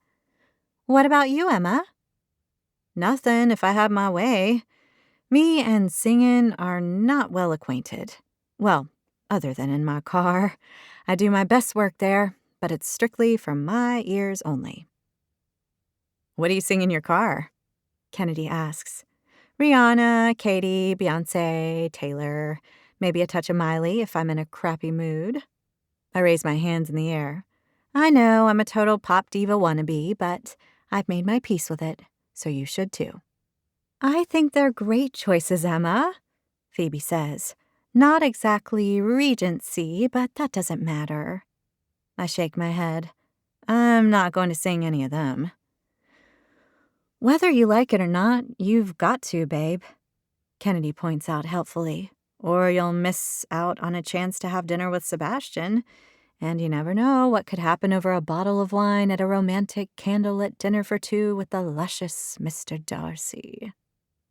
B: What about you, Emma? Nothing if I had my way. Me and singing are not well acquainted. Well, other than in my car. I do my best work there, but it's strictly for my ears only. What do you sing in your car? Kennedy asks. Rihanna, Katy, Beyonce, Taylor, maybe a touch of Miley if I'm in a crappy mood. I raise my hands in the air. I know I'm a total pop diva wannabe, but I've made my peace with it, so you should too. I think they're great choices, Emma, Phoebe says. Not exactly Regency, but that doesn't matter. I shake my head. I'm not going to sing any of them. Whether you like it or not, you've got to, babe, Kennedy points out helpfully. Or you'll miss out on a chance to have dinner with Sebastian, and you never know what could happen over a bottle of wine at a romantic candlelit dinner for two with the luscious Mr. Darcy.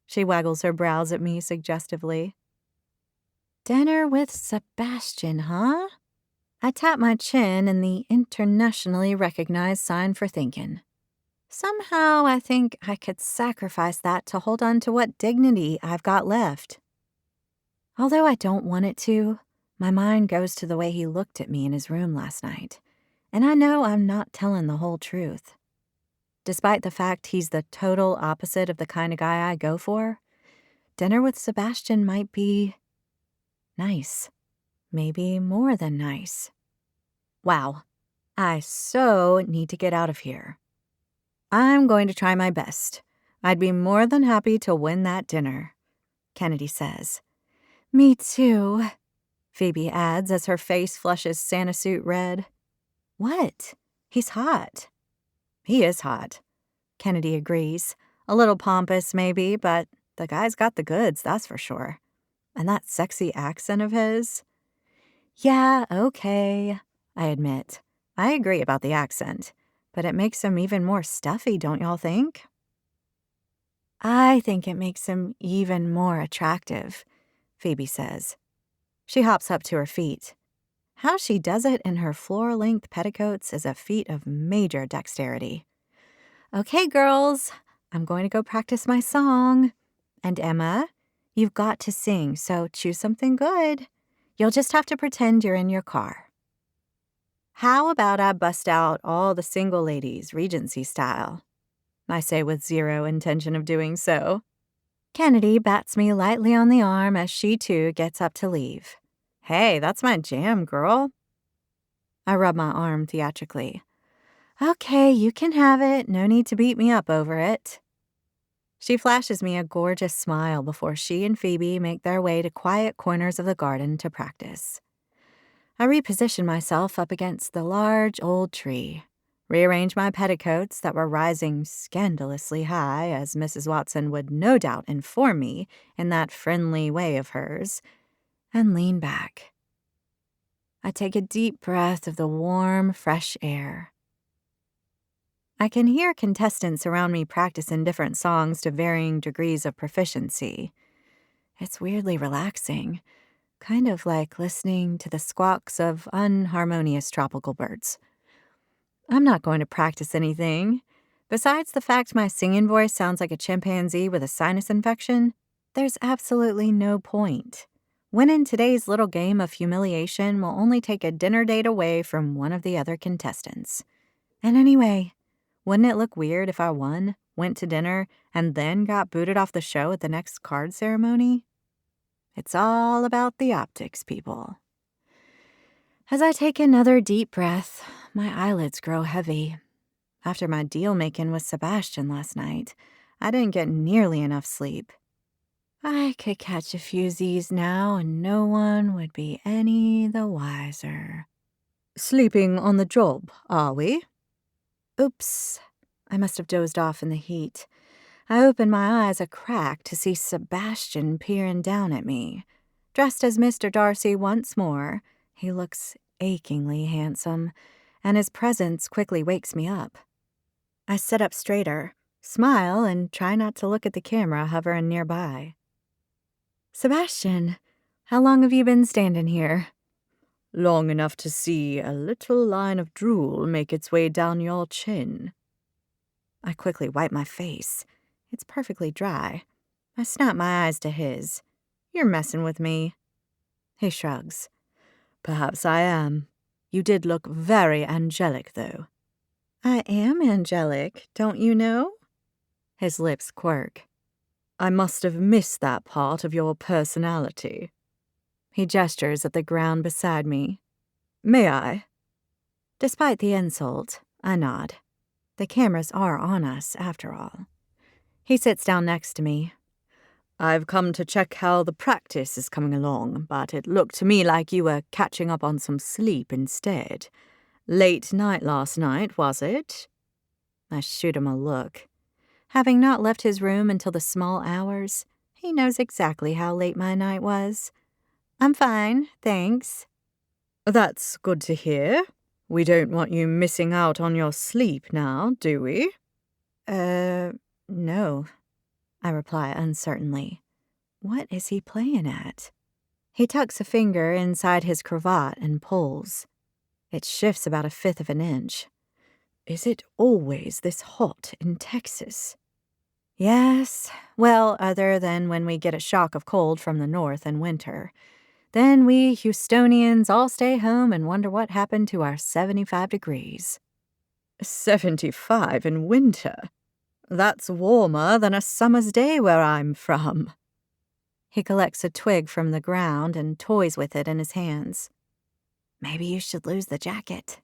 B: She waggles her brows at me suggestively. Dinner with Sebastian, huh? I tap my chin in the internationally recognized sign for thinking. Somehow I think I could sacrifice that to hold on to what dignity I've got left. Although I don't want it to, my mind goes to the way he looked at me in his room last night, and I know I'm not telling the whole truth. Despite the fact he's the total opposite of the kind of guy I go for, dinner with Sebastian might be nice. Maybe more than nice. Wow, I so need to get out of here. I'm going to try my best. I'd be more than happy to win that dinner, Kennedy says. Me too, Phoebe adds as her face flushes Santa suit red. What? He's hot. He is hot. Kennedy agrees. A little pompous, maybe, but the guy's got the goods, that's for sure. And that sexy accent of his. Yeah, okay, I admit. I agree about the accent, but it makes him even more stuffy, don't y'all think? I think it makes him even more attractive, Phoebe says. She hops up to her feet. How she does it in her floor-length petticoats is a feat of major dexterity. Okay, girls, I'm going to go practice my song. And Emma, you've got to sing, so choose something good. You'll just have to pretend you're in your car. How about I bust out all the single ladies, Regency style? I say with zero intention of doing so. Kennedy bats me lightly on the arm as she too gets up to leave. Hey, that's my jam, girl. I rub my arm theatrically. Okay, you can have it. No need to beat me up over it. She flashes me a gorgeous smile before she and Phoebe make their way to quiet corners of the garden to practice. I reposition myself up against the large old tree, rearrange my petticoats that were rising scandalously high, as Mrs. Watson would no doubt inform me in that friendly way of hers, and lean back. I take a deep breath of the warm, fresh air. I can hear contestants around me practicing different songs to varying degrees of proficiency. It's weirdly relaxing, kind of like listening to the squawks of unharmonious tropical birds. I'm not going to practice anything. Besides the fact my singing voice sounds like a chimpanzee with a sinus infection, there's absolutely no point. Winning today's little game of humiliation will only take a dinner date away from one of the other contestants. And anyway, wouldn't it look weird if I won, went to dinner, and then got booted off the show at the next card ceremony? It's all about the optics, people. As I take another deep breath, my eyelids grow heavy. After my deal-making with Sebastian last night, I didn't get nearly enough sleep. I could catch a few Z's now and no one would be any the wiser. Sleeping on the job, are we? Oops. I must have dozed off in the heat. I opened my eyes a crack to see Sebastian peering down at me. Dressed as Mr. Darcy once more, he looks achingly handsome, and his presence quickly wakes me up. I sit up straighter, smile, and try not to look at the camera hovering nearby. Sebastian, how long have you been standing here? Long enough to see a little line of drool make its way down your chin. I quickly wipe my face. It's perfectly dry. I snap my eyes to his. You're messing with me. He shrugs. Perhaps I am. You did look very angelic, though. I am angelic, don't you know? His lips quirk. I must have missed that part of your personality. He gestures at the ground beside me. May I? Despite the insult, I nod. The cameras are on us, after all. He sits down next to me. I've come to check how the practice is coming along, but it looked to me like you were catching up on some sleep instead. Late night last night, was it? I shoot him a look. Having not left his room until the small hours, he knows exactly how late my night was. I'm fine, thanks. That's good to hear. We don't want you missing out on your sleep now, do we? No, I reply uncertainly. What is he playing at? He tucks a finger inside his cravat and pulls. It shifts about 1/5 of an inch. Is it always this hot in Texas? Yes, well, other than when we get a shock of cold from the north in winter. Then we Houstonians all stay home and wonder what happened to our 75 degrees. 75 in winter? That's warmer than a summer's day where I'm from. He collects a twig from the ground and toys with it in his hands. Maybe you should lose the jacket,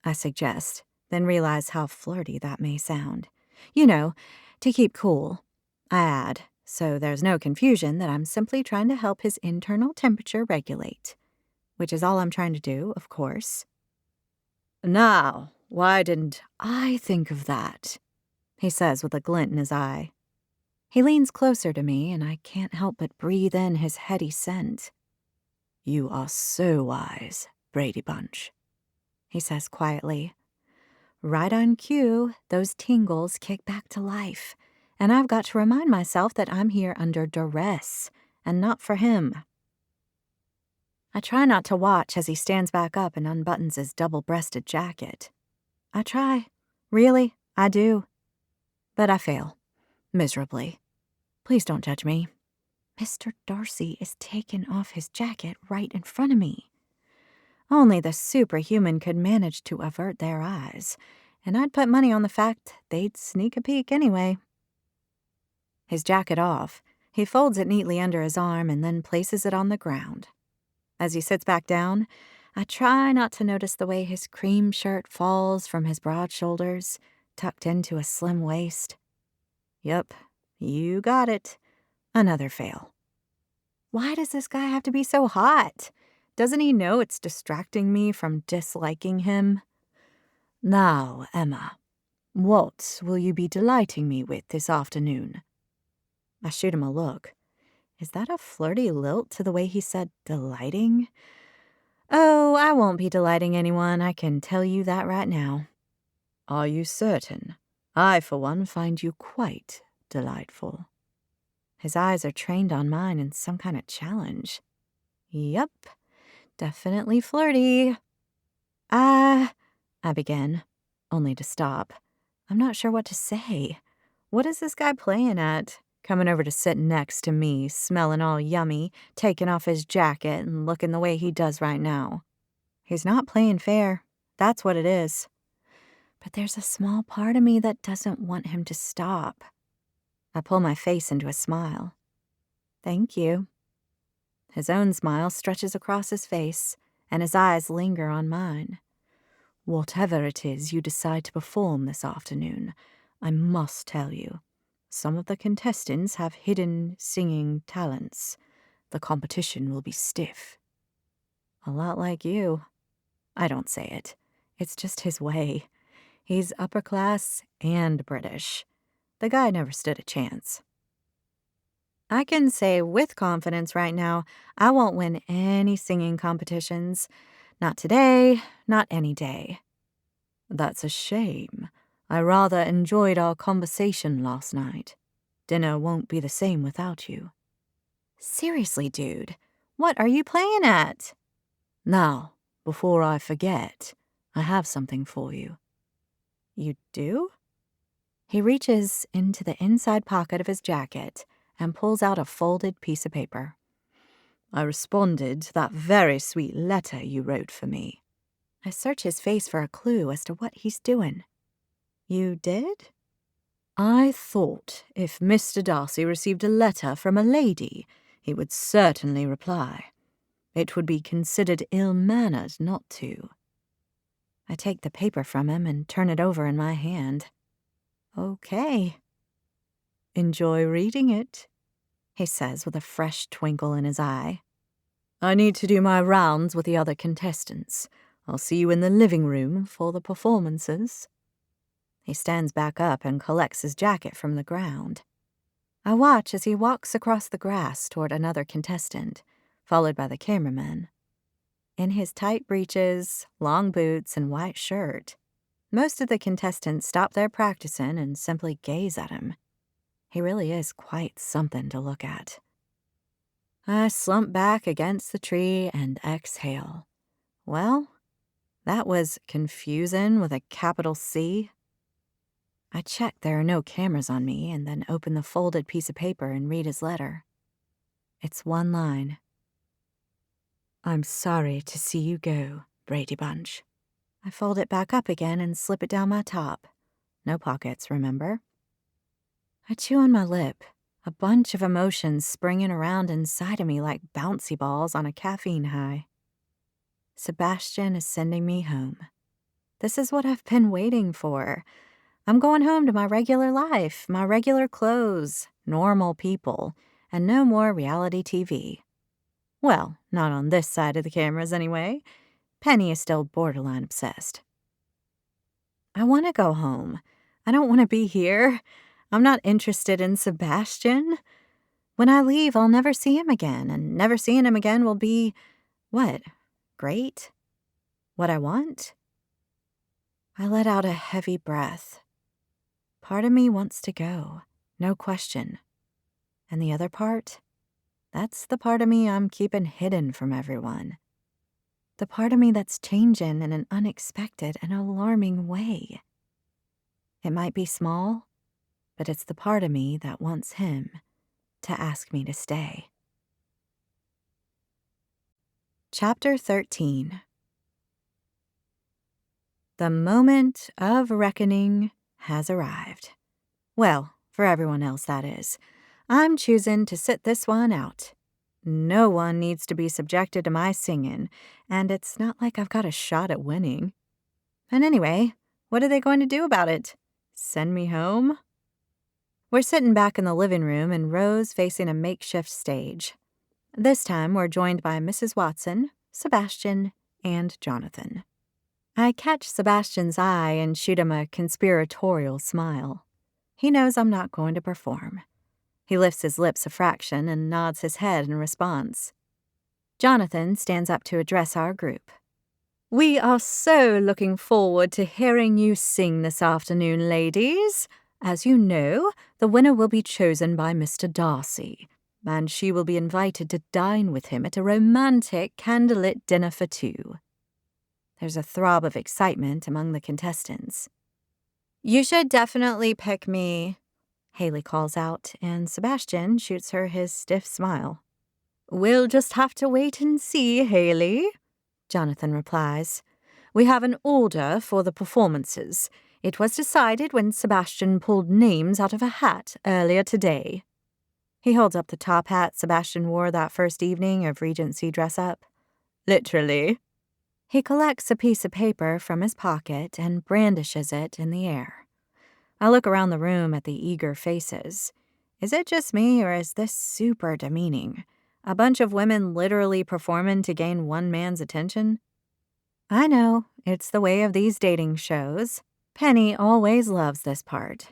B: I suggest, then realize how flirty that may sound. You know, to keep cool. I add, so there's no confusion that I'm simply trying to help his internal temperature regulate.
A: which is all I'm trying to do, of course.
B: Now, why didn't I think of that? He says with a glint in his eye. He leans closer to me, and I can't help but breathe in his heady scent. You are so wise, Brady Bunch, he says quietly. Right on cue, those tingles kick back to life, and I've got to remind myself that I'm here under duress, and not for him. I try not to watch as he stands back up and unbuttons his double-breasted jacket. I try. Really, I do. But I fail. Miserably. Please don't judge me. Mr. Darcy is taking off his jacket right in front of me. Only the superhuman could manage to avert their eyes, and I'd put money on the fact they'd sneak a peek anyway. His jacket off, he folds it neatly under his arm and then places it on the ground. As he sits back down, I try not to notice the way his cream shirt falls from his broad shoulders, tucked into a slim waist. Yup, you got it. Another fail. Why does this guy have to be so hot? Doesn't he know it's distracting me from disliking him? Now, Emma, what will you be delighting me with this afternoon? I shoot him a look. Is that a flirty lilt to the way he said delighting? Oh, I won't be delighting anyone, I can tell you that right now. Are you certain? I, for one, find you quite delightful. His eyes are trained on mine in some kind of challenge. Yup, definitely flirty. I begin, only to stop. I'm not sure what to say. What is this guy playing at? Coming over to sit next to me, smelling all yummy, taking off his jacket and looking the way he does right now. He's not playing fair. That's what it is. But there's a small part of me that doesn't want him to stop. I pull my face into a smile. Thank you. His own smile stretches across his face, and his eyes linger on mine. Whatever it is you decide to perform this afternoon, I must tell you, some of the contestants have hidden singing talents. The competition will be stiff. A lot like you. I don't say it. It's just his way. He's upper class and British. The guy never stood a chance. I can say with confidence right now, I won't win any singing competitions. Not today, not any day. That's a shame. I rather enjoyed our conversation last night. Dinner won't be the same without you. Seriously, dude, what are you playing at? Now, before I forget, I have something for you. You do? He reaches into the inside pocket of his jacket and pulls out a folded piece of paper. I responded to that very sweet letter you wrote for me. I search his face for a clue as to what he's doing. You did? I thought if Mr. Darcy received a letter from a lady, he would certainly reply. It would be considered ill-mannered not to. I take the paper from him and turn it over in my hand. Okay. Enjoy reading it, he says with a fresh twinkle in his eye. I need to do my rounds with the other contestants. I'll see you in the living room for the performances. He stands back up and collects his jacket from the ground. I watch as he walks across the grass toward another contestant, followed by the cameraman. In his tight breeches, long boots, and white shirt, most of the contestants stop their practicing and simply gaze at him. He really is quite something to look at. I slump back against the tree and exhale. Well, that was confusing with a capital C. I check there are no cameras on me and then open the folded piece of paper and read his letter. It's one line. I'm sorry to see you go, Brady Bunch. I fold it back up again and slip it down my top. No pockets, remember? I chew on my lip, a bunch of emotions springing around inside of me like bouncy balls on a caffeine high. Sebastian is sending me home. This is what I've been waiting for. I'm going home to my regular life, my regular clothes, normal people, and no more reality TV. Well, not on this side of the cameras anyway. Penny is still borderline obsessed. I want to go home. I don't want to be here. I'm not interested in Sebastian. When I leave, I'll never see him again, and never seeing him again will be, what, great? What I want? I let out a heavy breath. Part of me wants to go, no question. And the other part? That's the part of me I'm keeping hidden from everyone. The part of me that's changing in an unexpected and alarming way. It might be small, but it's the part of me that wants him to ask me to stay. Chapter 13. The moment of reckoning has arrived. Well, for everyone else, that is. I'm choosing to sit this one out. No one needs to be subjected to my singing, and it's not like I've got a shot at winning. And anyway, what are they going to do about it? Send me home? We're sitting back in the living room in rows facing a makeshift stage. This time we're joined by Mrs. Watson, Sebastian, and Jonathan. I catch Sebastian's eye and shoot him a conspiratorial smile. He knows I'm not going to perform. He lifts his lips a fraction and nods his head in response. Jonathan stands up to address our group. We are so looking forward to hearing you sing this afternoon, ladies. As you know, the winner will be chosen by Mr. Darcy, and she will be invited to dine with him at a romantic candlelit dinner for two. There's a throb of excitement among the contestants. You should definitely pick me, Haley calls out, and Sebastian shoots her his stiff smile. We'll just have to wait and see, Haley, Jonathan replies. We have an order for the performances. It was decided when Sebastian pulled names out of a hat earlier today. He holds up the top hat Sebastian wore that first evening of Regency dress-up. Literally. He collects a piece of paper from his pocket and brandishes it in the air. I look around the room at the eager faces. Is it just me, or is this super demeaning? A bunch of women literally performing to gain one man's attention? I know, it's the way of these dating shows. Penny always loves this part.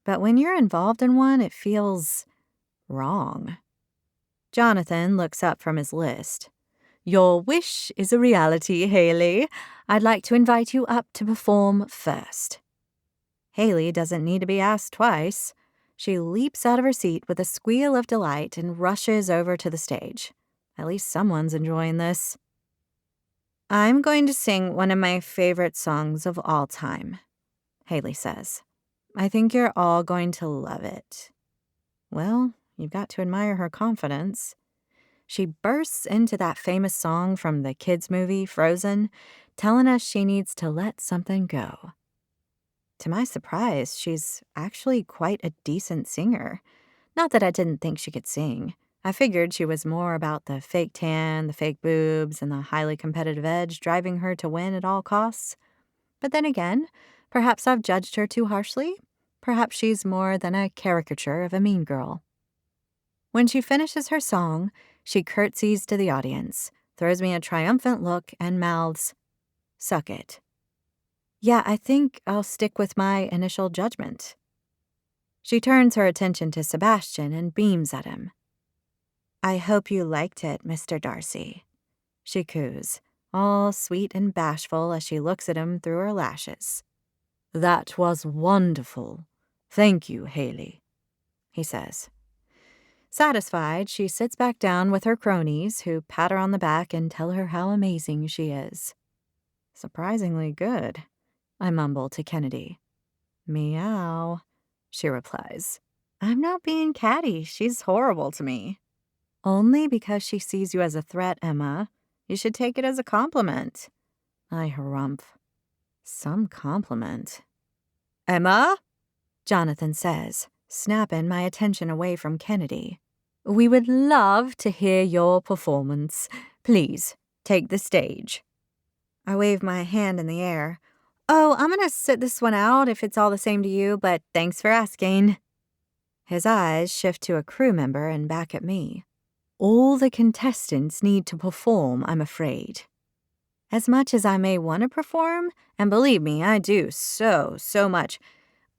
B: But when you're involved in one, it feels wrong. Jonathan looks up from his list. Your wish is a reality, Haley. I'd like to invite you up to perform first. Haley doesn't need to be asked twice. She leaps out of her seat with a squeal of delight and rushes over to the stage. At least someone's enjoying this. I'm going to sing one of my favorite songs of all time, Haley says. I think you're all going to love it. Well, you've got to admire her confidence. She bursts into that famous song from the kids' movie, Frozen, telling us she needs to let something go. To my surprise, she's actually quite a decent singer. Not that I didn't think she could sing. I figured she was more about the fake tan, the fake boobs, and the highly competitive edge driving her to win at all costs. But then again, perhaps I've judged her too harshly. Perhaps she's more than a caricature of a mean girl. When she finishes her song, she curtsies to the audience, throws me a triumphant look, and mouths, "Suck it." Yeah, I think I'll stick with my initial judgment. She turns her attention to Sebastian and beams at him. I hope you liked it, Mr. Darcy, she coos, all sweet and bashful as she looks at him through her lashes. That was wonderful. Thank you, Haley, he says. Satisfied, she sits back down with her cronies, who pat her on the back and tell her how amazing she is. Surprisingly good, I mumble to Kennedy. Meow, she replies. I'm not being catty. She's horrible to me. Only because she sees you as a threat, Emma. You should take it as a compliment. I harumph. Some compliment. Emma? Jonathan says, snapping my attention away from Kennedy. We would love to hear your performance. Please, take the stage. I wave my hand in the air. Oh, I'm going to sit this one out if it's all the same to you, but thanks for asking. His eyes shift to a crew member and back at me. all the contestants need to perform, I'm afraid. As much as I may want to perform, and believe me, I do so much,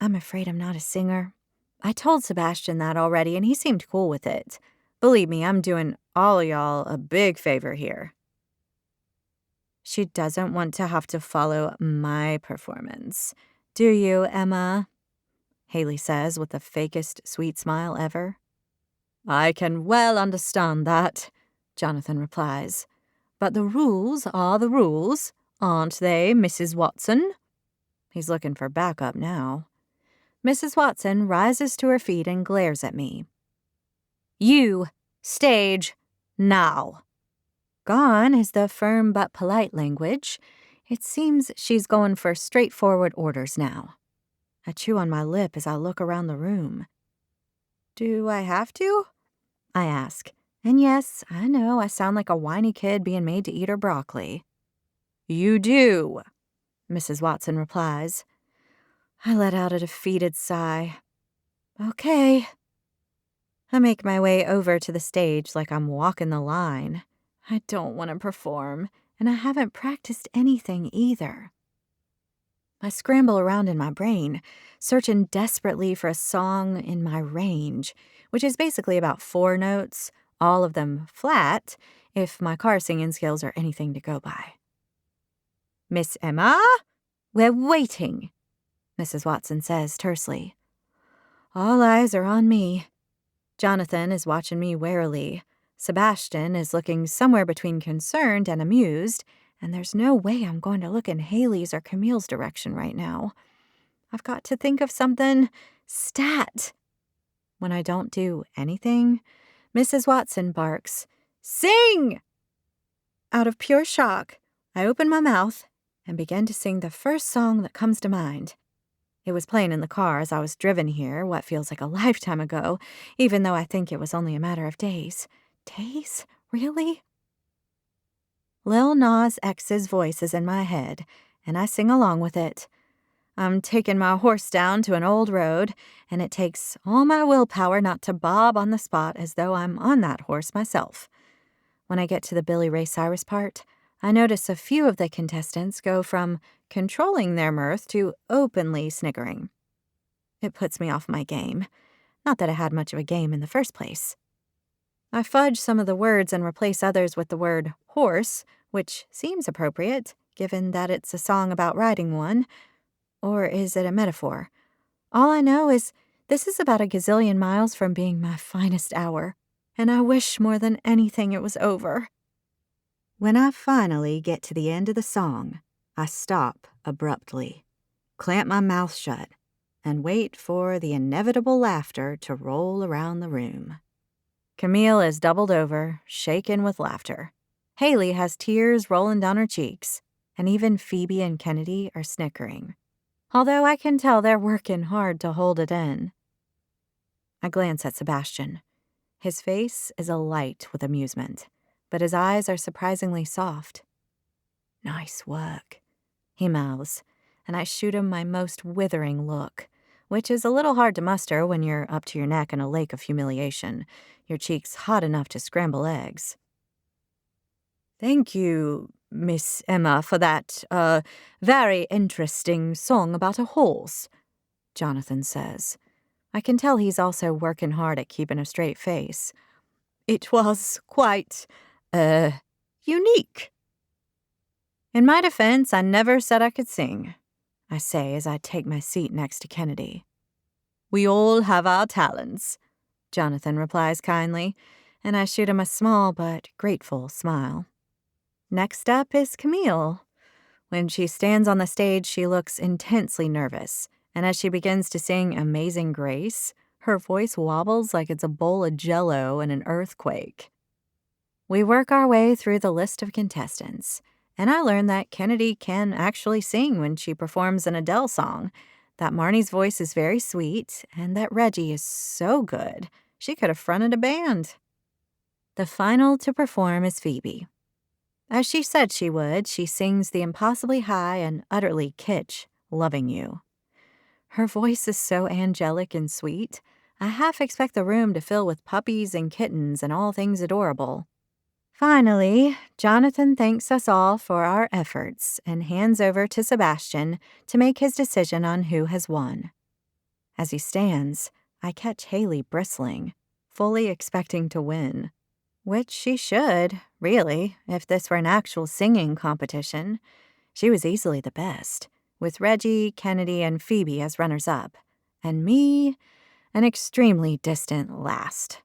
B: I'm afraid I'm not a singer. I told Sebastian that already, and he seemed cool with it. Believe me, I'm doing all y'all a big favor here. She doesn't want to have to follow my performance. Do you, Emma? Haley says with the fakest sweet smile ever. I can well understand that, Jonathan replies. But the rules are the rules, aren't they, Mrs. Watson? He's looking for backup now. Mrs. Watson rises to her feet and glares at me. You, stage, now. Gone is the firm but polite language. It seems she's going for straightforward orders now. I chew on my lip as I look around the room. Do I have to? I ask. And yes, I know I sound like a whiny kid being made to eat her broccoli. You do, Mrs. Watson replies. I let out a defeated sigh. Okay. I make my way over to the stage like I'm walking the line. I don't want to perform, and I haven't practiced anything either. I scramble around in my brain, searching desperately for a song in my range, which is basically about 4 notes, all of them flat, if my car singing skills are anything to go by. Miss Emma? We're waiting, Mrs. Watson says tersely. All eyes are on me. Jonathan is watching me warily. Sebastian is looking somewhere between concerned and amused, and there's no way I'm going to look in Haley's or Camille's direction right now. I've got to think of something stat. When I don't do anything, Mrs. Watson barks, Sing! Out of pure shock, I open my mouth and begin to sing the first song that comes to mind. It was playing in the car as I was driven here, what feels like a lifetime ago, even though I think it was only a matter of days. Days? Really? Lil Nas X's voice is in my head, and I sing along with it. I'm taking my horse down to an old road, and it takes all my willpower not to bob on the spot as though I'm on that horse myself. When I get to the Billy Ray Cyrus part, I notice a few of the contestants go from controlling their mirth to openly sniggering. It puts me off my game. Not that I had much of a game in the first place. I fudge some of the words and replace others with the word horse, which seems appropriate, given that it's a song about riding one. Or is it a metaphor? All I know is this is about a gazillion miles from being my finest hour, and I wish more than anything it was over. When I finally get to the end of the song, I stop abruptly, clamp my mouth shut, and wait for the inevitable laughter to roll around the room. Camille is doubled over, shaken with laughter. Haley has tears rolling down her cheeks, and even Phoebe and Kennedy are snickering, although I can tell they're working hard to hold it in. I glance at Sebastian. His face is alight with amusement, but his eyes are surprisingly soft. Nice work, he mouths, and I shoot him my most withering look, which is a little hard to muster when you're up to your neck in a lake of humiliation, your cheeks hot enough to scramble eggs. Thank you, Miss Emma, for that, very interesting song about a horse, Jonathan says. I can tell he's also working hard at keeping a straight face. It was quite, unique. In my defense, I never said I could sing, I say as I take my seat next to Kennedy. We all have our talents, Jonathan replies kindly, and I shoot him a small but grateful smile. Next up is Camille. When she stands on the stage, she looks intensely nervous, and as she begins to sing Amazing Grace, her voice wobbles like it's a bowl of Jell-O in an earthquake. We work our way through the list of contestants, and I learn that Kennedy can actually sing when she performs an Adele song, that Marnie's voice is very sweet, and that Reggie is so good she could have fronted a band. The final to perform is Phoebe. As she said she would, she sings the impossibly high and utterly kitsch Loving You. Her voice is so angelic and sweet, I half expect the room to fill with puppies and kittens and all things adorable. Finally, Jonathan thanks us all for our efforts and hands over to Sebastian to make his decision on who has won. As he stands, I catch Haley bristling, fully expecting to win. Which she should, really, if this were an actual singing competition. She was easily the best, with Reggie, Kennedy, and Phoebe as runners-up, and me, an extremely distant last.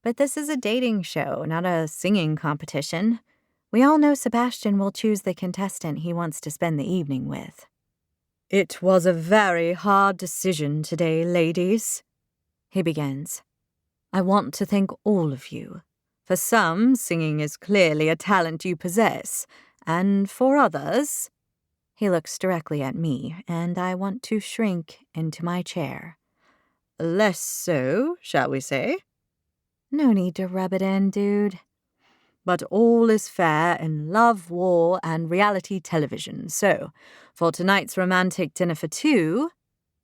B: But this is a dating show, not a singing competition. We all know Sebastian will choose the contestant he wants to spend the evening with. "It was a very hard decision today, ladies," he begins. "I want to thank all of you. For some, singing is clearly a talent you possess, and for others—" He looks directly at me, and I want to shrink into my chair. "Less so, shall we say?" No need to rub it in, dude. "But all is fair in love, war, and reality television, so for tonight's romantic dinner for two,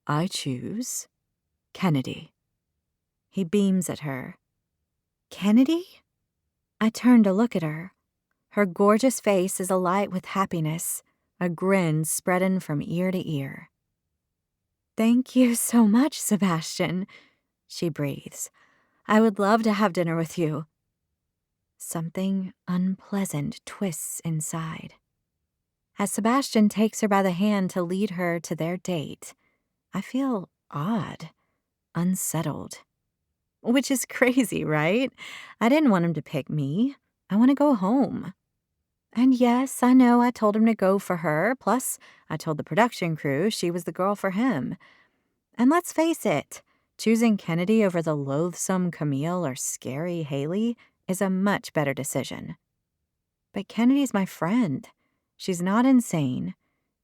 B: I choose Kennedy." He beams at her. Kennedy? I turn to look at her. Her gorgeous face is alight with happiness, a grin spreading from ear to ear. "Thank you so much, Sebastian," she breathes. "I would love to have dinner with you." Something unpleasant twists inside. As Sebastian takes her by the hand to lead her to their date, I feel odd, unsettled. Which is crazy, right? I didn't want him to pick me. I want to go home. And yes, I know I told him to go for her, plus I told the production crew she was the girl for him. And let's face it, choosing Kennedy over the loathsome Camille or scary Haley is a much better decision. But Kennedy's my friend. She's not insane.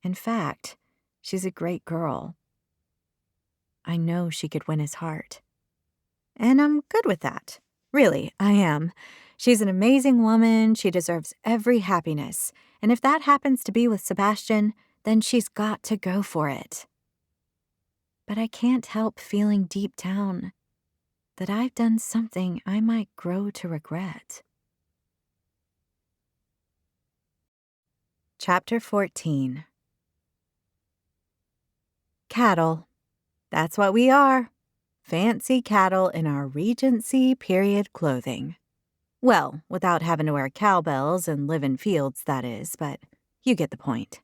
B: In fact, she's a great girl. I know she could win his heart. And I'm good with that. Really, I am. She's an amazing woman. She deserves every happiness. And if that happens to be with Sebastian, then she's got to go for it. But I can't help feeling deep down that I've done something I might grow to regret. Chapter 14. Cattle. That's what we are. Fancy cattle in our Regency period clothing. Well, without having to wear cowbells and live in fields, that is, but you get the point.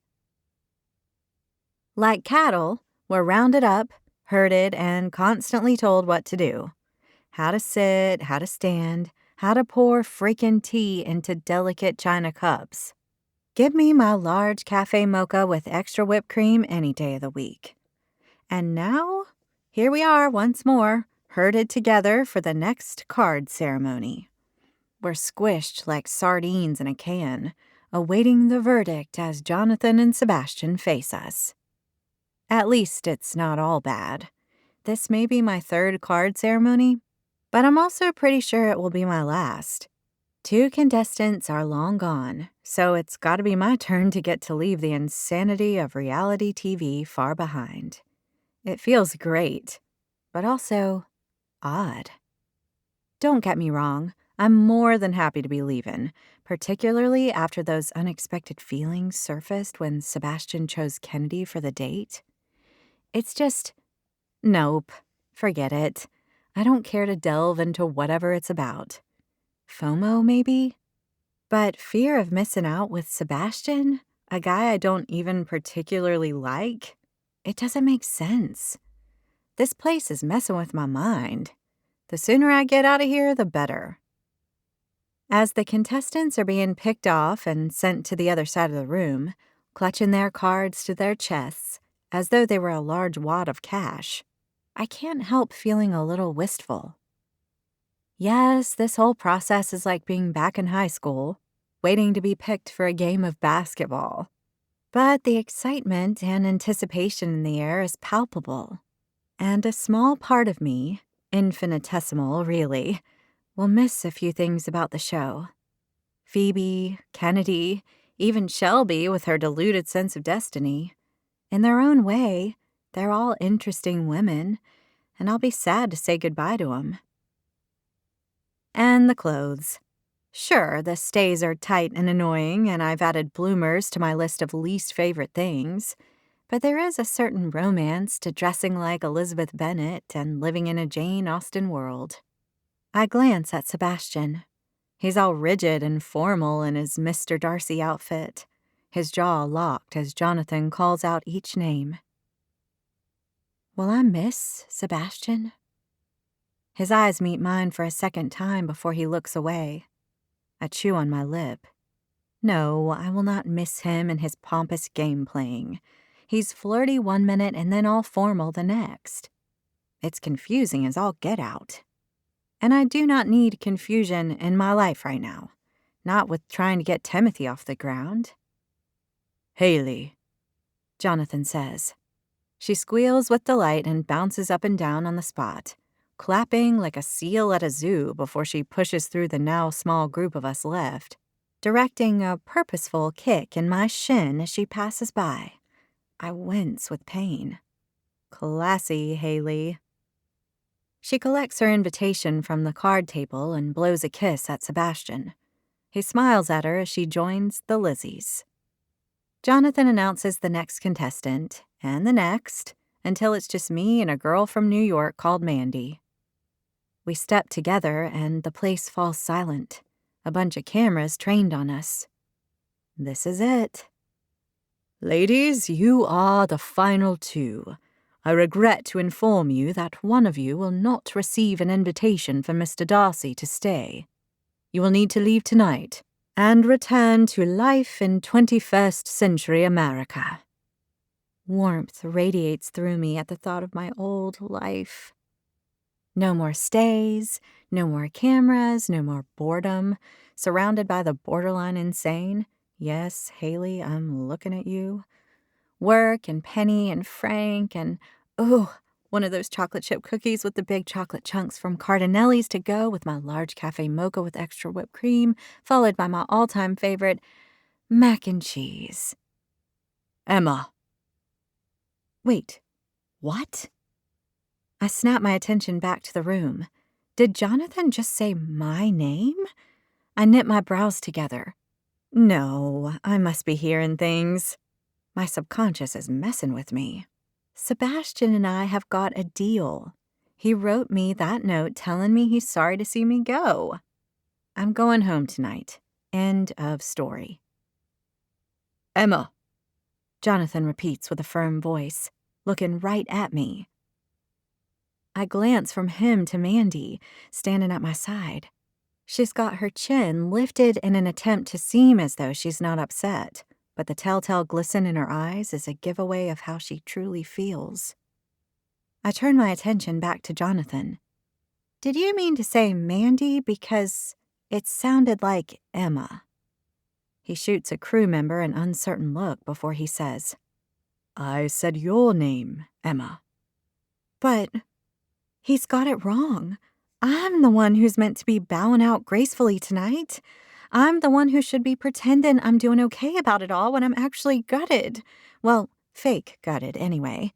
B: Like cattle, we're rounded up, herded, and constantly told what to do. How to sit, how to stand, how to pour freaking tea into delicate china cups. Give me my large cafe mocha with extra whipped cream any day of the week. And now, here we are once more, herded together for the next card ceremony. We're squished like sardines in a can, awaiting the verdict as Jonathan and Sebastian face us. At least it's not all bad. This may be my third card ceremony, but I'm also pretty sure it will be my last. 2 contestants are long gone, so it's got to be my turn to get to leave the insanity of reality TV far behind. It feels great, but also odd. Don't get me wrong, I'm more than happy to be leaving, particularly after those unexpected feelings surfaced when Sebastian chose Kennedy for the date. It's just, nope, forget it. I don't care to delve into whatever it's about. FOMO, maybe? But fear of missing out with Sebastian, a guy I don't even particularly like? It doesn't make sense. This place is messing with my mind. The sooner I get out of here, the better. As the contestants are being picked off and sent to the other side of the room, clutching their cards to their chests, as though they were a large wad of cash, I can't help feeling a little wistful. Yes, this whole process is like being back in high school, waiting to be picked for a game of basketball. But the excitement and anticipation in the air is palpable. And a small part of me, infinitesimal really, will miss a few things about the show. Phoebe, Kennedy, even Shelby with her deluded sense of destiny. In their own way, they're all interesting women,
A: and I'll be sad to say goodbye to him. And the clothes. Sure, the stays are tight and annoying, and I've added bloomers to my list of least favorite things, but there is a certain romance to dressing like Elizabeth Bennet and living in a Jane Austen world. I glance at Sebastian. He's all rigid and formal in his Mr. Darcy outfit, his jaw locked as Jonathan calls out each name. Will I miss Sebastian? His eyes meet mine for a second time before he looks away. I chew on my lip. No, I will not miss him and his pompous game playing. He's flirty one minute and then all formal the next. It's confusing as all get out. And I do not need confusion in my life right now. Not with trying to get Timothy off the ground. Haley, Jonathan says. She squeals with delight and bounces up and down on the spot, clapping like a seal at a zoo before she pushes through the now small group of us left, directing a purposeful kick in my shin as she passes by. I wince with pain. Classy, Haley. She collects her invitation from the card table and blows a kiss at Sebastian. He smiles at her as she joins the Lizzies. Jonathan announces the next contestant, and the next, until it's just me and a girl from New York called Mandy. We step together, and the place falls silent. A bunch of cameras trained on us. This is it. Ladies, you are the final two. I regret to inform you that one of you will not receive an invitation from Mr. Darcy to stay. You will need to leave tonight and return to life in 21st century America. Warmth radiates through me at the thought of my old life. No more stays, no more cameras, no more boredom, surrounded by the borderline insane. Yes, Haley, I'm looking at you. Work and Penny and Frank and, one of those chocolate chip cookies with the big chocolate chunks from Cardinelli's to go with my large cafe mocha with extra whipped cream, followed by my all-time favorite, mac and cheese. Emma. Wait, what? I snap my attention back to the room. Did Jonathan just say my name? I knit my brows together. No, I must be hearing things. My subconscious is messing with me. Sebastian and I have got a deal. He wrote me that note telling me he's sorry to see me go. I'm going home tonight. End of story. Emma, Jonathan repeats with a firm voice, looking right at me. I glance from him to Mandy, standing at my side. She's got her chin lifted in an attempt to seem as though she's not upset, but the telltale glisten in her eyes is a giveaway of how she truly feels. I turn my attention back to Jonathan. Did you mean to say Mandy? Because it sounded like Emma. He shoots a crew member an uncertain look before he says, I said your name, Emma. But he's got it wrong. I'm the one who's meant to be bowing out gracefully tonight. I'm the one who should be pretending I'm doing okay about it all when I'm actually gutted. Well, fake gutted anyway.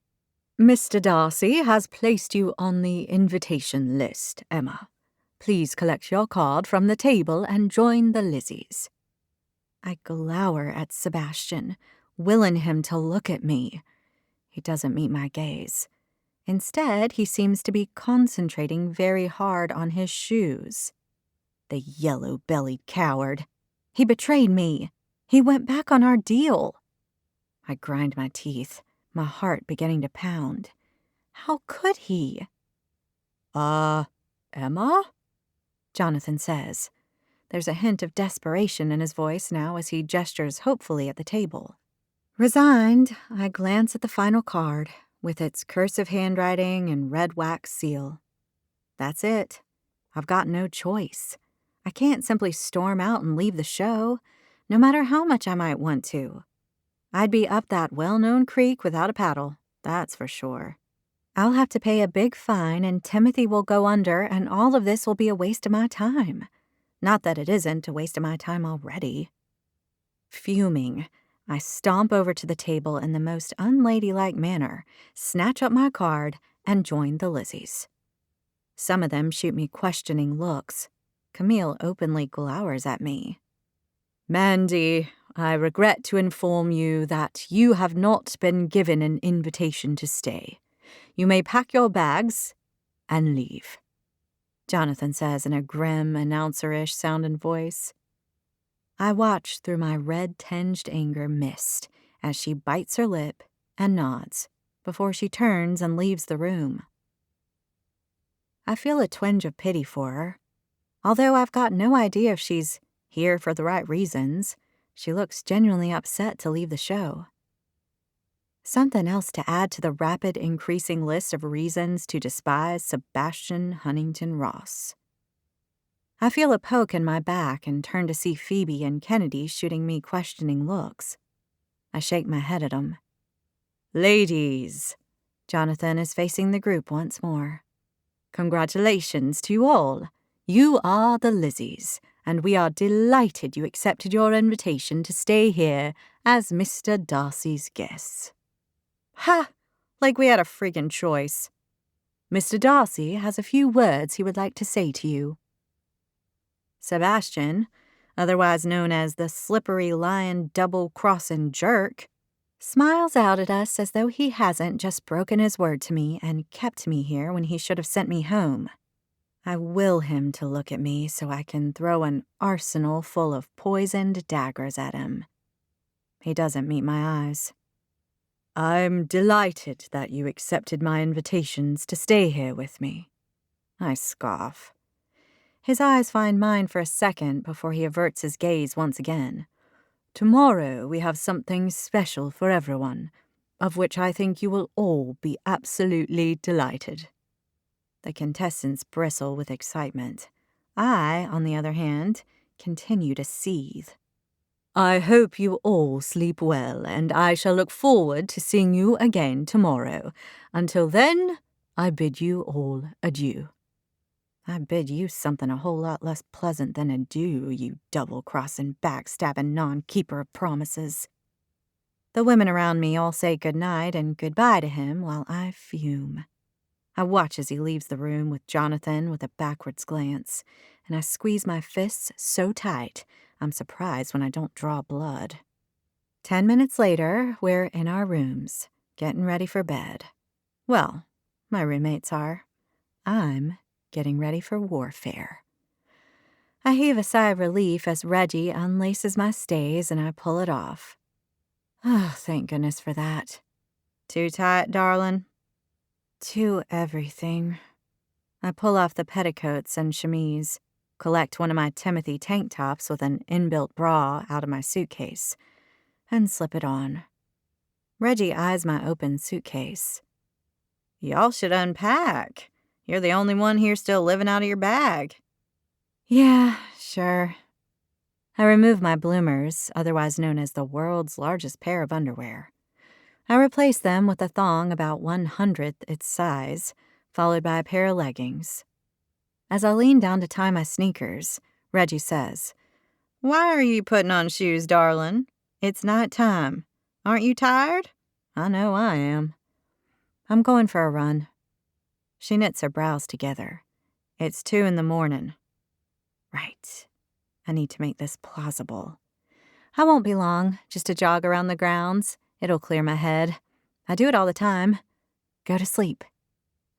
A: Mr. Darcy has placed you on the invitation list, Emma. Please collect your card from the table and join the Lizzies. I glower at Sebastian, willing him to look at me. He doesn't meet my gaze. Instead, he seems to be concentrating very hard on his shoes. The yellow-bellied coward. He betrayed me. He went back on our deal. I grind my teeth, my heart beginning to pound. How could he? Emma? Jonathan says. There's a hint of desperation in his voice now as he gestures hopefully at the table. Resigned, I glance at the final card, with its cursive handwriting and red wax seal. That's it. I've got no choice. I can't simply storm out and leave the show, no matter how much I might want to. I'd be up that well-known creek without a paddle, that's for sure. I'll have to pay a big fine and Timothy will go under and all of this will be a waste of my time. Not that it isn't a waste of my time already. Fuming, I stomp over to the table in the most unladylike manner, snatch up my card,
B: and join the Lizzies. Some of them shoot me questioning looks. Camille openly glowers at me. Mandy, I regret to inform you that you have not been given an invitation to stay. You may pack your bags and leave, Jonathan says in a grim, announcer-ish sounding voice. I watch through my red-tinged anger mist as she bites her lip and nods before she turns and leaves the room. I feel a twinge of pity for her. Although I've got no idea if she's here for the right reasons, she looks genuinely upset to leave the show. Something else to add to the rapid increasing list of reasons to despise Sebastian Huntington-Ross. I feel a poke in my back and turn to see Phoebe and Kennedy shooting me questioning looks. I shake my head at them. Ladies, Jonathan is facing the group once more. Congratulations to you all. You are the Lizzies, and we are delighted you accepted your invitation to stay here as Mr. Darcy's guests. Ha! Like we had a friggin' choice. Mr. Darcy has a few words he would like to say to you. Sebastian, otherwise known as the slippery lion double-crossing jerk, smiles out at us as though he hasn't just broken his word to me and kept me here when he should have sent me home. I will him to look at me so I can throw an arsenal full of poisoned daggers at him. He doesn't meet my eyes. I'm delighted that you accepted my invitations to stay here with me. I scoff. His eyes find mine for a second before he averts his gaze once again. Tomorrow we have something special for everyone, of which I think you will all be absolutely delighted. The contestants bristle with excitement. I, on the other hand, continue to seethe. I hope you all sleep well, and I shall look forward to seeing you again tomorrow. Until then, I bid you all adieu. I bid you something a whole lot less pleasant than adieu, you double-crossing, backstabbing non-keeper of promises. The women around me all say good night and goodbye to him while I fume. I watch as he leaves the room with Jonathan with a backwards glance, and I squeeze my fists so tight I'm surprised when I don't draw blood. 10 minutes later, we're in our rooms, getting ready for bed. Well, my roommates are. I'm getting ready for warfare. I heave a sigh of relief as Reggie unlaces my stays and I pull it off. Oh, thank goodness for that. Too tight, darling? To everything. I pull off the petticoats and chemise, collect one of my Timothy tank tops with an inbuilt bra out of my suitcase, and slip it on. Reggie eyes my open suitcase. Y'all should unpack. You're the only one here still living out of your bag. Yeah, sure. I remove my bloomers, otherwise known as the world's largest pair of underwear. I replace them with a thong about 1/100th its size, followed by a pair of leggings. As I lean down to tie my sneakers, Reggie says, Why are you putting on shoes, darling? It's night time. Aren't you tired? I know I am. I'm going for a run. She knits her brows together. It's 2 a.m. Right. I need to make this plausible. I won't be long, just a jog around the grounds. It'll clear my head. I do it all the time. Go to sleep.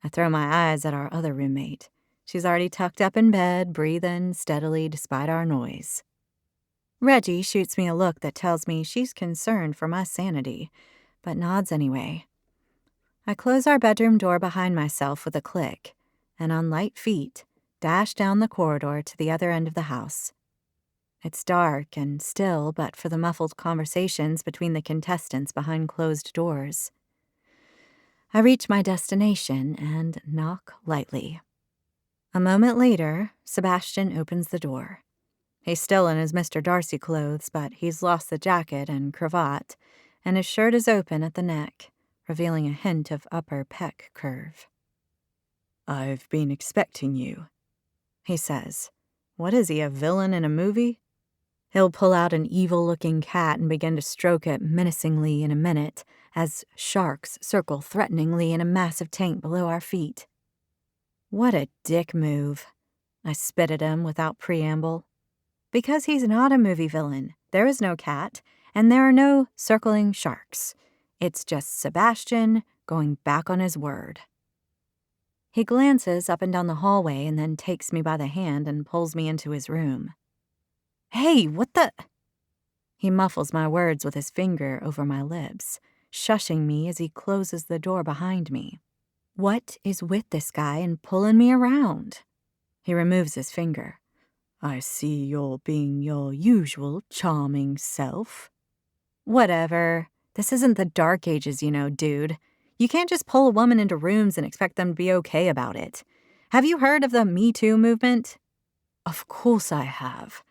B: I throw my eyes at our other roommate. She's already tucked up in bed, breathing steadily despite our noise. Reggie shoots me a look that tells me she's concerned for my sanity, but nods anyway. I close our bedroom door behind myself with a click, and on light feet, dash down the corridor to the other end of the house. It's dark and still but for the muffled conversations between the contestants behind closed doors. I reach my destination and knock lightly. A moment later, Sebastian opens the door. He's still in his Mr. Darcy clothes, but he's lost the jacket and cravat, and his shirt is open at the neck, revealing a hint of upper pec curve. I've been expecting you, he says. What is he, a villain in a movie? He'll pull out an evil-looking cat and begin to stroke it menacingly in a minute, as sharks circle threateningly in a massive tank below our feet. What a dick move. I spit at him without preamble. Because he's not a movie villain, there is no cat, and there are no circling sharks. It's just Sebastian going back on his word. He glances up and down the hallway and then takes me by the hand and pulls me into his room. Hey, what the? He muffles my words with his finger over my lips, shushing me as he closes the door behind me. What is with this guy and pulling me around? He removes his finger. I see you're being your usual charming self. Whatever. This isn't the Dark Ages, dude. You can't just pull a woman into rooms and expect them to be okay about it. Have you heard of the Me Too movement? Of course I have.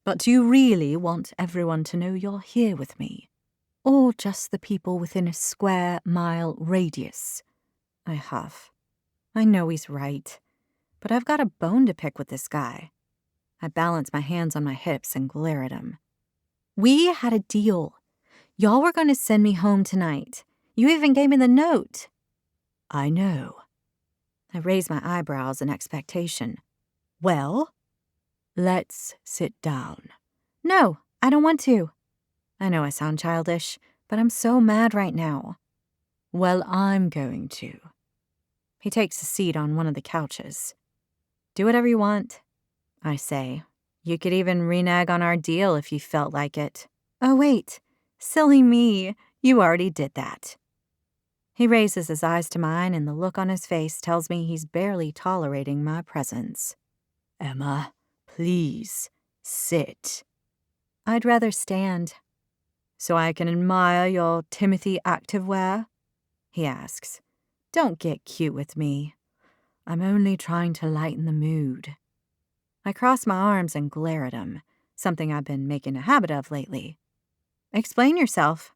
B: But do you really want everyone to know you're here with me? Or just the people within a square-mile radius? I huff. I know he's right. But I've got a bone to pick with this guy. I balance my hands on my hips and glare at him. We had a deal. Y'all were going to send me home tonight. You even gave me the note. I know. I raise my eyebrows in expectation. Well? Let's sit down. No, I don't want to. I know I sound childish, but I'm so mad right now. Well, I'm going to. He takes a seat on one of the couches. Do whatever you want, I say. You could even renege on our deal if you felt like it. Oh, wait. Silly me. You already did that. He raises his eyes to mine, and the look on his face tells me he's barely tolerating my presence. Emma, please, sit. I'd rather stand. So I can admire your Timothy activewear? He asks. Don't get cute with me. I'm only trying to lighten the mood. I cross my arms and glare at him, something I've been making a habit of lately. Explain yourself.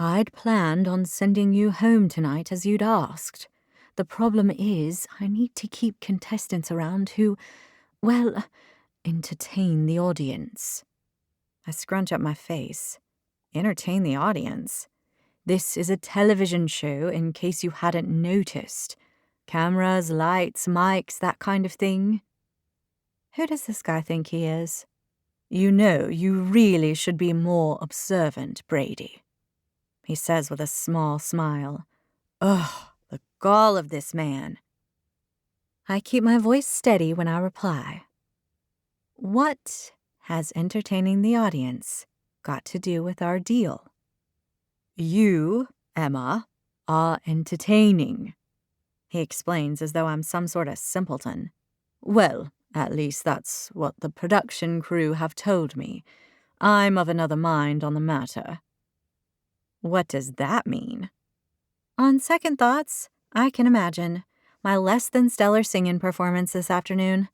B: I'd planned on sending you home tonight as you'd asked. The problem is I need to keep contestants around who, well, entertain the audience. I scrunch up my face. Entertain the audience? This is a television show, in case you hadn't noticed. Cameras, lights, mics, that kind of thing. Who does this guy think he is? You know, you really should be more observant, Brady. He says with a small smile. Ugh, the gall of this man. I keep my voice steady when I reply. What has entertaining the audience got to do with our deal? You, Emma, are entertaining, he explains as though I'm some sort of simpleton. Well, at least that's what the production crew have told me. I'm of another mind on the matter. What does that mean? On second thoughts, I can imagine my less-than-stellar singing performance this afternoon.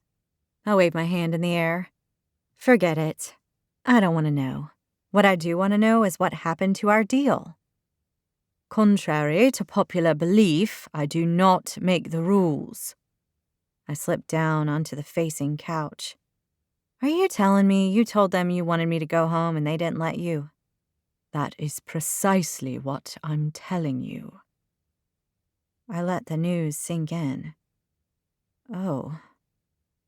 B: I wave my hand in the air. Forget it. I don't want to know. What I do want to know is what happened to our deal. Contrary to popular belief, I do not make the rules. I slip down onto the facing couch. Are you telling me you told them you wanted me to go home and they didn't let you? That is precisely what I'm telling you. I let the news sink in. Oh.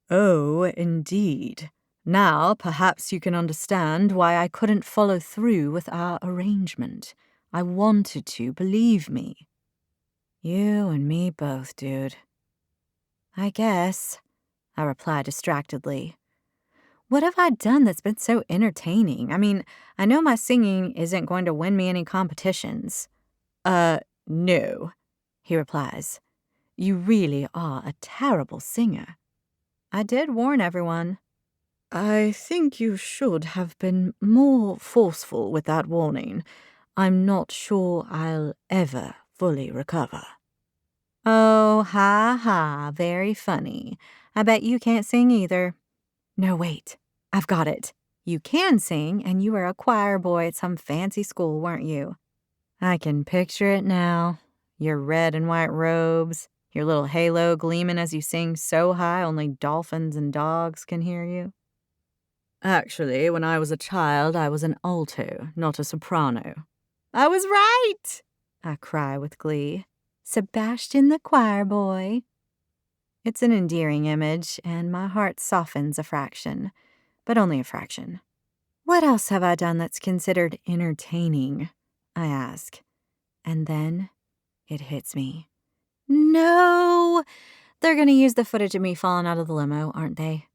B: Oh, indeed. Now, perhaps you can understand why I couldn't follow through with our arrangement. I wanted to, believe me. You and me both, dude. I guess, I reply distractedly. What have I done that's been so entertaining? I mean, I know my singing isn't going to win me any competitions. No, he replies. You really are a terrible singer. I did warn everyone. I think you should have been more forceful with that warning. I'm not sure I'll ever fully recover. Oh, ha ha, very funny. I bet you can't sing either. No, wait, I've got it. You can sing, and you were a choir boy at some fancy school, weren't you? I can picture it now. Your red and white robes, your little halo gleaming as you sing so high only dolphins and dogs can hear you. Actually, when I was a child, I was an alto, not a soprano. I was right! I cry with glee. Sebastian the choir boy. It's an endearing image, and my heart softens a fraction, but only a fraction. What else have I done that's considered entertaining? I ask. And then it hits me. No! They're going to use the footage of me falling out of the limo, aren't they?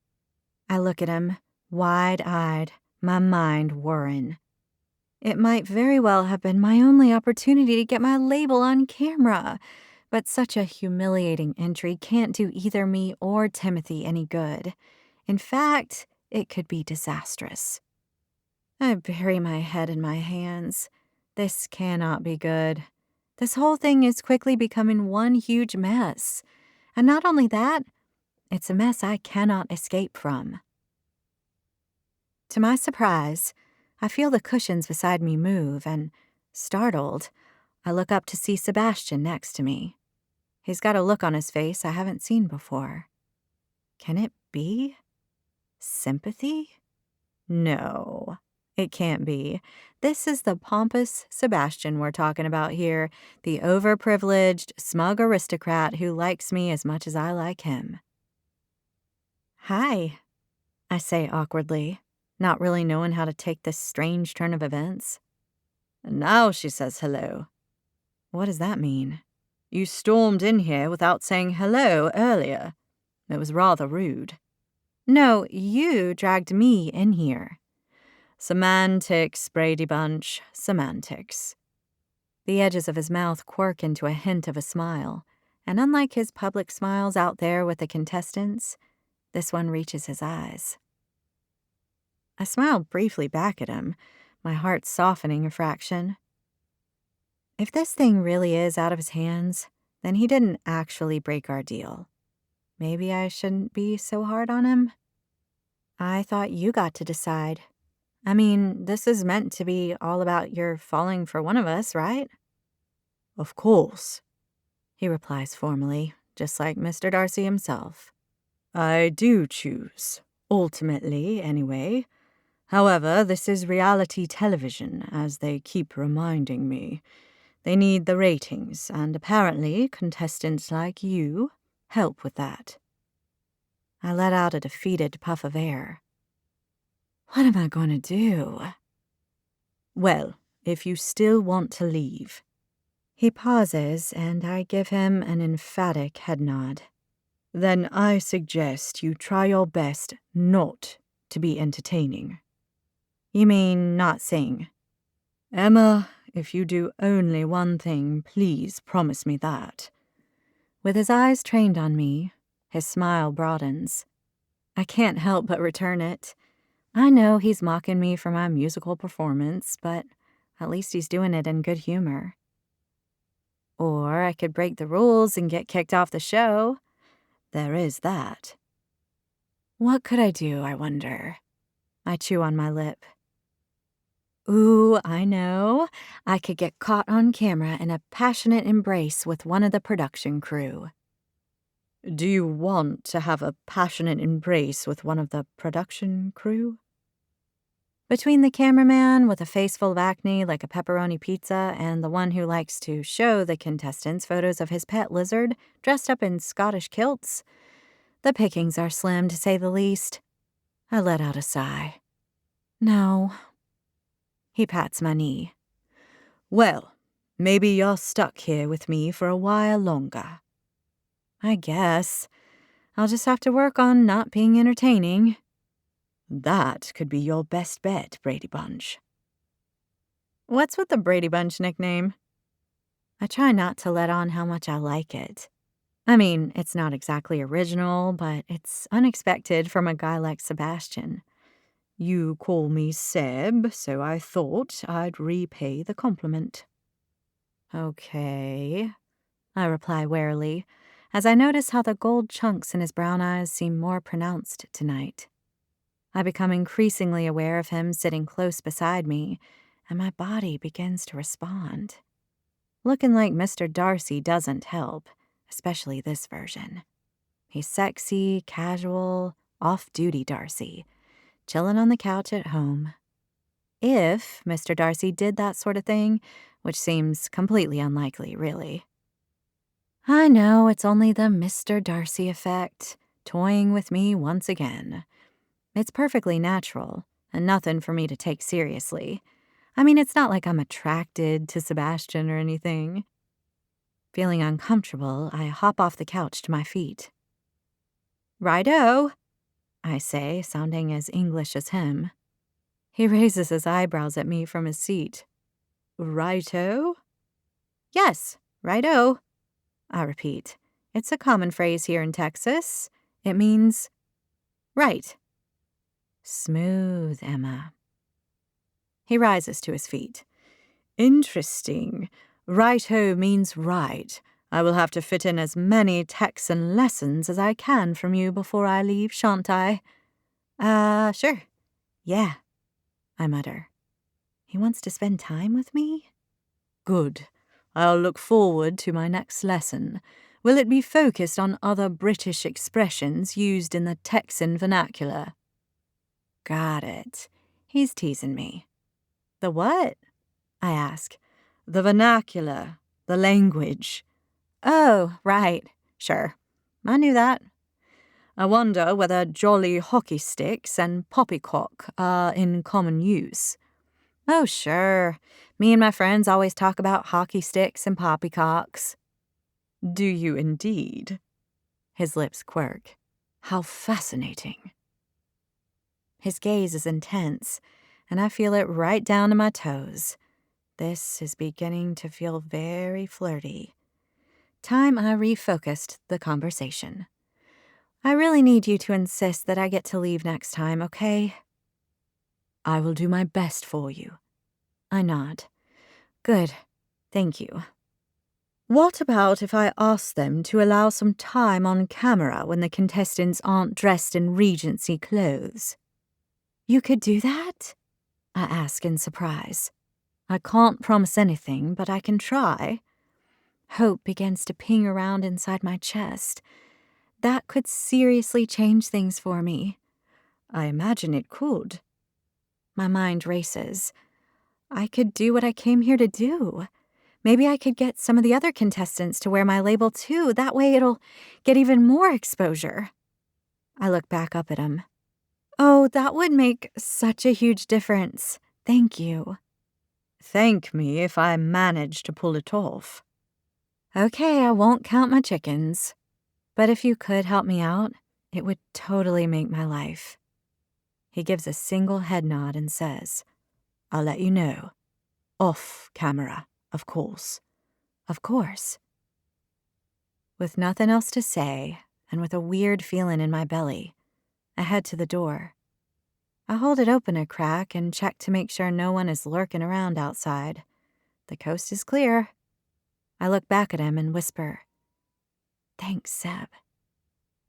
B: I look at him, wide-eyed, my mind whirring. It might very well have been my only opportunity to get my label on camera, but such a humiliating entry can't do either me or Timothy any good. In fact, it could be disastrous. I bury my head in my hands. This cannot be good. This whole thing is quickly becoming one huge mess. And not only that, it's a mess I cannot escape from. To my surprise, I feel the cushions beside me move, and, startled, I look up to see Sebastian next to me. He's got a look on his face I haven't seen before. Can it be? Sympathy? No, it can't be. This is the pompous Sebastian we're talking about here, the overprivileged, smug aristocrat who likes me as much as I like him. Hi, I say awkwardly, not really knowing how to take this strange turn of events. And now she says hello. What does that mean? You stormed in here without saying hello earlier. It was rather rude. No, you dragged me in here. Semantics, Brady Bunch, semantics. The edges of his mouth quirk into a hint of a smile, and unlike his public smiles out there with the contestants, this one reaches his eyes. I smiled briefly back at him, my heart softening a fraction. If this thing really is out of his hands, then he didn't actually break our deal. Maybe I shouldn't be so hard on him? I thought you got to decide. I mean, this is meant to be all about your falling for one of us, right? Of course, he replies formally, just like Mr. Darcy himself. I do choose, ultimately, anyway. However, this is reality television, as they keep reminding me. They need the ratings, and apparently contestants like you help with that. I let out a defeated puff of air. What am I going to do? Well, if you still want to leave. He pauses, and I give him an emphatic head nod. Then I suggest you try your best not to be entertaining. You mean not sing? Emma, if you do only one thing, please promise me that. With his eyes trained on me, his smile broadens. I can't help but return it. I know he's mocking me for my musical performance, but at least he's doing it in good humor. Or I could break the rules and get kicked off the show. There is that. What could I do, I wonder? I chew on my lip. Ooh, I know. I could get caught on camera in a passionate embrace with one of the production crew. Do you want to have a passionate embrace with one of the production crew? Between the cameraman with a face full of acne like a pepperoni pizza and the one who likes to show the contestants photos of his pet lizard dressed up in Scottish kilts, the pickings are slim, to say the least. I let out a sigh. No. He pats my knee. Well, maybe you're stuck here with me for a while longer. I guess. I'll just have to work on not being entertaining. That could be your best bet, Brady Bunch. What's with the Brady Bunch nickname? I try not to let on how much I like it. I mean, it's not exactly original, but it's unexpected from a guy like Sebastian. You call me Seb, so I thought I'd repay the compliment. Okay, I reply warily, as I notice how the gold chunks in his brown eyes seem more pronounced tonight. I become increasingly aware of him sitting close beside me, and my body begins to respond. Looking like Mr. Darcy doesn't help, especially this version. He's sexy, casual, off-duty Darcy, chilling on the couch at home. If Mr. Darcy did that sort of thing, which seems completely unlikely, really. I know it's only the Mr. Darcy effect, toying with me once again. It's perfectly natural, and nothing for me to take seriously. I mean, it's not like I'm attracted to Sebastian or anything. Feeling uncomfortable, I hop off the couch to my feet. "Righto," I say, sounding as English as him. He raises his eyebrows at me from his seat. "Righto?" "Yes, righto," I repeat. It's a common phrase here in Texas. It means right. Smooth, Emma. He rises to his feet. "Interesting. Righto means right. I will have to fit in as many Texan lessons as I can from you before I leave, shan't I?" Sure. Yeah," I mutter. He wants to spend time with me? Good. I'll look forward to my next lesson. Will it be focused on other British expressions used in the Texan vernacular? Got it. He's teasing me. The what? I ask. The vernacular. The language. Oh, right. Sure. I knew that. I wonder whether jolly hockey sticks and poppycock are in common use. Oh, sure. Me and my friends always talk about hockey sticks and poppycocks. Do you indeed? His lips quirk. How fascinating. His gaze is intense, and I feel it right down to my toes. This is beginning to feel very flirty. Time I refocused the conversation. I really need you to insist that I get to leave next time, okay? I will do my best for you. I nod. Good. Thank you. What about if I ask them to allow some time on camera when the contestants aren't dressed in Regency clothes? You could do that? I ask in surprise. I can't promise anything, but I can try. Hope begins to ping around inside my chest. That could seriously change things for me. I imagine it could. My mind races. I could do what I came here to do. Maybe I could get some of the other contestants to wear my label too. That way it'll get even more exposure. I look back up at him. Oh, that would make such a huge difference. Thank you. Thank me if I manage to pull it off. Okay, I won't count my chickens. But if you could help me out, it would totally make my life. He gives a single head nod and says, I'll let you know. Off camera, of course. Of course. With nothing else to say, and with a weird feeling in my belly, I head to the door. I hold it open a crack and check to make sure no one is lurking around outside. The coast is clear. I look back at him and whisper, Thanks, Seb.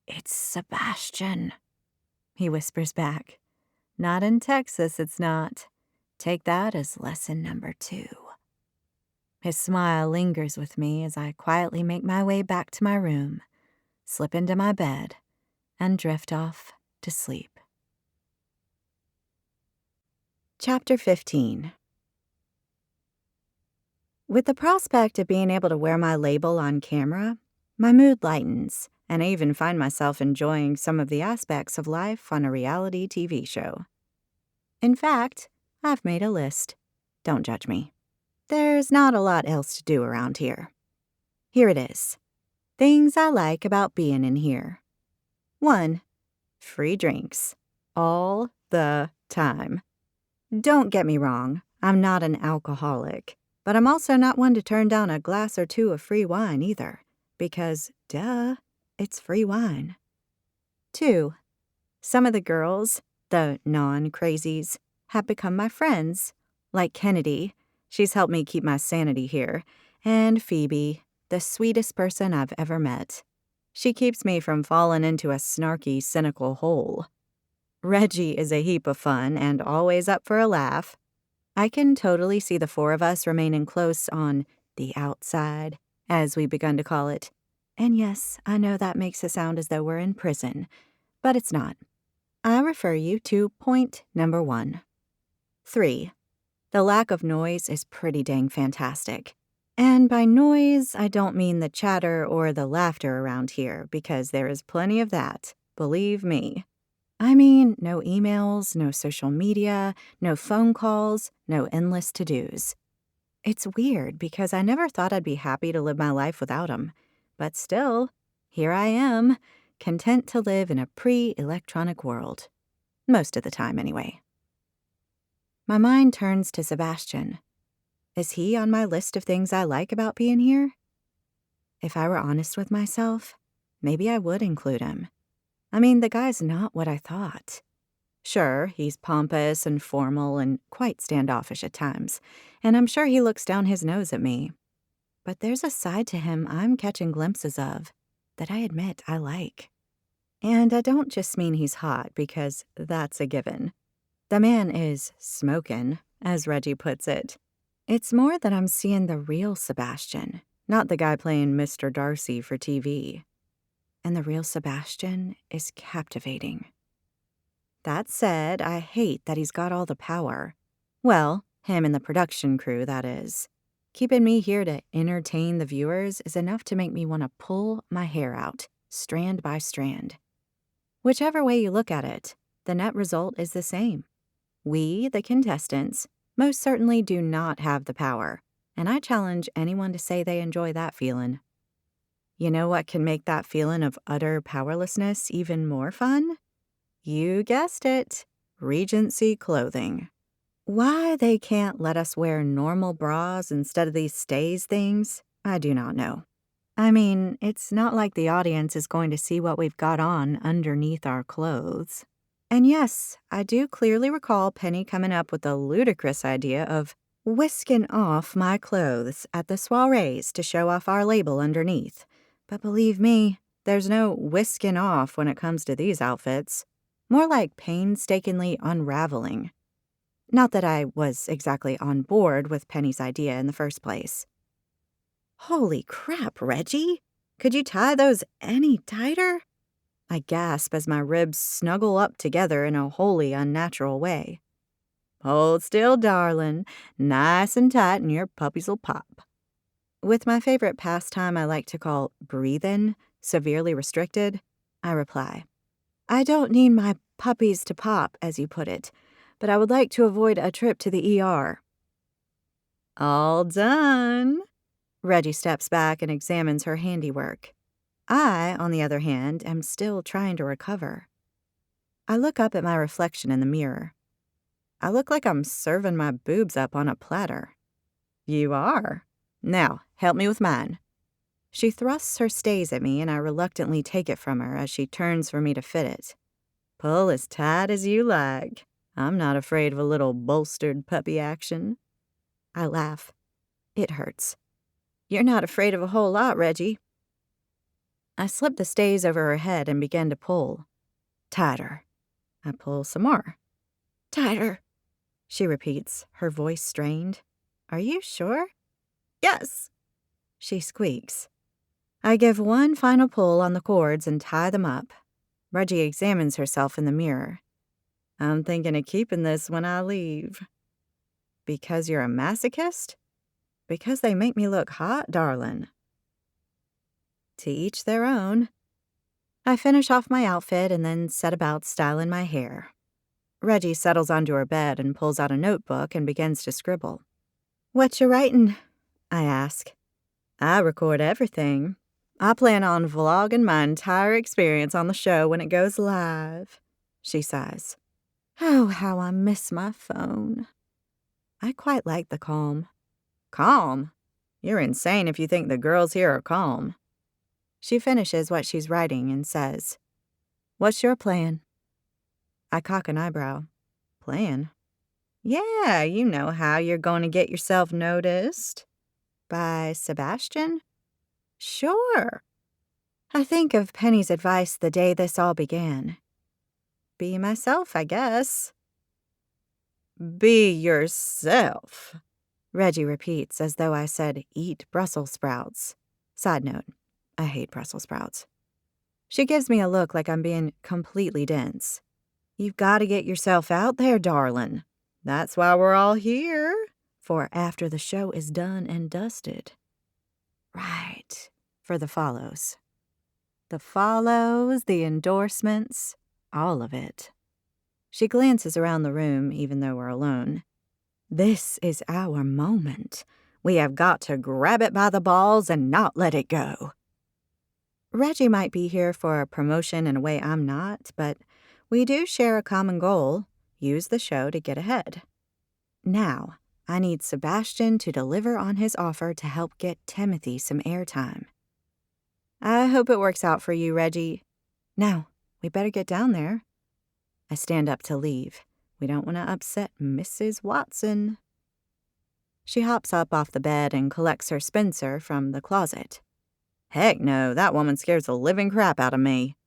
B: It's Sebastian, he whispers back. Not in Texas, it's not. Take that as lesson number 2. His smile lingers with me as I quietly make my way back to my room, slip into my bed, and drift off to sleep. Chapter 15. With the prospect of being able to wear my label on camera, my mood lightens, and I even find myself enjoying some of the aspects of life on a reality TV show. In fact, I've made a list. Don't judge me. There's not a lot else to do around here. Here it is. Things I like about being in here. 1. Free drinks. All the time. Don't get me wrong, I'm not an alcoholic, but I'm also not one to turn down a glass or two of free wine either, because, duh, it's free wine. 2. Some of the girls, the non-crazies, have become my friends, like Kennedy. She's helped me keep my sanity here, and Phoebe, the sweetest person I've ever met. She keeps me from falling into a snarky, cynical hole. Reggie is a heap of fun and always up for a laugh. I can totally see the 4 of us remaining close on the outside, as we've begun to call it. And yes, I know that makes it sound as though we're in prison, but it's not. I refer you to point number 1. 3.
A: The lack of noise is pretty dang fantastic. And by noise, I don't mean the chatter or the laughter around here, because there is plenty of that, believe me. I mean, no emails, no social media, no phone calls, no endless to-dos. It's weird because I never thought I'd be happy to live my life without 'em. But still, here I am, content to live in a pre-electronic world. Most of the time, anyway. My mind turns to Sebastian. Is he on my list of things I like about being here? If I were honest with myself, maybe I would include him. I mean, the guy's not what I thought. Sure, he's pompous and formal and quite standoffish at times, and I'm sure he looks down his nose at me. But there's a side to him I'm catching glimpses of that I admit I like. And I don't just mean he's hot, because that's a given. The man is smokin', as Reggie puts it. It's more that I'm seeing the real Sebastian, not the guy playing Mr. Darcy for TV. And the real Sebastian is captivating. That said, I hate that he's got all the power. Well, him and the production crew, that is. Keeping me here to entertain the viewers is enough to make me want to pull my hair out, strand by strand. Whichever way you look at it, the net result is the same. We, the contestants, most certainly do not have the power, and I challenge anyone to say they enjoy that feeling. You know what can make that feeling of utter powerlessness even more fun? You guessed it, Regency clothing. Why they can't let us wear normal bras instead of these stays things, I do not know. I mean, it's not like the audience is going to see what we've got on underneath our clothes. And yes, I do clearly recall Penny coming up with the ludicrous idea of whisking off my clothes at the soirees to show off our label underneath. But believe me, there's no whisking off when it comes to these outfits. More like painstakingly unraveling. Not that I was exactly on board with Penny's idea in the first place. Holy crap, Reggie! Could you tie those any tighter? I gasp as my ribs snuggle up together in a wholly unnatural way. Hold still, darling. Nice and tight and your puppies'll pop. With my favorite pastime I like to call breathin' severely restricted, I reply, I don't need my puppies to pop, as you put it, but I would like to avoid a trip to the ER. All done. Reggie steps back and examines her handiwork. I, on the other hand, am still trying to recover. I look up at my reflection in the mirror. I look like I'm serving my boobs up on a platter. You are. Now, help me with mine. She thrusts her stays at me, and I reluctantly take it from her as she turns for me to fit it. Pull as tight as you like. I'm not afraid of a little bolstered puppy action. I laugh. It hurts. You're not afraid of a whole lot, Reggie. I slip the stays over her head and begin to pull. Tighter. I pull some more. Tighter, she repeats, her voice strained. Are you sure? Yes, she squeaks. I give one final pull on the cords and tie them up. Reggie examines herself in the mirror. I'm thinking of keeping this when I leave. Because you're a masochist? Because they make me look hot, darling. To each their own. I finish off my outfit and then set about styling my hair. Reggie settles onto her bed and pulls out a notebook and begins to scribble. What you writing? I ask. I record everything. I plan on vlogging my entire experience on the show when it goes live, she sighs. Oh, how I miss my phone. I quite like the calm. Calm? You're insane if you think the girls here are calm. She finishes what she's writing and says, What's your plan? I cock an eyebrow. Plan? Yeah, you know how you're going to get yourself noticed. By Sebastian? Sure. I think of Penny's advice the day this all began. Be myself, I guess. Be yourself, Reggie repeats as though I said eat Brussels sprouts. Side note, I hate Brussels sprouts. She gives me a look like I'm being completely dense. You've got to get yourself out there, darling.
B: That's why we're all here, for after the show is done and dusted. Right, for the follows. The follows, the endorsements, all of it. She glances around the room, even though we're alone. This is our moment. We have got to grab it by the balls and not let it go. Reggie might be here for a promotion in a way I'm not, but we do share a common goal: use the show to get ahead. Now, I need Sebastian to deliver on his offer to help get Timothy some airtime. I hope it works out for you, Reggie. Now, we better get down there. I stand up to leave. We don't want to upset Mrs. Watson. She hops up off the bed and collects her Spencer from the closet. Heck no, that woman scares the living crap out of me.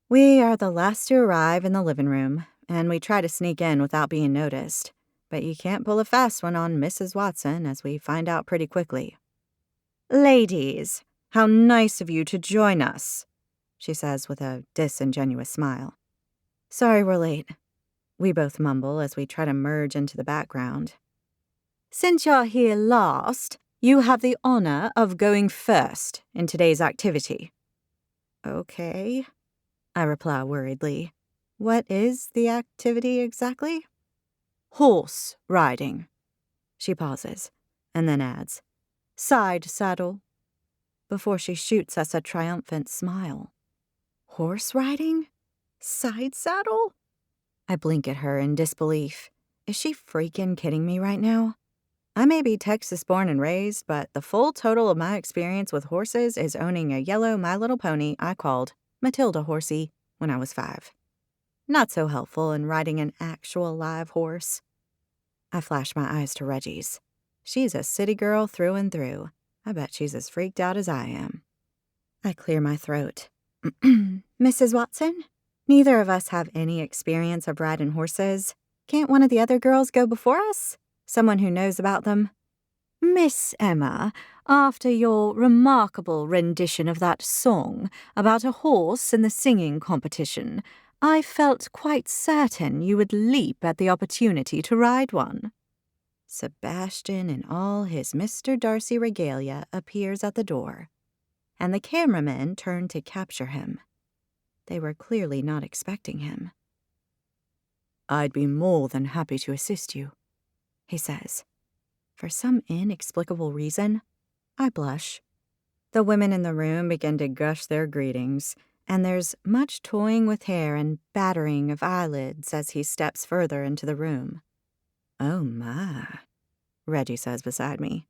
B: We are the last to arrive in the living room, and we try to sneak in without being noticed. But you can't pull a fast one on Mrs. Watson, as we find out pretty quickly. Ladies, how nice of you to join us, she says with a disingenuous smile. Sorry we're late, we both mumble as we try to merge into the background. Since you're here last, you have the honor of going first in today's activity. Okay, I reply worriedly. What is the activity exactly? Horse riding. She pauses, and then adds, side saddle, before she shoots us a triumphant smile. Horse riding? Side saddle? I blink at her in disbelief. Is she freaking kidding me right now? I may be Texas-born and raised, but the full total of my experience with horses is owning a yellow My Little Pony I called Matilda Horsey when I was 5. Not so helpful in riding an actual live horse. I flash my eyes to Reggie's. She's a city girl through and through. I bet she's as freaked out as I am. I clear my throat. Mrs. Watson? Neither of us have any experience of riding horses. Can't one of the other girls go before us? Someone who knows about them? Miss Emma, after your remarkable rendition of that song about a horse in the singing competition, I felt quite certain you would leap at the opportunity to ride one. Sebastian in all his Mr. Darcy regalia appears at the door, and the cameramen turn to capture him. They were clearly not expecting him. I'd be more than happy to assist you, he says. For some inexplicable reason, I blush. The women in the room begin to gush their greetings, and there's much toying with hair and battering of eyelids as he steps further into the room. Oh my, Reggie says beside me.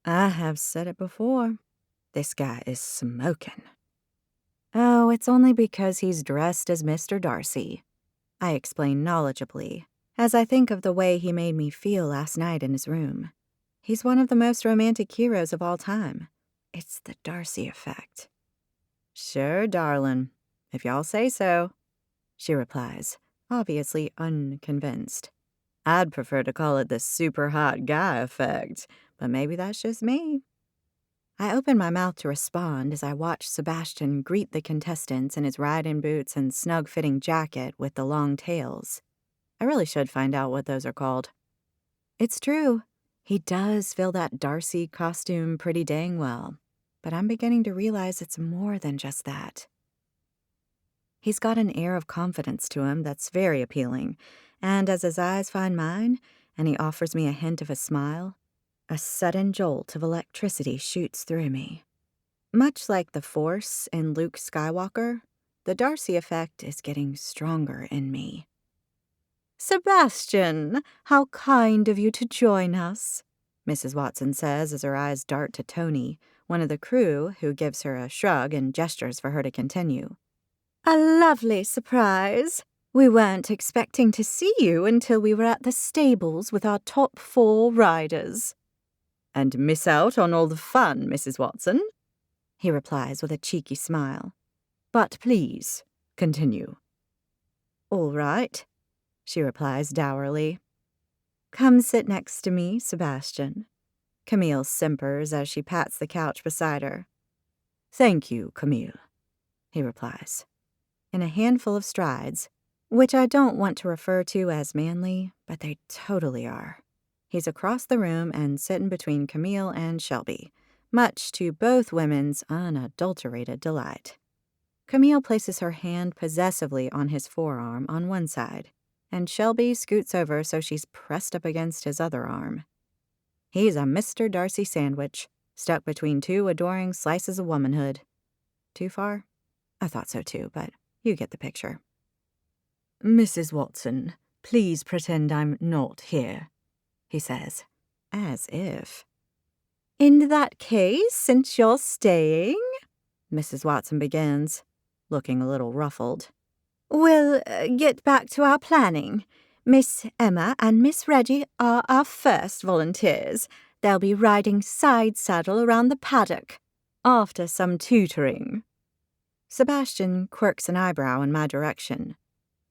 B: I have said it before. This guy is smoking. Oh, it's only because he's dressed as Mr. Darcy, I explain knowledgeably, as I think of the way he made me feel last night in his room. He's one of the most romantic heroes of all time. It's the Darcy effect. Sure, darling, if y'all say so, she replies, obviously unconvinced. I'd prefer to call it the super hot guy effect, but maybe that's just me. I open my mouth to respond as I watch Sebastian greet the contestants in his riding boots and snug-fitting jacket with the long tails. I really should find out what those are called. It's true, he does fill that Darcy costume pretty dang well, but I'm beginning to realize it's more than just that. He's got an air of confidence to him that's very appealing, and as his eyes find mine, and he offers me a hint of a smile, a sudden jolt of electricity shoots through me. Much like the Force in Luke Skywalker, the Darcy effect is getting stronger in me. Sebastian, how kind of you to join us, Mrs. Watson says as her eyes dart to Tony, one of the crew, who gives her a shrug and gestures for her to continue. A lovely surprise. We weren't expecting to see you until we were at the stables with our top 4 riders. And miss out on all the fun, Mrs. Watson, he replies with a cheeky smile. But please, continue. All right, she replies dourly. Come sit next to me, Sebastian. Camille simpers as she pats the couch beside her. Thank you, Camille, he replies. In a handful of strides,
A: which I don't want to refer to as manly, but they totally are. He's across the room and sitting between Camille and Shelby, much to both women's unadulterated delight. Camille places her hand possessively on his forearm on one side, and Shelby scoots over so she's pressed up against his other arm. He's a Mr. Darcy sandwich, stuck between two adoring slices of womanhood. Too far? I thought so too, but you get the picture.
B: Mrs. Watson, please pretend I'm not here, he says,
A: as if.
B: In that case, since you're staying,
A: Mrs. Watson begins, looking a little ruffled.
B: We'll get back to our planning. Miss Emma and Miss Reggie are our first volunteers. They'll be riding side saddle around the paddock, after some tutoring.
A: Sebastian quirks an eyebrow in my direction.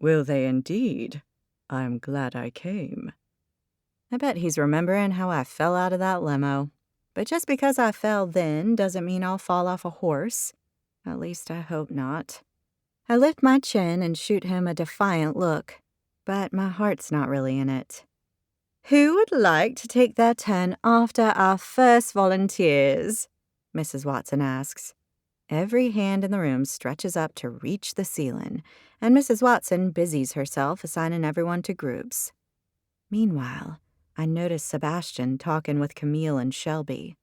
B: Will they indeed? I'm glad I came.
A: I bet he's remembering how I fell out of that limo. But just because I fell then doesn't mean I'll fall off a horse. At least I hope not. I lift my chin and shoot him a defiant look, but my heart's not really in it.
B: Who would like to take their turn after our first volunteers?
A: Mrs. Watson asks. Every hand in the room stretches up to reach the ceiling, and Mrs. Watson busies herself assigning everyone to groups. Meanwhile, I notice Sebastian talking with Camille and Shelby.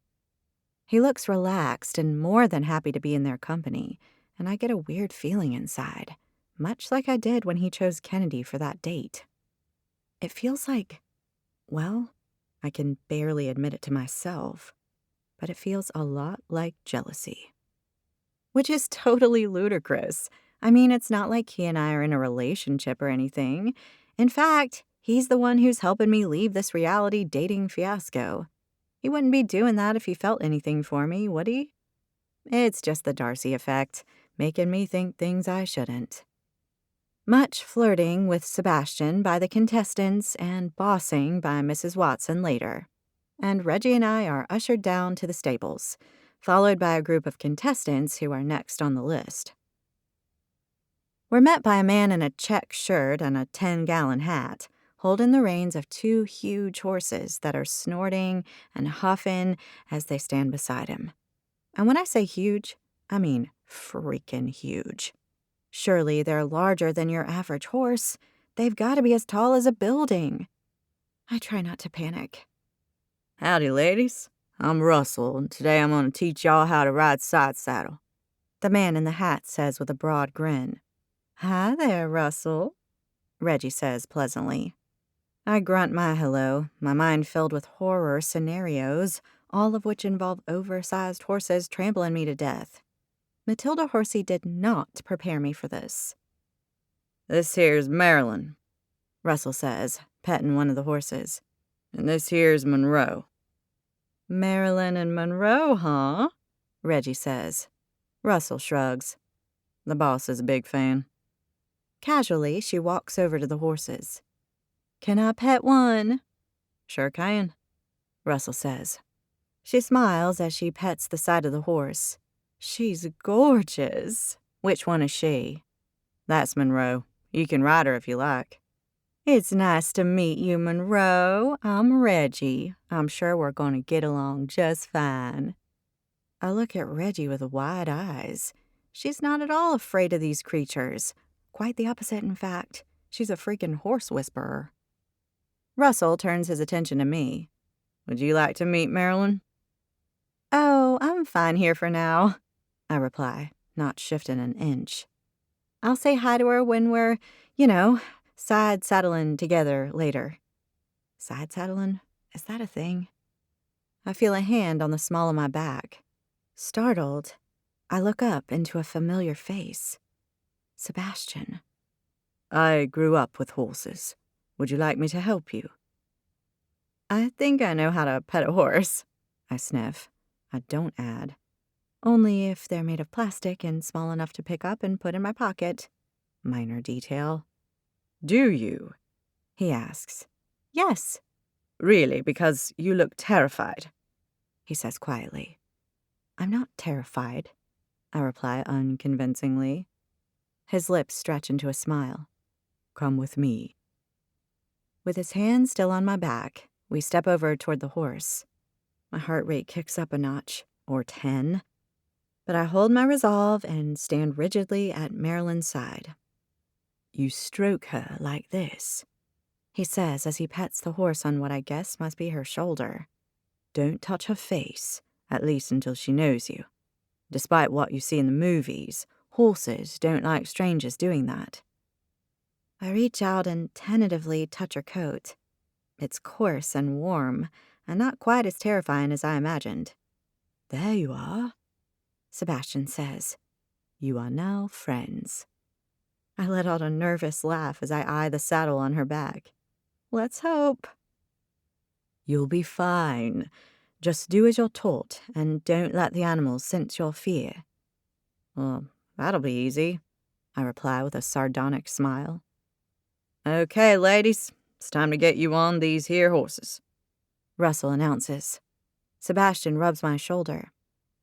A: He looks relaxed and more than happy to be in their company, and I get a weird feeling inside, much like I did when he chose Kennedy for that date. It feels like, well, I can barely admit it to myself, but it feels a lot like jealousy. Which is totally ludicrous. I mean, it's not like he and I are in a relationship or anything. In fact, he's the one who's helping me leave this reality dating fiasco. He wouldn't be doing that if he felt anything for me, would he? It's just the Darcy effect, making me think things I shouldn't. Much flirting with Sebastian by the contestants and bossing by Mrs. Watson later. And Reggie and I are ushered down to the stables, followed by a group of contestants who are next on the list. We're met by a man in a check shirt and a 10-gallon hat, holding the reins of two huge horses that are snorting and huffing as they stand beside him. And when I say huge, I mean freaking huge. Surely they're larger than your average horse. They've got to be as tall as a building. I try not to panic.
C: Howdy, ladies. I'm Russell, and today I'm going to teach y'all how to ride side saddle.
A: The man in the hat says with a broad grin. Hi there, Russell, Reggie says pleasantly. I grunt my hello, my mind filled with horror scenarios, all of which involve oversized horses trampling me to death. Matilda Horsey did not prepare me for this.
C: This here's Marilyn,
A: Russell says, petting one of the horses.
C: And this here's Monroe.
B: Marilyn and Monroe, huh?
A: Reggie says. Russell shrugs.
C: The boss is a big fan.
A: Casually, she walks over to the horses.
B: Can I pet one?
C: Sure can,
A: Russell says. She smiles as she pets the side of the horse.
B: She's gorgeous.
A: Which one is she?
C: That's Monroe. You can ride her if you like.
B: It's nice to meet you, Monroe. I'm Reggie. I'm sure we're going to get along just fine.
A: I look at Reggie with wide eyes. She's not at all afraid of these creatures. Quite the opposite, in fact. She's a freaking horse whisperer. Russell turns his attention to me.
C: Would you like to meet Marilyn?
B: Oh, I'm fine here for now,
A: I reply, not shifting an inch.
B: I'll say hi to her when we're, side saddling together later.
A: Side saddling? Is that a thing? I feel a hand on the small of my back. Startled, I look up into a familiar face. Sebastian.
C: I grew up with horses. Would you like me to help you?
A: I think I know how to pet a horse, I sniff. I don't add. Only if they're made of plastic and small enough to pick up and put in my pocket. Minor detail.
C: Do you?
A: He asks. Yes.
C: Really, because you look terrified,
A: he says quietly. I'm not terrified, I reply unconvincingly. His lips stretch into a smile.
C: Come with me.
A: With his hand still on my back, we step over toward the horse. My heart rate kicks up a notch, or 10. But I hold my resolve and stand rigidly at Marilyn's side.
C: You stroke her like this,
A: he says as he pets the horse on what I guess must be her shoulder.
C: Don't touch her face, at least until she knows you. Despite what you see in the movies, horses don't like strangers doing that.
A: I reach out and tentatively touch her coat. It's coarse and warm, and not quite as terrifying as I imagined.
C: There you are,
A: Sebastian says.
C: You are now friends.
A: I let out a nervous laugh as I eye the saddle on her back. Let's hope.
C: You'll be fine. Just do as you're taught, and don't let the animals sense your fear.
A: Well, that'll be easy, I reply with a sardonic smile.
C: Okay, ladies, it's time to get you on these here horses,
A: Russell announces. Sebastian rubs my shoulder.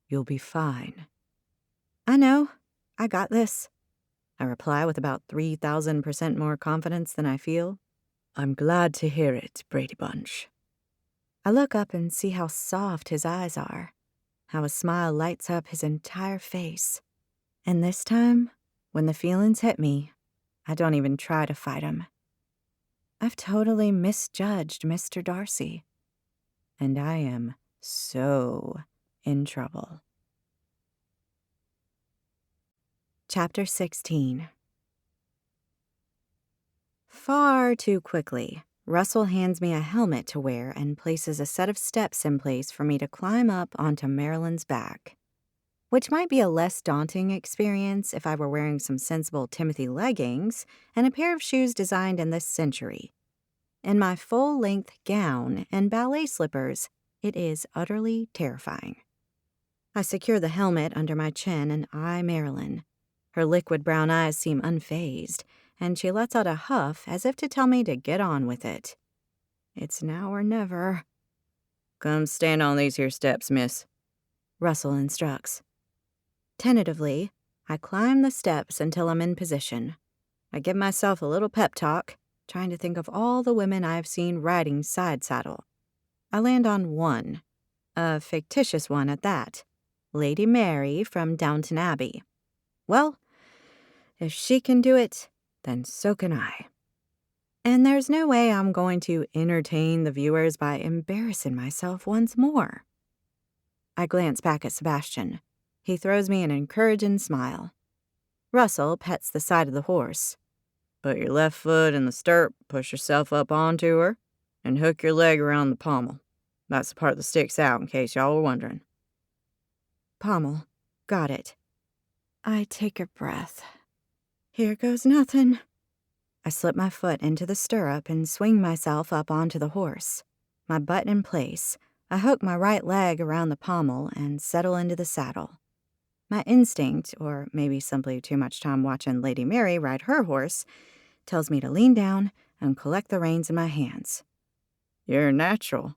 C: You'll be fine.
A: I know. I got this, I reply with about 3,000% more confidence than I feel.
C: I'm glad to hear it, Brady Bunch.
A: I look up and see how soft his eyes are, how a smile lights up his entire face. And this time, when the feelings hit me, I don't even try to fight them. I've totally misjudged Mr. Darcy, and I am so in trouble. Chapter 16. Far too quickly, Russell hands me a helmet to wear and places a set of steps in place for me to climb up onto Marilyn's back, which might be a less daunting experience if I were wearing some sensible Timothy leggings and a pair of shoes designed in this century. In my full-length gown and ballet slippers, it is utterly terrifying. I secure the helmet under my chin and eye Marilyn. Her liquid brown eyes seem unfazed, and she lets out a huff as if to tell me to get on with it. It's now or never.
C: Come stand on these here steps, miss,
A: Russell instructs. Tentatively, I climb the steps until I'm in position. I give myself a little pep talk, trying to think of all the women I've seen riding side saddle. I land on one, a fictitious one at that, Lady Mary from Downton Abbey. Well, if she can do it, then so can I. And there's no way I'm going to entertain the viewers by embarrassing myself once more. I glance back at Sebastian. He throws me an encouraging smile. Russell pets the side of the horse.
C: Put your left foot in the stirrup, push yourself up onto her, and hook your leg around the pommel. That's the part that sticks out, in case y'all were wondering.
A: Pommel. Got it. I take a breath. Here goes nothing. I slip my foot into the stirrup and swing myself up onto the horse. My butt in place, I hook my right leg around the pommel and settle into the saddle. My instinct, or maybe simply too much time watching Lady Mary ride her horse, tells me to lean down and collect the reins in my hands.
C: You're natural,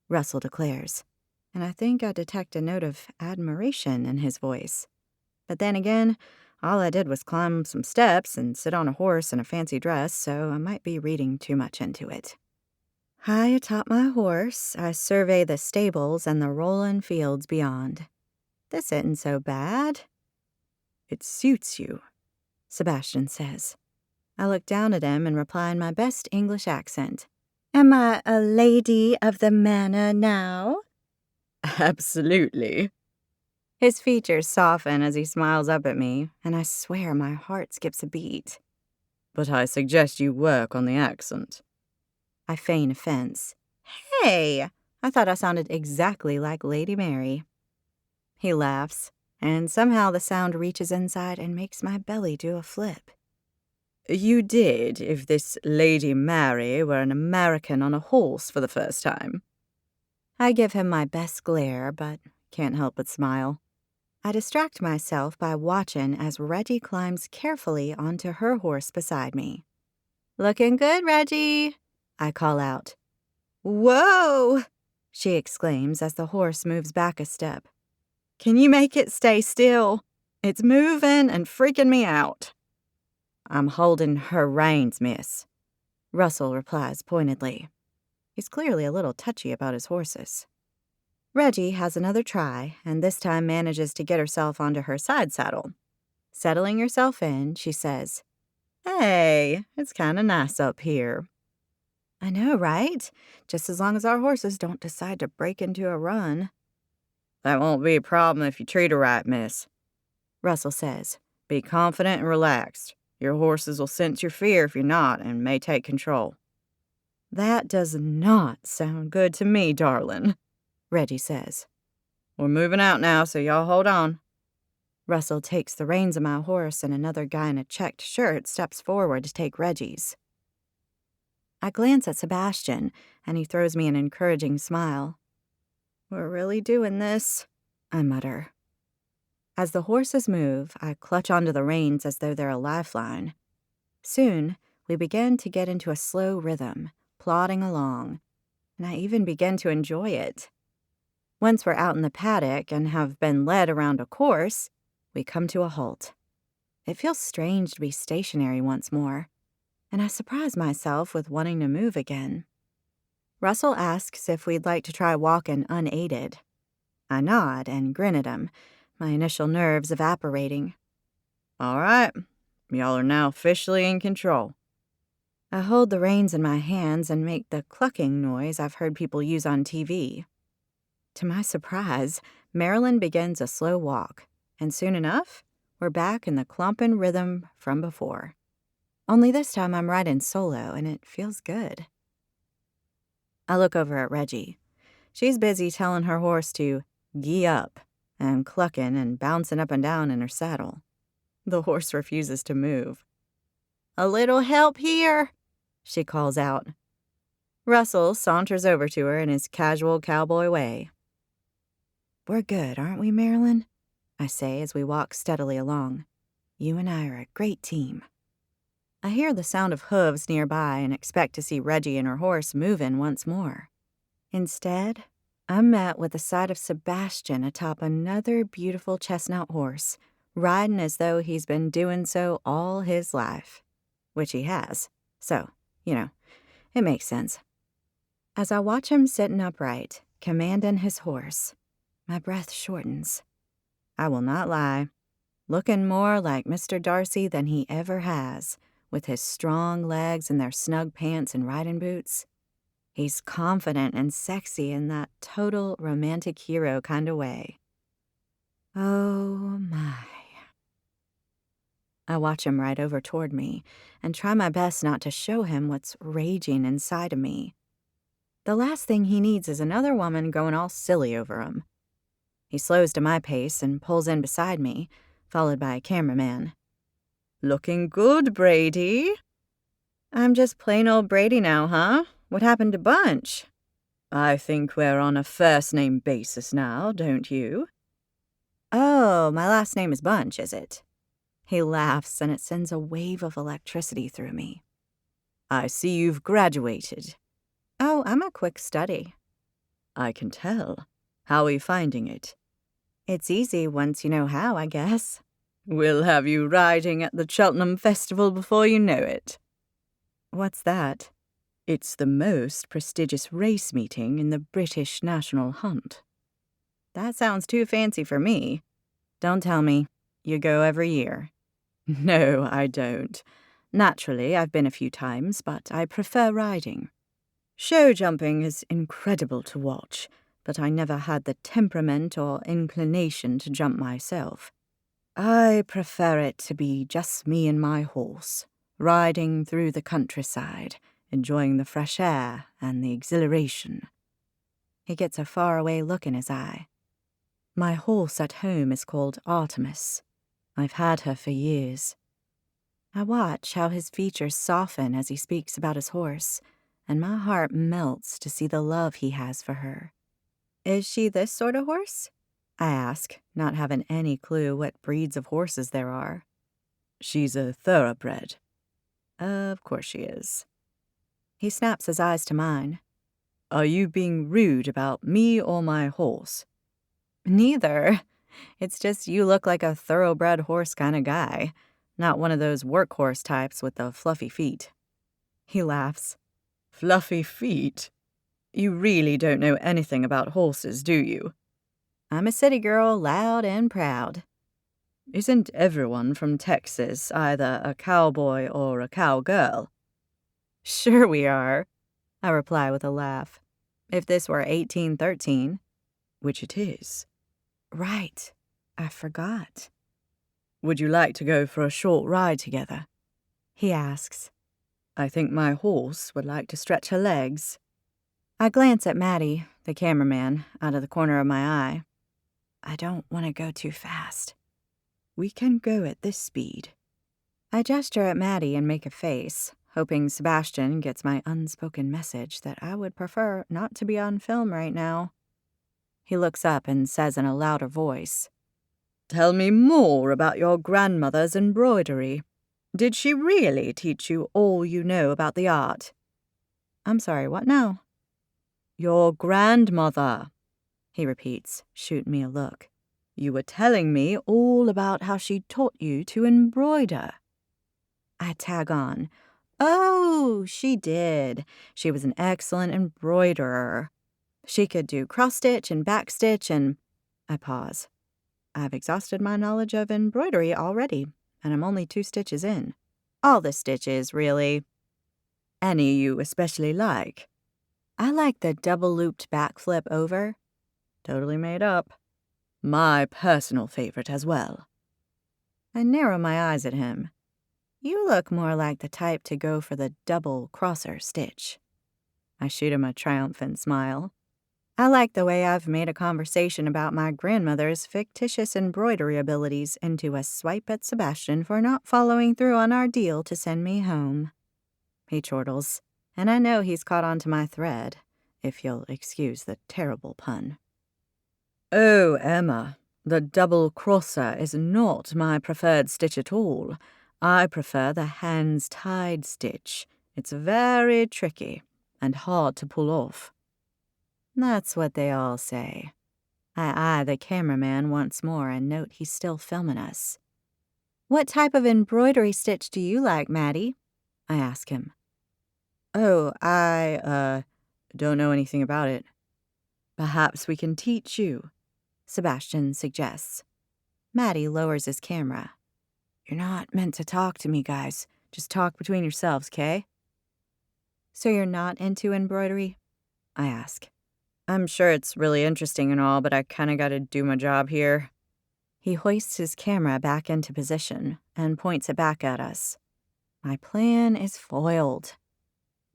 A: Russell declares, and I think I detect a note of admiration in his voice. But then again, all I did was climb some steps and sit on a horse in a fancy dress, so I might be reading too much into it. High atop my horse, I survey the stables and the rolling fields beyond. This isn't so bad.
C: It suits you,
A: Sebastian says. I look down at him and reply in my best English accent. Am I a lady of the manor now?
C: Absolutely.
A: His features soften as he smiles up at me, and I swear my heart skips a beat.
C: But I suggest you work on the accent.
A: I feign offense. Hey, I thought I sounded exactly like Lady Mary. He laughs, and somehow the sound reaches inside and makes my belly do a flip.
C: You did if this Lady Mary were an American on a horse for the first time.
A: I give him my best glare, but can't help but smile. I distract myself by watching as Reggie climbs carefully onto her horse beside me. Looking good, Reggie, I call out. Whoa, she exclaims as the horse moves back a step. Can you make it stay still? It's moving and freaking me out.
C: I'm holding her reins, miss, Russell replies pointedly. He's clearly a little touchy about his horses. Reggie has another try, and this time manages to get herself onto her side saddle. Settling herself in, she says, "Hey, it's kind of nice up here." "I know, right? Just as long as our horses don't decide to break into a run."
B: "That won't be a problem if you treat her right, miss," Russell says. "Be confident and relaxed. Your horses will sense your fear if you're not and may take control."
C: "That does not sound good to me, darling," Reggie says.
B: "We're moving out now, so y'all hold on."
C: Russell takes the reins of my horse, and another guy in a checked shirt steps forward to take Reggie's. I glance at Sebastian, and he throws me an encouraging smile. "We're really doing this," I mutter. As the horses move, I clutch onto the reins as though they're a lifeline. Soon, we begin to get into a slow rhythm, plodding along, and I even begin to enjoy it. Once we're out in the paddock and have been led around a course, we come to a halt. It feels strange to be stationary once more, and I surprise myself with wanting to move again. Russell asks if we'd like to try walking unaided. I nod and grin at him, my initial nerves evaporating.
B: "All right, y'all are now officially in control."
C: I hold the reins in my hands and make the clucking noise I've heard people use on TV. To my surprise, Marilyn begins a slow walk, and soon enough, we're back in the clompin' rhythm from before. Only this time I'm riding solo, and it feels good. I look over at Reggie. She's busy telling her horse to gee up and clucking and bouncing up and down in her saddle. The horse refuses to move. "A little help here," she calls out. Russell saunters over to her in his casual cowboy way. "We're good, aren't we, Marilyn?" I say as we walk steadily along. "You and I are a great team." I hear the sound of hooves nearby and expect to see Reggie and her horse moving once more. Instead, I'm met with the sight of Sebastian atop another beautiful chestnut horse, riding as though he's been doing so all his life. Which he has. So, it makes sense. As I watch him sitting upright, commanding his horse, my breath shortens. I will not lie, looking more like Mr. Darcy than he ever has, with his strong legs and their snug pants and riding boots. He's confident and sexy in that total romantic hero kind of way. Oh my. I watch him ride over toward me and try my best not to show him what's raging inside of me. The last thing he needs is another woman going all silly over him. He slows to my pace and pulls in beside me, followed by a cameraman.
B: "Looking good, Brady."
C: "I'm just plain old Brady now, huh? What happened to Bunch?"
B: "I think we're on a first-name basis now, don't you?"
C: "Oh, my last name is Bunch, is it?" He laughs, and it sends a wave of electricity through me.
B: "I see you've graduated."
C: "Oh, I'm a quick study."
B: "I can tell. How are you finding it?"
C: "It's easy once you know how, I guess."
B: "We'll have you riding at the Cheltenham Festival before you know it."
C: "What's that?"
B: "It's the most prestigious race meeting in the British National Hunt."
C: "That sounds too fancy for me." "Don't tell me. You go every year."
B: "No, I don't. Naturally, I've been a few times, but I prefer riding. Show jumping is incredible to watch, but I never had the temperament or inclination to jump myself. I prefer it to be just me and my horse, riding through the countryside, enjoying the fresh air and the exhilaration."
C: He gets a faraway look in his eye. "My horse at home is called Artemis. I've had her for years." I watch how his features soften as he speaks about his horse, and my heart melts to see the love he has for her. "Is she this sort of horse?" I ask, not having any clue what breeds of horses there are.
B: "She's a thoroughbred."
C: "Of course she is." He snaps his eyes to mine.
B: "Are you being rude about me or my horse?"
C: "Neither. It's just you look like a thoroughbred horse kind of guy. Not one of those workhorse types with the fluffy feet. He laughs. Fluffy feet? You really don't know anything about horses, do you? I'm a city girl, loud and proud. Isn't everyone from Texas either a cowboy or a cowgirl? Sure we are, I reply with a laugh. If this were 1813. Which it is. Right. I forgot. Would you like to go for a short ride together? He asks. I think my horse would like to stretch her legs. I glance at Maddie, the cameraman, out of the corner of my eye. I don't want to go too fast. We can go at this speed. I gesture at Maddie and make a face, hoping Sebastian gets my unspoken message that I would prefer not to be on film right now. He looks up and says in a louder voice, Tell me more about your grandmother's embroidery. Did she really teach you all you know about the art? I'm sorry, what now? Your grandmother, he repeats, shooting me a look. You were telling me all about how she taught you to embroider. I tag on. Oh, she did. She was an excellent embroiderer. She could do cross-stitch and backstitch and... I pause. I've exhausted my knowledge of embroidery already, and I'm only 2 stitches in. All the stitches, really. Any you especially like? I like the double-looped backflip over. Totally made up. My personal favorite as well. I narrow my eyes at him. You look more like the type to go for the double crosser stitch. I shoot him a triumphant smile. I like the way I've made a conversation about my grandmother's fictitious embroidery abilities into a swipe at Sebastian for not following through on our deal to send me home. He chortles, and I know he's caught on to my thread, if you'll excuse the terrible pun. Oh, Emma, the double crosser is not my preferred stitch at all. I prefer the hands-tied stitch. It's very tricky and hard to pull off. That's what they all say. I eye the cameraman once more and note he's still filming us. What type of embroidery stitch do you like, Maddie? I ask him. Oh, I don't know anything about it. Perhaps we can teach you, Sebastian suggests. Maddie lowers his camera. You're not meant to talk to me, guys. Just talk between yourselves, 'kay? So you're not into embroidery? I ask. I'm sure it's really interesting and all, but I kinda gotta do my job here. He hoists his camera back into position and points it back at us. My plan is foiled.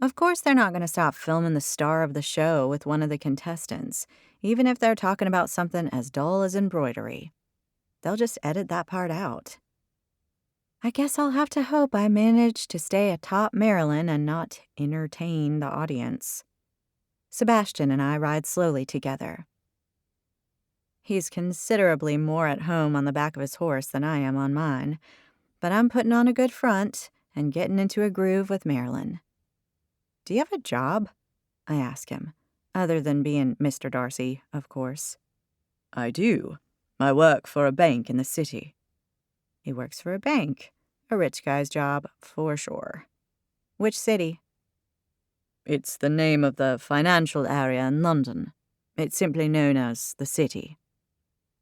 C: Of course they're not gonna stop filming the star of the show with one of the contestants, even if they're talking about something as dull as embroidery. They'll just edit that part out. I guess I'll have to hope I manage to stay atop Marilyn and not entertain the audience. Sebastian and I ride slowly together. He's considerably more at home on the back of his horse than I am on mine, but I'm putting on a good front and getting into a groove with Marilyn. Do you have a job? I ask him, other than being Mr. Darcy, of course. I do. I work for a bank in the city. He works for a bank. A rich guy's job, for sure. Which city? It's the name of the financial area in London. It's simply known as the city.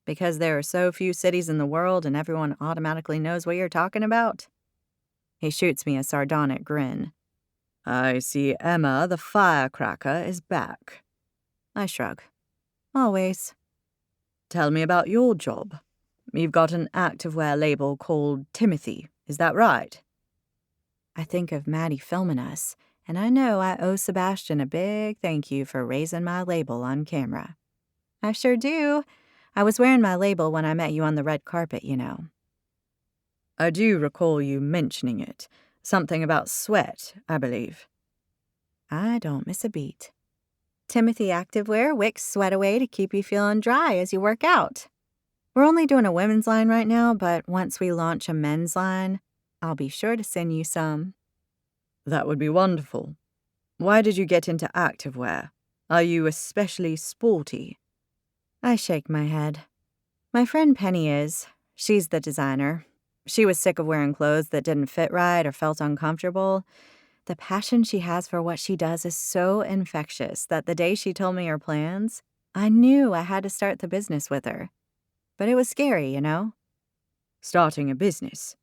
C: Because there are so few cities in the world and everyone automatically knows what you're talking about? He shoots me a sardonic grin. I see Emma the firecracker is back. I shrug. Always. Tell me about your job. You've got an activewear label called Timothy, is that right? I think of Maddie filming us, and I know I owe Sebastian a big thank you for raising my label on camera. I sure do. I was wearing my label when I met you on the red carpet, you know. I do recall you mentioning it. Something about sweat, I believe. I don't miss a beat. Timothy Activewear wicks sweat away to keep you feeling dry as you work out. We're only doing a women's line right now, but once we launch a men's line, I'll be sure to send you some. That would be wonderful. Why did you get into activewear? Are you especially sporty? I shake my head. My friend Penny is. She's the designer. She was sick of wearing clothes that didn't fit right or felt uncomfortable. The passion she has for what she does is so infectious that the day she told me her plans, I knew I had to start the business with her. But it was scary, you know? Starting a business?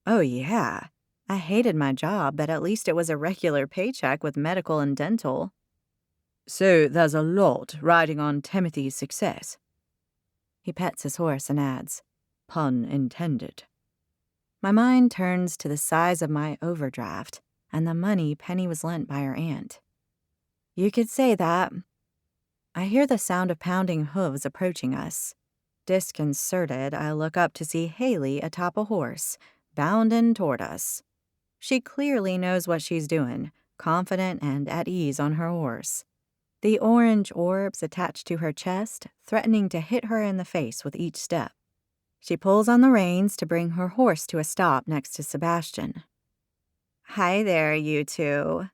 C: Oh, yeah. I hated my job, but at least it was a regular paycheck with medical and dental. So there's a lot riding on Timothy's success. He pets his horse and adds, pun intended. My mind turns to the size of my overdraft and the money Penny was lent by her aunt. You could say that. I hear the sound of pounding hooves approaching us. Disconcerted, I look up to see Haley atop a horse, bounding toward us. She clearly knows what she's doing, confident and at ease on her horse. The orange orbs attached to her chest, threatening to hit her in the face with each step. She pulls on the reins to bring her horse to a stop next to Sebastian. "Hi there, you two,"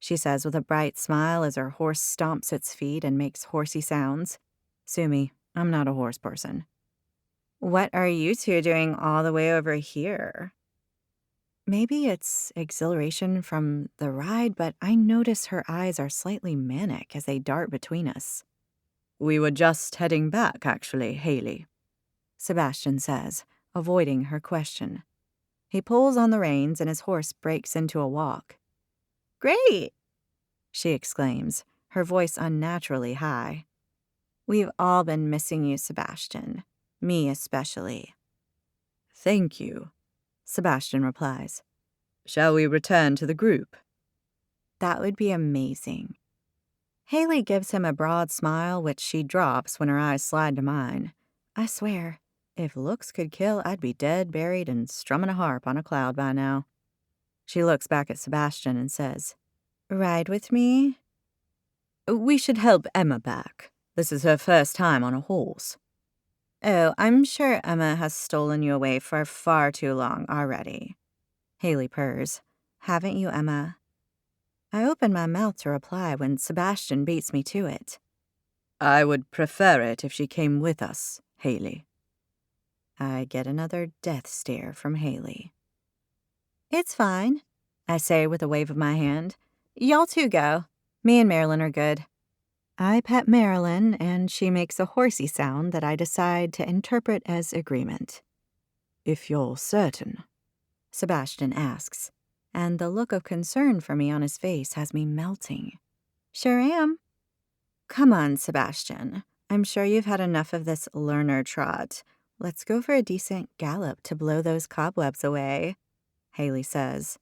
C: she says with a bright smile as her horse stomps its feet and makes horsey sounds. Sue me, I'm not a horse person. "What are you two doing all the way over here?" Maybe it's exhilaration from the ride, but I notice her eyes are slightly manic as they dart between us. "We were just heading back, actually, Haley," Sebastian says, avoiding her question. He pulls on the reins and his horse breaks into a walk. "Great!" she exclaims, her voice unnaturally high. "We've all been missing you, Sebastian. Me especially." "Thank you," Sebastian replies. "Shall we return to the group?" "That would be amazing." Haley gives him a broad smile, which she drops when her eyes slide to mine. I swear, if looks could kill, I'd be dead, buried, and strumming a harp on a cloud by now. She looks back at Sebastian and says, "Ride with me?" "We should help Emma back. This is her first time on a horse." "Oh, I'm sure Emma has stolen you away for far too long already." Haley purrs. "Haven't you, Emma?" I open my mouth to reply when Sebastian beats me to it. "I would prefer it if she came with us, Haley." I get another death stare from Haley. "It's fine," I say with a wave of my hand. "Y'all two go. Me and Marilyn are good." I pet Marilyn, and she makes a horsey sound that I decide to interpret as agreement. "If you're certain?" Sebastian asks, and the look of concern for me on his face has me melting. "Sure am." "Come on, Sebastian. I'm sure you've had enough of this learner trot. Let's go for a decent gallop to blow those cobwebs away," Haley says.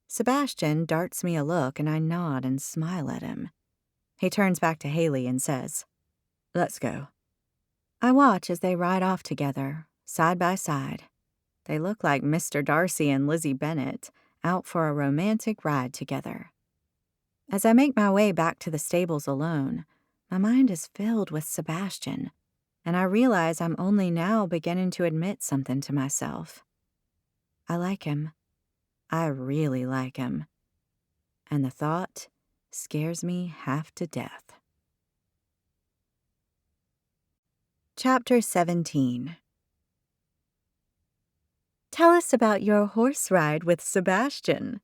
C: Sebastian darts me a look, and I nod and smile at him. He turns back to Haley and says, "Let's go." I watch as they ride off together, side by side. They look like Mr. Darcy and Lizzie Bennet, out for a romantic ride together. As I make my way back to the stables alone, my mind is filled with Sebastian, and I realize I'm only now beginning to admit something to myself. I like him. I really like him. And the thought scares me half to death. Chapter 17. "Tell us about your horse ride with Sebastian,"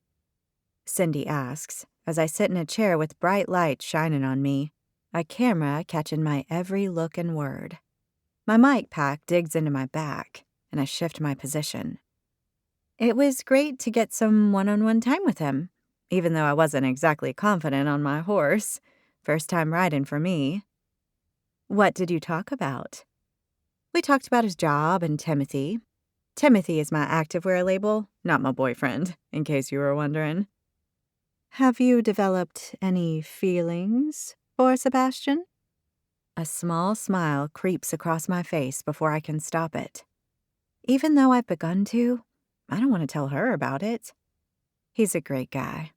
C: Cindy asks as I sit in a chair with bright light shining on me, a camera catching my every look and word. My mic pack digs into my back, and I shift my position. It was great to get some one-on-one time with him, even though I wasn't exactly confident on my horse. First time riding for me. "What did you talk about?" "We talked about his job and Timothy. Timothy is my activewear label, not my boyfriend, in case you were wondering." "Have you developed any feelings for Sebastian?" A small smile creeps across my face before I can stop it. Even though I've begun to, I don't want to tell her about it. He's a great guy.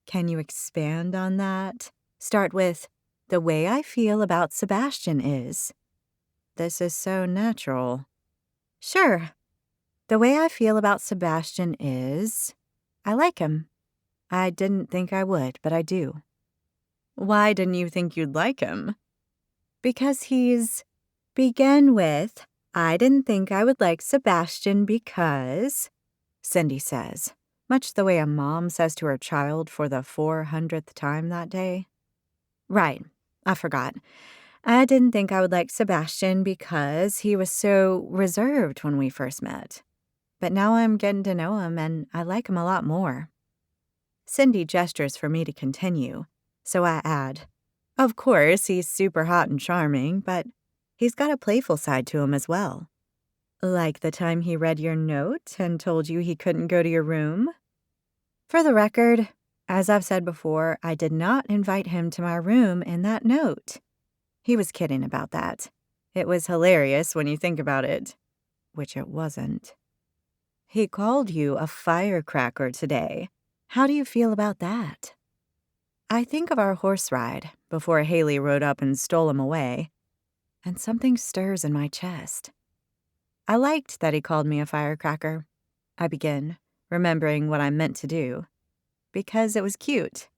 C: "Can you expand on that? Start with, the way I feel about Sebastian is." This is so natural. "Sure. The way I feel about Sebastian is, I like him. I didn't think I would, but I do." "Why didn't you think you'd like him?" "Because begin with, I didn't think I would like Sebastian because, Cindy says, much the way a mom says to her child for the 400th time that day. Right, I forgot. I didn't think I would like Sebastian because he was so reserved when we first met. But now I'm getting to know him and I like him a lot more. Cindy gestures for me to continue, so I add, of course, he's super hot and charming, but he's got a playful side to him as well. Like the time he read your note and told you he couldn't go to your room? For the record, as I've said before, I did not invite him to my room in that note. He was kidding about that. It was hilarious when you think about it, which it wasn't. He called you a firecracker today. How do you feel about that? I think of our horse ride before Haley rode up and stole him away, and something stirs in my chest. I liked that he called me a firecracker. I begin, remembering what I meant to do, because it was cute.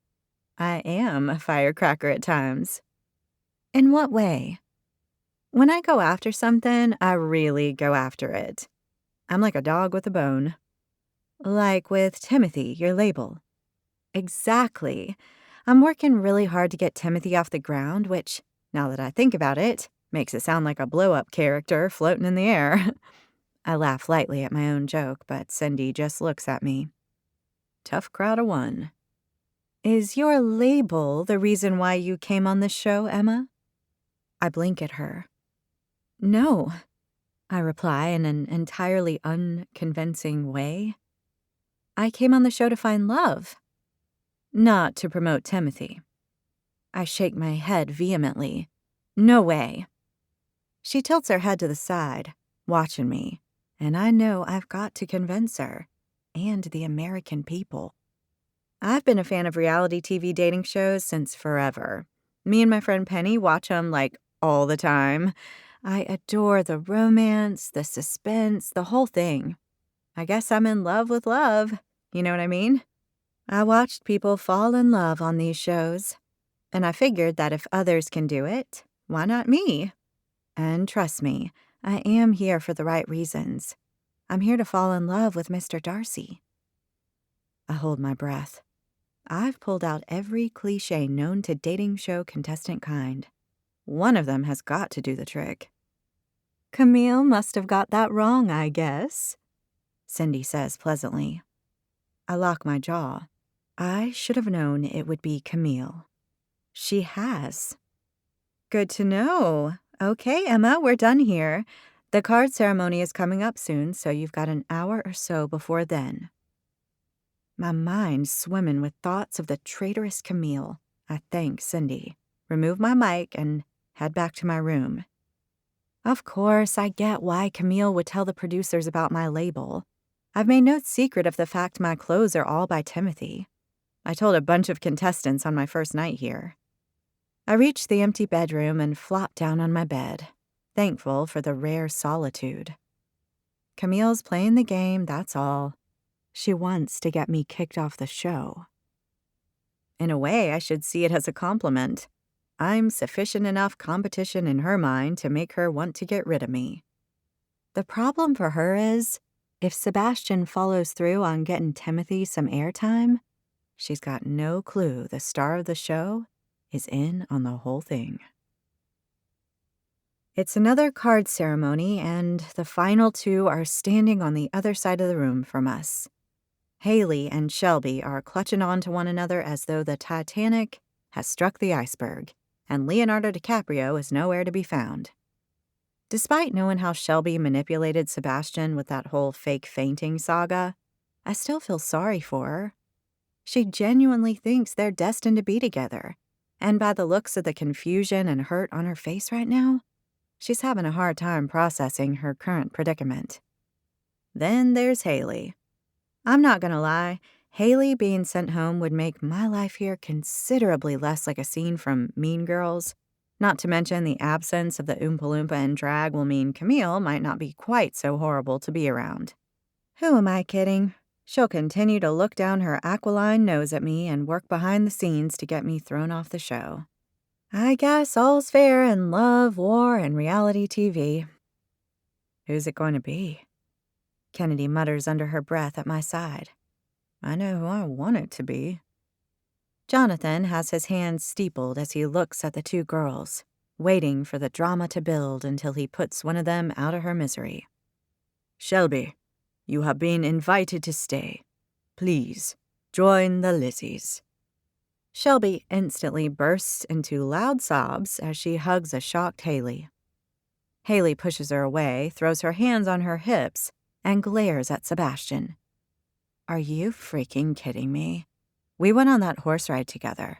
C: I am a firecracker at times. In what way? When I go after something, I really go after it. I'm like a dog with a bone. Like with Timothy, your label. Exactly. I'm working really hard to get Timothy off the ground, which, now that I think about it, makes it sound like a blow-up character floating in the air. I laugh lightly at my own joke, but Cindy just looks at me. Tough crowd of one. Is your label the reason why you came on this show, Emma? I blink at her. No, I reply in an entirely unconvincing way. I came on the show to find love, not to promote Timothy. I shake my head vehemently. No way. She tilts her head to the side, watching me, and I know I've got to convince her, and the American people. I've been a fan of reality TV dating shows since forever. Me and my friend Penny watch them like all the time. I adore the romance, the suspense, the whole thing. I guess I'm in love with love. You know what I mean? I watched people fall in love on these shows, and I figured that if others can do it, why not me? And trust me, I am here for the right reasons. I'm here to fall in love with Mr. Darcy. I hold my breath. I've pulled out every cliché known to dating show contestant kind. One of them has got to do the trick. Camille must have got that wrong, I guess, Cindy says pleasantly. I lock my jaw. I should have known it would be Camille. She has. Good to know. Okay, Emma, we're done here. The card ceremony is coming up soon, so you've got an hour or so before then. My mind's swimming with thoughts of the traitorous Camille. I thank Cindy, remove my mic, and head back to my room. Of course, I get why Camille would tell the producers about my label. I've made no secret of the fact my clothes are all by Timothy. I told a bunch of contestants on my first night here. I reach the empty bedroom and flop down on my bed, thankful for the rare solitude. Camille's playing the game, that's all. She wants to get me kicked off the show. In a way, I should see it as a compliment. I'm sufficient enough competition in her mind to make her want to get rid of me. The problem for her is, if Sebastian follows through on getting Timothy some airtime, she's got no clue the star of the show is in on the whole thing. It's another card ceremony, and the final two are standing on the other side of the room from us. Haley and Shelby are clutching on to one another as though the Titanic has struck the iceberg, and Leonardo DiCaprio is nowhere to be found. Despite knowing how Shelby manipulated Sebastian with that whole fake fainting saga, I still feel sorry for her. She genuinely thinks they're destined to be together, and by the looks of the confusion and hurt on her face right now, she's having a hard time processing her current predicament. Then there's Haley. I'm not gonna lie, Haley being sent home would make my life here considerably less like a scene from Mean Girls. Not to mention the absence of the Oompa Loompa and drag will mean Camille might not be quite so horrible to be around. Who am I kidding? She'll continue to look down her aquiline nose at me and work behind the scenes to get me thrown off the show. I guess all's fair in love, war, and reality TV. Who's it going to be? Kennedy mutters under her breath at my side. I know who I want it to be. Jonathan has his hands steepled as he looks at the two girls, waiting for the drama to build until he puts one of them out of her misery. Shelby, you have been invited to stay. Please, join the Lizzies. Shelby instantly bursts into loud sobs as she hugs a shocked Haley. Haley pushes her away, throws her hands on her hips, and glares at Sebastian. Are you freaking kidding me? We went on that horse ride together.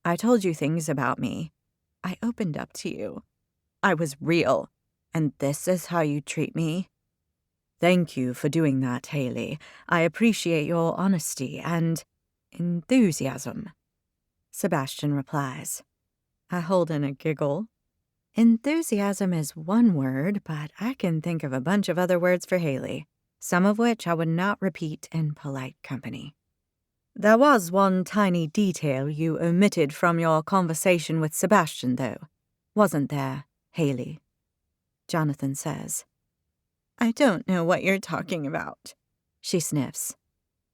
C: I told you things about me. I opened up to you. I was real, and this is how you treat me? Thank you for doing that, Haley. I appreciate your honesty and enthusiasm. Sebastian replies. I hold in a giggle. Enthusiasm is one word, but I can think of a bunch of other words for Haley, some of which I would not repeat in polite company. There was one tiny detail you omitted from your conversation with Sebastian, though, wasn't there, Haley? Jonathan says. I don't know what you're talking about, she sniffs.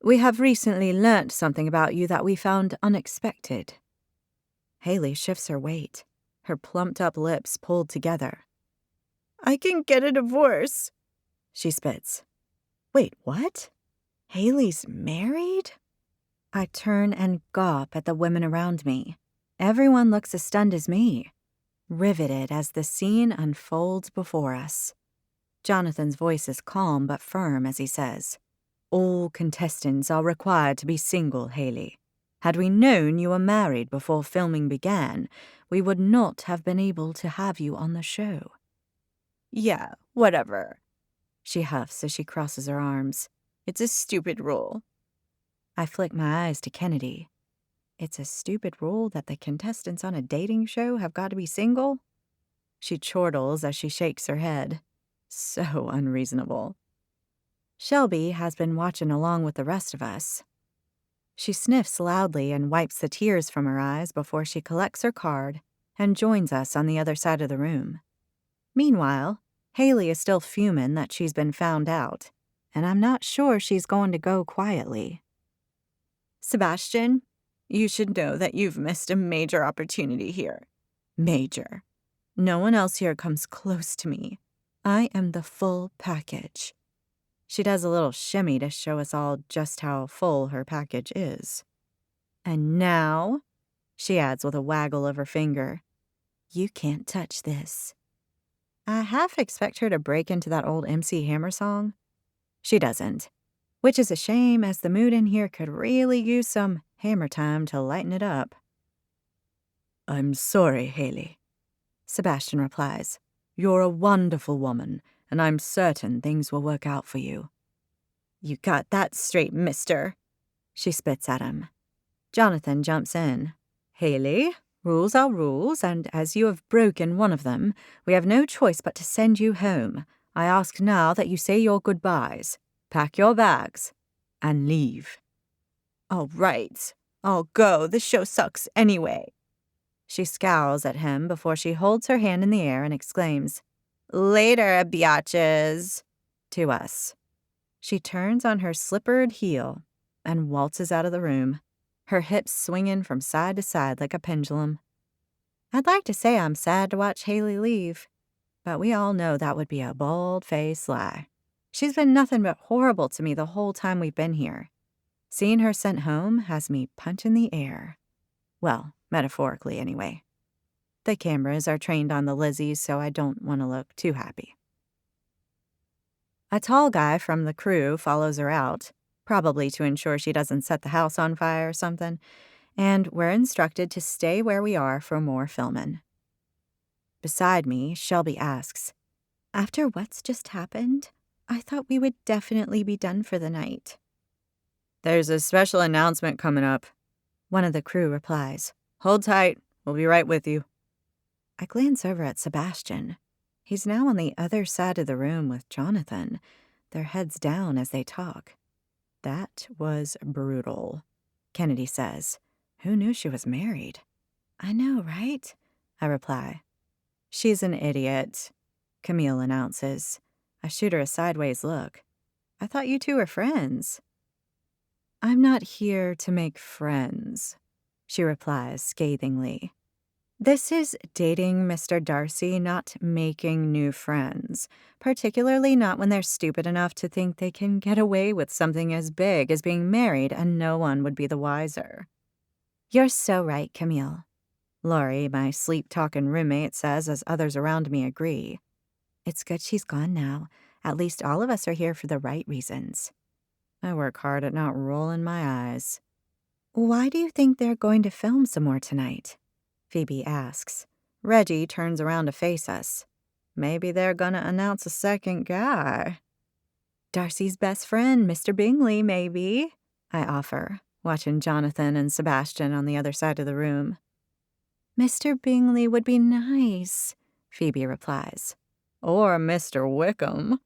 C: We have recently learnt something about you that we found unexpected. Haley shifts her weight, her plumped-up lips pulled together. I can get a divorce, she spits. Wait, what? Haley's married? I turn and gawp at the women around me. Everyone looks as stunned as me, riveted as the scene unfolds before us. Jonathan's voice is calm but firm as he says, All contestants are required to be single, Haley. Had we known you were married before filming began, we would not have been able to have you on the show. Yeah, whatever, she huffs as she crosses her arms. It's a stupid rule. I flick my eyes to Kennedy. It's a stupid rule that the contestants on a dating show have got to be single? She chortles as she shakes her head. So unreasonable. Shelby has been watching along with the rest of us. She sniffs loudly and wipes the tears from her eyes before she collects her card and joins us on the other side of the room. Meanwhile, Haley is still fuming that she's been found out, and I'm not sure she's going to go quietly. Sebastian, you should know that you've missed a major opportunity here. Major. No one else here comes close to me. I am the full package. She does a little shimmy to show us all just how full her package is. And now, she adds with a waggle of her finger, you can't touch this. I half expect her to break into that old MC Hammer song. She doesn't, which is a shame as the mood in here could really use some hammer time to lighten it up. I'm sorry, Haley, Sebastian replies. You're a wonderful woman, and I'm certain things will work out for you. You got that straight, mister, she spits at him. Jonathan jumps in. Haley, rules are rules, and as you have broken one of them, we have no choice but to send you home. I ask now that you say your goodbyes, pack your bags, and leave. All right, I'll go. This show sucks anyway. She scowls at him before she holds her hand in the air and exclaims, Later, biatches, to us. She turns on her slippered heel and waltzes out of the room, her hips swinging from side to side like a pendulum. I'd like to say I'm sad to watch Haley leave, but we all know that would be a bald-faced lie. She's been nothing but horrible to me the whole time we've been here. Seeing her sent home has me punching the air. Well, metaphorically anyway. The cameras are trained on the Lizzies, so I don't want to look too happy. A tall guy from the crew follows her out, probably to ensure she doesn't set the house on fire or something, and we're instructed to stay where we are for more filming. Beside me, Shelby asks, After what's just happened, I thought we would definitely be done for the night. There's a special announcement coming up, one of the crew replies. Hold tight, we'll be right with you. I glance over at Sebastian. He's now on the other side of the room with Jonathan, their heads down as they talk. That was brutal, Kennedy says. Who knew she was married? I know, right? I reply. She's an idiot, Camille announces. I shoot her a sideways look. I thought you two were friends. I'm not here to make friends, she replies scathingly. This is dating Mr. Darcy, not making new friends, particularly not when they're stupid enough to think they can get away with something as big as being married and no one would be the wiser. You're so right, Camille, Laurie, my sleep-talking roommate, says as others around me agree. It's good she's gone now. At least all of us are here for the right reasons. I work hard at not rolling my eyes. Why do you think they're going to film some more tonight? Phoebe asks. Reggie turns around to face us. Maybe they're gonna announce a second guy. Darcy's best friend, Mr. Bingley, maybe, I offer, watching Jonathan and Sebastian on the other side of the room. Mr. Bingley would be nice, Phoebe replies. Or Mr. Wickham,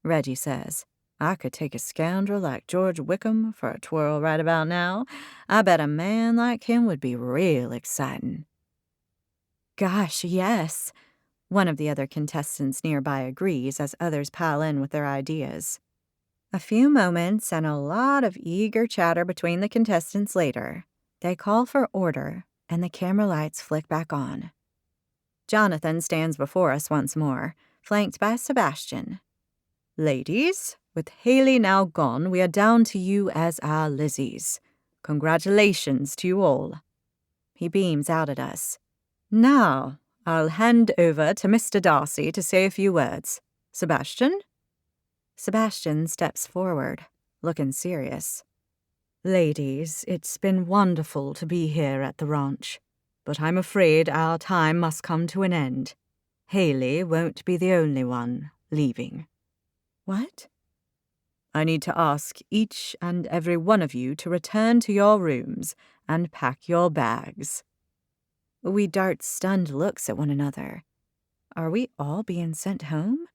C: Reggie says. I could take a scoundrel like George Wickham for a twirl right about now. I bet a man like him would be real exciting. Gosh, yes, one of the other contestants nearby agrees as others pile in with their ideas. A few moments and a lot of eager chatter between the contestants later. They call for order, and the camera lights flick back on. Jonathan stands before us once more, flanked by Sebastian. Ladies, with Haley now gone, we are down to you as our Lizzies. Congratulations to you all. He beams out at us. Now, I'll hand over to Mr. Darcy to say a few words. Sebastian? Sebastian steps forward, looking serious. Ladies, it's been wonderful to be here at the ranch, but I'm afraid our time must come to an end. Haley won't be the only one leaving. What? I need to ask each and every one of you to return to your rooms and pack your bags. We dart stunned looks at one another. Are we all being sent home?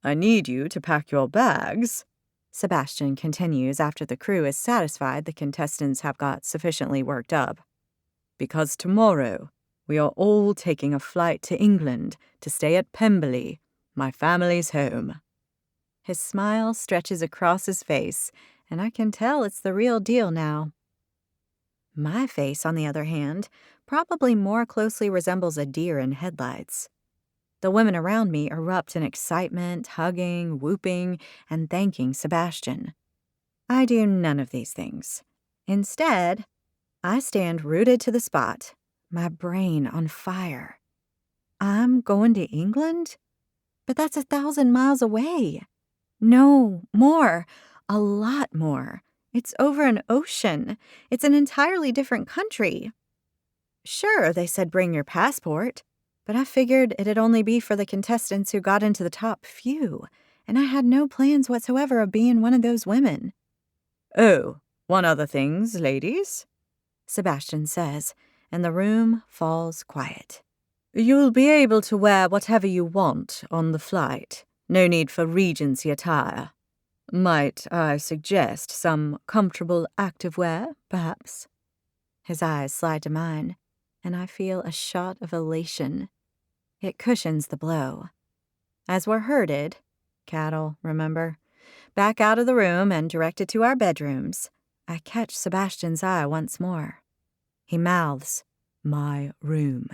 C: I need you to pack your bags, Sebastian continues after the crew is satisfied the contestants have got sufficiently worked up. Because tomorrow we are all taking a flight to England to stay at Pemberley, my family's home. His smile stretches across his face, and I can tell it's the real deal now. My face, on the other hand, probably more closely resembles a deer in headlights. The women around me erupt in excitement, hugging, whooping, and thanking Sebastian. I do none of these things. Instead, I stand rooted to the spot, my brain on fire. I'm going to England? But that's 1,000 miles away. No, more. A lot more. It's over an ocean. It's an entirely different country. Sure, they said bring your passport, but I figured it'd only be for the contestants who got into the top few, and I had no plans whatsoever of being one of those women. Oh, one other things, ladies, Sebastian says, and the room falls quiet. You'll be able to wear whatever you want on the flight. No need for Regency attire. Might I suggest some comfortable activewear, perhaps? His eyes slide to mine, and I feel a shot of elation. It cushions the blow. As we're herded, cattle, remember, back out of the room and directed to our bedrooms, I catch Sebastian's eye once more. He mouths, "My room,"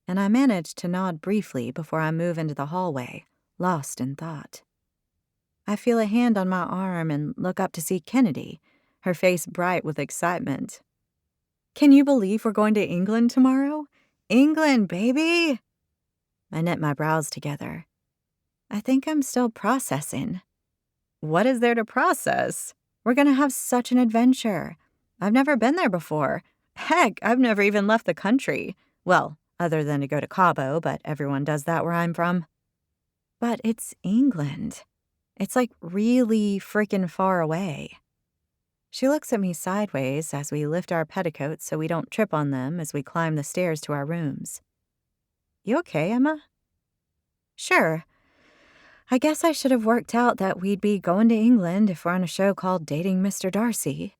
C: and I manage to nod briefly before I move into the hallway, lost in thought. I feel a hand on my arm and look up to see Kennedy, her face bright with excitement. Can you believe we're going to England tomorrow? England, baby! I knit my brows together. I think I'm still processing. What is there to process? We're going to have such an adventure. I've never been there before. Heck, I've never even left the country. Well, other than to go to Cabo, but everyone does that where I'm from. But it's England. It's like really freaking far away. She looks at me sideways as we lift our petticoats so we don't trip on them as we climb the stairs to our rooms. You okay, Emma? Sure. I guess I should have worked out that we'd be going to England if we're on a show called Dating Mr. Darcy.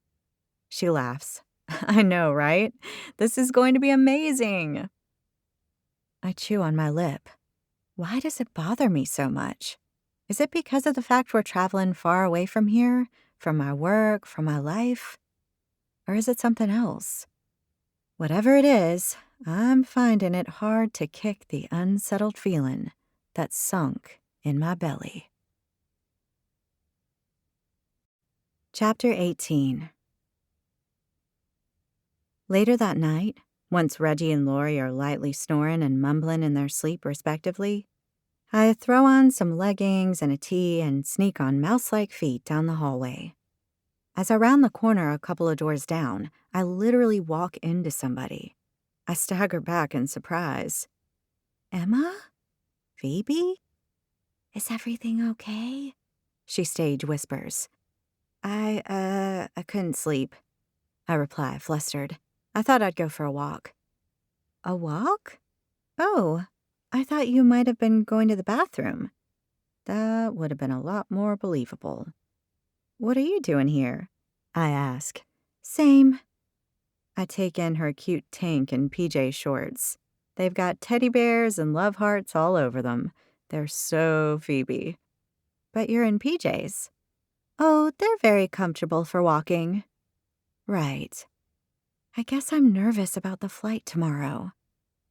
C: She laughs. I know, right? This is going to be amazing. I chew on my lip. Why does it bother me so much? Is it because of the fact we're traveling far away from here, from my work, from my life? Or is it something else? Whatever it is, I'm finding it hard to kick the unsettled feeling that's sunk in my belly. Chapter 18. Later that night, once Reggie and Lori are lightly snoring and mumbling in their sleep respectively, I throw on some leggings and a tee and sneak on mouse-like feet down the hallway. As I round the corner a couple of doors down, I literally walk into somebody. I stagger back in surprise. Emma? Phoebe? Is everything okay? She stage whispers. I couldn't sleep, I reply, flustered. I thought I'd go for a walk. A walk? Oh, I thought you might have been going to the bathroom. That would have been a lot more believable. What are you doing here? I ask. Same. I take in her cute tank and PJ shorts. They've got teddy bears and love hearts all over them. They're so Phoebe. But you're in PJs. Oh, they're very comfortable for walking. Right. I guess I'm nervous about the flight tomorrow.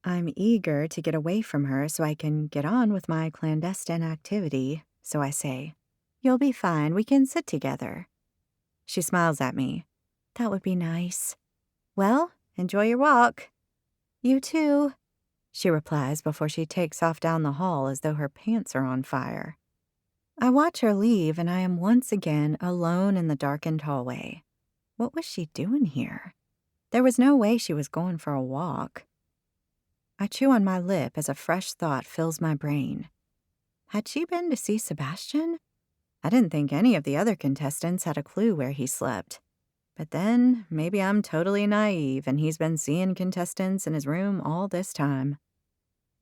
C: I'm eager to get away from her so I can get on with my clandestine activity, so I say, You'll be fine, we can sit together. She smiles at me. That would be nice. Well, enjoy your walk. You too, she replies before she takes off down the hall as though her pants are on fire. I watch her leave and I am once again alone in the darkened hallway. What was she doing here? There was no way she was going for a walk. I chew on my lip as a fresh thought fills my brain. Had she been to see Sebastian? I didn't think any of the other contestants had a clue where he slept. But then, maybe I'm totally naive and he's been seeing contestants in his room all this time.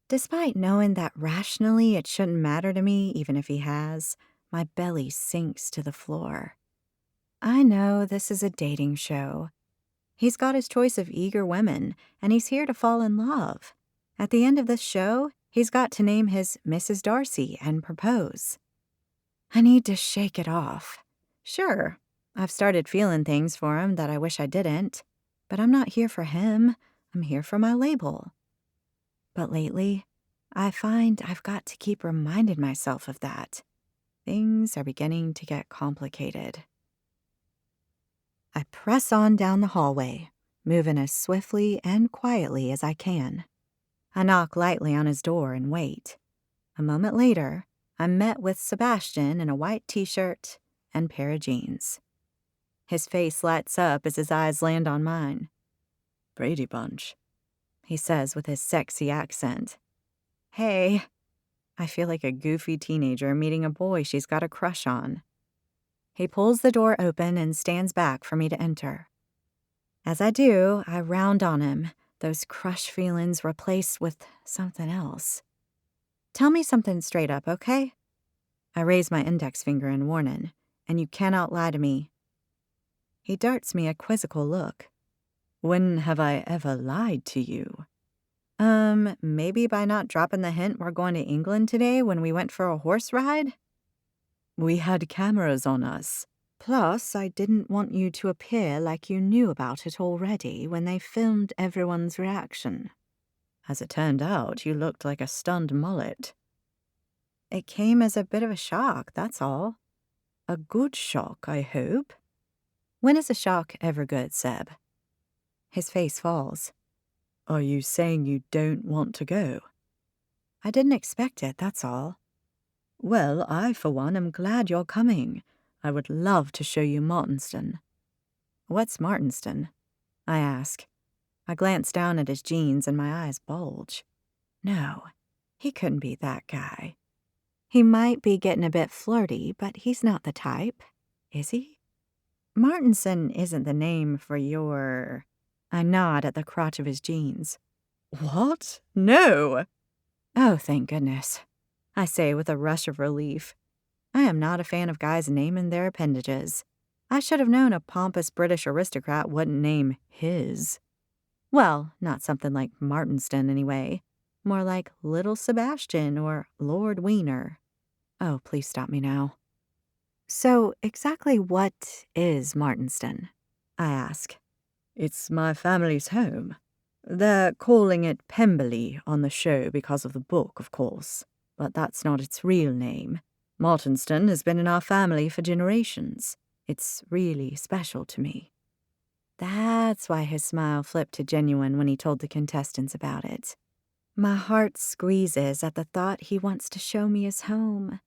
C: Despite knowing that rationally it shouldn't matter to me even if he has, my belly sinks to the floor. I know this is a dating show. He's got his choice of eager women, and he's here to fall in love. At the end of this show, he's got to name his Mrs. Darcy and propose. I need to shake it off. Sure, I've started feeling things for him that I wish I didn't, but I'm not here for him. I'm here for my label. But lately, I find I've got to keep reminding myself of that. Things are beginning to get complicated. I press on down the hallway, moving as swiftly and quietly as I can. I knock lightly on his door and wait. A moment later, I'm met with Sebastian in a white t-shirt and pair of jeans. His face lights up as his eyes land on mine. Brady Bunch, he says with his sexy accent. Hey, I feel like a goofy teenager meeting a boy she's got a crush on. He pulls the door open and stands back for me to enter. As I do, I round on him, those crush feelings replaced with something else. Tell me something straight up, okay? I raise my index finger in warning, and you cannot lie to me. He darts me a quizzical look. When have I ever lied to you? Maybe by not dropping the hint we're going to England today when we went for a horse ride? We had cameras on us. Plus, I didn't want you to appear like you knew about it already when they filmed everyone's reaction. As it turned out, you looked like a stunned mullet. It came as a bit of a shock, that's all. A good shock, I hope. When is a shock ever good, Seb? His face falls. Are you saying you don't want to go? I didn't expect it, that's all. Well, I, for one, am glad you're coming. I would love to show you Martinston. What's Martinston? I ask. I glance down at his jeans and my eyes bulge. No, he couldn't be that guy. He might be getting a bit flirty, but he's not the type, is he? Martinson isn't the name for your... I nod at the crotch of his jeans. What? No! Oh, thank goodness, I say with a rush of relief. I am not a fan of guys naming their appendages. I should have known a pompous British aristocrat wouldn't name his. Well, not something like Martinston anyway. More like Little Sebastian or Lord Wiener. Oh, please stop me now. So, exactly what is Martinston? I ask. It's my family's home. They're calling it Pemberley on the show because of the book, of course, but that's not its real name. Martinston has been in our family for generations. It's really special to me. That's why his smile flipped to genuine when he told the contestants about it. My heart squeezes at the thought he wants to show me his home,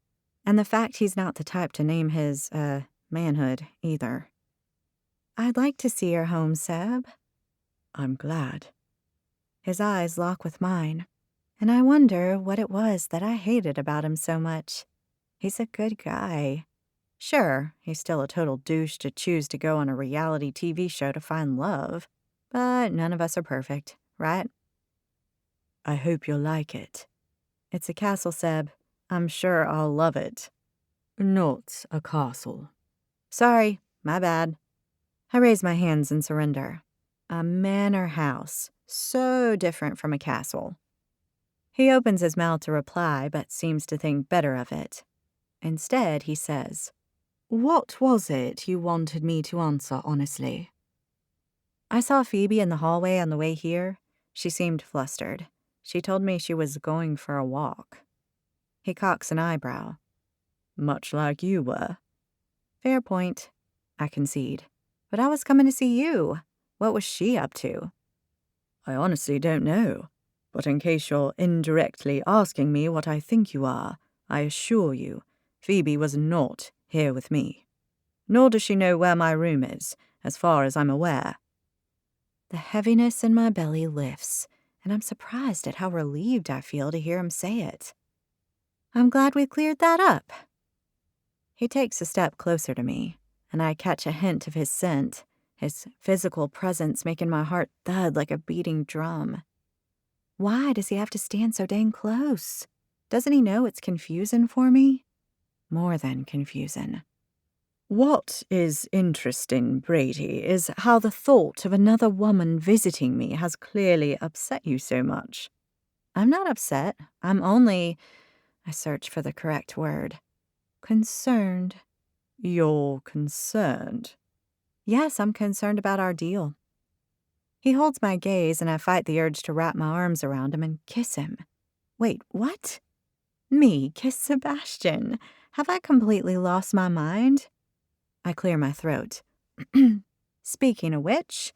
C: and the fact he's not the type to name his, manhood either. I'd like to see your home, Seb. I'm glad. His eyes lock with mine, and I wonder what it was that I hated about him so much. He's a good guy. Sure, he's still a total douche to choose to go on a reality TV show to find love, but none of us are perfect, right? I hope you'll like it. It's a castle, Seb. I'm sure I'll love it. Not a castle. Sorry, my bad. I raise my hands in surrender. A manor house, so different from a castle. He opens his mouth to reply, but seems to think better of it. Instead, he says, "What was it you wanted me to answer honestly?" I saw Phoebe in the hallway on the way here. She seemed flustered. She told me she was going for a walk. He cocks an eyebrow. Much like you were. Fair point, I concede. But I was coming to see you. What was she up to? I honestly don't know. But in case you're indirectly asking me what I think you are, I assure you, Phoebe was not here with me. Nor does she know where my room is, as far as I'm aware. The heaviness in my belly lifts, and I'm surprised at how relieved I feel to hear him say it. I'm glad we cleared that up. He takes a step closer to me, and I catch a hint of his scent, his physical presence making my heart thud like a beating drum. Why does he have to stand so dang close? Doesn't he know it's confusing for me? More than confusing. What is interesting, Brady, is how the thought of another woman visiting me has clearly upset you so much. I'm not upset. I'm only, I search for the correct word, concerned. You're concerned? Yes, I'm concerned about our deal. He holds my gaze, and I fight the urge to wrap my arms around him and kiss him. Wait, what? Me kiss Sebastian? Have I completely lost my mind? I clear my throat. Speaking of which,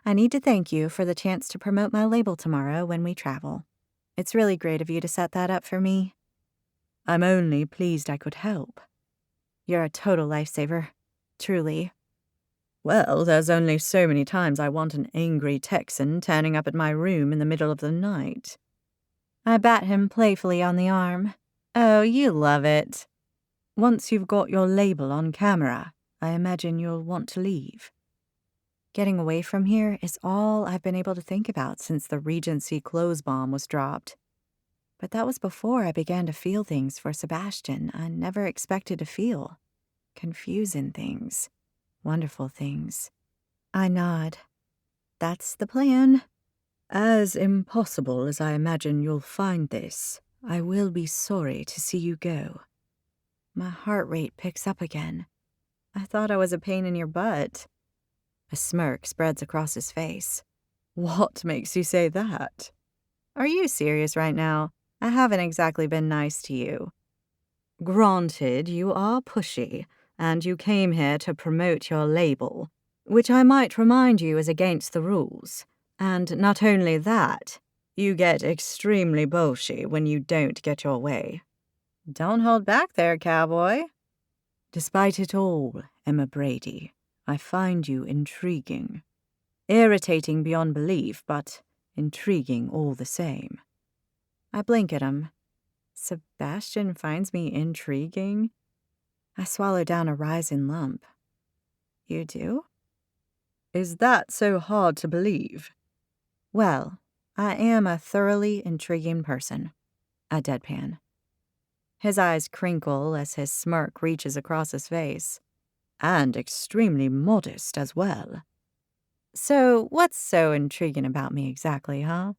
C: I need to thank you for the chance to promote my label tomorrow when we travel. It's really great of you to set that up for me. I'm only pleased I could help. You're a total lifesaver. Truly. Well, there's only so many times I want an angry Texan turning up at my room in the middle of the night. I bat him playfully on the arm. Oh, you love it. Once you've got your label on camera, I imagine you'll want to leave. Getting away from here is all I've been able to think about since the Regency clothes bomb was dropped. But that was before I began to feel things for Sebastian I never expected to feel. Confusing things. Wonderful things. I nod. That's the plan. As impossible as I imagine you'll find this, I will be sorry to see you go. My heart rate picks up again. I thought I was a pain in your butt. A smirk spreads across his face. What makes you say that? Are you serious right now? I haven't exactly been nice to you. Granted, you are pushy, and you came here to promote your label, which I might remind you is against the rules. And not only that, you get extremely bolshy when you don't get your way. Don't hold back there, cowboy. Despite it all, Emma Brady, I find you intriguing. Irritating beyond belief, but intriguing all the same. I blink at him. Sebastian finds me intriguing? I swallow down a rising lump. You do? Is that so hard to believe? Well, I am a thoroughly intriguing person. I deadpan. His eyes crinkle as his smirk reaches across his face. And extremely modest as well. So, what's so intriguing about me exactly, huh?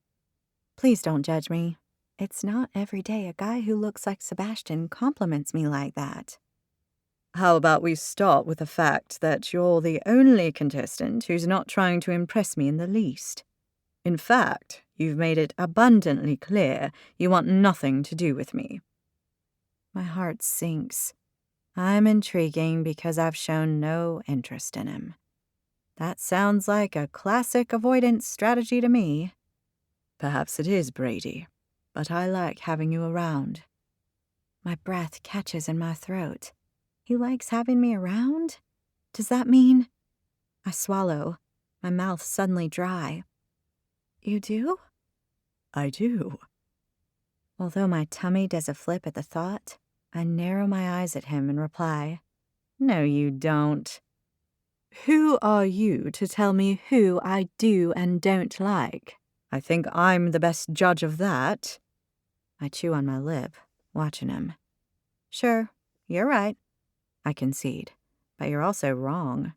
C: Please don't judge me. It's not every day a guy who looks like Sebastian compliments me like that.
B: How about we start with the fact that you're the only contestant who's not trying to impress me in the least? In fact, you've made it abundantly clear you want nothing to do with me.
C: My heart sinks. I'm intriguing because I've shown no interest in him. That sounds like a classic avoidance strategy to me.
B: Perhaps it is, Brady, but I like having you around.
C: My breath catches in my throat. He likes having me around? Does that mean... I swallow, my mouth suddenly dry. You do?
B: I do.
C: Although my tummy does a flip at the thought, I narrow my eyes at him and reply, No, you don't.
B: Who are you to tell me who I do and don't like? I think I'm the best judge of that.
C: I chew on my lip, watching him. Sure, you're right, I concede, but you're also wrong.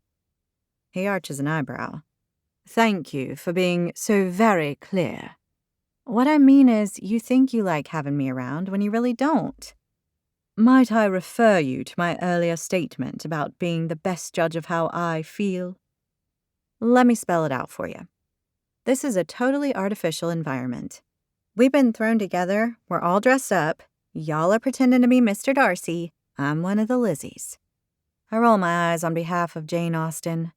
C: He arches an eyebrow.
B: Thank you for being so very clear.
C: What I mean is, you think you like having me around when you really don't.
B: Might I refer you to my earlier statement about being the best judge of how I feel?
C: Let me spell it out for you. This is a totally artificial environment. We've been thrown together, we're all dressed up, y'all are pretending to be Mr. Darcy, I'm one of the Lizzies. I roll my eyes on behalf of Jane Austen.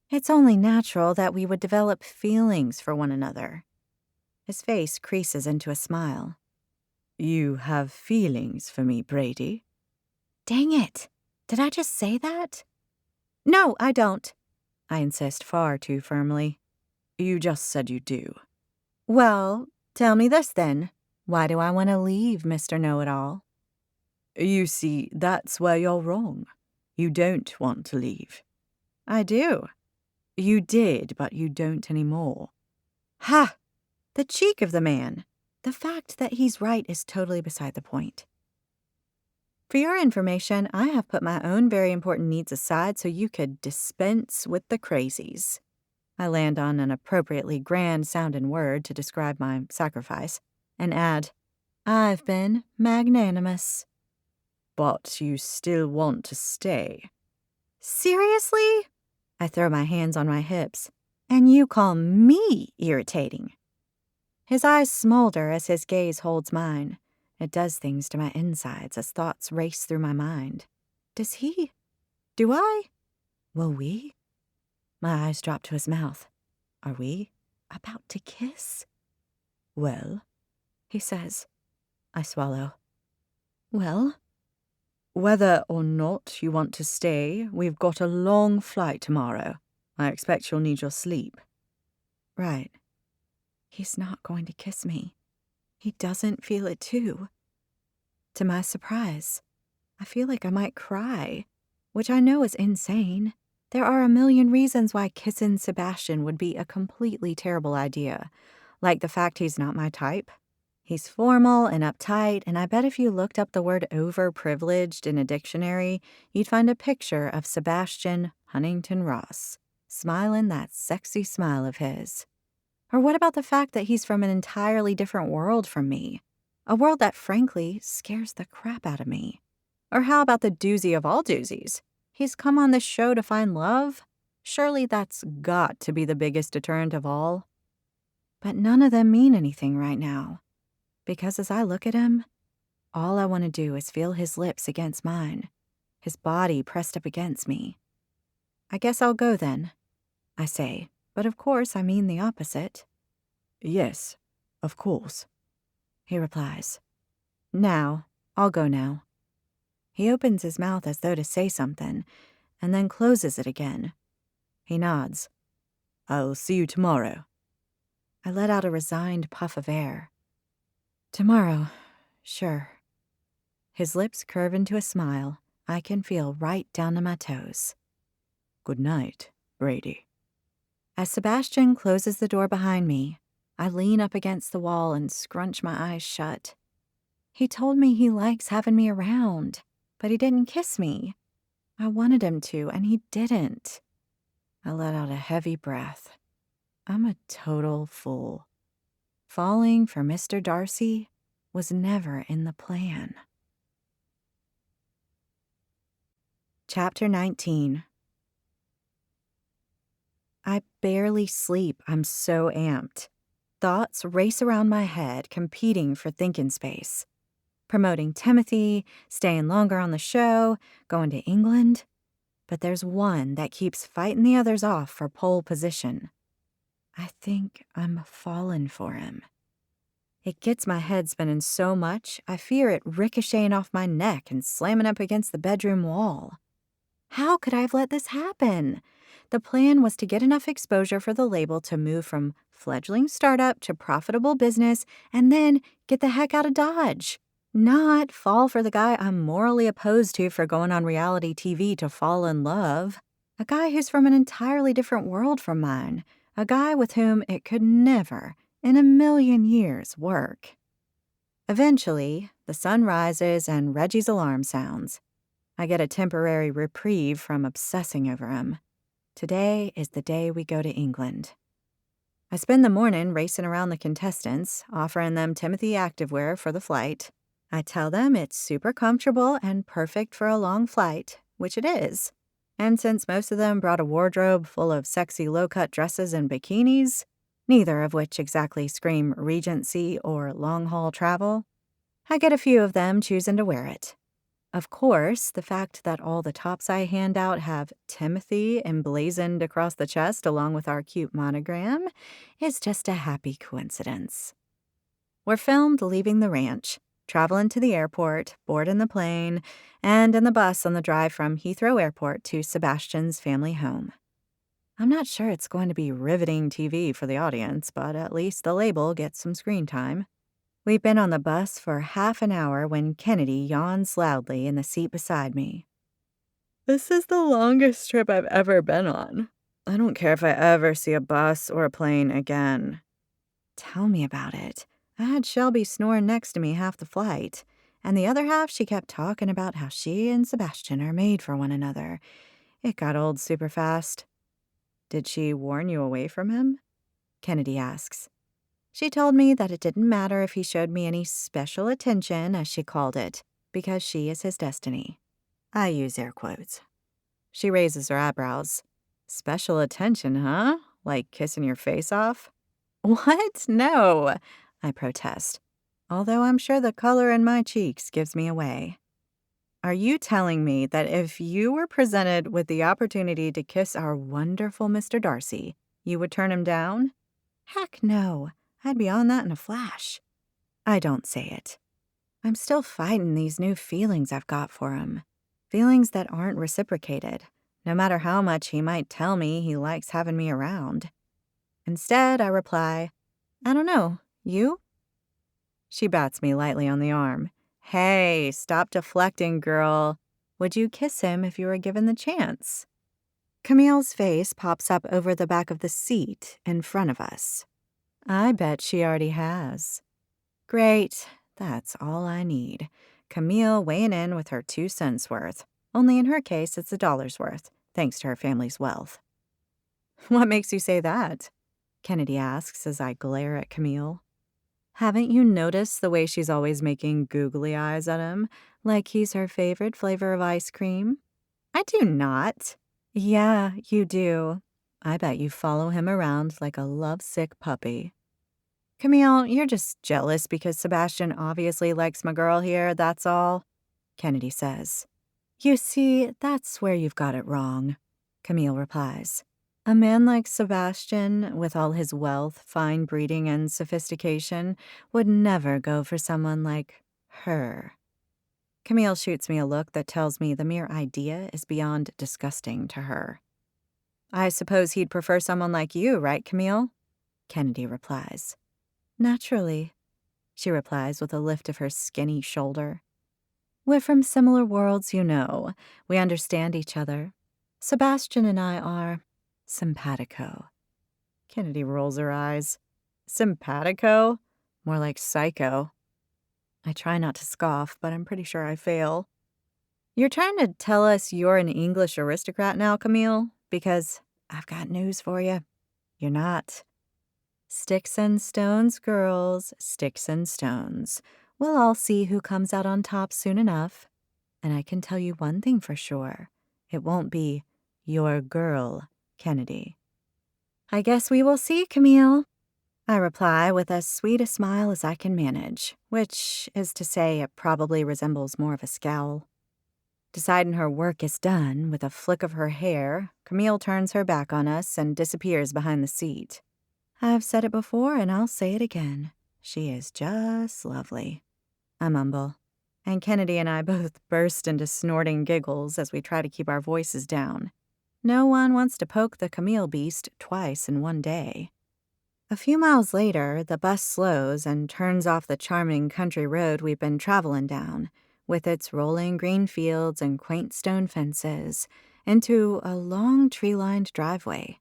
C: It's only natural that we would develop feelings for one another. His face creases into a smile.
B: You have feelings for me, Brady?
C: Dang it! Did I just say that? No, I don't. I insist far too firmly.
B: You just said you do.
C: Well, tell me this then. Why do I want to leave, Mr. Know-It-All?
B: You see, that's where you're wrong. You don't want to leave.
C: I do.
B: You did, but you don't anymore.
C: Ha! The cheek of the man. The fact that he's right is totally beside the point. For your information, I have put my own very important needs aside so you could dispense with the crazies. I land on an appropriately grand-sounding word to describe my sacrifice, and add, I've been magnanimous.
B: But you still want to stay.
C: Seriously? I throw my hands on my hips. And you call me irritating? His eyes smolder as his gaze holds mine. It does things to my insides as thoughts race through my mind. Does he? Do I? Will we? My eyes drop to his mouth. Are we about to kiss?
B: Well,
C: he says. I swallow. Well?
B: Whether or not you want to stay, we've got a long flight tomorrow. I expect you'll need your sleep.
C: Right. He's not going to kiss me. He doesn't feel it too. To my surprise, I feel like I might cry, which I know is insane. There are a million reasons why kissing Sebastian would be a completely terrible idea, like the fact he's not my type. He's formal and uptight, and I bet if you looked up the word overprivileged in a dictionary, you'd find a picture of Sebastian Huntington-Ross, smiling that sexy smile of his. Or what about the fact that he's from an entirely different world from me? A world that, frankly, scares the crap out of me. Or how about the doozy of all doozies? He's come on this show to find love? Surely that's got to be the biggest deterrent of all. But none of them mean anything right now. Because as I look at him, all I want to do is feel his lips against mine, his body pressed up against me. I guess I'll go then, I say, but of course I mean the opposite.
B: Yes, of course,
C: he replies. Now, I'll go now. He opens his mouth as though to say something, and then closes it again. He nods.
B: I'll see you tomorrow.
C: I let out a resigned puff of air. Tomorrow, sure. His lips curve into a smile I can feel right down to my toes.
B: Good night, Brady.
C: As Sebastian closes the door behind me, I lean up against the wall and scrunch my eyes shut. He told me he likes having me around, but he didn't kiss me. I wanted him to, and he didn't. I let out a heavy breath. I'm a total fool. Falling for Mr. Darcy? was never in the plan. Chapter 19. I barely sleep. I'm so amped. Thoughts race around my head, competing for thinking space. Promoting Timothy, staying longer on the show, going to England. But there's one that keeps fighting the others off for pole position. I think I'm falling for him. It gets my head spinning so much, I fear it ricocheting off my neck and slamming up against the bedroom wall. How could I have let this happen? The plan was to get enough exposure for the label to move from fledgling startup to profitable business and then get the heck out of Dodge. Not fall for the guy I'm morally opposed to for going on reality TV to fall in love. A guy who's from an entirely different world from mine. A guy with whom it could never, in a million years, work. Eventually, the sun rises and Reggie's alarm sounds. I get a temporary reprieve from obsessing over him. Today is the day we go to England. I spend the morning racing around the contestants, offering them Timothy activewear for the flight. I tell them it's super comfortable and perfect for a long flight, which it is. And since most of them brought a wardrobe full of sexy low-cut dresses and bikinis, neither of which exactly scream Regency or long-haul travel, I get a few of them choosing to wear it. Of course, the fact that all the tops I hand out have Timothy emblazoned across the chest along with our cute monogram is just a happy coincidence. We're filmed leaving the ranch, traveling to the airport, boarding the plane, and in the bus on the drive from Heathrow Airport to Sebastian's family home. I'm not sure it's going to be riveting TV for the audience, but at least the label gets some screen time. We've been on the bus for half an hour when Kennedy yawns loudly in the seat beside me. This is the longest trip I've ever been on. I don't care if I ever see a bus or a plane again. Tell me about it. I had Shelby snoring next to me half the flight, and the other half she kept talking about how she and Sebastian are made for one another. It got old super fast. Did she warn you away from him? Kennedy asks. She told me that it didn't matter if he showed me any special attention, as she called it, because she is his destiny. I use air quotes. She raises her eyebrows. Special attention, huh? Like kissing your face off? What? No, I protest, although I'm sure the color in my cheeks gives me away. Are you telling me that if you were presented with the opportunity to kiss our wonderful Mr. Darcy, you would turn him down? Heck no. I'd be on that in a flash. I don't say it. I'm still fighting these new feelings I've got for him. Feelings that aren't reciprocated, no matter how much he might tell me he likes having me around. Instead, I reply, I don't know. You? She bats me lightly on the arm. Hey, stop deflecting, girl. Would you kiss him if you were given the chance? Camille's face pops up over the back of the seat in front of us. I bet she already has. Great. That's all I need. Camille weighing in with her 2 cents worth. Only in her case, it's $1 worth, thanks to her family's wealth. What makes you say that? Kennedy asks as I glare at Camille. Haven't you noticed the way she's always making googly eyes at him, like he's her favorite flavor of ice cream? I do not. Yeah, you do. I bet you follow him around like a lovesick puppy. Camille, you're just jealous because Sebastian obviously likes my girl here, that's all, Kennedy says. You see, that's where you've got it wrong, Camille replies. A man like Sebastian, with all his wealth, fine breeding, and sophistication, would never go for someone like her. Camille shoots me a look that tells me the mere idea is beyond disgusting to her. I suppose he'd prefer someone like you, right, Camille? Kennedy replies. Naturally, she replies with a lift of her skinny shoulder. We're from similar worlds, you know. We understand each other. Sebastian and I are simpatico. Kennedy rolls her eyes. Simpatico? More like psycho. I try not to scoff, but I'm pretty sure I fail. You're trying to tell us you're an English aristocrat now, Camille? Because I've got news for you. You're not. Sticks and stones, girls, sticks and stones. We'll all see who comes out on top soon enough. And I can tell you one thing for sure. It won't be your girl, Kennedy. I guess we will see, Camille, I reply with as sweet a smile as I can manage, which is to say it probably resembles more of a scowl. Deciding her work is done, with a flick of her hair, Camille turns her back on us and disappears behind the seat. I've said it before and I'll say it again. She is just lovely. I mumble, and Kennedy and I both burst into snorting giggles as we try to keep our voices down. No one wants to poke the Camille beast twice in one day. A few miles later, the bus slows and turns off the charming country road we've been traveling down, with its rolling green fields and quaint stone fences, into a long tree-lined driveway.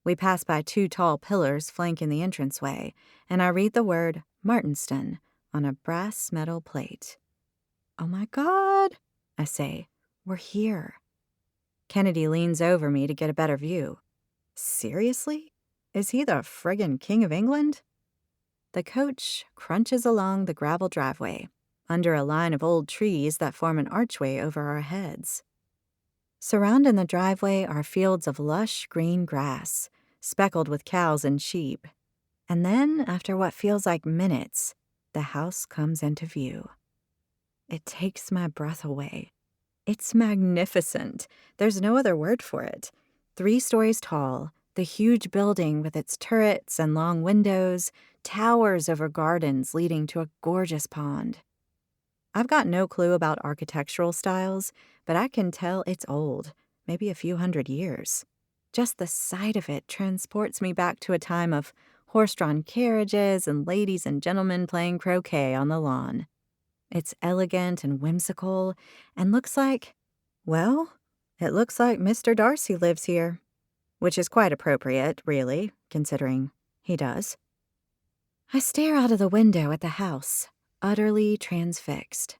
C: We pass by 2 tall pillars flanking the entranceway, and I read the word Martinston on a brass metal plate. Oh my God, I say, we're here. Kennedy leans over me to get a better view. Seriously? Is he the friggin' King of England? The coach crunches along the gravel driveway, under a line of old trees that form an archway over our heads. Surrounding the driveway are fields of lush green grass, speckled with cows and sheep. And then, after what feels like minutes, the house comes into view. It takes my breath away. It's magnificent. There's no other word for it. 3 stories tall, the huge building with its turrets and long windows towers over gardens leading to a gorgeous pond. I've got no clue about architectural styles, but I can tell it's old, maybe a few hundred years. Just the sight of it transports me back to a time of horse-drawn carriages and ladies and gentlemen playing croquet on the lawn. It's elegant and whimsical and looks like, well, it looks like Mr. Darcy lives here. Which is quite appropriate, really, considering he does. I stare out of the window at the house, utterly transfixed.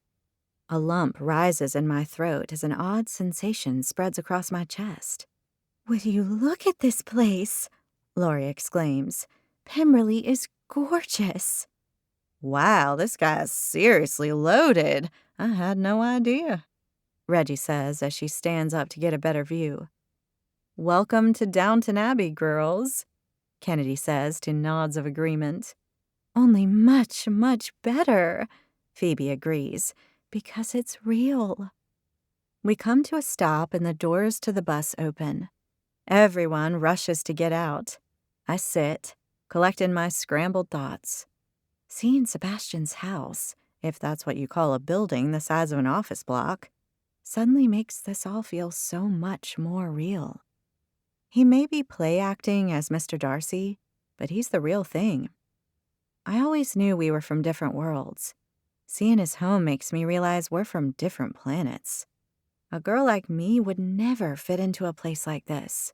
C: A lump rises in my throat as an odd sensation spreads across my chest. Would you look at this place? Laurie exclaims. Pemberley is gorgeous. Wow, this guy's seriously loaded. I had no idea, Reggie says as she stands up to get a better view. Welcome to Downton Abbey, girls, Kennedy says to nods of agreement. Only much, much better, Phoebe agrees, because it's real. We come to a stop and the doors to the bus open. Everyone rushes to get out. I sit, collecting my scrambled thoughts. Seeing Sebastian's house, if that's what you call a building the size of an office block, suddenly makes this all feel so much more real. He may be play acting as Mr. Darcy, but he's the real thing. I always knew we were from different worlds. Seeing his home makes me realize we're from different planets. A girl like me would never fit into a place like this.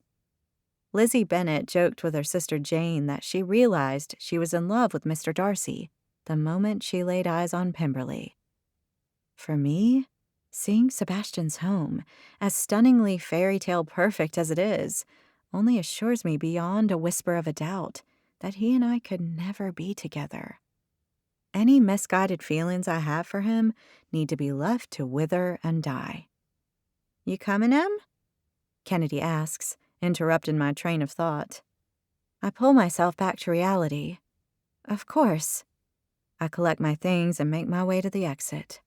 C: Lizzie Bennet joked with her sister Jane that she realized she was in love with Mr. Darcy the moment she laid eyes on Pemberley. For me, seeing Sebastian's home, as stunningly fairy tale perfect as it is, only assures me beyond a whisper of a doubt that he and I could never be together. Any misguided feelings I have for him need to be left to wither and die. You coming, Em? Kennedy asks, interrupting my train of thought. I pull myself back to reality. Of course. I collect my things and make my way to the exit.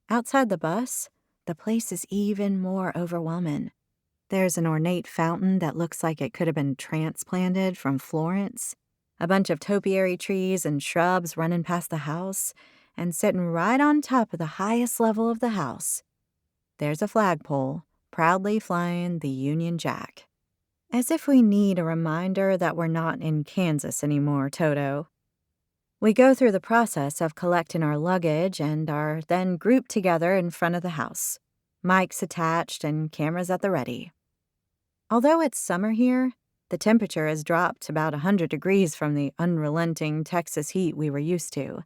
C: Outside the bus, the place is even more overwhelming. There's an ornate fountain that looks like it could have been transplanted from Florence, a bunch of topiary trees and shrubs running past the house, and sitting right on top of the highest level of the house, there's a flagpole proudly flying the Union Jack. As if we need a reminder that we're not in Kansas anymore, Toto. We go through the process of collecting our luggage and are then grouped together in front of the house, mics attached and cameras at the ready. Although it's summer here, the temperature has dropped about 100 degrees from the unrelenting Texas heat we were used to,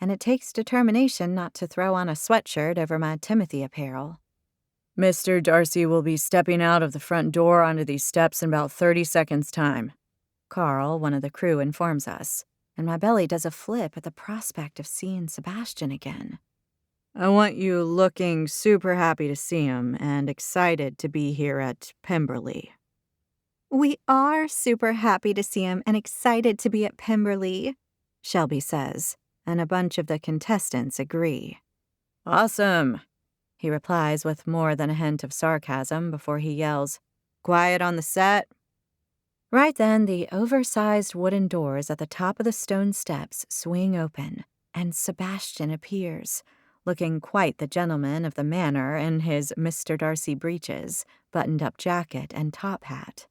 C: and it takes determination not to throw on a sweatshirt over my Timothy apparel. Mr. Darcy will be stepping out of the front door onto these steps in about 30 seconds' time, Carl, one of the crew, informs us. and my belly does a flip at the prospect of seeing Sebastian again.
B: I want you looking super happy to see him and excited to be here at Pemberley.
C: We are super happy to see him and excited to be at Pemberley, Shelby says, and a bunch of the contestants agree.
B: Awesome, he replies with more than a hint of sarcasm before he yells, "Quiet on the set."
C: Right then, the oversized wooden doors at the top of the stone steps swing open, and Sebastian appears, looking quite the gentleman of the manor in his Mr. Darcy breeches, buttoned-up jacket, and top hat.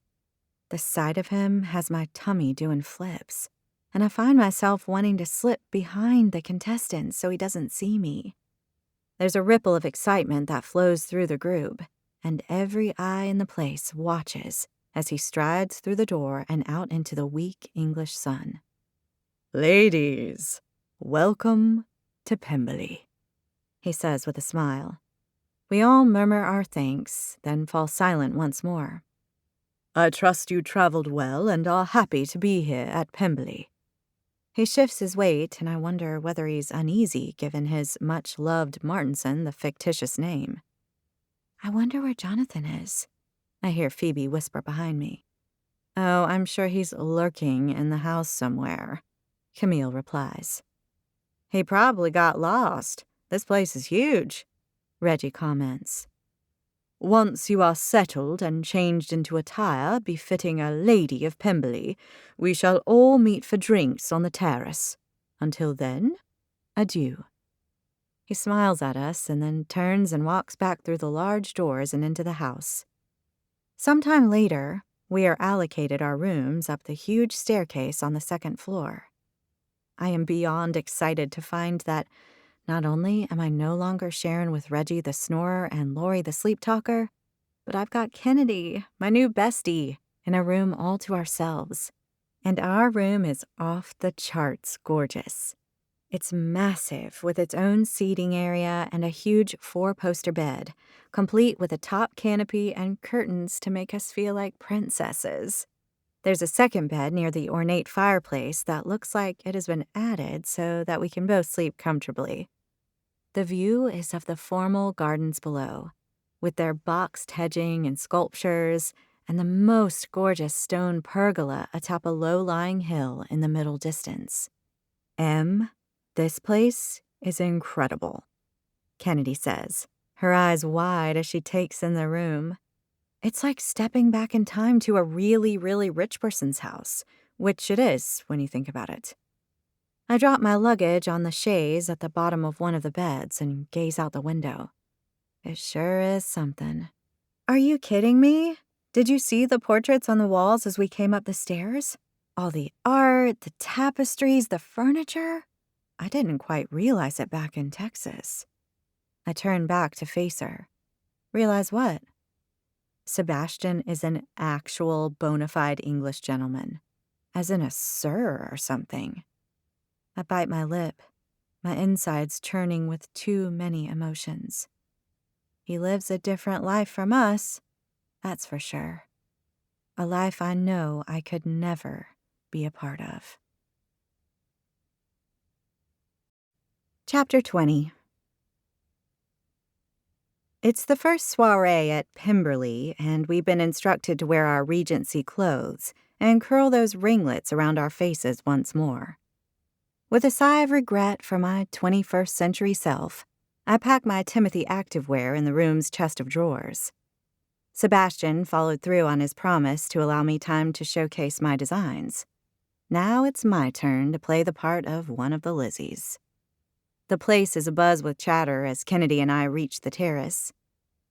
C: The sight of him has my tummy doing flips, and I find myself wanting to slip behind the contestants so he doesn't see me. There's a ripple of excitement that flows through the group, and every eye in the place watches as he strides through the door and out into the weak English sun.
B: "Ladies, welcome to Pemberley,"
C: he says with a smile. We all murmur our thanks, then fall silent once more.
B: "I trust you traveled well and are happy to be here at Pemberley."
C: He shifts his weight, and I wonder whether he's uneasy given his much-loved Martinson the fictitious name. I wonder where Jonathan is, I hear Phoebe whisper behind me.
B: "Oh, I'm sure he's lurking in the house somewhere,"
C: Camille replies.
B: "He probably got lost. This place is huge,"
C: Reggie comments.
B: "Once you are settled and changed into attire befitting a lady of Pemberley, we shall all meet for drinks on the terrace. Until then, adieu."
C: He smiles at us and then turns and walks back through the large doors and into the house. Sometime later, we are allocated our rooms up the huge staircase on the second floor. I am beyond excited to find that not only am I no longer sharing with Reggie the snorer and Lori the sleep talker, but I've got Kennedy, my new bestie, in a room all to ourselves. And our room is off the charts gorgeous. It's massive with its own seating area and a huge 4-poster bed, complete with a top canopy and curtains to make us feel like princesses. There's a second bed near the ornate fireplace that looks like it has been added so that we can both sleep comfortably. The view is of the formal gardens below, with their boxed hedging and sculptures, and the most gorgeous stone pergola atop a low-lying hill in the middle distance.
B: This place is incredible,"
C: Kennedy says, her eyes wide as she takes in the room. It's like stepping back in time to a really, really rich person's house, which it is when you think about it. I drop my luggage on the chaise at the bottom of one of the beds and gaze out the window. It sure is something. Are you kidding me? Did you see the portraits on the walls as we came up the stairs? All the art, the tapestries, the furniture? I didn't quite realize it back in Texas. I turn back to face her. Realize what? Sebastian is an actual bona fide English gentleman, as in a sir or something. I bite my lip, my insides churning with too many emotions. He lives a different life from us, that's for sure. A life I know I could never be a part of. Chapter 20. It's the first soiree at Pemberley, and we've been instructed to wear our Regency clothes and curl those ringlets around our faces once more. With a sigh of regret for my 21st century self, I pack my Timothy activewear in the room's chest of drawers. Sebastian followed through on his promise to allow me time to showcase my designs. Now it's my turn to play the part of one of the Lizzies. The place is abuzz with chatter as Kennedy and I reach the terrace.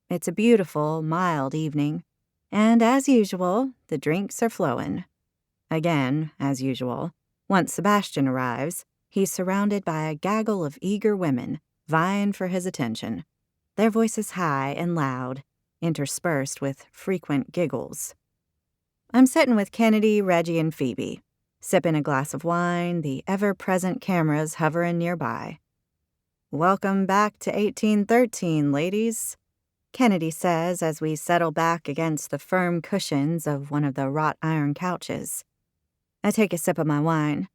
C: It's a beautiful, mild evening, and as usual, the drinks are flowing. Again, as usual, once Sebastian arrives, he's surrounded by a gaggle of eager women vying for his attention, their voices high and loud, interspersed with frequent giggles. I'm sitting with Kennedy, Reggie, and Phoebe, sipping a glass of wine, the ever-present cameras hovering nearby. "Welcome back to 1813, ladies," Kennedy says as we settle back against the firm cushions of one of the wrought iron couches. I take a sip of my wine.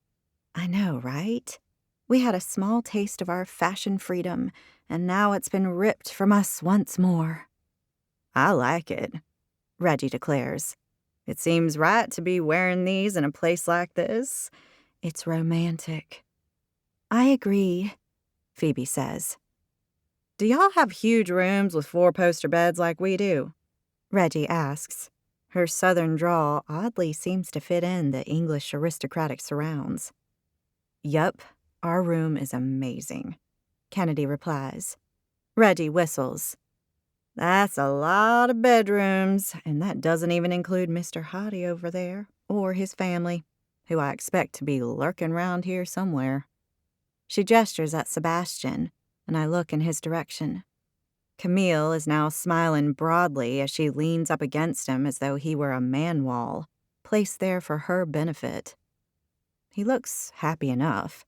C: I know, right? We had a small taste of our fashion freedom, and now it's been ripped from us once more.
A: I like it, Reggie declares. It seems right to be wearing these in a place like this.
C: It's romantic. I agree, Phoebe says.
A: Do y'all have huge rooms with 4-poster beds like we do? Reggie asks. Her southern drawl oddly seems to fit in the English aristocratic surrounds.
C: Yup, our room is amazing, Kennedy replies.
A: Reggie whistles. That's a lot of bedrooms, and that doesn't even include Mr. Hottie over there, or his family, who I expect to be lurking round here somewhere. She gestures at Sebastian, and I look in his direction. Camille is now smiling broadly as she leans up against him as though he were a man wall, placed there for her benefit. He looks happy enough,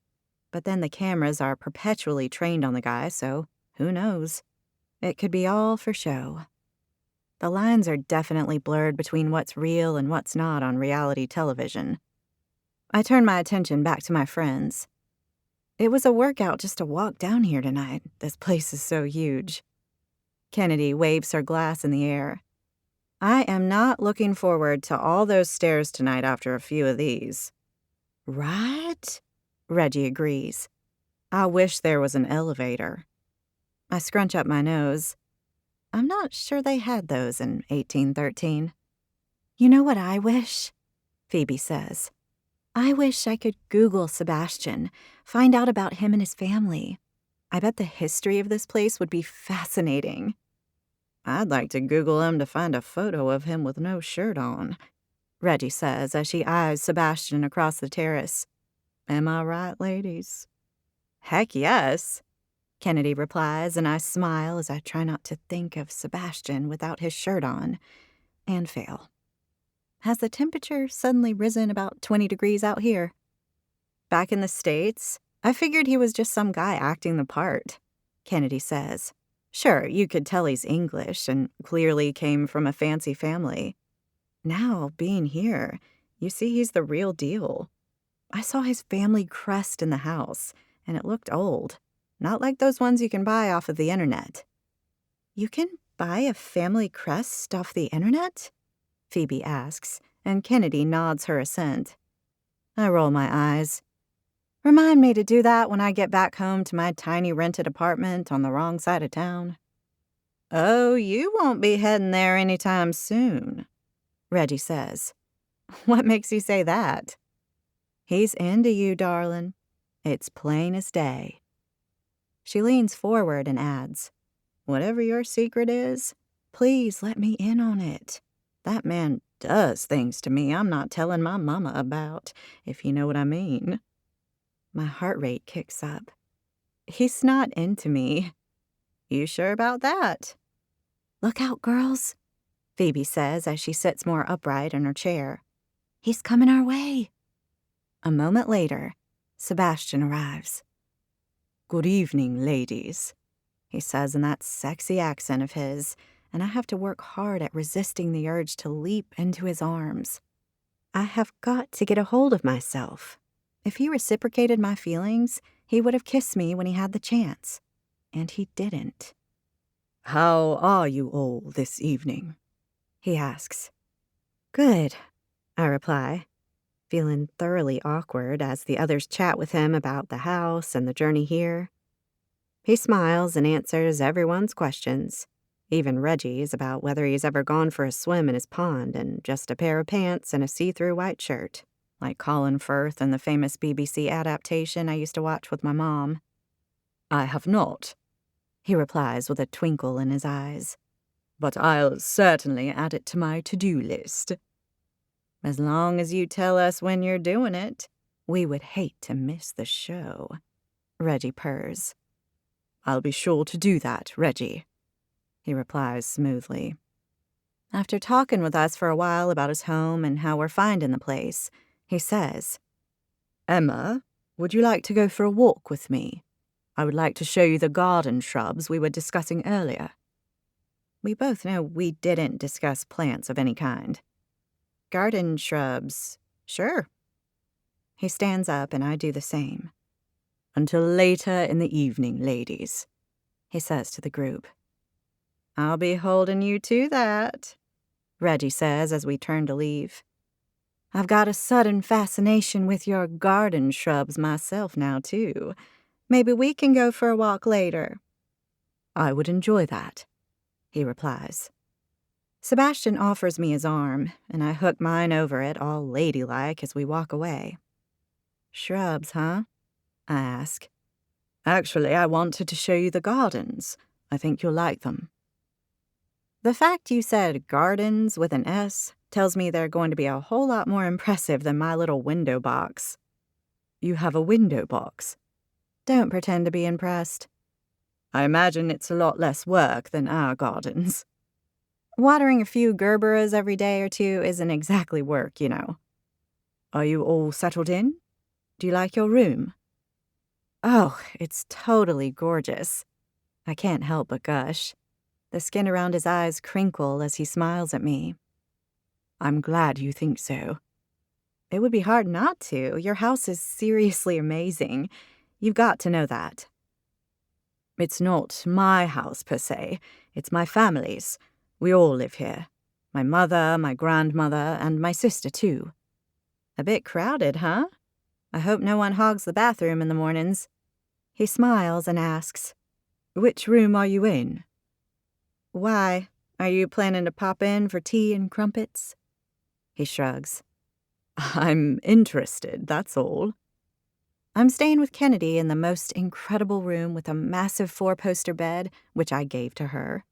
A: but then the cameras are perpetually trained on the guy, so who knows? It could be all for show. The lines are definitely blurred between what's real and what's not on reality television. I turn my attention back to my friends. It was a workout just to walk down here tonight. This place is so huge. Kennedy waves her glass in the air. I am not looking forward to all those stairs tonight after a few of these.
C: Right?
A: Reggie agrees. I wish there was an elevator. I scrunch up my nose. I'm not sure they had those in 1813.
C: You know what I wish? Phoebe says. I wish I could Google Sebastian, find out about him and his family. I bet the history of this place would be fascinating.
A: I'd like to Google him to find a photo of him with no shirt on, Reggie says as she eyes Sebastian across the terrace. Am I right, ladies? Heck yes, Kennedy replies, and I smile as I try not to think of Sebastian without his shirt on, and fail. Has the temperature suddenly risen about 20 degrees out here? Back in the States, I figured he was just some guy acting the part, Kennedy says. Sure, you could tell he's English and clearly came from a fancy family. Now, being here, you see he's the real deal. I saw his family crest in the house, and it looked old. Not like those ones you can buy off of the internet. You can buy a family crest off the internet? Phoebe asks, and Kennedy nods her assent. I roll my eyes. Remind me to do that when I get back home to my tiny rented apartment on the wrong side of town. Oh, you won't be heading there anytime soon, Reggie says. What makes you say that? He's into you, darling. It's plain as day. She leans forward and adds, whatever your secret is, please let me in on it. That man does things to me I'm not telling my mama about, if you know what I mean. My heart rate kicks up. He's not into me. You sure about that?
C: Look out, girls, Phoebe says as she sits more upright in her chair. He's coming our way.
A: A moment later, Sebastian arrives. Good evening, ladies, he says in that sexy accent of his, and I have to work hard at resisting the urge to leap into his arms. I have got to get a hold of myself. If he reciprocated my feelings, he would have kissed me when he had the chance. And he didn't. How are you all this evening? He asks. Good, I reply, feeling thoroughly awkward as the others chat with him about the house and the journey here. He smiles and answers everyone's questions, even Reggie's about whether he's ever gone for a swim in his pond in just a pair of pants and a see-through white shirt, like Colin Firth in the famous BBC adaptation I used to watch with my mom. I have not, he replies with a twinkle in his eyes. But I'll certainly add it to my to-do list. As long as you tell us when you're doing it, we would hate to miss the show, Reggie purrs. I'll be sure to do that, Reggie, he replies smoothly. After talking with us for a while about his home and how we're finding the place, he says, Emma, would you like to go for a walk with me? I would like to show you the garden shrubs we were discussing earlier. We both know we didn't discuss plants of any kind. Garden shrubs, sure.
C: He stands up and I do the same. "Until later in the evening, ladies," he says to the group. "I'll be holding you to that," Reggie says as we turn to leave. "I've got a sudden fascination with your garden shrubs myself now, too. Maybe we can go for a walk later." "I would enjoy that," he replies. Sebastian offers me his arm, and I hook mine over it all ladylike as we walk away. "Shrubs, huh?" I ask. "Actually, I wanted to show you the gardens. I think you'll like them." The fact you said gardens with an S tells me they're going to be a whole lot more impressive than my little window box. "You have a window box?" Don't pretend to be impressed. "I imagine it's a lot less work than our gardens." Watering a few gerberas every day or two isn't exactly work, you know. "Are you all settled in? Do you like your room?" "Oh, it's totally gorgeous." I can't help but gush. The skin around his eyes crinkle as he smiles at me. "I'm glad you think so." It would be hard not to. Your house is seriously amazing. You've got to know that. "It's not my house per se. It's my family's. We all live here. My mother, my grandmother, and my sister, too." A bit crowded, huh? I hope no one hogs the bathroom in the mornings. He smiles and asks, "Which room are you in?" "Why? Are you planning to pop in for tea and crumpets?" He shrugs. "I'm interested, that's all." I'm staying with Kennedy in the most incredible room with a massive 4-poster bed, which I gave to her.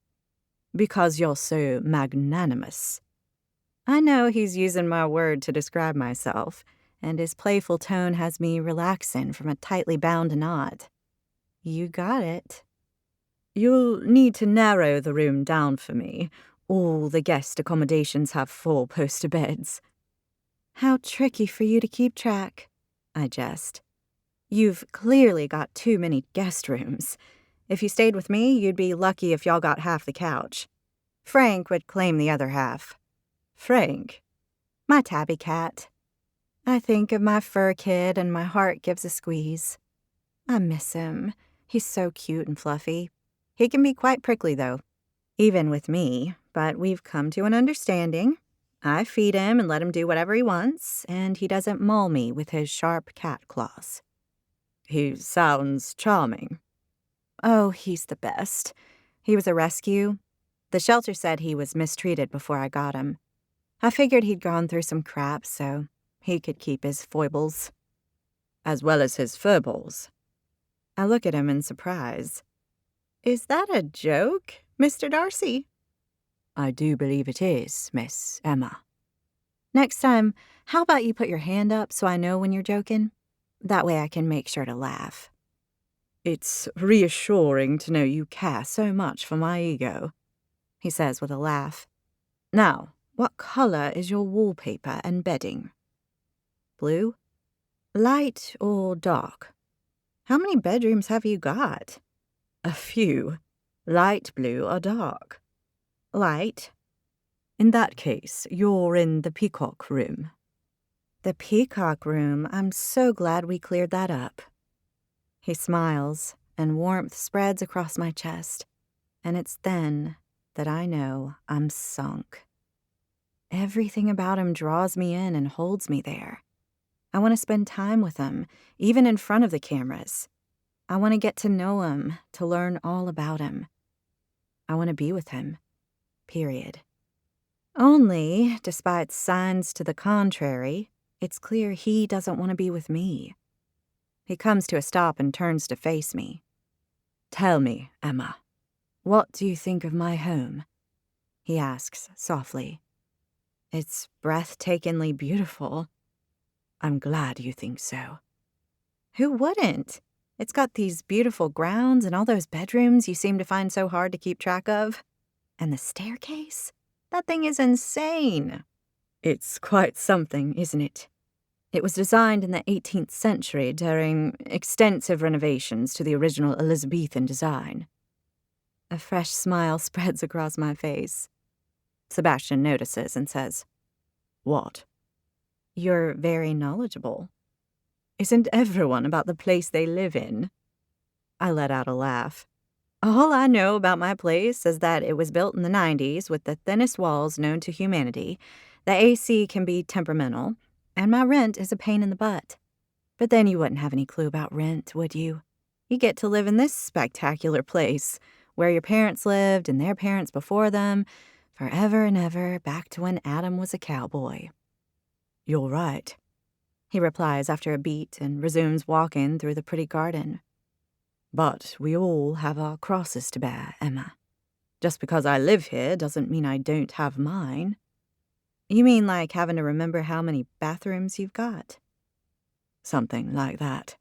C: "Because you're so magnanimous." I know he's using my word to describe myself, and his playful tone has me relaxing from a tightly bound knot. You got it. "You'll need to narrow the room down for me. All the guest accommodations have 4-poster beds." How tricky for you to keep track, I jest. You've clearly got too many guest rooms. If you stayed with me, you'd be lucky if y'all got half the couch. Frank would claim the other half. Frank? My tabby cat. I think of my fur kid and my heart gives a squeeze. I miss him. He's so cute and fluffy. He can be quite prickly, though. Even with me, but we've come to an understanding. I feed him and let him do whatever he wants, and he doesn't maul me with his sharp cat claws. He sounds charming. Oh, he's the best. He was a rescue. The shelter said he was mistreated before I got him. I figured he'd gone through some crap, so he could keep his foibles. As well as his furballs. I look at him in surprise. Is that a joke, Mr. Darcy? I do believe it is, Miss Emma. Next time, how about you put your hand up so I know when you're joking? That way I can make sure to laugh. It's reassuring to know you care so much for my ego, he says with a laugh. Now, what color is your wallpaper and bedding? Blue? Light or dark? How many bedrooms have you got? A few. Light blue or dark? Light. In that case, you're in the peacock room. The peacock room? I'm so glad we cleared that up. He smiles, and warmth spreads across my chest, and it's then that I know I'm sunk. Everything about him draws me in and holds me there. I want to spend time with him, even in front of the cameras. I want to get to know him, to learn all about him. I want to be with him. Period. Only, despite signs to the contrary, it's clear he doesn't want to be with me. He comes to a stop and turns to face me. Tell me, Emma, what do you think of my home? He asks softly. It's breathtakingly beautiful. I'm glad you think so. Who wouldn't? It's got these beautiful grounds and all those bedrooms you seem to find so hard to keep track of. And the staircase? That thing is insane. It's quite something, isn't it? It was designed in the 18th century during extensive renovations to the original Elizabethan design. A fresh smile spreads across my face. Sebastian notices and says, What? You're very knowledgeable. Isn't everyone about the place they live in? I let out a laugh. All I know about my place is that it was built in the 90s with the thinnest walls known to humanity, the AC can be temperamental, and my rent is a pain in the butt. But then you wouldn't have any clue about rent, would you? You get to live in this spectacular place, where your parents lived and their parents before them, forever and ever, back to when Adam was a cowboy. You're right, he replies after a beat and resumes walking through the pretty garden. But we all have our crosses to bear, Emma. Just because I live here doesn't mean I don't have mine. You mean like having to remember how many bathrooms you've got? Something like that.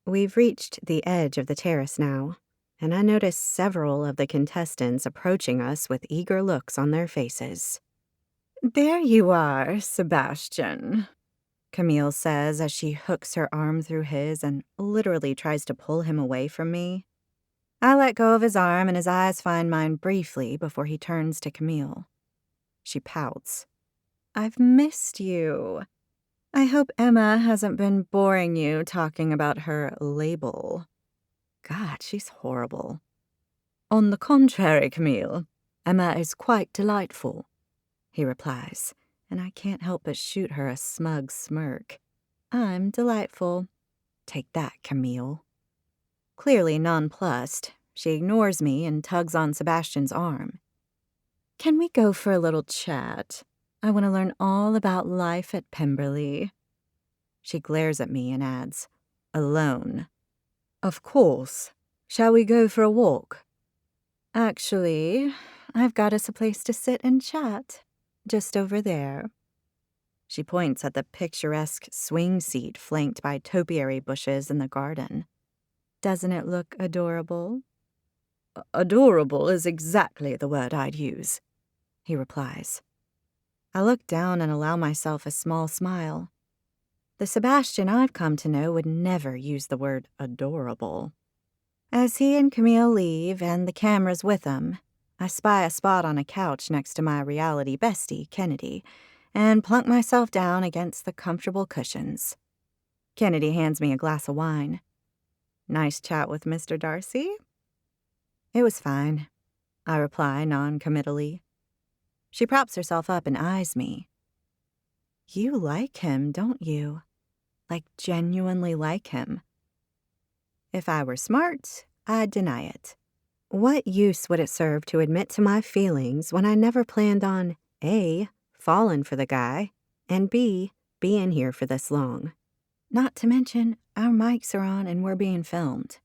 C: We've reached the edge of the terrace now, and I notice several of the contestants approaching us with eager looks on their faces. There you are, Sebastian, Camille says as she hooks her arm through his and literally tries to pull him away from me. I let go of his arm and his eyes find mine briefly before he turns to Camille. She pouts. I've missed you. I hope Emma hasn't been boring you talking about her label. God, she's horrible. On the contrary, Camille, Emma is quite delightful, he replies, and I can't help but shoot her a smug smirk. I'm delightful. Take that, Camille. Clearly nonplussed, she ignores me and tugs on Sebastian's arm. Can we go for a little chat? I want to learn all about life at Pemberley. She glares at me and adds, alone. Of course. Shall we go for a walk? Actually, I've got us a place to sit and chat. Just over there. She points at the picturesque swing seat flanked by topiary bushes in the garden. Doesn't it look adorable? Adorable is exactly the word I'd use, he replies. I look down and allow myself a small smile. The Sebastian I've come to know would never use the word adorable. As he and Camille leave, and the cameras with them, I spy a spot on a couch next to my reality bestie, Kennedy, and plunk myself down against the comfortable cushions. Kennedy hands me a glass of wine. Nice chat with Mr. Darcy? It was fine, I reply non-committally. She props herself up and eyes me. You like him, don't you? Like genuinely like him. If I were smart, I'd deny it. What use would it serve to admit to my feelings when I never planned on A, falling for the guy, and B, being here for this long? Not to mention, our mics are on and we're being filmed.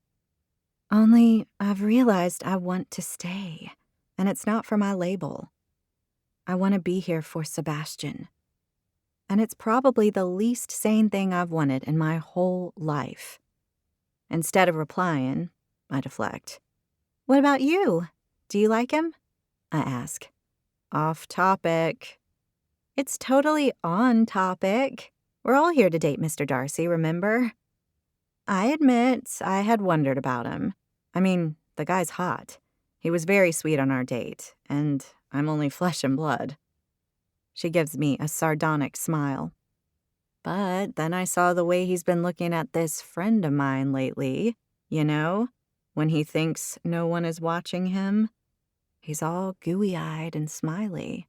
C: Only I've realized I want to stay, and it's not for my label. I want to be here for Sebastian. And it's probably the least sane thing I've wanted in my whole life. Instead of replying, I deflect. What about you? Do you like him? I ask. Off topic. It's totally on topic. We're all here to date Mr. Darcy, remember? I admit I had wondered about him. I mean, the guy's hot. He was very sweet on our date, and I'm only flesh and blood. She gives me a sardonic smile. But then I saw the way he's been looking at this friend of mine lately, you know, when he thinks no one is watching him. He's all gooey-eyed and smiley.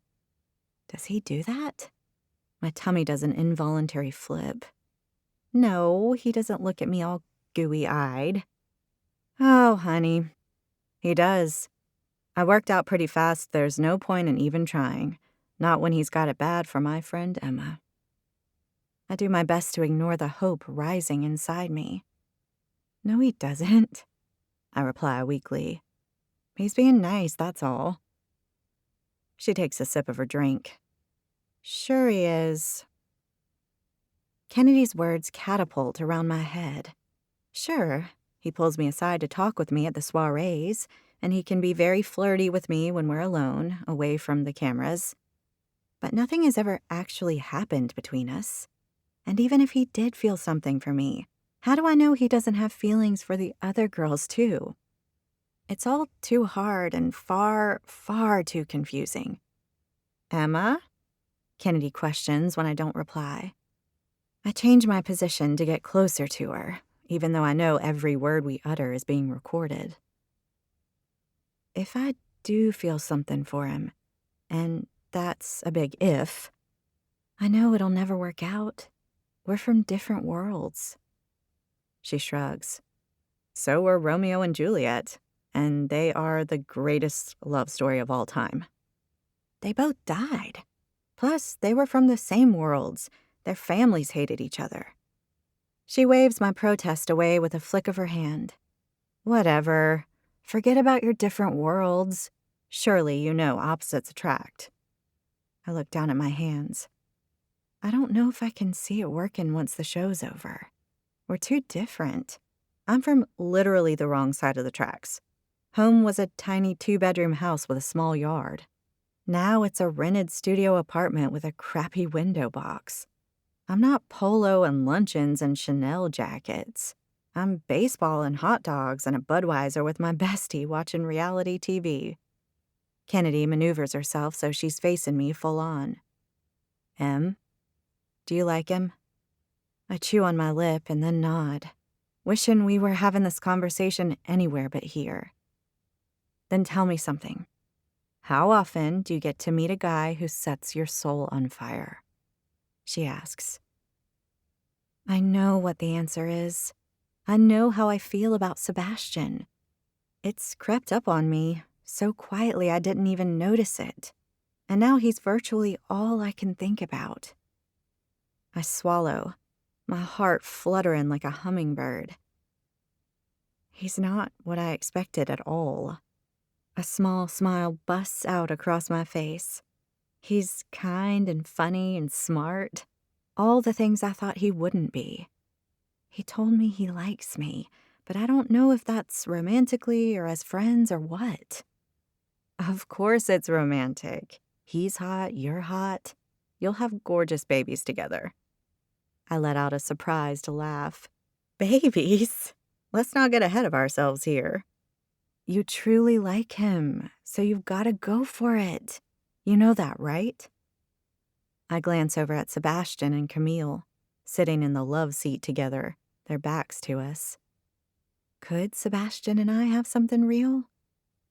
C: Does he do that? My tummy does an involuntary flip. No, he doesn't look at me all gooey-eyed. Oh, honey, he does. I worked out pretty fast there's no point in even trying, not when he's got it bad for my friend Emma. I do my best to ignore the hope rising inside me. No, he doesn't, I reply weakly. He's being nice, that's all. She takes a sip of her drink. Sure he is. Kennedy's words catapult around my head. Sure, he pulls me aside to talk with me at the soirees, and he can be very flirty with me when we're alone, away from the cameras. But nothing has ever actually happened between us. And even if he did feel something for me, how do I know he doesn't have feelings for the other girls too? It's all too hard and far, far too confusing. Emma? Kennedy questions when I don't reply. I change my position to get closer to her, even though I know every word we utter is being recorded. If I do feel something for him, and that's a big if, I know it'll never work out. We're from different worlds. She shrugs. So were Romeo and Juliet, and they are the greatest love story of all time. They both died. Plus, they were from the same worlds. Their families hated each other. She waves my protest away with a flick of her hand. Whatever. Forget about your different worlds. Surely you know opposites attract. I look down at my hands. I don't know if I can see it working once the show's over. We're too different. I'm from literally the wrong side of the tracks. Home was a tiny 2-bedroom house with a small yard. Now it's a rented studio apartment with a crappy window box. I'm not polo and luncheons and Chanel jackets. I'm baseball and hot dogs and a Budweiser with my bestie watching reality TV. Kennedy maneuvers herself so she's facing me full on. Em, do you like him? I chew on my lip and then nod, wishing we were having this conversation anywhere but here. Then tell me something. How often do you get to meet a guy who sets your soul on fire? She asks. I know what the answer is. I know how I feel about Sebastian. It's crept up on me, so quietly I didn't even notice it. And now he's virtually all I can think about. I swallow, my heart fluttering like a hummingbird. He's not what I expected at all. A small smile busts out across my face. He's kind and funny and smart. All the things I thought he wouldn't be. He told me he likes me, but I don't know if that's romantically or as friends or what. Of course it's romantic. He's hot, you're hot. You'll have gorgeous babies together. I let out a surprised laugh. Babies? Let's not get ahead of ourselves here. You truly like him, so you've got to go for it. You know that, right? I glance over at Sebastian and Camille, sitting in the love seat together, their backs to us. Could Sebastian and I have something real?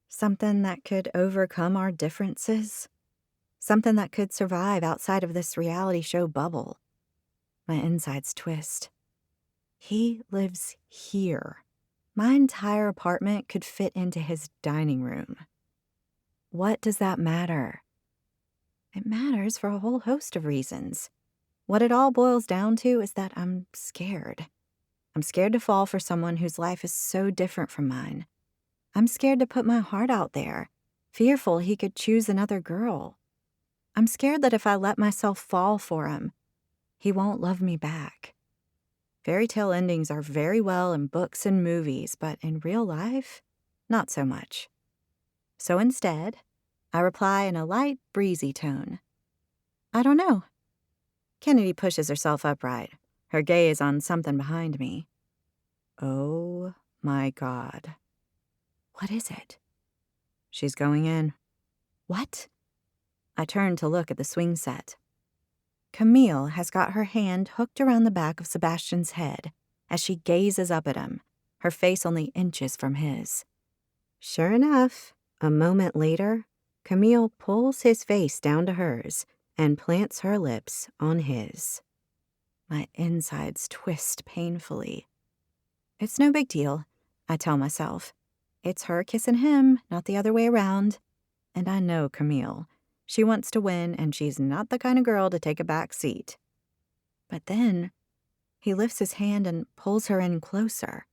C: Something that could overcome our differences? Something that could survive outside of this reality show bubble? My insides twist. He lives here. My entire apartment could fit into his dining room. What does that matter? It matters for a whole host of reasons. What it all boils down to is that I'm scared. I'm scared to fall for someone whose life is so different from mine. I'm scared to put my heart out there, fearful he could choose another girl. I'm scared that if I let myself fall for him, he won't love me back. Fairy tale endings are very well in books and movies, but in real life, not so much. So instead, I reply in a light, breezy tone. I don't know. Kennedy pushes herself upright, her gaze on something behind me. Oh my God. What is it? She's going in. What? I turn to look at the swing set. Camille has got her hand hooked around the back of Sebastian's head as she gazes up at him, her face only inches from his. Sure enough, a moment later, Camille pulls his face down to hers and plants her lips on his. My insides twist painfully. It's no big deal, I tell myself. It's her kissing him, not the other way around. And I know Camille. She wants to win, and she's not the kind of girl to take a back seat. But then, he lifts his hand and pulls her in closer.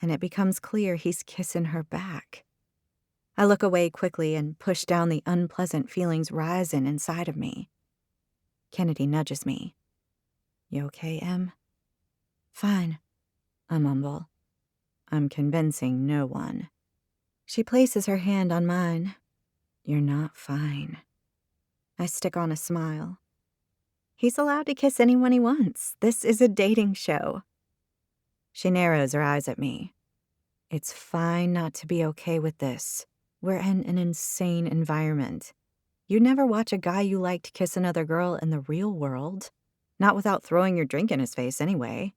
C: And it becomes clear he's kissing her back. I look away quickly and push down the unpleasant feelings rising inside of me. Kennedy nudges me. You okay, Em? Fine, I mumble. I'm convincing no one. She places her hand on mine. You're not fine. I stick on a smile. He's allowed to kiss anyone he wants. This is a dating show. She narrows her eyes at me. It's fine not to be okay with this. We're in an insane environment. You'd never watch a guy you liked kiss another girl in the real world. Not without throwing your drink in his face anyway.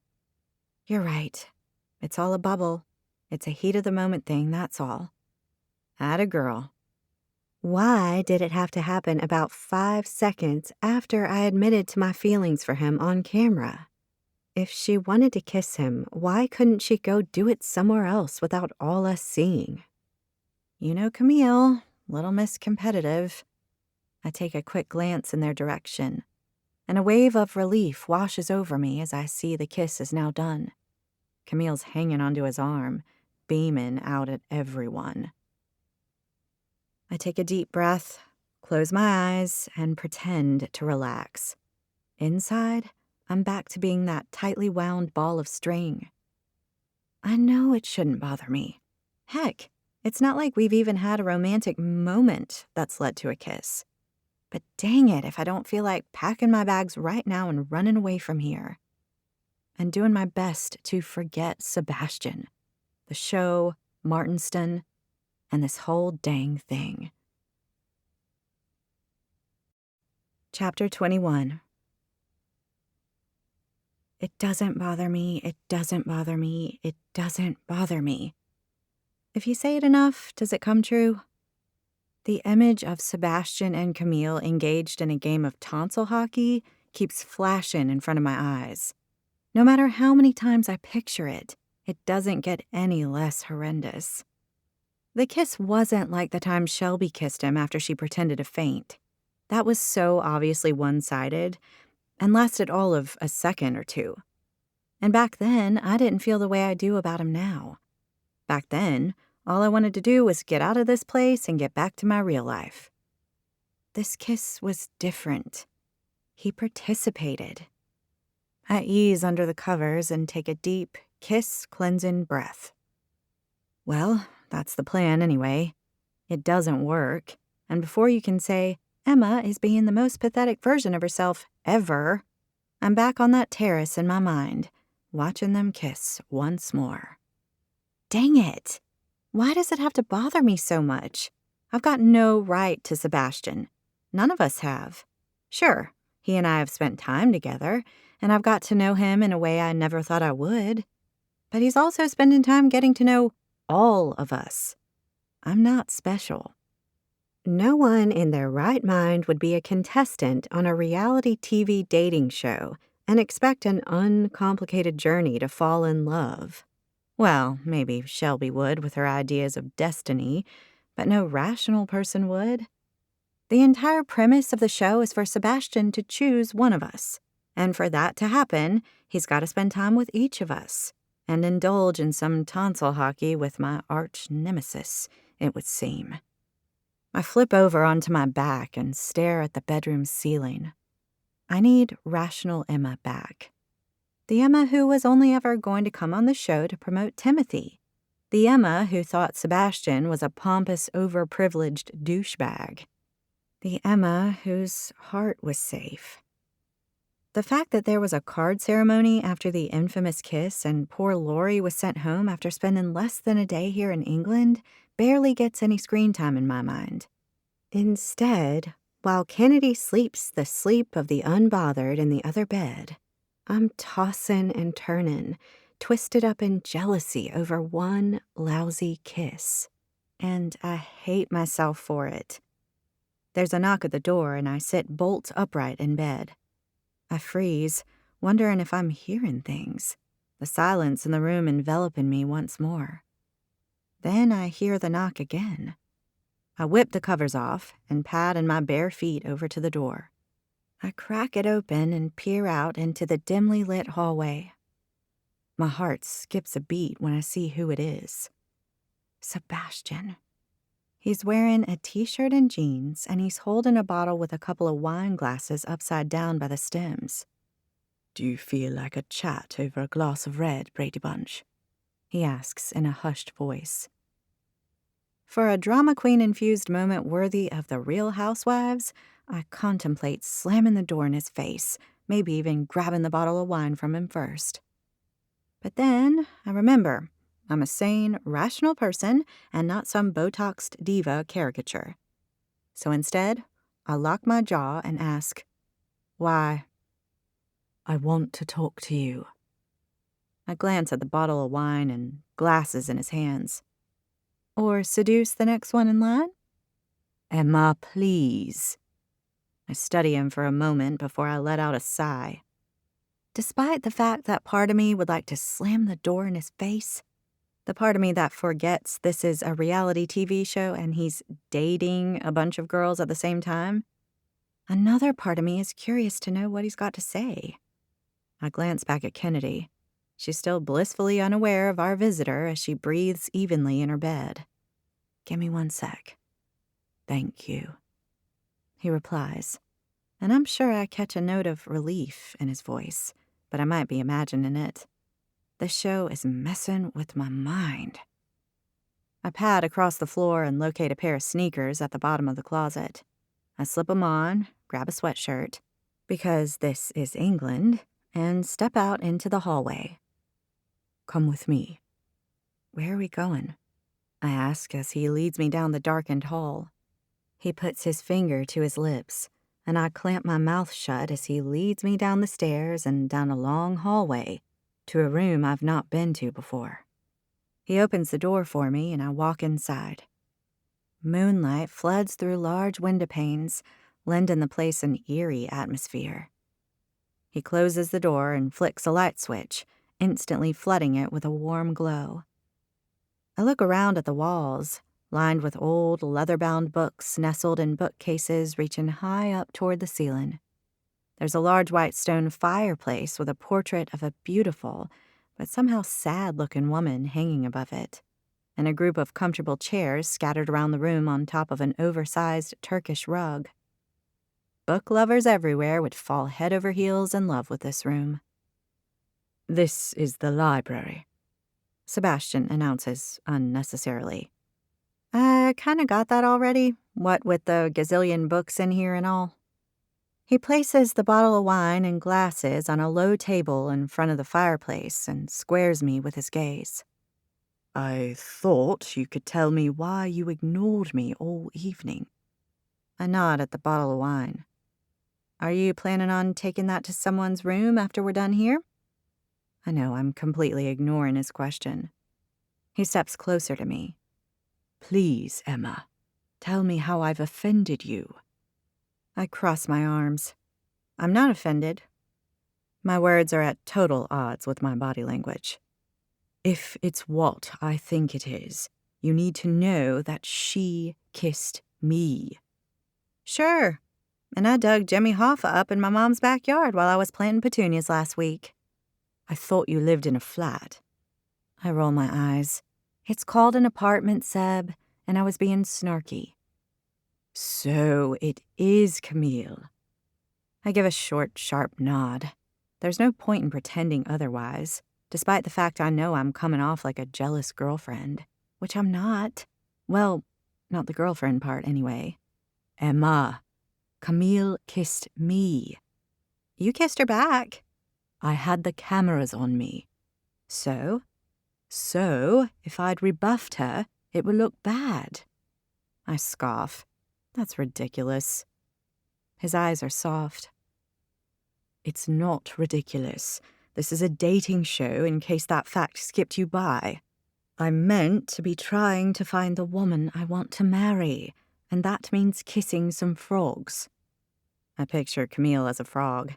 C: You're right. It's all a bubble. It's a heat-of-the-moment thing, that's all. Atta girl. Why did it have to happen about 5 seconds after I admitted to my feelings for him on camera? If she wanted to kiss him, why couldn't she go do it somewhere else without all us seeing? You know Camille, Little Miss Competitive. I take a quick glance in their direction, and a wave of relief washes over me as I see the kiss is now done. Camille's hanging onto his arm, beaming out at everyone. I take a deep breath, close my eyes, and pretend to relax. Inside, I'm back to being that tightly wound ball of string. I know it shouldn't bother me. Heck, it's not like we've even had a romantic moment that's led to a kiss. But dang it if I don't feel like packing my bags right now and running away from here. And doing my best to forget Sebastian, the show, Martinston, and this whole dang thing. Chapter 21. It doesn't bother me, it doesn't bother me, it doesn't bother me. If you say it enough, does it come true? The image of Sebastian and Camille engaged in a game of tonsil hockey keeps flashing in front of my eyes. No matter how many times I picture it, it doesn't get any less horrendous. The kiss wasn't like the time Shelby kissed him after she pretended to faint. That was so obviously one-sided and lasted all of a second or two. And back then, I didn't feel the way I do about him now. Back then, all I wanted to do was get out of this place and get back to my real life. This kiss was different. He participated. I ease under the covers and take a deep, kiss-cleansing breath. Well, that's the plan anyway. It doesn't work, and before you can say, Emma is being the most pathetic version of herself ever, I'm back on that terrace in my mind, watching them kiss once more. Dang it! Why does it have to bother me so much? I've got no right to Sebastian. None of us have. Sure, he and I have spent time together, and I've got to know him in a way I never thought I would. But he's also spending time getting to know all of us. I'm not special. No one in their right mind would be a contestant on a reality TV dating show and expect an uncomplicated journey to fall in love. Well, maybe Shelby would with her ideas of destiny, but no rational person would. The entire premise of the show is for Sebastian to choose one of us, and for that to happen, he's got to spend time with each of us and indulge in some tonsil hockey with my arch nemesis, it would seem. I flip over onto my back and stare at the bedroom ceiling. I need rational Emma back. The Emma who was only ever going to come on the show to promote Timothy. The Emma who thought Sebastian was a pompous, overprivileged douchebag. The Emma whose heart was safe. The fact that there was a card ceremony after the infamous kiss and poor Laurie was sent home after spending less than a day here in England barely gets any screen time in my mind. Instead, while Kennedy sleeps the sleep of the unbothered in the other bed, I'm tossing and turning, twisted up in jealousy over one lousy kiss. And I hate myself for it. There's a knock at the door and I sit bolt upright in bed. I freeze, wondering if I'm hearing things, the silence in the room enveloping me once more. Then I hear the knock again. I whip the covers off and pad in my bare feet over to the door. I crack it open and peer out into the dimly lit hallway. My heart skips a beat when I see who it is. Sebastian. He's wearing a t-shirt and jeans, and he's holding a bottle with a couple of wine glasses upside down by the stems. "Do you feel like a chat over a glass of red, Brady Bunch?" he asks in a hushed voice. For a drama queen-infused moment worthy of the Real Housewives, I contemplate slamming the door in his face, maybe even grabbing the bottle of wine from him first. But then I remember I'm a sane, rational person and not some Botoxed diva caricature. So instead, I lock my jaw and ask, "Why?" I want to talk to you. I glance at the bottle of wine and glasses in his hands. Or seduce the next one in line? Emma, please. I study him for a moment before I let out a sigh. Despite the fact that part of me would like to slam the door in his face, the part of me that forgets this is a reality TV show and he's dating a bunch of girls at the same time, another part of me is curious to know what he's got to say. I glance back at Kennedy. She's still blissfully unaware of our visitor as she breathes evenly in her bed. Give me 1 sec. Thank you, he replies, and I'm sure I catch a note of relief in his voice, but I might be imagining it. This show is messing with my mind. I pad across the floor and locate a pair of sneakers at the bottom of the closet. I slip them on, grab a sweatshirt, because this is England, and step out into the hallway. Come with me. Where are we going? I ask as he leads me down the darkened hall. He puts his finger to his lips, and I clamp my mouth shut as he leads me down the stairs and down a long hallway to a room I've not been to before. He opens the door for me, and I walk inside. Moonlight floods through large window panes, lending the place an eerie atmosphere. He closes the door and flicks a light switch, instantly flooding it with a warm glow. I look around at the walls, lined with old, leather-bound books nestled in bookcases reaching high up toward the ceiling. There's a large white stone fireplace with a portrait of a beautiful, but somehow sad-looking woman hanging above it, and a group of comfortable chairs scattered around the room on top of an oversized Turkish rug. Book lovers everywhere would fall head over heels in love with this room. This is the library, Sebastian announces unnecessarily. I kinda got that already, what with the gazillion books in here and all. He places the bottle of wine and glasses on a low table in front of the fireplace and squares me with his gaze. I thought you could tell me why you ignored me all evening. I nod at the bottle of wine. Are you planning on taking that to someone's room after we're done here? I know I'm completely ignoring his question. He steps closer to me. Please, Emma, tell me how I've offended you. I cross my arms. I'm not offended. My words are at total odds with my body language. If it's what I think it is, you need to know that she kissed me. Sure. And I dug Jimmy Hoffa up in my mom's backyard while I was planting petunias last week. I thought you lived in a flat. I roll my eyes. It's called an apartment, Seb, and I was being snarky. So it is Camille. I give a short, sharp nod. There's no point in pretending otherwise, despite the fact I know I'm coming off like a jealous girlfriend, which I'm not. Well, not the girlfriend part anyway. Emma, Camille kissed me. You kissed her back. I had the cameras on me. So, if I'd rebuffed her, it would look bad. I scoff. That's ridiculous. His eyes are soft. It's not ridiculous. This is a dating show in case that fact skipped you by. I'm meant to be trying to find the woman I want to marry, and that means kissing some frogs. I picture Camille as a frog.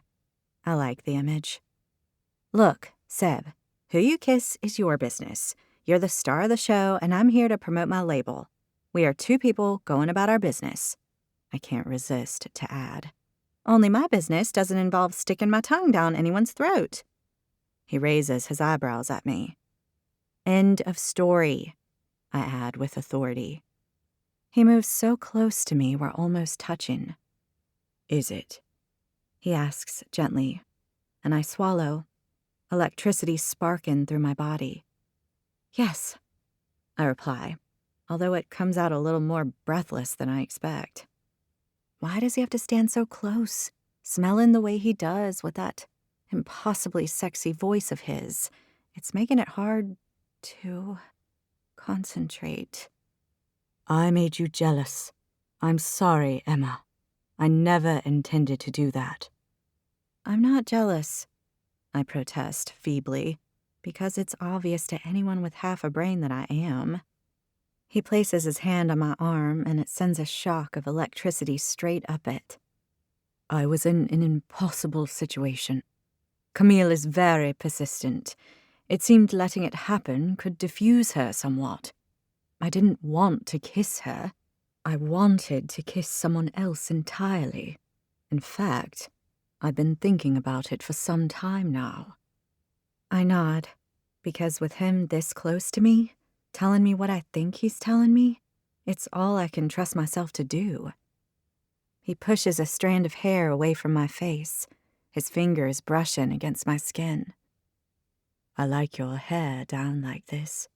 C: I like the image. Look, Seb, who you kiss is your business. You're the star of the show, and I'm here to promote my label. We are two people going about our business. I can't resist to add. Only my business doesn't involve sticking my tongue down anyone's throat. He raises his eyebrows at me. End of story, I add with authority. He moves so close to me we're almost touching. Is it? He asks gently, and I swallow, electricity sparking through my body. Yes, I reply, although it comes out a little more breathless than I expect. Why does he have to stand so close, smelling the way he does with that impossibly sexy voice of his? It's making it hard to concentrate. I made you jealous. I'm sorry, Emma. I never intended to do that. I'm not jealous. I protest feebly, because it's obvious to anyone with half a brain that I am. He places his hand on my arm, and it sends a shock of electricity straight up it. I was in an impossible situation. Camille is very persistent. It seemed letting it happen could diffuse her somewhat. I didn't want to kiss her. I wanted to kiss someone else entirely. In fact, I've been thinking about it for some time now. I nod, because with him this close to me, telling me what I think he's telling me, it's all I can trust myself to do. He pushes a strand of hair away from my face, his fingers brushing against my skin. I like your hair down like this.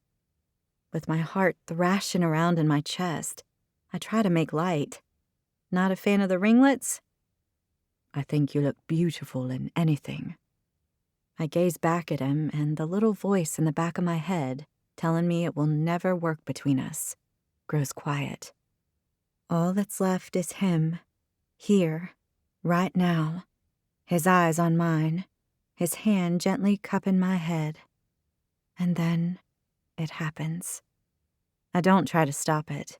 C: With my heart thrashing around in my chest, I try to make light. Not a fan of the ringlets? I think you look beautiful in anything. I gaze back at him, and the little voice in the back of my head, telling me it will never work between us, grows quiet. All that's left is him, here, right now, his eyes on mine, his hand gently cupping my head. And then it happens. I don't try to stop it.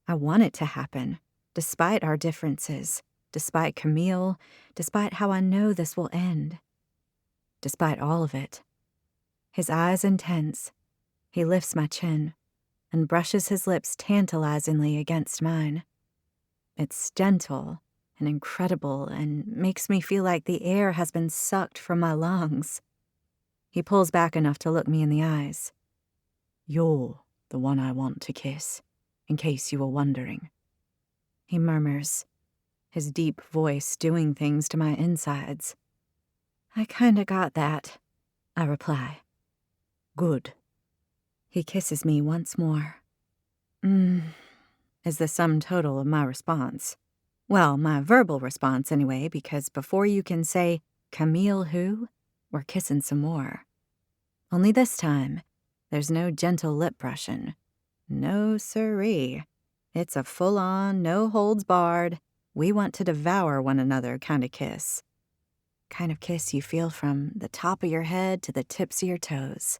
C: I want it to happen, despite our differences, despite Camille, despite how I know this will end. Despite all of it. His eyes intense, he lifts my chin and brushes his lips tantalizingly against mine. It's gentle and incredible and makes me feel like the air has been sucked from my lungs. He pulls back enough to look me in the eyes. You're the one I want to kiss, in case you were wondering. He murmurs, his deep voice doing things to my insides. I kinda got that, I reply. Good. He kisses me once more. Is the sum total of my response. Well, my verbal response anyway, because before you can say, Camille who, we're kissing some more. Only this time, there's no gentle lip brushing. No siree. It's a full-on, no-holds-barred, we want to devour one another kind of kiss. Kind of kiss you feel from the top of your head to the tips of your toes.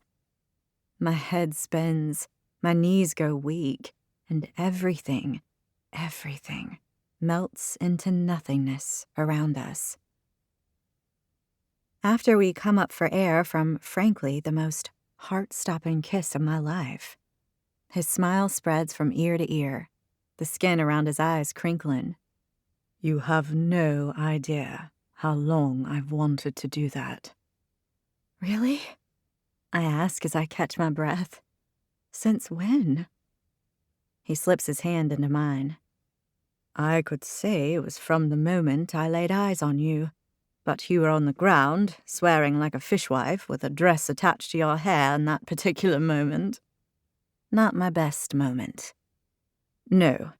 C: My head spins, my knees go weak, and everything melts into nothingness around us. After we come up for air from, frankly, the most heart-stopping kiss of my life, his smile spreads from ear to ear, the skin around his eyes crinkling. You have no idea how long I've wanted to do that. Really? I ask as I catch my breath. Since when? He slips his hand into mine. I could say it was from the moment I laid eyes on you, but you were on the ground, swearing like a fishwife with a dress attached to your hair in that particular moment. Not my best moment. No,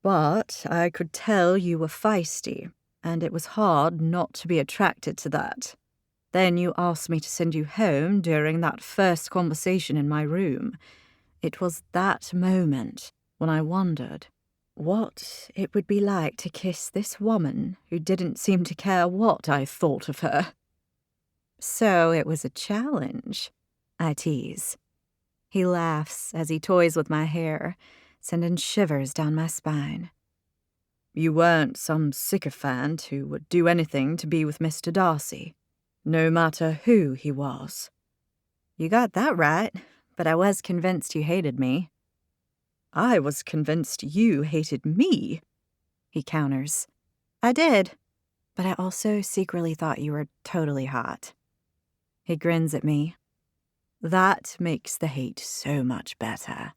C: but I could tell you were feisty, and it was hard not to be attracted to that. Then you asked me to send you home during that first conversation in my room. It was that moment when I wondered what it would be like to kiss this woman who didn't seem to care what I thought of her. So it was a challenge, I tease. He laughs as he toys with my hair, sending shivers down my spine. You weren't some sycophant who would do anything to be with Mr. Darcy, no matter who he was. You got that right, but I was convinced you hated me. I was convinced you hated me, he counters. I did, but I also secretly thought you were totally hot. He grins at me. That makes the hate so much better.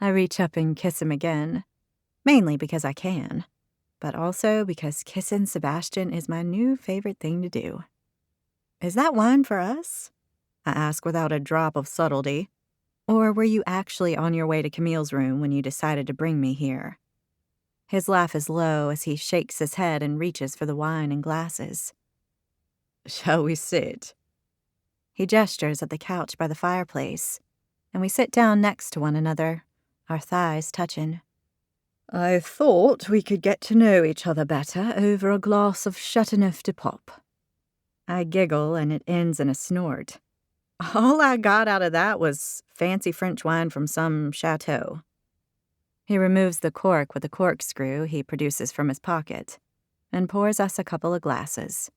C: I reach up and kiss him again, mainly because I can, but also because kissing Sebastian is my new favorite thing to do. Is that wine for us? I ask without a drop of subtlety. Or were you actually on your way to Camille's room when you decided to bring me here? His laugh is low as he shakes his head and reaches for the wine and glasses. Shall we sit? He gestures at the couch by the fireplace, and we sit down next to one another, our thighs touching. I thought we could get to know each other better over a glass of Chateauneuf de Pop. I giggle and it ends in a snort. All I got out of that was fancy French wine from some chateau. He removes the cork with a corkscrew he produces from his pocket and pours us a couple of glasses.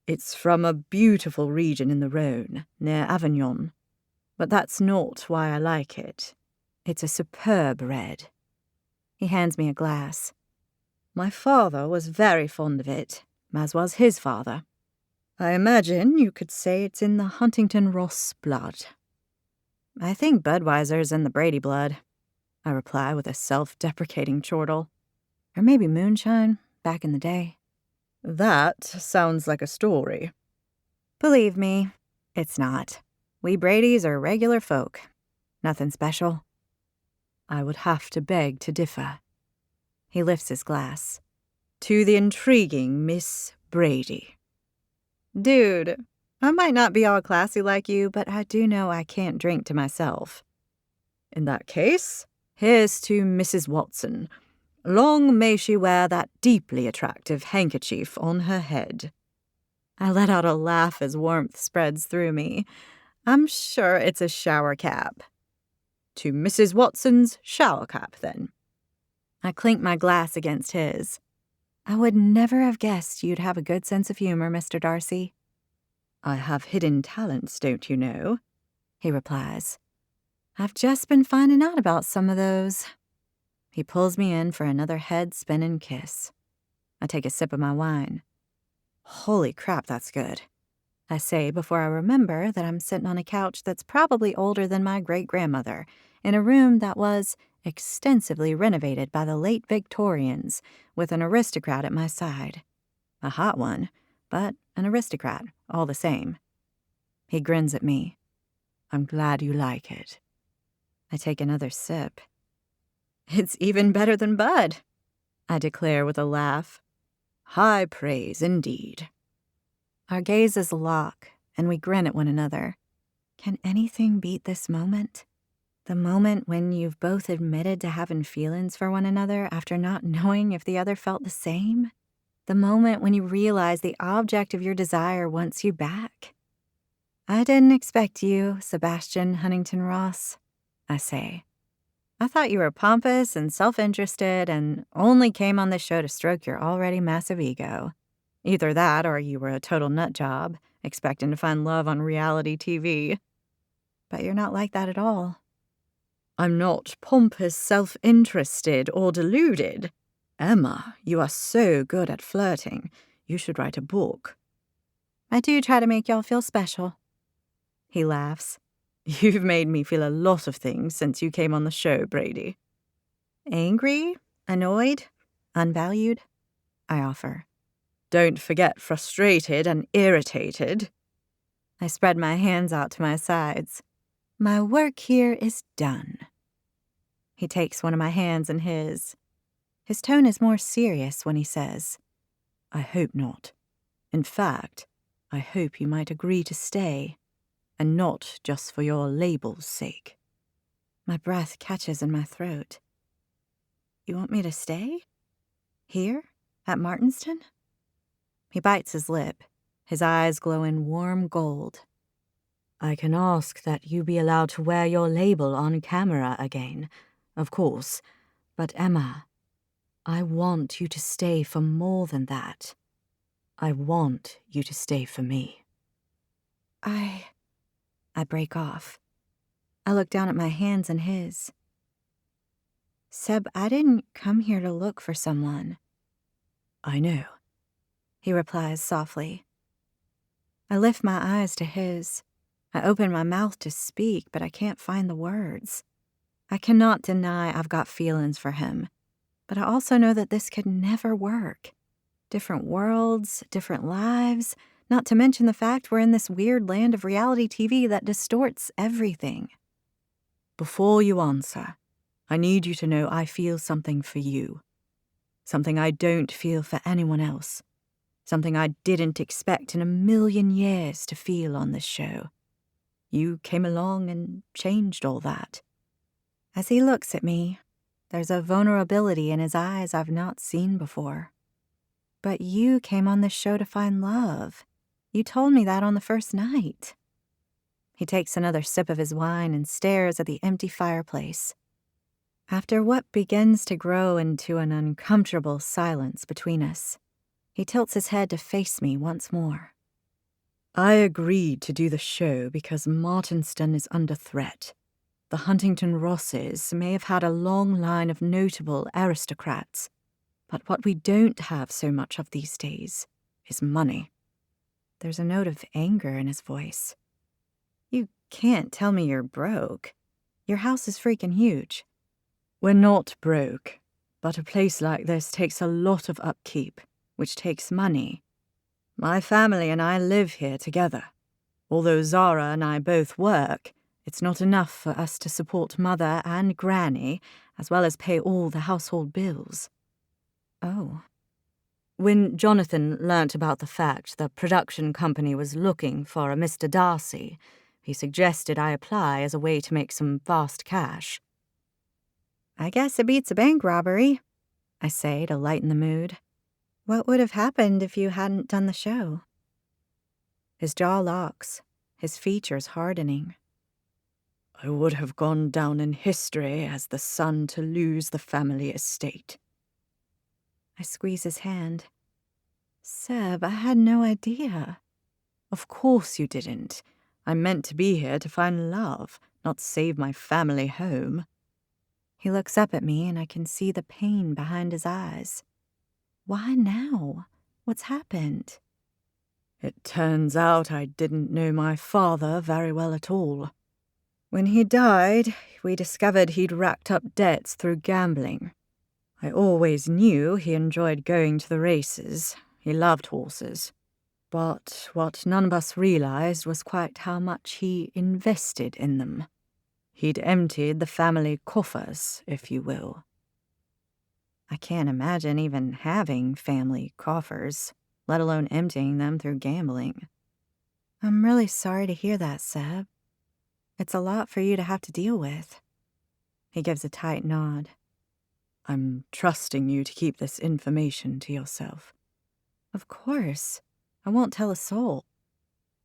C: It's from a beautiful region in the Rhône, near Avignon. But that's not why I like it. It's a superb red. He hands me a glass. My father was very fond of it, as was his father. I imagine you could say it's in the Huntington-Ross blood. I think Budweiser's in the Brady blood, I reply with a self-deprecating chortle. Or maybe moonshine, back in the day. That sounds like a story. Believe me, it's not. We Bradys are regular folk. Nothing special. I would have to beg to differ. He lifts his glass. To the intriguing Miss Brady. Dude, I might not be all classy like you, but I do know I can't drink to myself. In that case, here's to Mrs. Watson. Long may she wear that deeply attractive handkerchief on her head. I let out a laugh as warmth spreads through me. I'm sure it's a shower cap. To Mrs. Watson's shower cap, then. I clink my glass against his. I would never have guessed you'd have a good sense of humor, Mr. Darcy. I have hidden talents, don't you know? He replies. I've just been finding out about some of those. He pulls me in for another head-spinning kiss. I take a sip of my wine. Holy crap, that's good. I say before I remember that I'm sitting on a couch that's probably older than my great-grandmother, in a room that was extensively renovated by the late Victorians, with an aristocrat at my side. A hot one, but an aristocrat, all the same. He grins at me. I'm glad you like it. I take another sip. It's even better than Bud, I declare with a laugh. High praise indeed. Our gazes lock, and we grin at one another. Can anything beat this moment? The moment when you've both admitted to having feelings for one another after not knowing if the other felt the same? The moment when you realize the object of your desire wants you back? I didn't expect you, Sebastian Huntington-Ross, I say. I thought you were pompous and self-interested and only came on this show to stroke your already massive ego. Either that or you were a total nut job, expecting to find love on reality TV. But you're not like that at all. I'm not pompous, self-interested, or deluded. Emma, you are so good at flirting. You should write a book. I do try to make y'all feel special. He laughs. You've made me feel a lot of things since you came on the show, Brady. Angry? Annoyed? Unvalued? I offer. Don't forget frustrated and irritated. I spread my hands out to my sides. My work here is done. He takes one of my hands in his. His tone is more serious when he says, I hope not. In fact, I hope you might agree to stay, and not just for your label's sake. My breath catches in my throat. You want me to stay? Here? At Martinston? He bites his lip, his eyes glowing warm gold. I can ask that you be allowed to wear your label on camera again, of course, but Emma, I want you to stay for more than that. I want you to stay for me. I break off. I look down at my hands and his. Seb, I didn't come here to look for someone. I know, he replies softly. I lift my eyes to his. I open my mouth to speak, but I can't find the words. I cannot deny I've got feelings for him, but I also know that this could never work. Different worlds, different lives, not to mention the fact we're in this weird land of reality TV that distorts everything. Before you answer, I need you to know I feel something for you. Something I don't feel for anyone else. Something I didn't expect in a million years to feel on this show. You came along and changed all that. As he looks at me, there's a vulnerability in his eyes I've not seen before. But you came on this show to find love, You told me that on the first night. He takes another sip of his wine and stares at the empty fireplace. After what begins to grow into an uncomfortable silence between us, he tilts his head to face me once more. I agreed to do the show because Martinston is under threat. The Huntington-Rosses may have had a long line of notable aristocrats, but what we don't have so much of these days is money. There's a note of anger in his voice. You can't tell me you're broke. Your house is freaking huge. We're not broke, but a place like this takes a lot of upkeep, which takes money. My family and I live here together. Although Zara and I both work, it's not enough for us to support Mother and Granny, as well as pay all the household bills. Oh. When Jonathan learnt about the fact the production company was looking for a Mr. Darcy, he suggested I apply as a way to make some fast cash.
A: I guess it beats a bank robbery, I say to lighten the mood. What would have happened if you hadn't done the show? His jaw locks, his features hardening.
C: I would have gone down in history as the son to lose the family estate.
A: I squeeze his hand. Seb, I had no idea.
C: Of course you didn't. I meant to be here to find love, not save my family home.
A: He looks up at me and I can see the pain behind his eyes. Why now? What's happened?
C: It turns out I didn't know my father very well at all. When he died, we discovered he'd racked up debts through gambling. I always knew he enjoyed going to the races. He loved horses. But what none of us realized was quite how much he invested in them. He'd emptied the family coffers, if you will.
A: I can't imagine even having family coffers, let alone emptying them through gambling. I'm really sorry to hear that, Seb. It's a lot for you to have to deal with. He gives a tight nod.
C: I'm trusting you to keep this information to yourself.
A: Of course. I won't tell a soul.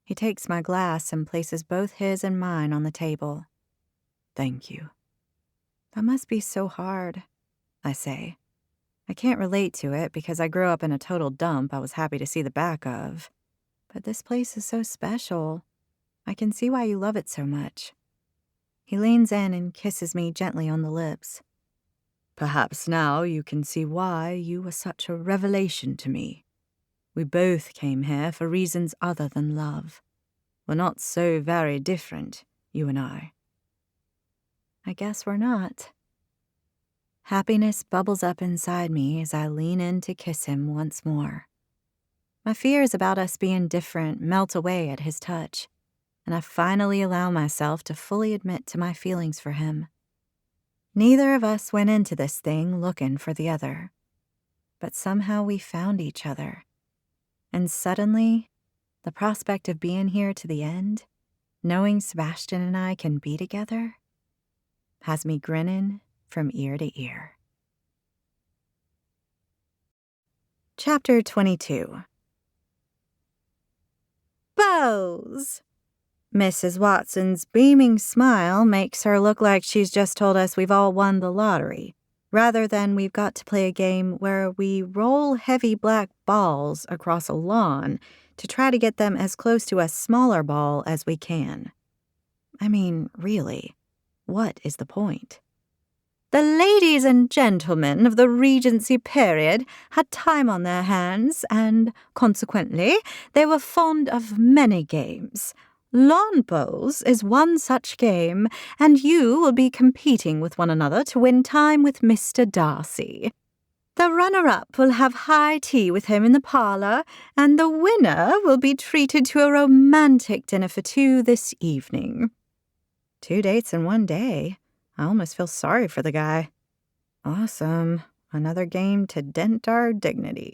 A: He takes my glass and places both his and mine on the table.
C: Thank you.
A: That must be so hard, I say. I can't relate to it because I grew up in a total dump I was happy to see the back of. But this place is so special. I can see why you love it so much. He leans in and kisses me gently on the lips.
C: Perhaps now you can see why you were such a revelation to me. We both came here for reasons other than love. We're not so very different, you and I.
A: I guess we're not. Happiness bubbles up inside me as I lean in to kiss him once more. My fears about us being different melt away at his touch, and I finally allow myself to fully admit to my feelings for him. Neither of us went into this thing looking for the other, but somehow we found each other. And suddenly, the prospect of being here to the end, knowing Sebastian and I can be together, has me grinning from ear to ear. Chapter 22. Bows! Mrs. Watson's beaming smile makes her look like she's just told us we've all won the lottery, rather than we've got to play a game where we roll heavy black balls across a lawn to try to get them as close to a smaller ball as we can. I mean, really, what is the point? The ladies and gentlemen of the Regency period had time on their hands, and, consequently, they were fond of many games. Lawn bowls is one such game, and you will be competing with one another to win time with Mr. Darcy. The runner-up will have high tea with him in the parlor, and the winner will be treated to a romantic dinner for two this evening. 2 dates in 1 day. I almost feel sorry for the guy. Awesome. Another game to dent our dignity,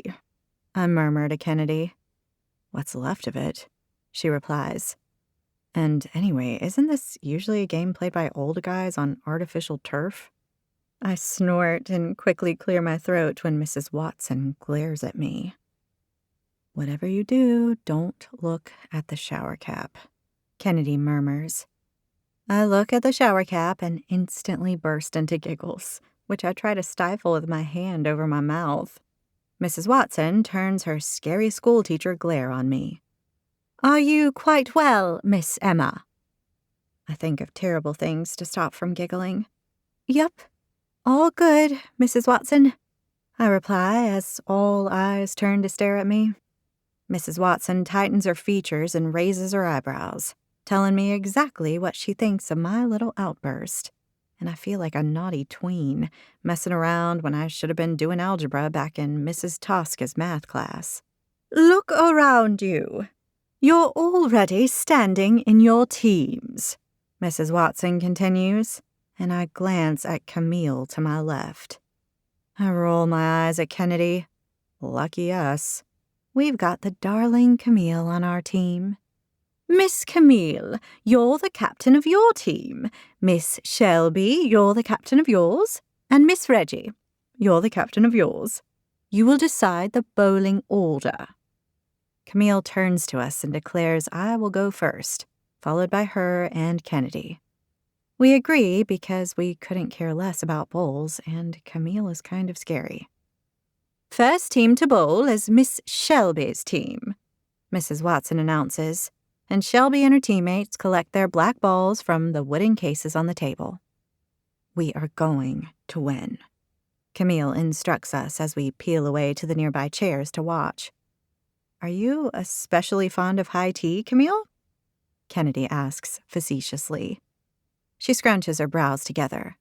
A: I murmur to Kennedy. What's left of it, she replies. And anyway, isn't this usually a game played by old guys on artificial turf? I snort and quickly clear my throat when Mrs. Watson glares at me.
C: Whatever you do, don't look at the shower cap, Kennedy murmurs. I look at the shower cap and instantly burst into giggles, which I try to stifle with my hand over my mouth. Mrs. Watson turns her scary schoolteacher glare on me. Are you quite well, Miss Emma? I think of terrible things to stop from giggling. Yup, all good, Mrs. Watson, I reply as all eyes turn to stare at me. Mrs. Watson tightens her features and raises her eyebrows, telling me exactly what she thinks of my little outburst. And I feel like a naughty tween, messing around when I should have been doing algebra back in Mrs. Tosca's math class. Look around you. You're already standing in your teams, Mrs. Watson continues, and I glance at Camille to my left. I roll my eyes at Kennedy. Lucky us. We've got the darling Camille on our team. Miss Camille, you're the captain of your team. Miss Shelby, you're the captain of yours. And Miss Reggie, you're the captain of yours. You will decide the bowling order. Camille turns to us and declares I will go first, followed by her and Kennedy. We agree because we couldn't care less about bowls, and Camille is kind of scary. First team to bowl is Miss Shelby's team, Mrs. Watson announces, and Shelby and her teammates collect their black balls from the wooden cases on the table. We are going to win, Camille instructs us as we peel away to the nearby chairs to watch. Are you especially fond of high tea, Camille? Kennedy asks facetiously. She scrunches her brows together.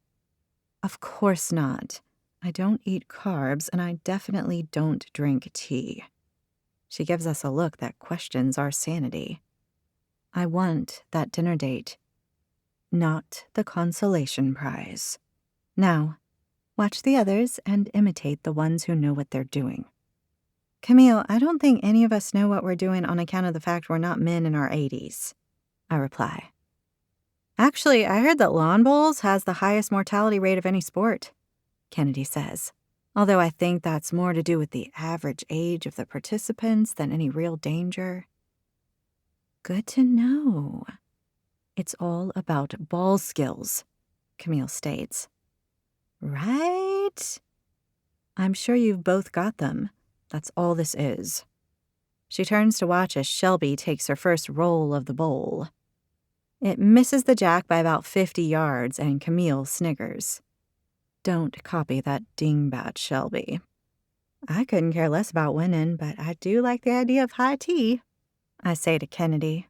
C: Of course not. I don't eat carbs, and I definitely don't drink tea. She gives us a look that questions our sanity. I want that dinner date, not the consolation prize. Now, watch the others and imitate the ones who know what they're doing. Camille, I don't think any of us know what we're doing on account of the fact we're not men in our 80s, I reply. Actually, I heard that lawn bowls has the highest mortality rate of any sport, Kennedy says, although I think that's more to do with the average age of the participants than any real danger. Good to know. It's all about ball skills, Camille states. Right? I'm sure you've both got them. That's all this is. She turns to watch as Shelby takes her first roll of the bowl. It misses the jack by about 50 yards, and Camille sniggers. Don't copy that dingbat, Shelby. I couldn't care less about winning, but I do like the idea of high tea, I say to Kennedy.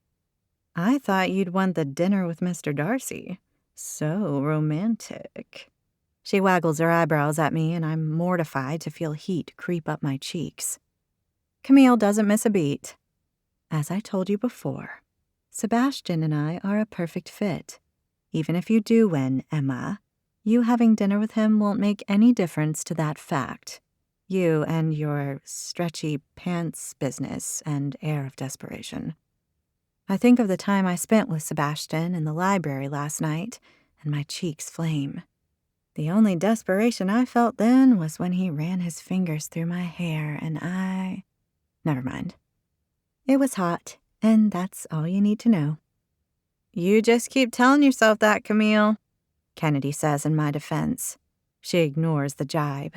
C: I thought you'd want the dinner with Mr. Darcy. So romantic. She waggles her eyebrows at me, and I'm mortified to feel heat creep up my cheeks. Camille doesn't miss a beat. As I told you before, Sebastian and I are a perfect fit. Even if you do win, Emma, you having dinner with him won't make any difference to that fact. You and your stretchy pants business and air of desperation. I think of the time I spent with Sebastian in the library last night, and my cheeks flame. The only desperation I felt then was when he ran his fingers through my hair, and Never mind. It was hot, and that's all you need to know. You just keep telling yourself that, Camille, Kennedy says in my defense. She ignores the jibe.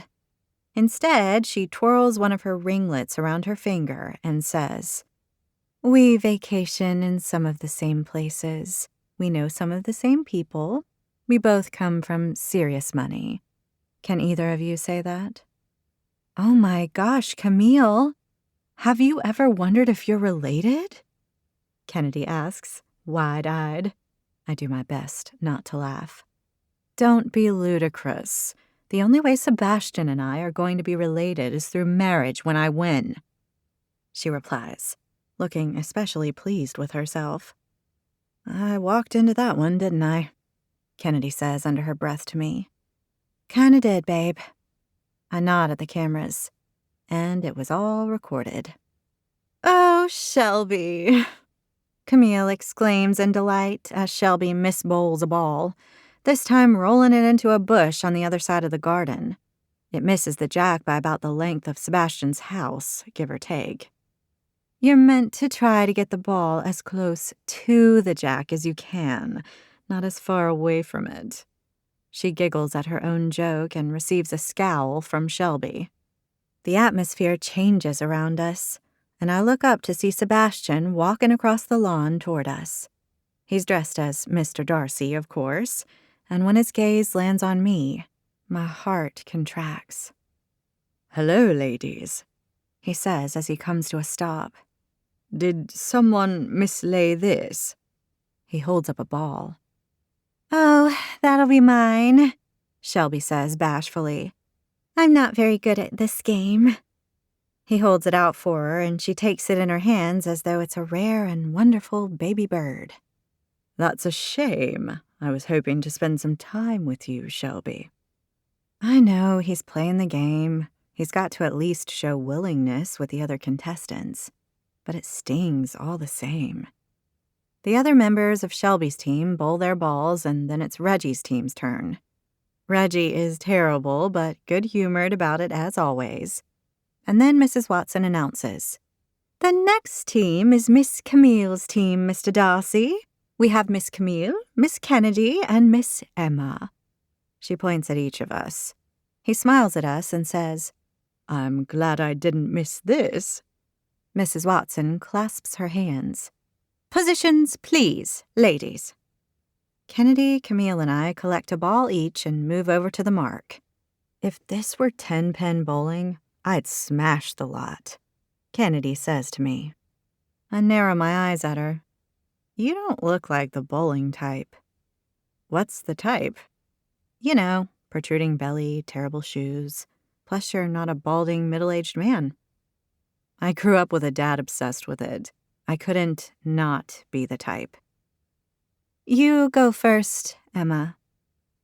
C: Instead, she twirls one of her ringlets around her finger and says, We vacation in some of the same places. We know some of the same people. We both come from serious money. Can either of you say that? Oh my gosh, Camille. Have you ever wondered if you're related? Kennedy asks, wide-eyed. I do my best not to laugh. Don't be ludicrous. The only way Sebastian and I are going to be related is through marriage when I win, she replies, looking especially pleased with herself. I walked into that one, didn't I? Kennedy says under her breath to me. Kinda did, babe. I nod at the cameras, and it was all recorded. Oh, Shelby, Camille exclaims in delight as Shelby misbowls a ball, this time rolling it into a bush on the other side of the garden. It misses the jack by about the length of Sebastian's house, give or take. You're meant to try to get the ball as close to the jack as you can, not as far away from it. She giggles at her own joke and receives a scowl from Shelby. The atmosphere changes around us, and I look up to see Sebastian walking across the lawn toward us. He's dressed as Mr. Darcy, of course, and when his gaze lands on me, my heart contracts. "Hello, ladies," he says as he comes to a stop. "Did someone mislay this?" He holds up a ball.
A: "Oh, that'll be mine," Shelby says bashfully. "I'm not very good at this game." He holds it out for her, and she takes it in her hands as though it's a rare and wonderful baby bird.
C: "That's a shame. I was hoping to spend some time with you, Shelby."
A: I know he's playing the game. He's got to at least show willingness with the other contestants. But it stings all the same. The other members of Shelby's team bowl their balls, and then it's Reggie's team's turn. Reggie is terrible, but good-humored about it as always. And then Mrs. Watson announces, "The next team is Miss Camille's team, Mr. Darcy. We have Miss Camille, Miss Kennedy, and Miss Emma." She points at each of us. He smiles at us and says,
C: "I'm glad I didn't miss this."
A: Mrs. Watson clasps her hands. "Positions, please, ladies." Kennedy, Camille, and I collect a ball each and move over to the mark. If this were 10-pin bowling, I'd smash the lot, Kennedy says to me. I narrow my eyes at her. "You don't look like the bowling type." "What's the type?" "You know, protruding belly, terrible shoes. Plus you're not a balding middle-aged man." I grew up with a dad obsessed with it. I couldn't not be the type. "You go first, Emma,"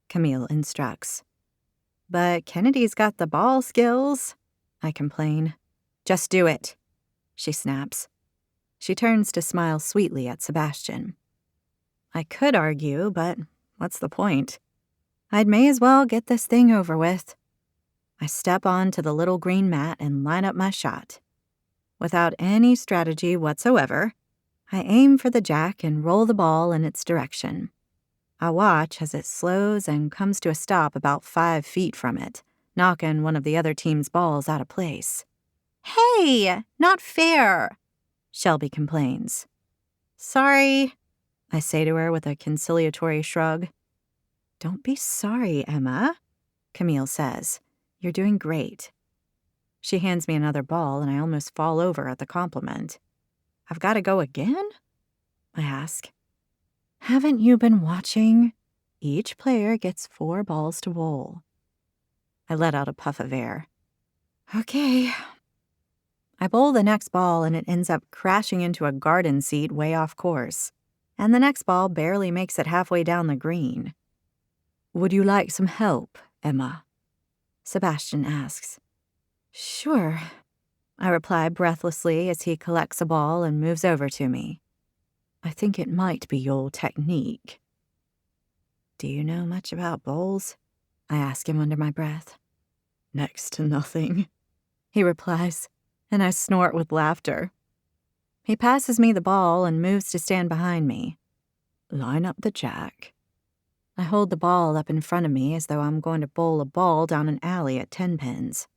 A: Camille instructs. "But Kennedy's got the ball skills," I complain. "Just do it," she snaps. She turns to smile sweetly at Sebastian. I could argue, but what's the point? I'd may as well get this thing over with. I step onto the little green mat and line up my shot. Without any strategy whatsoever, I aim for the jack and roll the ball in its direction. I watch as it slows and comes to a stop about 5 feet from it, knocking one of the other team's balls out of place. "Hey, not fair," Shelby complains. "Sorry," I say to her with a conciliatory shrug. "Don't be sorry, Emma," Camille says. "You're doing great." She hands me another ball, and I almost fall over at the compliment. "I've got to go again?" I ask. "Haven't you been watching? Each player gets 4 balls to bowl." I let out a puff of air. "Okay." I bowl the next ball, and it ends up crashing into a garden seat way off course, and the next ball barely makes it halfway down the green. "Would you like some help, Emma?" Sebastian asks. "Sure," I reply breathlessly as he collects a ball and moves over to me. "I think it might be your technique." "Do you know much about bowls?" I ask him under my breath. "Next to nothing," he replies, and I snort with laughter. He passes me the ball and moves to stand behind me. "Line up the jack." I hold the ball up in front of me as though I'm going to bowl a ball down an alley at 10 pins.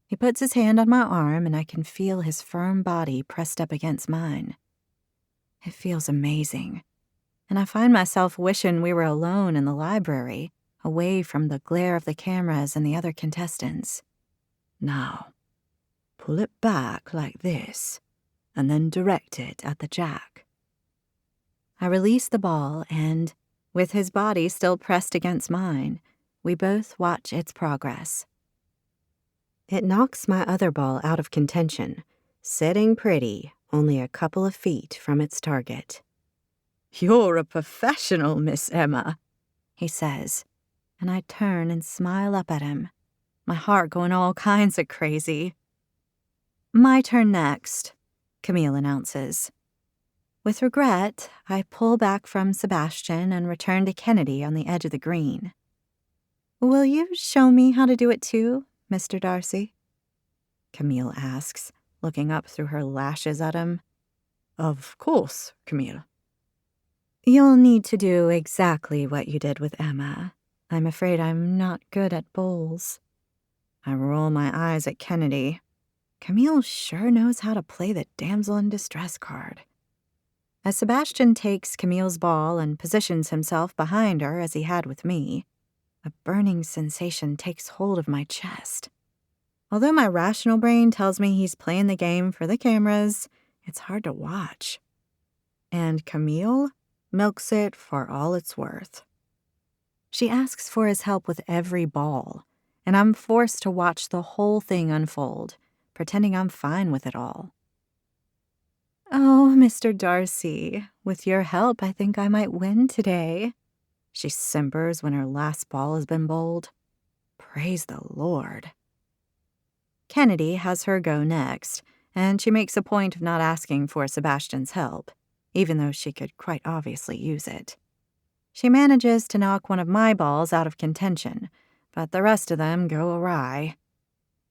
A: He puts his hand on my arm, and I can feel his firm body pressed up against mine. It feels amazing, and I find myself wishing we were alone in the library, away from the glare of the cameras and the other contestants. "Now, pull it back like this, and then direct it at the jack." I release the ball, and, with his body still pressed against mine, we both watch its progress. It knocks my other ball out of contention, sitting pretty only a couple of feet from its target. "You're a professional, Miss Emma," he says, and I turn and smile up at him, my heart going all kinds of crazy. "My turn next," Camille announces. With regret, I pull back from Sebastian and return to Kennedy on the edge of the green. "Will you show me how to do it too, Mr. Darcy?" Camille asks,
C: looking up through her lashes at him.
B: Of course, Camille.
C: You'll need to do exactly what you did with Emma. I'm afraid I'm not good at bowls. I roll my eyes at Kennedy. Camille sure knows how to play the damsel in distress card. As Sebastian takes Camille's ball and positions himself behind her as he had with me, a burning sensation takes hold of my chest. Although my rational brain tells me he's playing the game for the cameras, it's hard to watch. And Camille milks it for all it's worth. She asks for his help with every ball, and I'm forced to watch the whole thing unfold, pretending I'm fine with it all. Oh, Mr. Darcy, with your help, I think I might win today, she simpers when her last ball has been bowled. Praise the Lord. Kennedy has her go next, and she makes a point of not asking for Sebastian's help, even though she could quite obviously use it. She manages to knock one of my balls out of contention, but the rest of them go awry.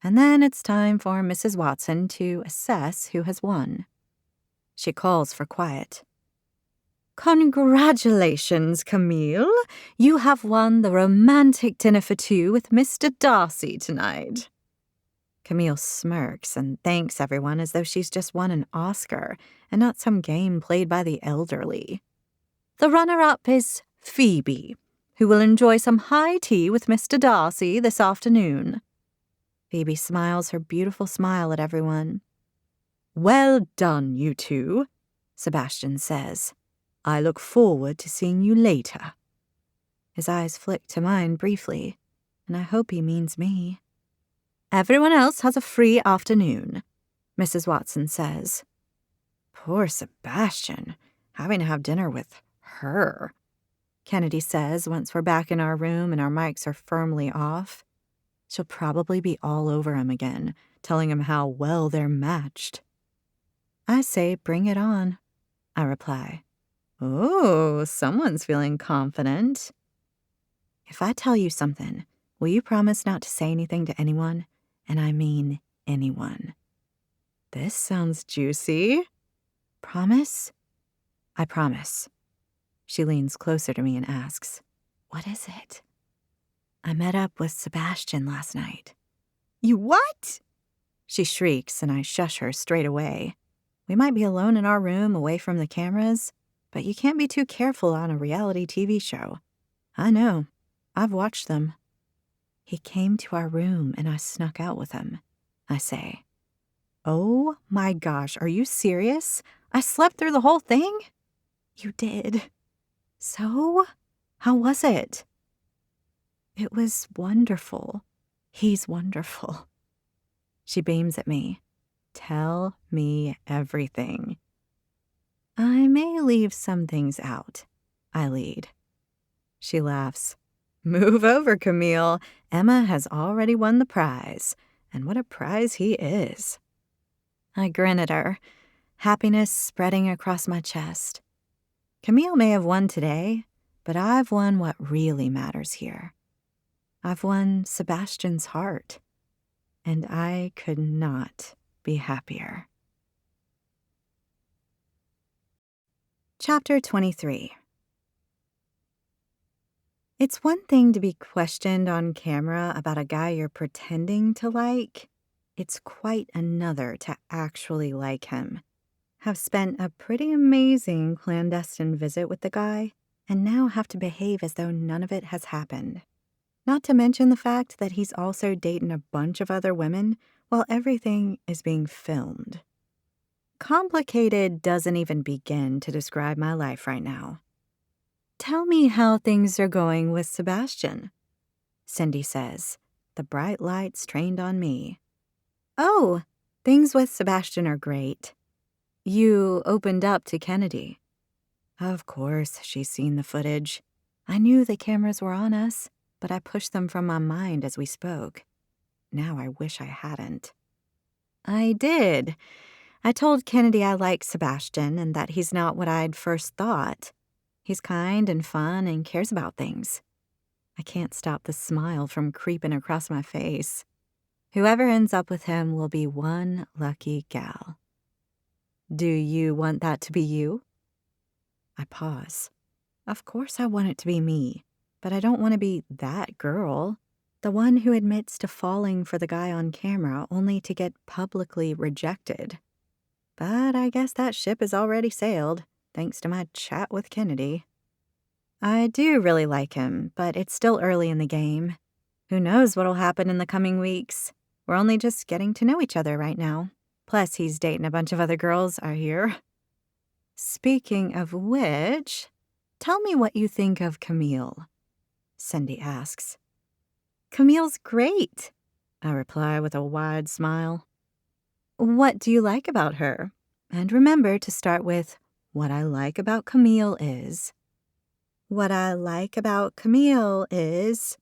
C: And then it's time for Mrs. Watson to assess who has won. She calls for quiet. Congratulations, Camille. You have won the romantic dinner for two with Mr. Darcy tonight. Camille smirks and thanks everyone as though she's just won an Oscar and not some game played by the elderly. The runner-up is Phoebe, who will enjoy some high tea with Mr. Darcy this afternoon. Phoebe smiles her beautiful smile at everyone. Well done, you two, Sebastian says. I look forward to seeing you later. His eyes flick to mine briefly, and I hope he means me. Everyone else has a free afternoon, Mrs. Watson says. Poor Sebastian, having to have dinner with her, Kennedy says once we're back in our room and our mics are firmly off. She'll probably be all over him again, telling him how well they're matched. I say bring it on, I reply. Oh, someone's feeling confident. If I tell you something, will you promise not to say anything to anyone? And I mean anyone. This sounds juicy. Promise? I promise. She leans closer to me and asks, What is it? I met up with Sebastian last night. You what? She shrieks, and I shush her straight away. We might be alone in our room away from the cameras, but you can't be too careful on a reality TV show. I know. I've watched them. He came to our room and I snuck out with him, I say. Oh my gosh, are you serious? I slept through the whole thing? You did. So? How was it? It was wonderful. He's wonderful. She beams at me. Tell me everything. I may leave some things out, I lead. She laughs. Move over, Camille. Emma has already won the prize, and what a prize he is. I grin at her, happiness spreading across my chest. Camille may have won today, but I've won what really matters here. I've won Sebastian's heart, and I could not be happier. Chapter 23. It's one thing to be questioned on camera about a guy you're pretending to like. It's quite another to actually like him. Have spent a pretty amazing clandestine visit with the guy, and now have to behave as though none of it has happened. Not to mention the fact that he's also dating a bunch of other women while everything is being filmed. Complicated doesn't even begin to describe my life right now. Tell me how things are going with Sebastian, Cindy says, the bright lights trained on me. Oh, things with Sebastian are great. You opened up to Kennedy. Of course, she's seen the footage. I knew the cameras were on us, but I pushed them from my mind as we spoke. Now I wish I hadn't. I did. I told Kennedy I like Sebastian and that he's not what I'd first thought. He's kind and fun and cares about things. I can't stop the smile from creeping across my face. Whoever ends up with him will be one lucky gal. Do you want that to be you? I pause. Of course I want it to be me, but I don't want to be that girl. The one who admits to falling for the guy on camera only to get publicly rejected. But I guess that ship has already sailed, thanks to my chat with Kennedy. I do really like him, but it's still early in the game. Who knows what'll happen in the coming weeks? We're only just getting to know each other right now. Plus, he's dating a bunch of other girls, I hear. Speaking of which, tell me what you think of Camille, Cindy asks. Camille's great, I reply with a wide smile. What do you like about her? And remember to start with, what I like about Camille is. What I like about Camille is...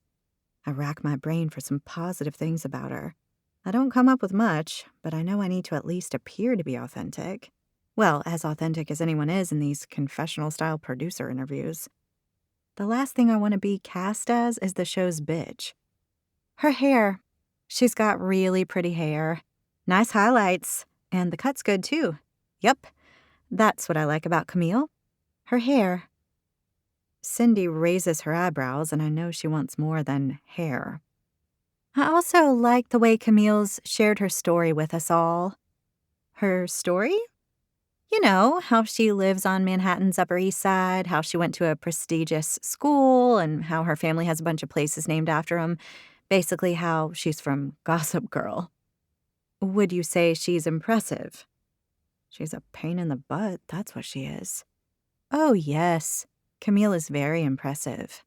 C: I rack my brain for some positive things about her. I don't come up with much, but I know I need to at least appear to be authentic. Well, as authentic as anyone is in these confessional-style producer interviews. The last thing I want to be cast as is the show's bitch. Her hair. She's got really pretty hair. Nice highlights. And the cut's good, too. Yep. That's what I like about Camille. Her hair. Cindy raises her eyebrows, and I know she wants more than hair. I also like the way Camille's shared her story with us all. Her story? You know, how she lives on Manhattan's Upper East Side, how she went to a prestigious school, and how her family has a bunch of places named after them. Basically how she's from Gossip Girl. Would you say she's impressive? She's a pain in the butt, that's what she is. Oh, yes. Camille is very impressive.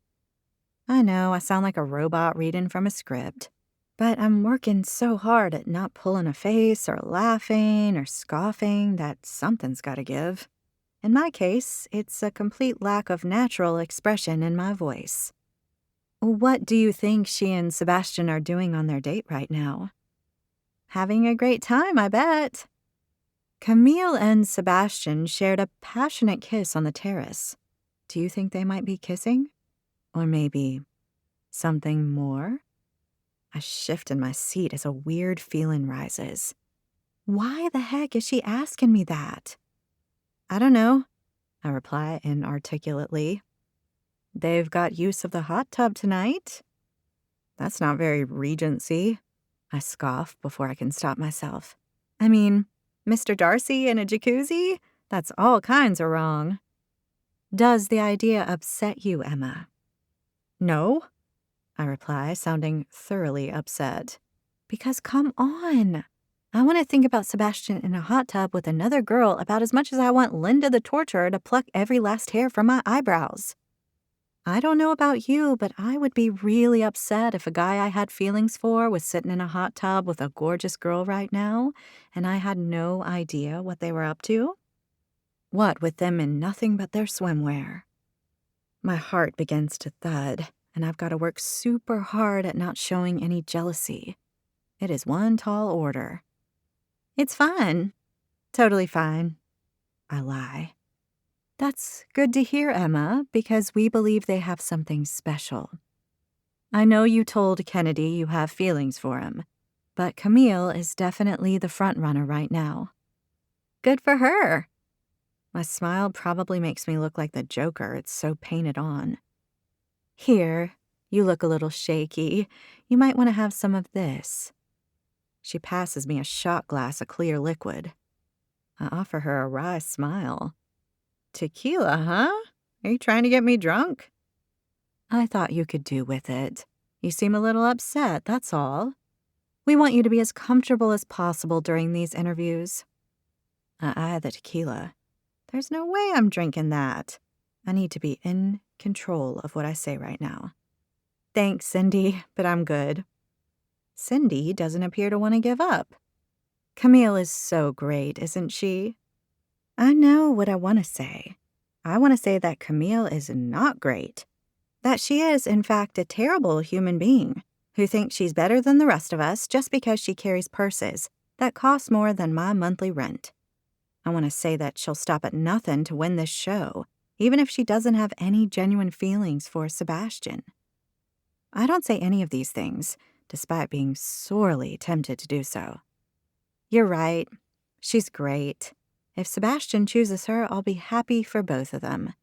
C: I know, I sound like a robot reading from a script. But I'm working so hard at not pulling a face or laughing or scoffing that something's gotta give. In my case, it's a complete lack of natural expression in my voice. What do you think she and Sebastian are doing on their date right now? Having a great time, I bet. Camille and Sebastian shared a passionate kiss on the terrace. Do you think they might be kissing? Or maybe something more? I shift in my seat as a weird feeling rises. Why the heck is she asking me that? I don't know, I reply inarticulately. They've got use of the hot tub tonight. That's not very Regency, I scoff before I can stop myself. I mean, Mr. Darcy in a jacuzzi? That's all kinds of wrong. Does the idea upset you, Emma? No, I reply, sounding thoroughly upset. Because come on. I want to think about Sebastian in a hot tub with another girl about as much as I want Linda the torturer to pluck every last hair from my eyebrows. I don't know about you, but I would be really upset if a guy I had feelings for was sitting in a hot tub with a gorgeous girl right now, and I had no idea what they were up to. What with them in nothing but their swimwear? My heart begins to thud, and I've got to work super hard at not showing any jealousy. It is one tall order. It's fine. Totally fine. I lie. That's good to hear, Emma, because we believe they have something special. I know you told Kennedy you have feelings for him, but Camille is definitely the front runner right now. Good for her. My smile probably makes me look like the Joker, it's so painted on. Here, you look a little shaky. You might want to have some of this. She passes me a shot glass of clear liquid. I offer her a wry smile. Tequila, huh? Are you trying to get me drunk? I thought you could do with it. You seem a little upset, that's all. We want you to be as comfortable as possible during these interviews. I eye the tequila. There's no way I'm drinking that. I need to be in control of what I say right now. Thanks, Cindy, but I'm good. Cindy doesn't appear to want to give up. Camille is so great, isn't she? I know what I want to say. I want to say that Camille is not great. That she is, in fact, a terrible human being who thinks she's better than the rest of us just because she carries purses that cost more than my monthly rent. I want to say that she'll stop at nothing to win this show, even if she doesn't have any genuine feelings for Sebastian. I don't say any of these things despite being sorely tempted to do so. You're right. She's great. If Sebastian chooses her, I'll be happy for both of them.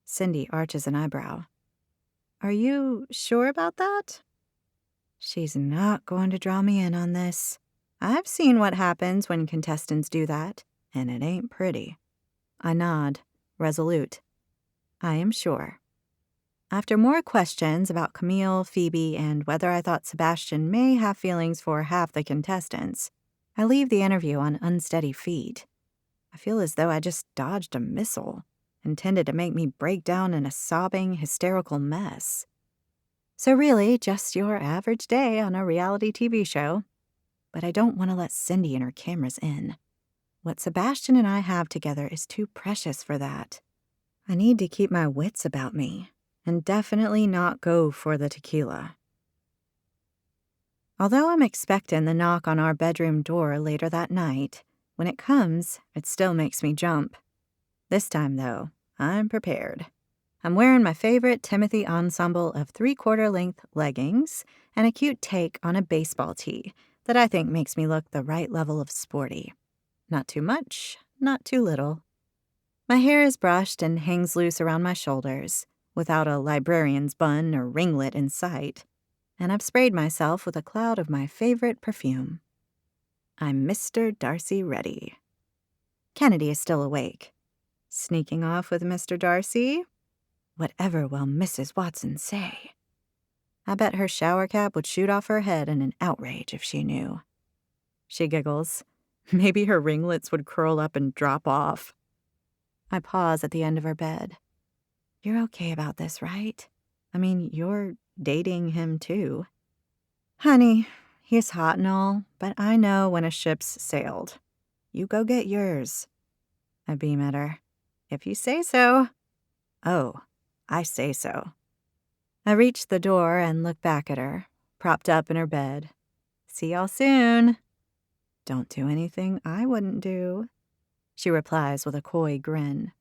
C: Cindy arches an eyebrow. Are you sure about that? She's not going to draw me in on this. I've seen what happens when contestants do that, and it ain't pretty. I nod, resolute. I am sure. After more questions about Camille, Phoebe, and whether I thought Sebastian may have feelings for half the contestants, I leave the interview on unsteady feet. I feel as though I just dodged a missile, intended to make me break down in a sobbing, hysterical mess. So really, just your average day on a reality TV show. But I don't want to let Cindy and her cameras in. What Sebastian and I have together is too precious for that. I need to keep my wits about me, and definitely not go for the tequila. Although I'm expecting the knock on our bedroom door later that night, when it comes, it still makes me jump. This time, though, I'm prepared. I'm wearing my favorite Timothy ensemble of 3/4 length leggings and a cute take on a baseball tee that I think makes me look the right level of sporty. Not too much, not too little. My hair is brushed and hangs loose around my shoulders, without a librarian's bun or ringlet in sight, and I've sprayed myself with a cloud of my favorite perfume. I'm Mr. Darcy ready. Kennedy is still awake. Sneaking off with Mr. Darcy? Whatever will Mrs. Watson say? I bet her shower cap would shoot off her head in an outrage if she knew. She giggles. Maybe her ringlets would curl up and drop off. I pause at the end of her bed. You're okay about this, right? I mean, you're dating him too. Honey, he's hot and all, but I know when a ship's sailed. You go get yours. I beam at her. If you say so. Oh, I say so. I reach the door and look back at her, propped up in her bed. See y'all soon. Don't do anything I wouldn't do, she replies with a coy grin.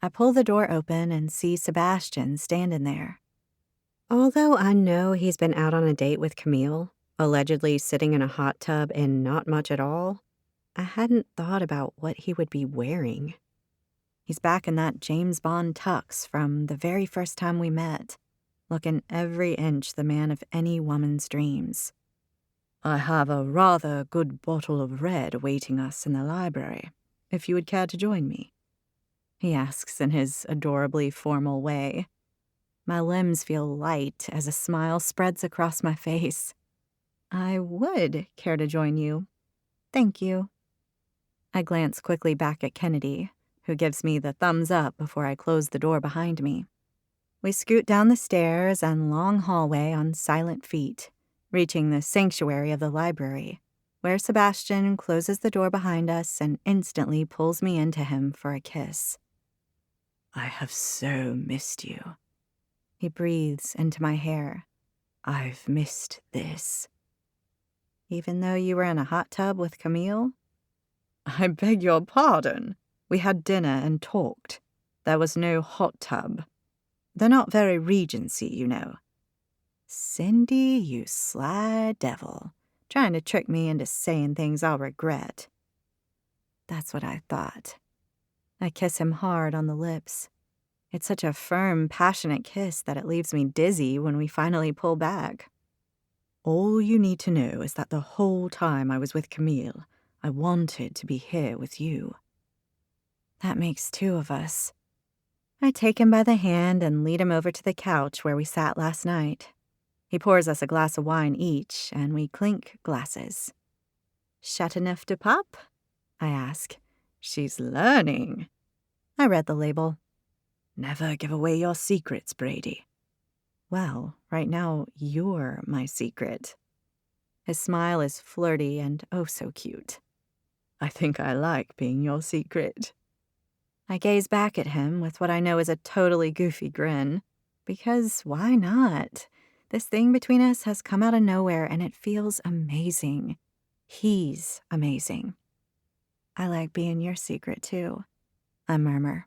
C: I pull the door open and see Sebastian standing there. Although I know he's been out on a date with Camille, allegedly sitting in a hot tub and not much at all, I hadn't thought about what he would be wearing. He's back in that James Bond tux from the very first time we met, looking every inch the man of any woman's dreams. I have a rather good bottle of red awaiting us in the library, if you would care to join me, he asks in his adorably formal way. My limbs feel light as a smile spreads across my face. I would care to join you. Thank you. I glance quickly back at Kennedy, who gives me the thumbs up before I close the door behind me. We scoot down the stairs and long hallway on silent feet, reaching the sanctuary of the library, where Sebastian closes the door behind us and instantly pulls me into him for a kiss. I have so missed you. He breathes into my hair. I've missed this. Even though you were in a hot tub with Camille? I beg your pardon. We had dinner and talked. There was no hot tub. They're not very Regency, you know. Cindy, you sly devil, trying to trick me into saying things I'll regret. That's what I thought. I kiss him hard on the lips. It's such a firm, passionate kiss that it leaves me dizzy when we finally pull back. All you need to know is that the whole time I was with Camille, I wanted to be here with you. That makes two of us. I take him by the hand and lead him over to the couch where we sat last night. He pours us a glass of wine each, and we clink glasses. Chateauneuf de Pape? I ask. She's learning. I read the label. Never give away your secrets, Brady. Well, right now, you're my secret. His smile is flirty and oh so cute. I think I like being your secret. I gaze back at him with what I know is a totally goofy grin. Because why not? This thing between us has come out of nowhere and it feels amazing. He's amazing. I like being your secret too, I murmur.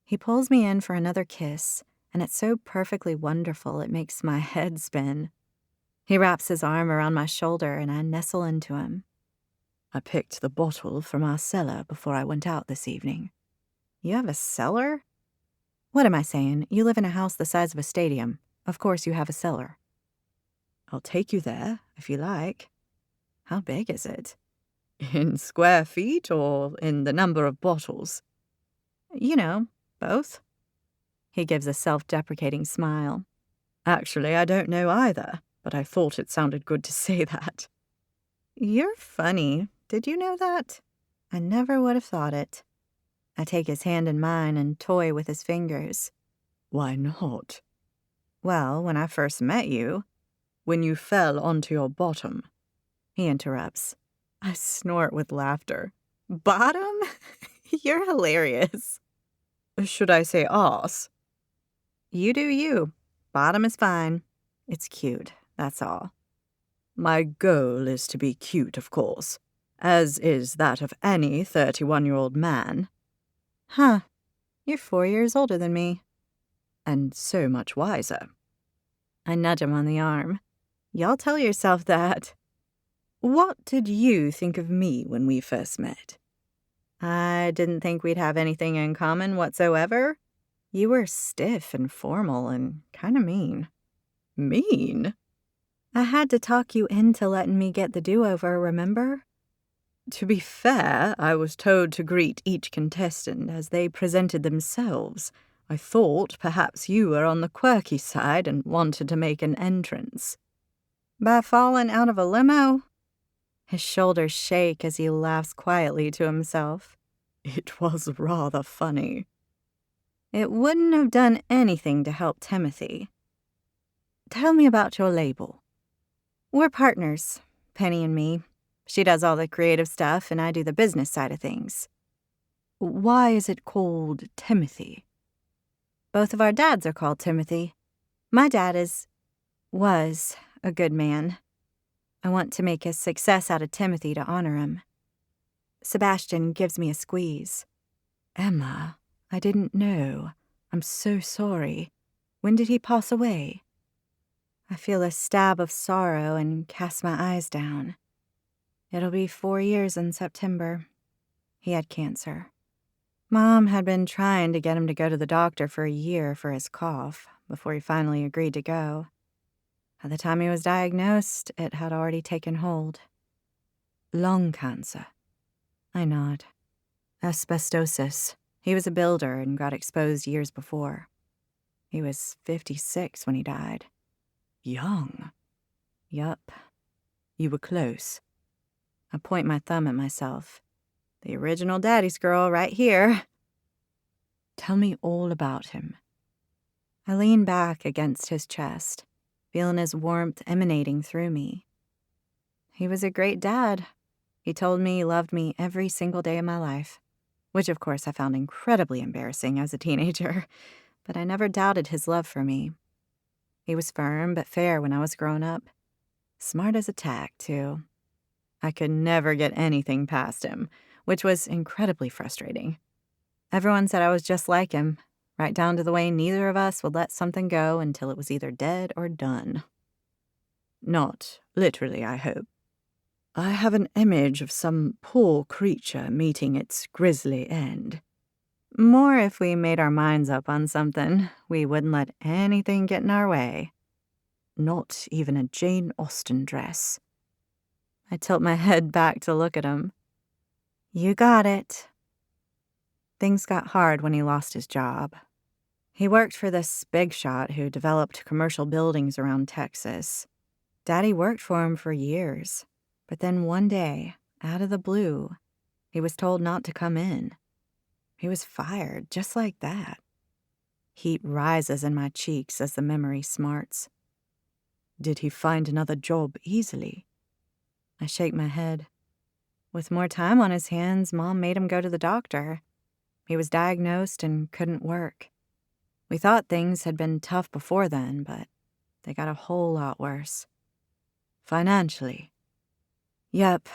C: He pulls me in for another kiss, and it's so perfectly wonderful it makes my head spin. He wraps his arm around my shoulder and I nestle into him. I picked the bottle from our cellar before I went out this evening. You have a cellar? What am I saying? You live in a house the size of a stadium. Of course you have a cellar. I'll take you there, if you like. How big is it? In square feet or in the number of bottles? You know, both. He gives a self-deprecating smile. Actually, I don't know either, but I thought it sounded good to say that. You're funny. Did you know that? I never would have thought it. I take his hand in mine and toy with his fingers. Why not? Well, when I first met you, when you fell onto your bottom, he interrupts. I snort with laughter. Bottom? You're hilarious. Should I say arse? You do you. Bottom is fine. It's cute, that's all. My goal is to be cute, of course, as is that of any 31-year-old man. Huh. You're 4 years older than me. And so much wiser. I nudge him on the arm. Y'all tell yourself that. What did you think of me when we first met? I didn't think we'd have anything in common whatsoever. You were stiff and formal and kind of mean. Mean? I had to talk you into letting me get the do-over, remember? To be fair, I was told to greet each contestant as they presented themselves. I thought perhaps you were on the quirky side and wanted to make an entrance. By falling out of a limo? His shoulders shake as he laughs quietly to himself. It was rather funny. It wouldn't have done anything to help Timothy. Tell me about your label. We're partners, Penny and me. She does all the creative stuff and I do the business side of things. Why is it called Timothy? Both of our dads are called Timothy. My dad was a good man. I want to make a success out of Timothy to honor him. Sebastian gives me a squeeze. Emma, I didn't know. I'm so sorry. When did he pass away? I feel a stab of sorrow and cast my eyes down. It'll be 4 years in September. He had cancer. Mom had been trying to get him to go to the doctor for a year for his cough before he finally agreed to go. By the time he was diagnosed, it had already taken hold. Lung cancer. I nod. Asbestosis. He was a builder and got exposed years before. He was 56 when he died. Young. Yup. You were close. I point my thumb at myself. The original daddy's girl right here. Tell me all about him. I lean back against his chest, feeling his warmth emanating through me. He was a great dad. He told me he loved me every single day of my life, which of course I found incredibly embarrassing as a teenager, but I never doubted his love for me. He was firm but fair when I was growing up. Smart as a tack, too. I could never get anything past him, which was incredibly frustrating. Everyone said I was just like him, right down to the way neither of us would let something go until it was either dead or done. Not literally, I hope. I have an image of some poor creature meeting its grisly end. More if we made our minds up on something, we wouldn't let anything get in our way. Not even a Jane Austen dress. I tilt my head back to look at him. You got it. Things got hard when he lost his job. He worked for this big shot who developed commercial buildings around Texas. Daddy worked for him for years, but then one day, out of the blue, he was told not to come in. He was fired, just like that. Heat rises in my cheeks as the memory smarts. Did he find another job easily? I shake my head. With more time on his hands, Mom made him go to the doctor. He was diagnosed and couldn't work. We thought things had been tough before then, but they got a whole lot worse. Financially. Yep,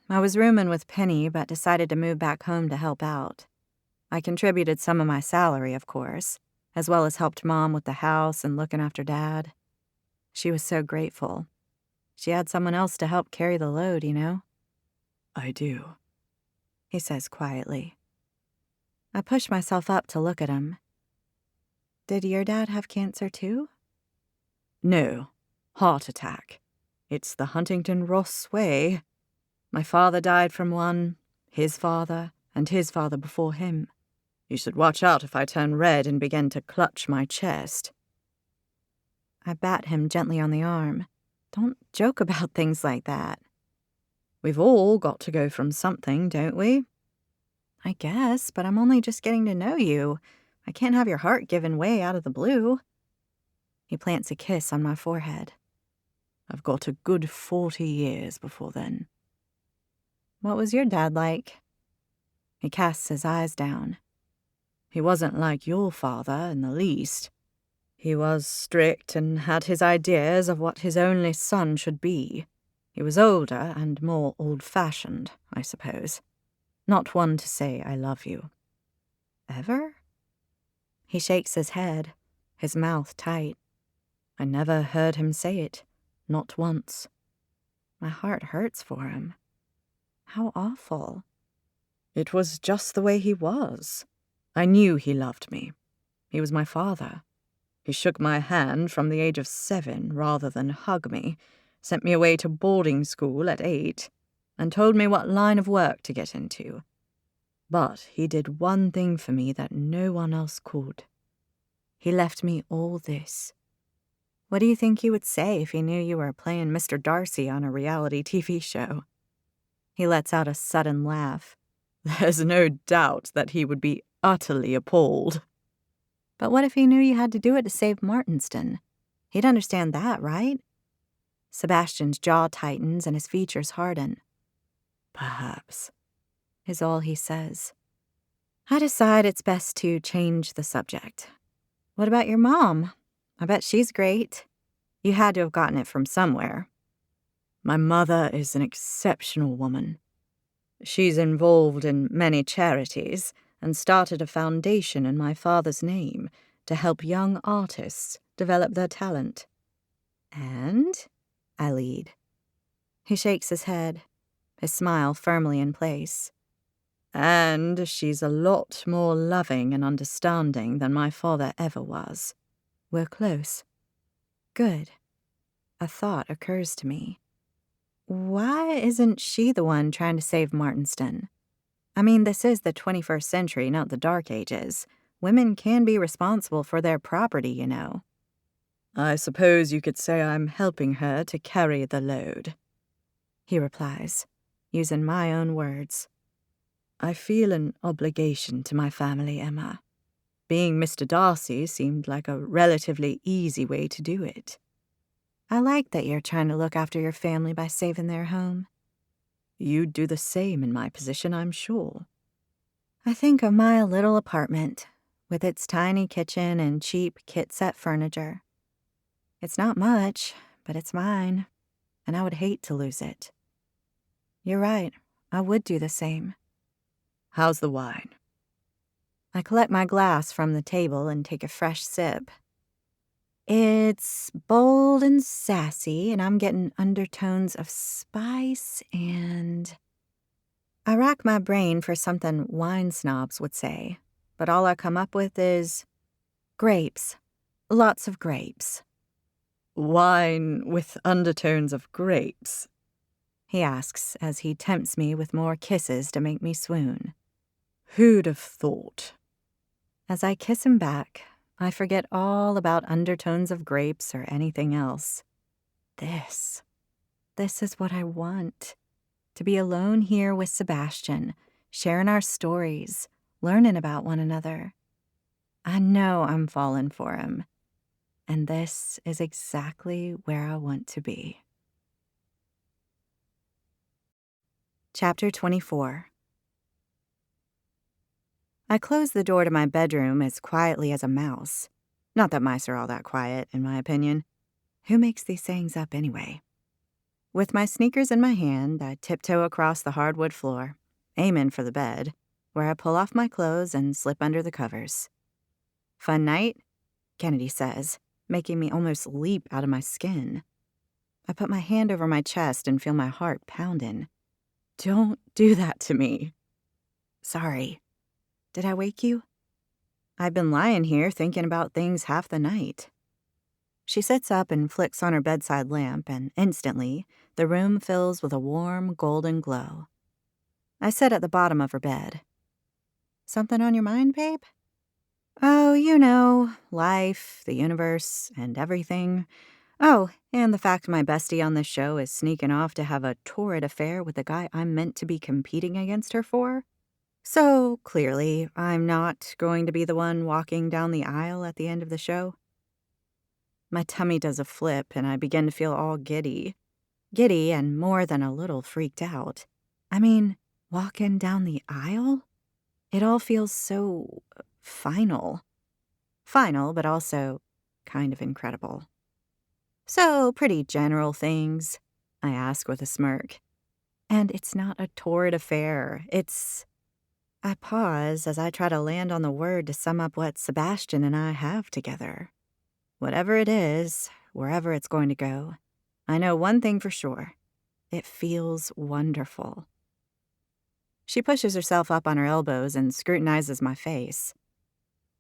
C: I was rooming with Penny, but decided to move back home to help out. I contributed some of my salary, of course, as well as helped Mom with the house and looking after Dad. She was so grateful. She had someone else to help carry the load, you know?
A: I do,
C: he says quietly. I push myself up to look at him. Did your dad have cancer too?
A: No, heart attack. It's the Huntington-Ross way. My father died from one, his father, and his father before him. You should watch out if I turn red and begin to clutch my chest.
C: I bat him gently on the arm. Don't joke about things like that.
A: We've all got to go from something, don't we?
C: I guess, but I'm only just getting to know you. I can't have your heart given way out of the blue. He plants a kiss on my forehead.
A: I've got a good 40 years before then.
C: What was your dad like? He casts his eyes down.
A: He wasn't like your father in the least. He was strict and had his ideas of what his only son should be. He was older and more old-fashioned, I suppose. Not one to say I love you.
C: Ever? He shakes his head, his mouth tight.
A: I never heard him say it, not once.
C: My heart hurts for him. How awful.
A: It was just the way he was. I knew he loved me. He was my father. He shook my hand from the age of 7 rather than hug me, sent me away to boarding school at 8, and told me what line of work to get into. But he did one thing for me that no one else could. He left me all this.
C: What do you think he would say if he knew you were playing Mr. Darcy on a reality TV show?
A: He lets out a sudden laugh. There's no doubt that he would be utterly appalled.
C: But what if he knew you had to do it to save Martinston? He'd understand that, right? Sebastian's jaw tightens and his features harden.
A: Perhaps,
C: is all he says. I decide it's best to change the subject. What about your mom? I bet she's great. You had to have gotten it from somewhere.
A: My mother is an exceptional woman. She's involved in many charities and started a foundation in my father's name to help young artists develop their talent.
C: And? I lead. He shakes his head, his smile firmly in place.
A: And she's a lot more loving and understanding than my father ever was. We're close.
C: Good. A thought occurs to me. Why isn't she the one trying to save Martinston? I mean, this is the 21st century, not the Dark Ages. Women can be responsible for their property, you know.
A: I suppose you could say I'm helping her to carry the load,
C: he replies, using my own words.
A: I feel an obligation to my family, Emma. Being Mr. Darcy seemed like a relatively easy way to do it.
C: I like that you're trying to look after your family by saving their home.
A: You'd do the same in my position, I'm sure.
C: I think of my little apartment, with its tiny kitchen and cheap kit-set furniture. It's not much, but it's mine, and I would hate to lose it. You're right, I would do the same.
A: How's the wine?
C: I collect my glass from the table and take a fresh sip. It's bold and sassy, and I'm getting undertones of spice and... I rack my brain for something wine snobs would say, but all I come up with is grapes. Lots of grapes.
A: Wine with undertones of grapes?
C: He asks as he tempts me with more kisses to make me swoon.
A: Who'd have thought?
C: As I kiss him back, I forget all about undertones of grapes or anything else. This is what I want. To be alone here with Sebastian, sharing our stories, learning about one another. I know I'm falling for him, and this is exactly where I want to be. Chapter 24. I close the door to my bedroom as quietly as a mouse. Not that mice are all that quiet, in my opinion. Who makes these sayings up anyway? With my sneakers in my hand, I tiptoe across the hardwood floor, aiming for the bed, where I pull off my clothes and slip under the covers. Fun night? Kennedy says, making me almost leap out of my skin. I put my hand over my chest and feel my heart pounding. Don't do that to me. Sorry. Did I wake you? I've been lying here thinking about things half the night. She sits up and flicks on her bedside lamp, and instantly, the room fills with a warm, golden glow. I sit at the bottom of her bed. Something on your mind, babe? Oh, you know, life, the universe, and everything. Oh, and the fact my bestie on this show is sneaking off to have a torrid affair with the guy I'm meant to be competing against her for. So, clearly, I'm not going to be the one walking down the aisle at the end of the show. My tummy does a flip, and I begin to feel all giddy. Giddy and more than a little freaked out. I mean, walking down the aisle? It all feels so final. Final, but also kind of incredible. So, pretty general things, I ask with a smirk. And it's not a torrid affair. I pause as I try to land on the word to sum up what Sebastian and I have together. Whatever it is, wherever it's going to go, I know one thing for sure. It feels wonderful. She pushes herself up on her elbows and scrutinizes my face.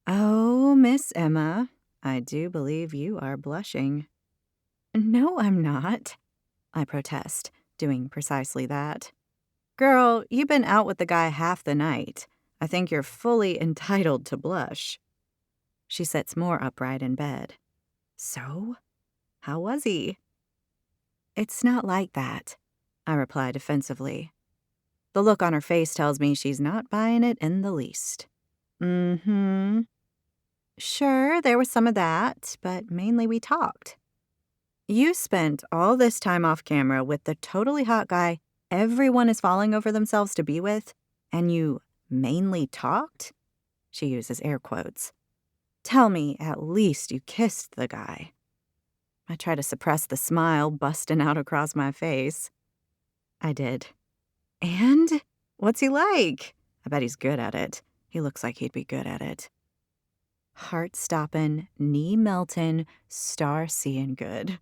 C: Oh, Miss Emma, I do believe you are blushing. No, I'm not, I protest, doing precisely that. Girl, you've been out with the guy half the night. I think you're fully entitled to blush. She sits more upright in bed. So? How was he? It's not like that, I reply defensively. The look on her face tells me she's not buying it in the least. Mm-hmm. Sure, there was some of that, but mainly we talked. You spent all this time off camera with the totally hot guy everyone is falling over themselves to be with, and you mainly talked? She uses air quotes. Tell me at least you kissed the guy. I try to suppress the smile busting out across my face. I did. And? What's he like? I bet he's good at it. He looks like he'd be good at it. Heart-stoppin', knee-meltin', star-seeing good.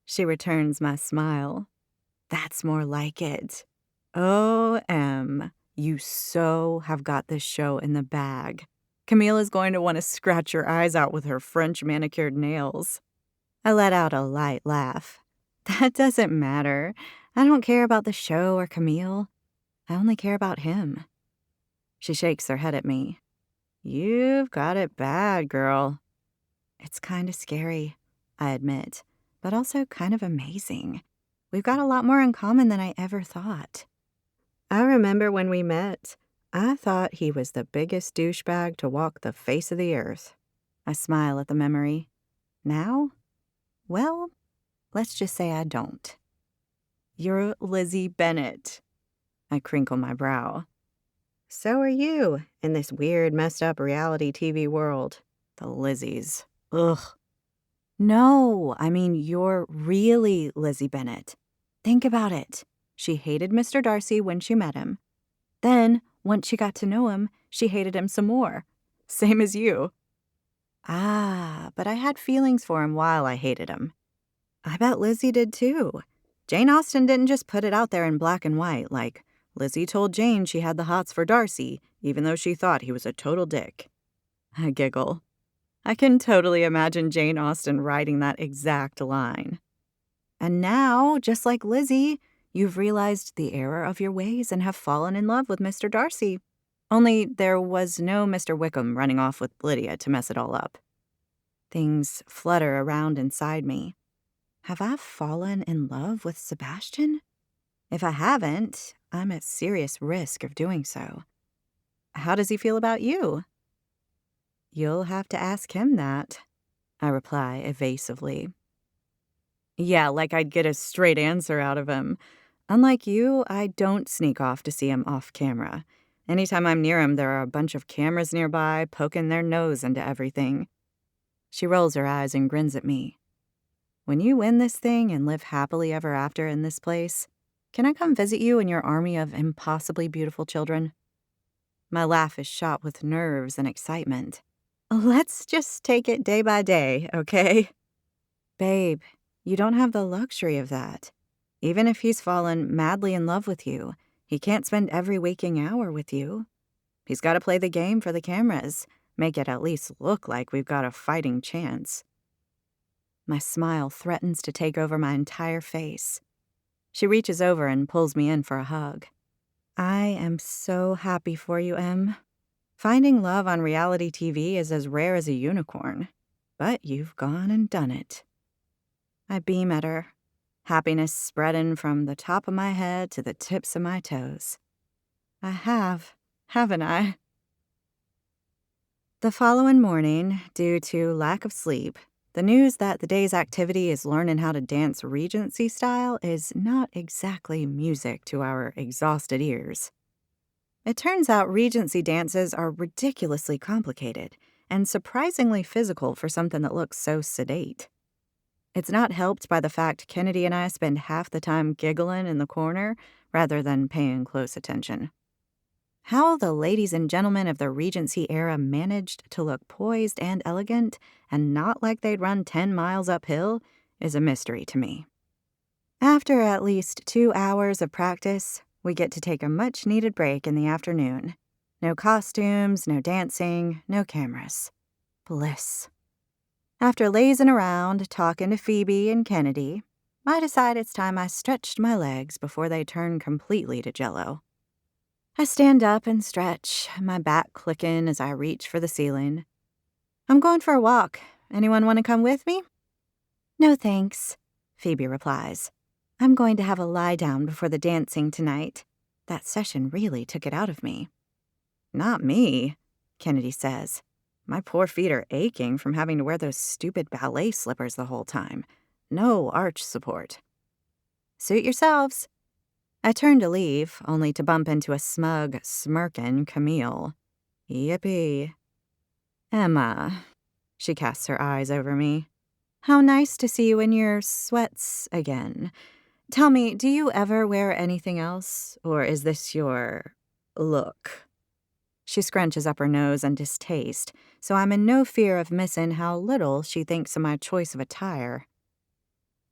C: She returns my smile. That's more like it. O.M. You so have got this show in the bag. Camille is going to want to scratch your eyes out with her French manicured nails. I let out a light laugh. That doesn't matter. I don't care about the show or Camille. I only care about him. She shakes her head at me. You've got it bad, girl. It's kind of scary, I admit, but also kind of amazing. We've got a lot more in common than I ever thought. I remember when we met, I thought he was the biggest douchebag to walk the face of the earth. I smile at the memory. Now? Well, let's just say I don't. You're Lizzie Bennet. I crinkle my brow. So are you, in this weird, messed up reality TV world. The Lizzies. Ugh. No, I mean, you're really Lizzie Bennet. Think about it. She hated Mr. Darcy when she met him. Then, once she got to know him, she hated him some more. Same as you. Ah, but I had feelings for him while I hated him. I bet Lizzie did too. Jane Austen didn't just put it out there in black and white, like Lizzie told Jane she had the hots for Darcy, even though she thought he was a total dick. I giggle. I can totally imagine Jane Austen writing that exact line. And now, just like Lizzie, you've realized the error of your ways and have fallen in love with Mr. Darcy. Only there was no Mr. Wickham running off with Lydia to mess it all up. Things flutter around inside me. Have I fallen in love with Sebastian? If I haven't, I'm at serious risk of doing so. How does he feel about you? You'll have to ask him that, I reply evasively. Yeah, like I'd get a straight answer out of him. Unlike you, I don't sneak off to see him off camera. Anytime I'm near him, there are a bunch of cameras nearby, poking their nose into everything. She rolls her eyes and grins at me. When you win this thing and live happily ever after in this place, can I come visit you and your army of impossibly beautiful children? My laugh is shot with nerves and excitement. Let's just take it day by day, okay? Babe, You don't have the luxury of that. Even if he's fallen madly in love with you, he can't spend every waking hour with you. He's got to play the game for the cameras, make it at least look like we've got a fighting chance. My smile threatens to take over my entire face. She reaches over and pulls me in for a hug. I am so happy for you, Em. Finding love on reality TV is as rare as a unicorn, but you've gone and done it. I beam at her, happiness spreading from the top of my head to the tips of my toes. I have, haven't I? The following morning, due to lack of sleep, the news that the day's activity is learning how to dance Regency style is not exactly music to our exhausted ears. It turns out Regency dances are ridiculously complicated and surprisingly physical for something that looks so sedate. It's not helped by the fact Kennedy and I spend half the time giggling in the corner rather than paying close attention. How the ladies and gentlemen of the Regency era managed to look poised and elegant and not like they'd run 10 miles uphill is a mystery to me. After at least 2 hours of practice, we get to take a much-needed break in the afternoon. No costumes, no dancing, no cameras. Bliss. After lazing around, talking to Phoebe and Kennedy, I decide it's time I stretched my legs before they turn completely to jello. I stand up and stretch, my back clicking as I reach for the ceiling. I'm going for a walk. Anyone want to come with me? No thanks, Phoebe replies. I'm going to have a lie down before the dancing tonight. That session really took it out of me. Not me, Kennedy says. My poor feet are aching from having to wear those stupid ballet slippers the whole time. No arch support. Suit yourselves. I turn to leave, only to bump into a smug, smirkin' Camille. Yippee. Emma. She casts her eyes over me. How nice to see you in your sweats again. Tell me, do you ever wear anything else, or is this your look? She scrunches up her nose in distaste, so I'm in no fear of missing how little she thinks of my choice of attire.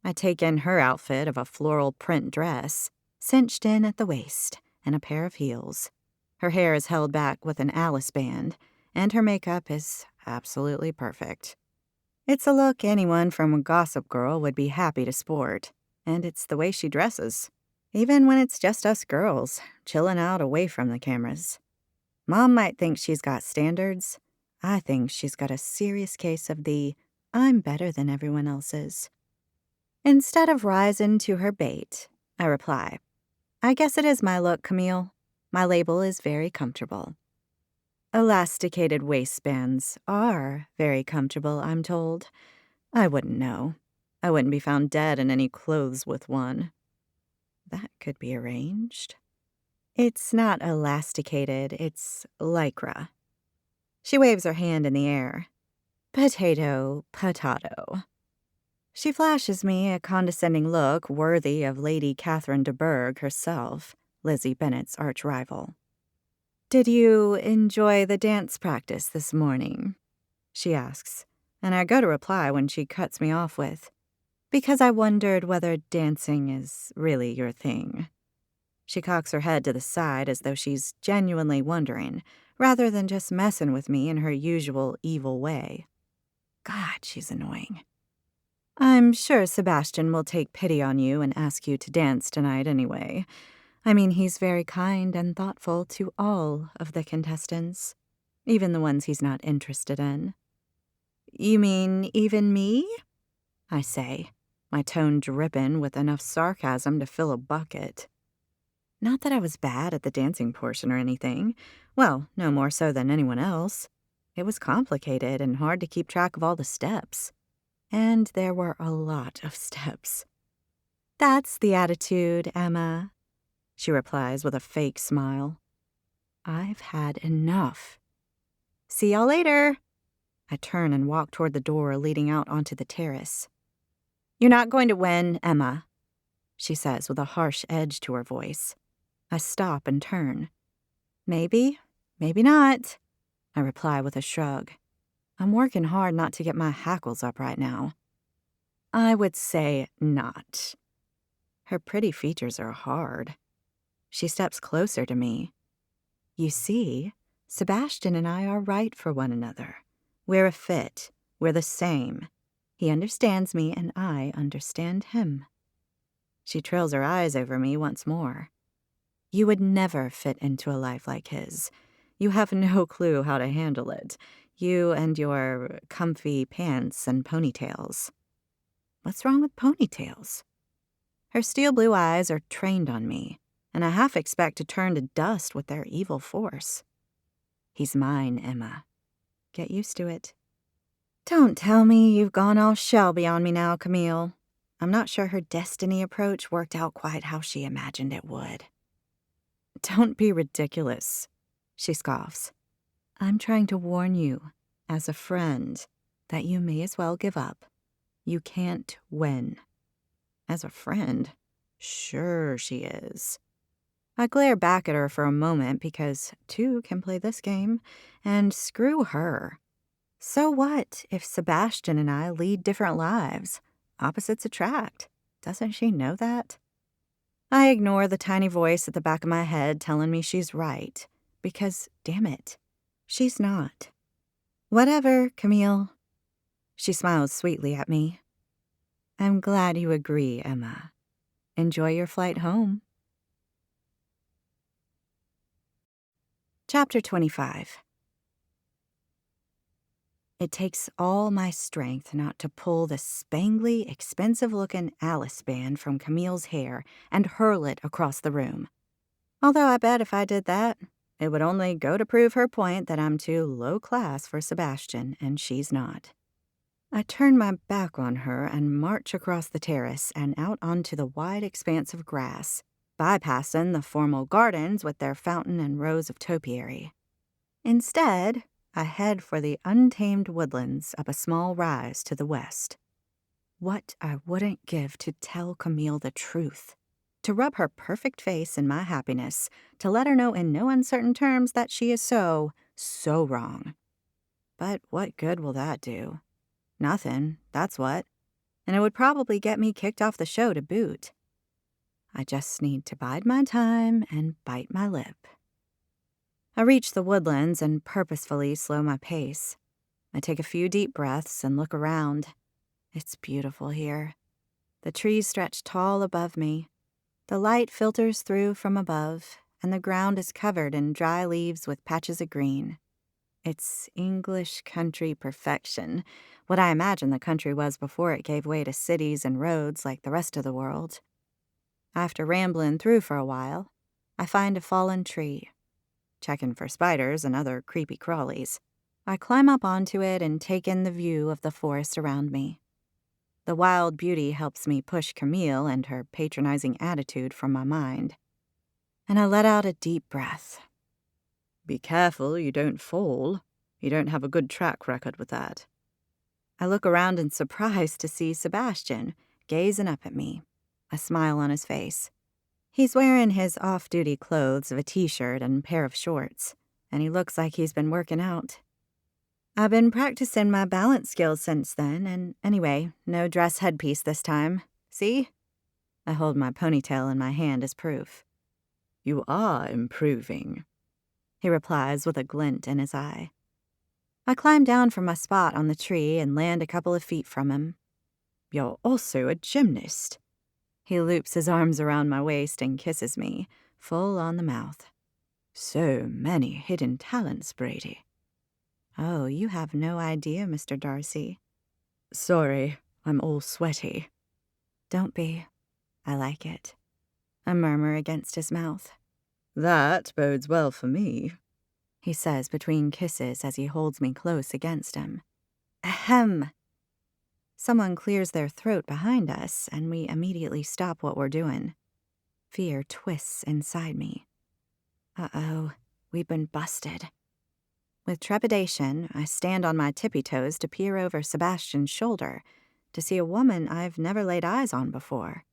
C: I take in her outfit of a floral print dress, cinched in at the waist, and a pair of heels. Her hair is held back with an Alice band, and her makeup is absolutely perfect. It's a look anyone from Gossip Girl would be happy to sport, and it's the way she dresses, even when it's just us girls, chilling out away from the cameras. Mom might think she's got standards. I think she's got a serious case of the I'm better than everyone else's. Instead of rising to her bait, I reply, I guess it is my look, Camille. My label is very comfortable. Elasticated waistbands are very comfortable, I'm told. I wouldn't know. I wouldn't be found dead in any clothes with one. That could be arranged. It's not elasticated, it's lycra. She waves her hand in the air. Potato, potato. She flashes me a condescending look worthy of Lady Catherine de Bourgh herself, Lizzie Bennet's arch-rival. Did you enjoy the dance practice this morning? She asks, and I go to reply when she cuts me off with, because I wondered whether dancing is really your thing. She cocks her head to the side as though she's genuinely wondering, rather than just messing with me in her usual evil way. God, she's annoying. I'm sure Sebastian will take pity on you and ask you to dance tonight anyway. I mean, he's very kind and thoughtful to all of the contestants, even the ones he's not interested in. You mean even me? I say, my tone dripping with enough sarcasm to fill a bucket. Not that I was bad at the dancing portion or anything. Well, no more so than anyone else. It was complicated and hard to keep track of all the steps. And there were a lot of steps. That's the attitude, Emma, she replies with a fake smile. I've had enough. See y'all later. I turn and walk toward the door leading out onto the terrace. You're not going to win, Emma, she says with a harsh edge to her voice. I stop and turn. Maybe, maybe not, I reply with a shrug. I'm working hard not to get my hackles up right now. I would say not. Her pretty features are hard. She steps closer to me. You see, Sebastian and I are right for one another. We're a fit. We're the same. He understands me and I understand him. She trails her eyes over me once more. You would never fit into a life like his. You have no clue how to handle it. You and your comfy pants and ponytails. What's wrong with ponytails? Her steel blue eyes are trained on me, and I half expect to turn to dust with their evil force. He's mine, Emma. Get used to it. Don't tell me you've gone all Shelby on me now, Camille. I'm not sure her destiny approach worked out quite how she imagined it would. Don't be ridiculous, she scoffs. I'm trying to warn you, as a friend, that you may as well give up. You can't win. As a friend? Sure she is. I glare back at her for a moment because two can play this game, and screw her. So what if Sebastian and I lead different lives? Opposites attract. Doesn't she know that? I ignore the tiny voice at the back of my head telling me she's right, because, damn it, she's not. Whatever, Camille. She smiles sweetly at me. I'm glad you agree, Emma. Enjoy your flight home. Chapter 25. It takes all my strength not to pull the spangly, expensive-looking Alice band from Camille's hair and hurl it across the room. Although I bet if I did that, it would only go to prove her point that I'm too low class for Sebastian, and she's not. I turn my back on her and march across the terrace and out onto the wide expanse of grass, bypassing the formal gardens with their fountain and rows of topiary. Instead, I head for the untamed woodlands up a small rise to the west. What I wouldn't give to tell Camille the truth, to rub her perfect face in my happiness, to let her know in no uncertain terms that she is so wrong. But what good will that do? Nothing, that's what. And it would probably get me kicked off the show to boot. I just need to bide my time and bite my lip. I reach the woodlands and purposefully slow my pace. I take a few deep breaths and look around. It's beautiful here. The trees stretch tall above me. The light filters through from above, and the ground is covered in dry leaves with patches of green. It's English country perfection, what I imagine the country was before it gave way to cities and roads like the rest of the world. After rambling through for a while, I find a fallen tree. Checking for spiders and other creepy crawlies, I climb up onto it and take in the view of the forest around me. The wild beauty helps me push Camille and her patronizing attitude from my mind. And I let out a deep breath. Be careful you don't fall. You don't have a good track record with that. I look around in surprise to see Sebastian gazing up at me, a smile on his face. He's wearing his off-duty clothes of a t-shirt and pair of shorts, and he looks like he's been working out. I've been practicing my balance skills since then, and anyway, no dress headpiece this time. See? I hold my ponytail in my hand as proof. You are improving, he replies with a glint in his eye. I climb down from my spot on the tree and land a couple of feet from him. You're also a gymnast. He loops his arms around my waist and kisses me, full on the mouth. So many hidden talents, Brady. Oh, you have no idea, Mr. Darcy. Sorry, I'm all sweaty. Don't be. I like it. A murmur against his mouth. That bodes well for me, he says between kisses as he holds me close against him. Ahem. Someone clears their throat behind us, and we immediately stop what we're doing. Fear twists inside me. Uh-oh, we've been busted. With trepidation, I stand on my tippy toes to peer over Sebastian's shoulder to see a woman I've never laid eyes on before.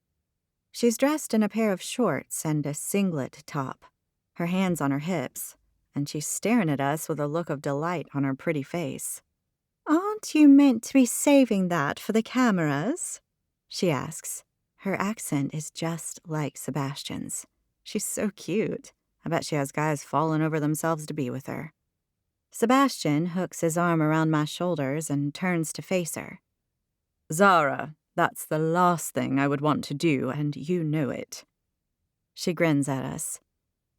C: She's dressed in a pair of shorts and a singlet top, her hands on her hips, and she's staring at us with a look of delight on her pretty face. Aren't you meant to be saving that for the cameras? she asks. Her accent is just like Sebastian's. She's so cute. I bet she has guys falling over themselves to be with her. Sebastian hooks his arm around my shoulders and turns to face her. Zara, that's the last thing I would want to do, and you know it. She grins at us.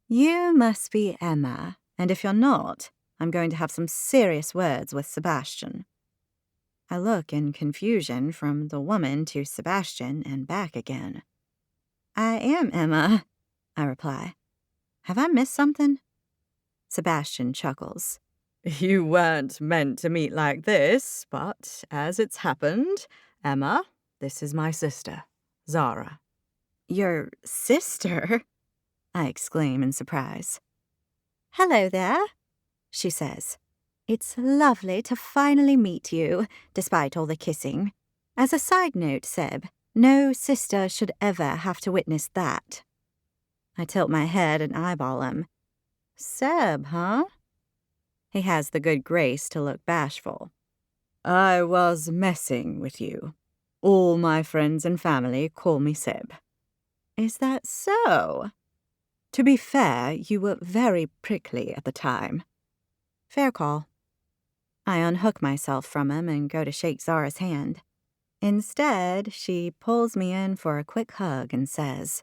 C: You must be Emma, and if you're not, I'm going to have some serious words with Sebastian. I look in confusion from the woman to Sebastian and back again. I am Emma, I reply. Have I missed something? Sebastian chuckles. You weren't meant to meet like this, but as it's happened, Emma, this is my sister, Zara. Your sister? I exclaim in surprise. Hello there, she says. It's lovely to finally meet you, despite all the kissing. As a side note, Seb, no sister should ever have to witness that. I tilt my head and eyeball him. Seb, huh? He has the good grace to look bashful. I was messing with you. All my friends and family call me Seb. Is that so? To be fair, you were very prickly at the time. Fair call. I unhook myself from him and go to shake Zara's hand. Instead, she pulls me in for a quick hug and says,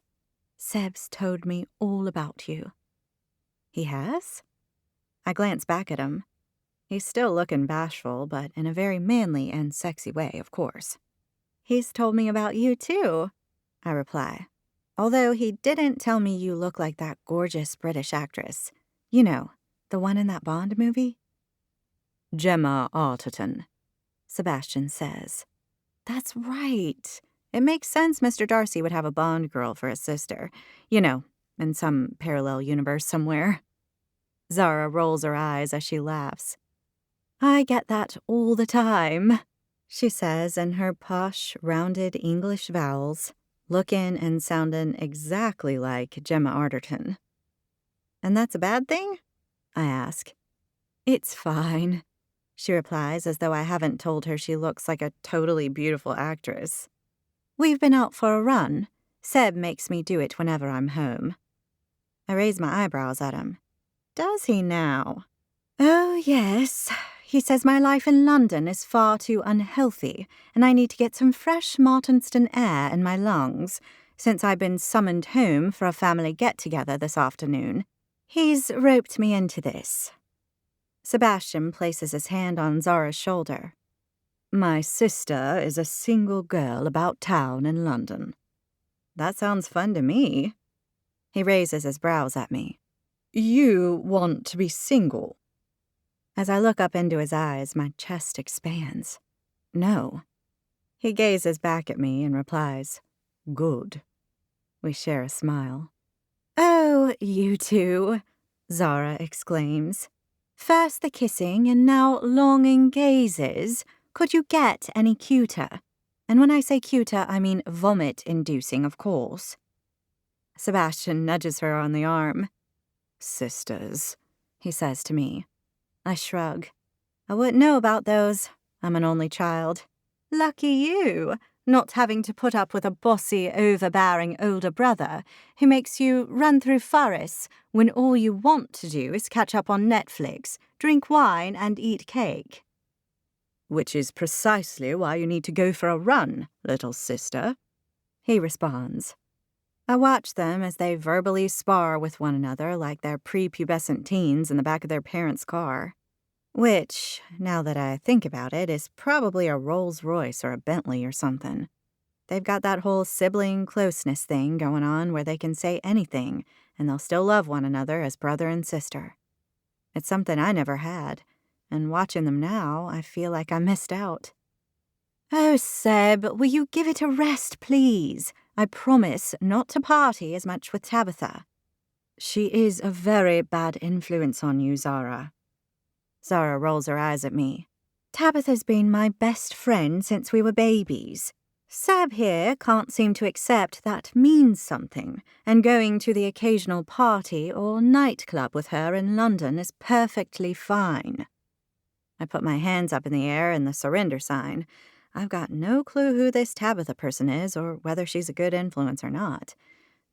C: Seb's told me all about you. He has? I glance back at him. He's still looking bashful, but in a very manly and sexy way, of course. He's told me about you, too, I reply. Although he didn't tell me you look like that gorgeous British actress. You know, the one in that Bond movie? Gemma Arterton, Sebastian says. That's right. It makes sense Mr. Darcy would have a Bond girl for a sister. You know, in some parallel universe somewhere. Zara rolls her eyes as she laughs. I get that all the time, she says in her posh, rounded English vowels, looking and sounding exactly like Gemma Arterton. And that's a bad thing? I ask. It's fine, she replies as though I haven't told her she looks like a totally beautiful actress. We've been out for a run. Seb makes me do it whenever I'm home. I raise my eyebrows at him. Does he now? Oh, yes. He says my life in London is far too unhealthy, and I need to get some fresh Martinston air in my lungs, since I've been summoned home for a family get-together this afternoon. He's roped me into this. Sebastian places his hand on Zara's shoulder. My sister is a single girl about town in London. That sounds fun to me. He raises his brows at me. You want to be single? As I look up into his eyes, my chest expands. No. He gazes back at me and replies, Good. We share a smile. Oh, you two, Zara exclaims. First the kissing and now longing gazes. Could you get any cuter? And when I say cuter, I mean vomit-inducing, of course. Sebastian nudges her on the arm. Sisters, he says to me. I shrug. I wouldn't know about those. I'm an only child. Lucky you, not having to put up with a bossy, overbearing older brother who makes you run through forests when all you want to do is catch up on Netflix, drink wine, and eat cake. Which is precisely why you need to go for a run, little sister, he responds. I watch them as they verbally spar with one another like they're prepubescent teens in the back of their parents' car. Which, now that I think about it, is probably a Rolls-Royce or a Bentley or something. They've got that whole sibling closeness thing going on where they can say anything, and they'll still love one another as brother and sister. It's something I never had, and watching them now, I feel like I missed out. Oh, Seb, will you give it a rest, please? I promise not to party as much with Tabitha. She is a very bad influence on you, Zara. Zara rolls her eyes at me. Tabitha's been my best friend since we were babies. Seb here can't seem to accept that means something, and going to the occasional party or nightclub with her in London is perfectly fine. I put my hands up in the air in the surrender sign. I've got no clue who this Tabitha person is or whether she's a good influence or not.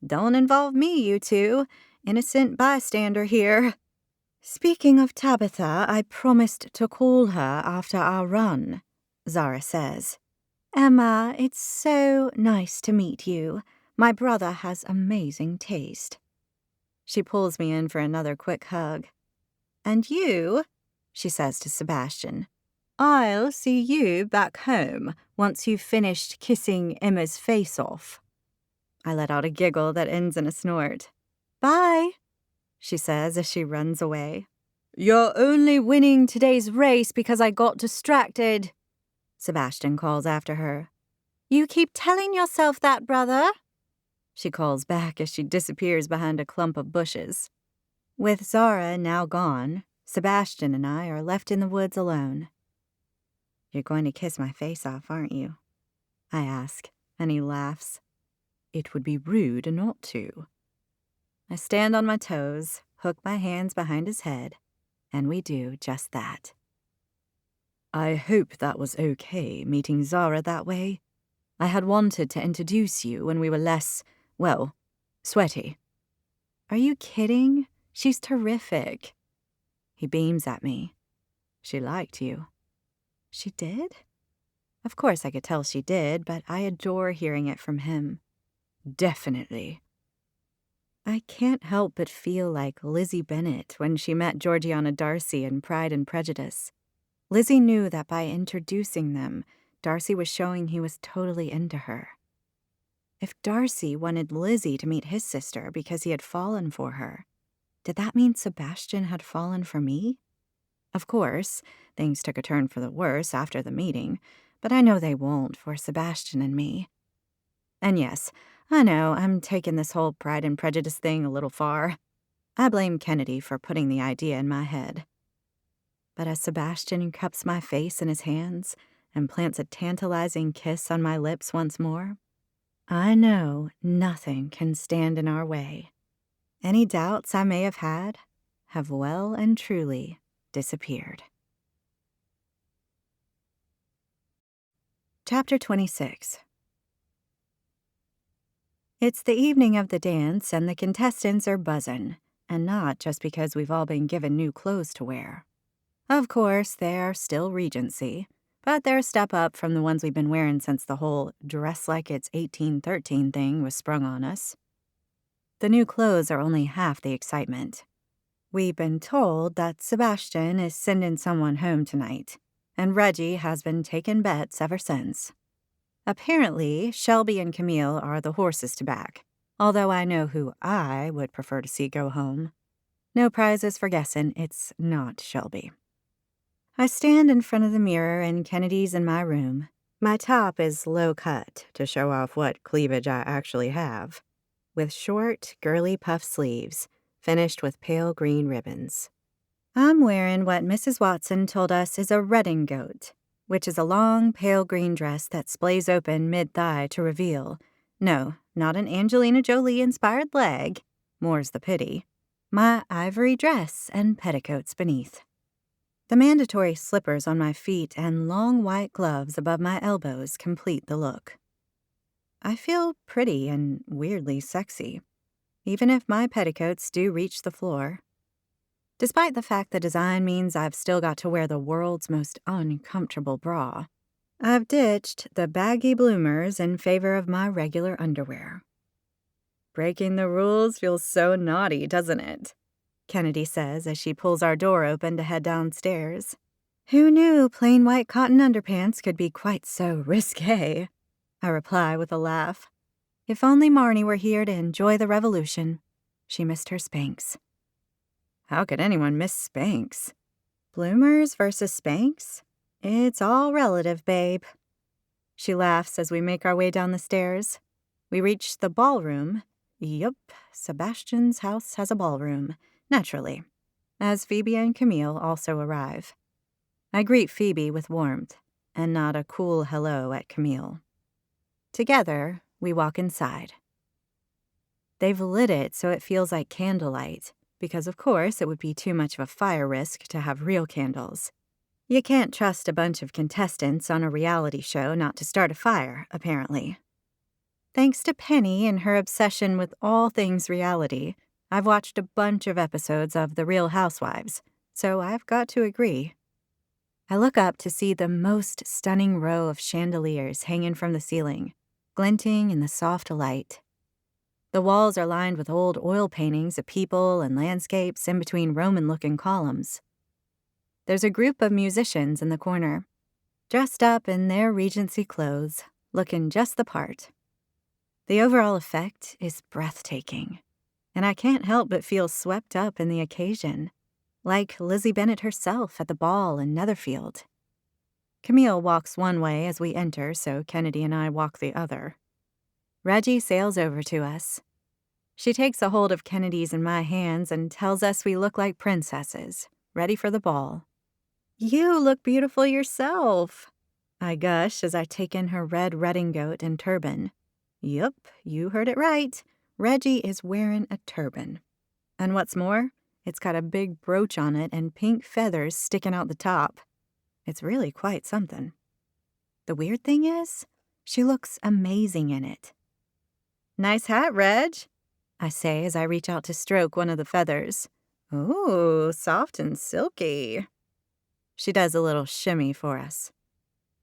C: Don't involve me, you two. Innocent bystander here. Speaking of Tabitha, I promised to call her after our run, Zara says. Emma, it's so nice to meet you. My brother has amazing taste. She pulls me in for another quick hug. And you, she says to Sebastian, I'll see you back home once you've finished kissing Emma's face off. I let out a giggle that ends in a snort. Bye, she says as she runs away. You're only winning today's race because I got distracted, Sebastian calls after her. You keep telling yourself that, brother, she calls back as she disappears behind a clump of bushes. With Zara now gone, Sebastian and I are left in the woods alone. You're going to kiss my face off, aren't you? I ask, and he laughs. It would be rude not to. I stand on my toes, hook my hands behind his head, and we do just that. I hope that was okay, meeting Zara that way. I had wanted to introduce you when we were less, well, sweaty. Are you kidding? She's terrific. He beams at me. She liked you. She did? Of course I could tell she did, but I adore hearing it from him. Definitely. I can't help but feel like Lizzie Bennet when she met Georgiana Darcy in Pride and Prejudice. Lizzie knew that by introducing them, Darcy was showing he was totally into her. If Darcy wanted Lizzie to meet his sister because he had fallen for her, did that mean Sebastian had fallen for me? Of course, things took a turn for the worse after the meeting, but I know they won't for Sebastian and me. And yes, I know I'm taking this whole Pride and Prejudice thing a little far. I blame Kennedy for putting the idea in my head. But as Sebastian cups my face in his hands and plants a tantalizing kiss on my lips once more, I know nothing can stand in our way. Any doubts I may have had have well and truly disappeared. Chapter 26. It's the evening of the dance, and the contestants are buzzing, and not just because we've all been given new clothes to wear. Of course, they're still Regency, but they're a step up from the ones we've been wearing since the whole dress like it's 1813 thing was sprung on us. The new clothes are only half the excitement. We've been told that Sebastian is sending someone home tonight, and Reggie has been taking bets ever since. Apparently, Shelby and Camille are the horses to back, although I know who I would prefer to see go home. No prizes for guessing it's not Shelby. I stand in front of the mirror in Kennedy's in my room. My top is low cut to show off what cleavage I actually have, with short, girly puff sleeves, finished with pale green ribbons. I'm wearing what Mrs. Watson told us is a redingote, which is a long, pale green dress that splays open mid-thigh to reveal, no, not an Angelina Jolie-inspired leg, more's the pity, my ivory dress and petticoats beneath. The mandatory slippers on my feet and long white gloves above my elbows complete the look. I feel pretty and weirdly sexy, even if my petticoats do reach the floor. Despite the fact the design means I've still got to wear the world's most uncomfortable bra, I've ditched the baggy bloomers in favor of my regular underwear. Breaking the rules feels so naughty, doesn't it? Kennedy says as she pulls our door open to head downstairs. Who knew plain white cotton underpants could be quite so risque? I reply with a laugh. If only Marnie were here to enjoy the revolution. She missed her Spanx. How could anyone miss Spanx? Bloomers versus Spanx? It's all relative, babe. She laughs as we make our way down the stairs. We reach the ballroom. Yup, Sebastian's house has a ballroom, naturally, as Phoebe and Camille also arrive. I greet Phoebe with warmth, and nod a cool hello at Camille. Together, we walk inside. They've lit it so it feels like candlelight, because of course it would be too much of a fire risk to have real candles. You can't trust a bunch of contestants on a reality show not to start a fire, apparently. Thanks to Penny and her obsession with all things reality, I've watched a bunch of episodes of The Real Housewives, so I've got to agree. I look up to see the most stunning row of chandeliers hanging from the ceiling, glinting in the soft light. The walls are lined with old oil paintings of people and landscapes in between Roman-looking columns. There's a group of musicians in the corner, dressed up in their Regency clothes, looking just the part. The overall effect is breathtaking, and I can't help but feel swept up in the occasion, like Lizzie Bennet herself at the ball in Netherfield. Camille walks one way as we enter, so Kennedy and I walk the other. Reggie sails over to us. She takes a hold of Kennedy's in my hands and tells us we look like princesses, ready for the ball. "You look beautiful yourself," I gush as I take in her red redingote and turban. Yup, you heard it right. Reggie is wearing a turban. And what's more, it's got a big brooch on it and pink feathers sticking out the top. It's really quite something. The weird thing is, she looks amazing in it. "Nice hat, Reg," I say as I reach out to stroke one of the feathers. "Ooh, soft and silky." She does a little shimmy for us.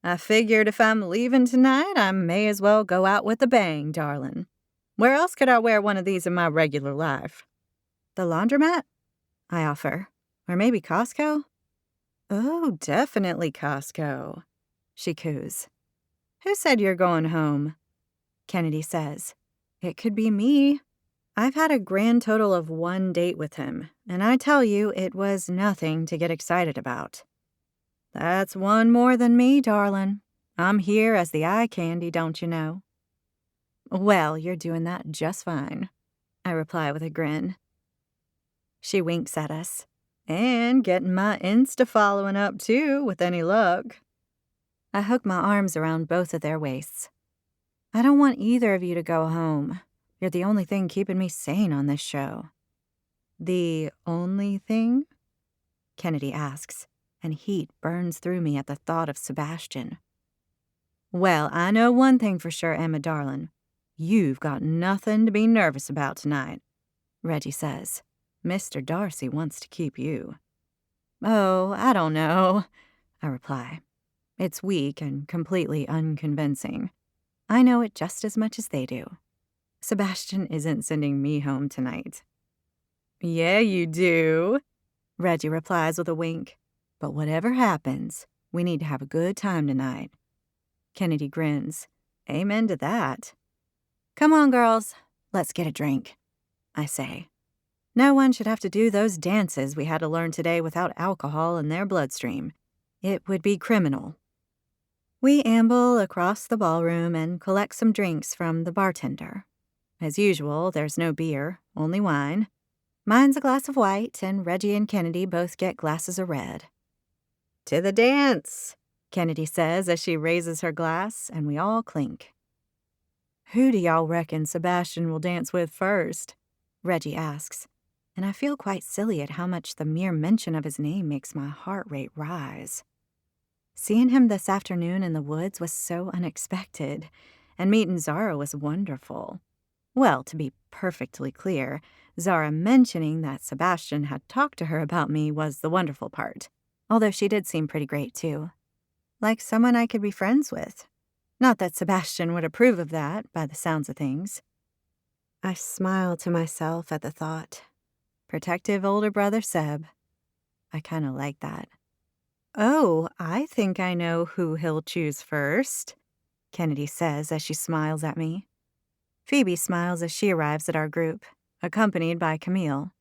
C: "I figured if I'm leaving tonight, I may as well go out with a bang, darling. Where else could I wear one of these in my regular life?" "The laundromat?" I offer. "Or maybe Costco?" "Oh, definitely Costco," she coos. "Who said you're going home?" Kennedy says. "It could be me. I've had a grand total of 1 date with him, and I tell you, it was nothing to get excited about." "That's one more than me, darling. I'm here as the eye candy, don't you know?" "Well, you're doing that just fine," I reply with a grin. She winks at us. "And getting my Insta following up, too, with any luck." I hook my arms around both of their waists. "I don't want either of you to go home. You're the only thing keeping me sane on this show." "The only thing?" Kennedy asks, and heat burns through me at the thought of Sebastian. "Well, I know one thing for sure, Emma darling. You've got nothing to be nervous about tonight," Reggie says. "Mr. Darcy wants to keep you." "Oh, I don't know," I reply. It's weak and completely unconvincing. I know it just as much as they do. Sebastian isn't sending me home tonight. "Yeah, you do," Reggie replies with a wink. "But whatever happens, we need to have a good time tonight." Kennedy grins. "Amen to that." "Come on, girls. Let's get a drink," I say. No one should have to do those dances we had to learn today without alcohol in their bloodstream. It would be criminal. We amble across the ballroom and collect some drinks from the bartender. As usual, there's no beer, only wine. Mine's a glass of white, and Reggie and Kennedy both get glasses of red. "To the dance," Kennedy says as she raises her glass, and we all clink. "Who do y'all reckon Sebastian will dance with first?" Reggie asks, and I feel quite silly at how much the mere mention of his name makes my heart rate rise. Seeing him this afternoon in the woods was so unexpected, and meeting Zara was wonderful. Well, to be perfectly clear, Zara mentioning that Sebastian had talked to her about me was the wonderful part, although she did seem pretty great too. Like someone I could be friends with. Not that Sebastian would approve of that, by the sounds of things. I smile to myself at the thought. Protective older brother Seb. I kind of like that. "Oh, I think I know who he'll choose first," Kennedy says as she smiles at me. Phoebe smiles as she arrives at our group, accompanied by Camille.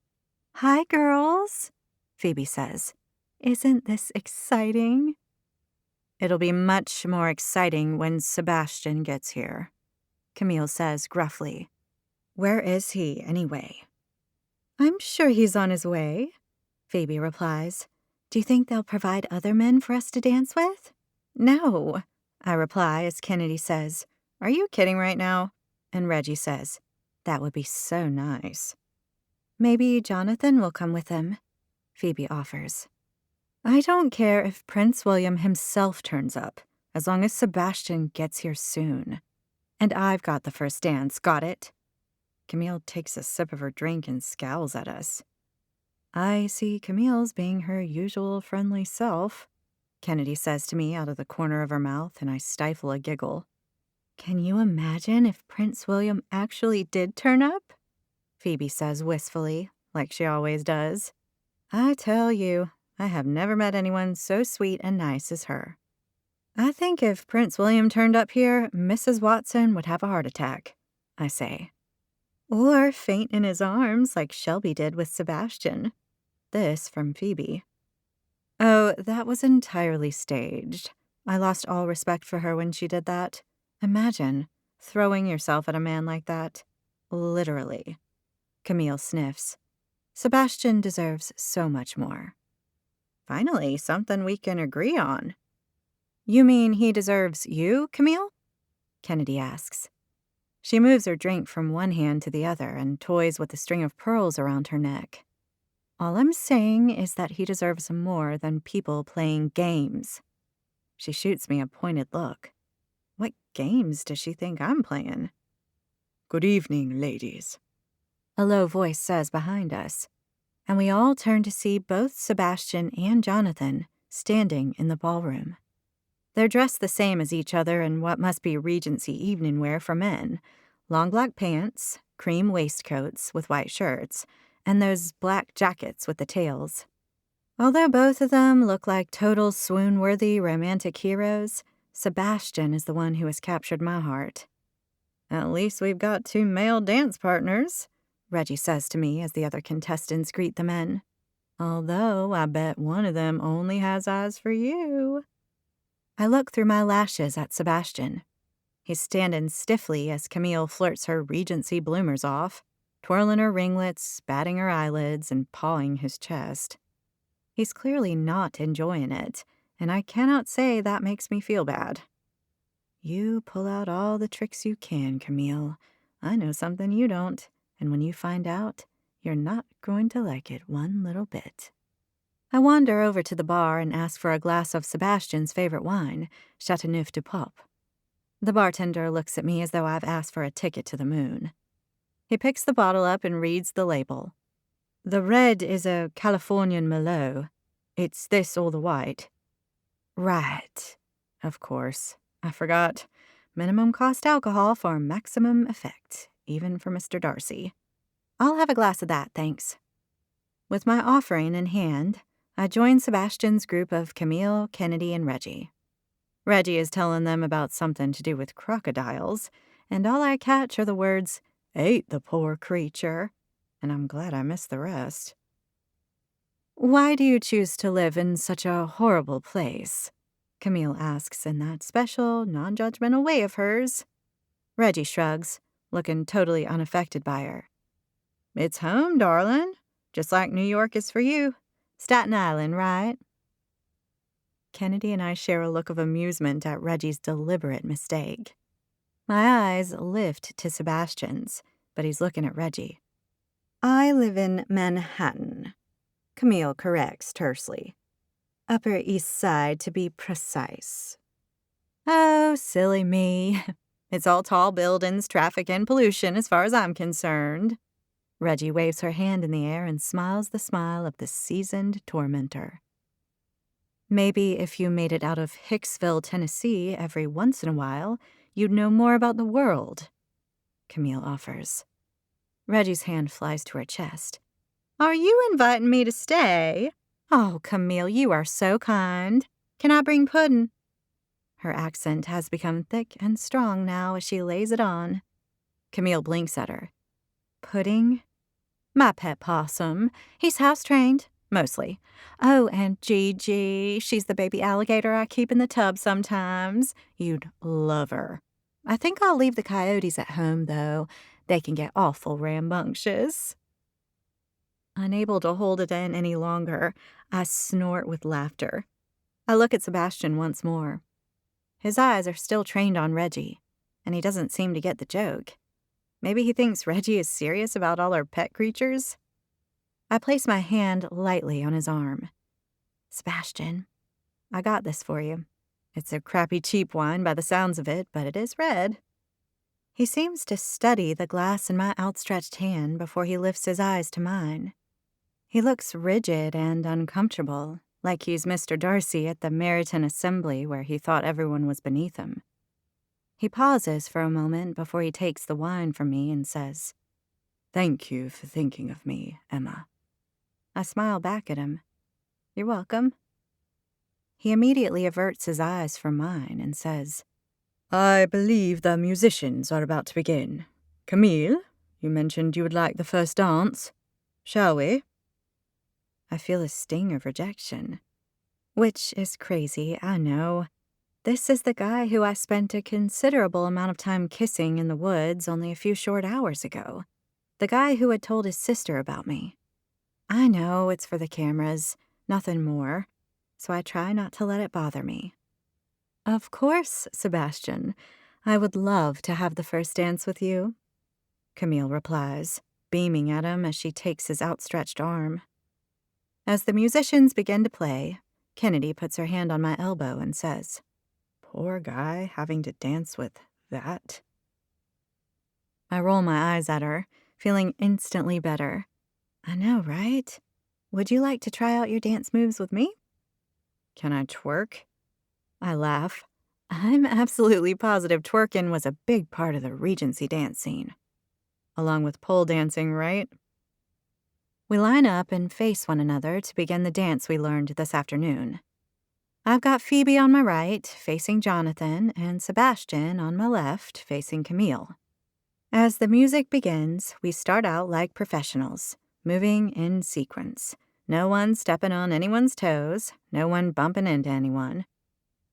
C: "Hi, girls," Phoebe says. "Isn't this exciting?" "It'll be much more exciting when Sebastian gets here," Camille says gruffly. "Where is he, anyway?" "I'm sure he's on his way," Phoebe replies. "Do you think they'll provide other men for us to dance with?" "No," I reply as Kennedy says, "Are you kidding right now?" And Reggie says, "That would be so nice." "Maybe Jonathan will come with him," Phoebe offers. I don't care if Prince William himself turns up, as long as Sebastian gets here soon. And I've got the first dance, got it? Camille takes a sip of her drink and scowls at us. I see Camille's being her usual friendly self, Kennedy says to me out of the corner of her mouth, and I stifle a giggle. Can you imagine if Prince William actually did turn up? Phoebe says wistfully, like she always does. I tell you, I have never met anyone so sweet and nice as her. I think if Prince William turned up here, Mrs. Watson would have a heart attack, I say. Or faint in his arms like Shelby did with Sebastian. This from Phoebe. Oh, that was entirely staged. I lost all respect for her when she did that. Imagine throwing yourself at a man like that. Literally. Camille sniffs. Sebastian deserves so much more. Finally, something we can agree on. You mean he deserves you, Camille? Kennedy asks. She moves her drink from one hand to the other and toys with a string of pearls around her neck. All I'm saying is that he deserves more than people playing games. She shoots me a pointed look. What games does she think I'm playing? Good evening, ladies, a low voice says behind us, and we all turn to see both Sebastian and Jonathan standing in the ballroom. They're dressed the same as each other in what must be Regency evening wear for men, long black pants, cream waistcoats with white shirts, and those black jackets with the tails. Although both of them look like total swoon-worthy romantic heroes, Sebastian is the one who has captured my heart. At least we've got 2 male dance partners, Reggie says to me as the other contestants greet the men. Although I bet one of them only has eyes for you. I look through my lashes at Sebastian. He's standing stiffly as Camille flirts her Regency bloomers off, twirling her ringlets, batting her eyelids, and pawing his chest. He's clearly not enjoying it, and I cannot say that makes me feel bad. You pull out all the tricks you can, Camille. I know something you don't, and when you find out, you're not going to like it one little bit. I wander over to the bar and ask for a glass of Sebastian's favorite wine, Chateauneuf du Pape. The bartender looks at me as though I've asked for a ticket to the moon. He picks the bottle up and reads the label. The red is a Californian Merlot. It's this or the white. Right. Of course. I forgot. Minimum cost alcohol for maximum effect, even for Mr. Darcy. I'll have a glass of that, thanks. With my offering in hand, I join Sebastian's group of Camille, Kennedy, and Reggie. Reggie is telling them about something to do with crocodiles, and all I catch are the words, "Ate the poor creature," and I'm glad I missed the rest. Why do you choose to live in such a horrible place? Camille asks in that special, non-judgmental way of hers. Reggie shrugs, looking totally unaffected by her. It's home, darling, just like New York is for you. Staten Island, right? Kennedy and I share a look of amusement at Reggie's deliberate mistake. My eyes lift to Sebastian's, but he's looking at Reggie. I live in Manhattan, Camille corrects tersely. Upper East Side, to be precise. Oh, silly me. It's all tall buildings, traffic, and pollution as far as I'm concerned. Reggie waves her hand in the air and smiles the smile of the seasoned tormentor. Maybe if you made it out of Hicksville, Tennessee, every once in a while, you'd know more about the world, Camille offers. Reggie's hand flies to her chest. Are you inviting me to stay? Oh, Camille, you are so kind. Can I bring pudding? Her accent has become thick and strong now as she lays it on. Camille blinks at her. Pudding? My pet possum. He's house-trained, mostly. Oh, and Gigi, she's the baby alligator I keep in the tub sometimes. You'd love her. I think I'll leave the coyotes at home, though. They can get awful rambunctious. Unable to hold it in any longer, I snort with laughter. I look at Sebastian once more. His eyes are still trained on Reggie, and he doesn't seem to get the joke. Maybe he thinks Reggie is serious about all our pet creatures? I place my hand lightly on his arm. Sebastian, I got this for you. It's a crappy cheap wine by the sounds of it, but it is red. He seems to study the glass in my outstretched hand before he lifts his eyes to mine. He looks rigid and uncomfortable, like he's Mr. Darcy at the Meryton Assembly where he thought everyone was beneath him. He pauses for a moment before he takes the wine from me and says, "Thank you for thinking of me, Emma." I smile back at him. "You're welcome." He immediately averts his eyes from mine and says, "I believe the musicians are about to begin. Camille, you mentioned you would like the first dance. Shall we?" I feel a sting of rejection. Which is crazy, I know. This is the guy who I spent a considerable amount of time kissing in the woods only a few short hours ago. The guy who had told his sister about me. I know it's for the cameras, nothing more, so I try not to let it bother me. "Of course, Sebastian. I would love to have the first dance with you," Camille replies, beaming at him as she takes his outstretched arm. As the musicians begin to play, Kennedy puts her hand on my elbow and says, "Poor guy having to dance with that." I roll my eyes at her, feeling instantly better. I know, right? Would you like to try out your dance moves with me? Can I twerk? I laugh. I'm absolutely positive twerking was a big part of the Regency dance scene. Along with pole dancing, right? We line up and face one another to begin the dance we learned this afternoon. I've got Phoebe on my right, facing Jonathan, and Sebastian on my left, facing Camille. As the music begins, we start out like professionals, moving in sequence. No one stepping on anyone's toes, no one bumping into anyone.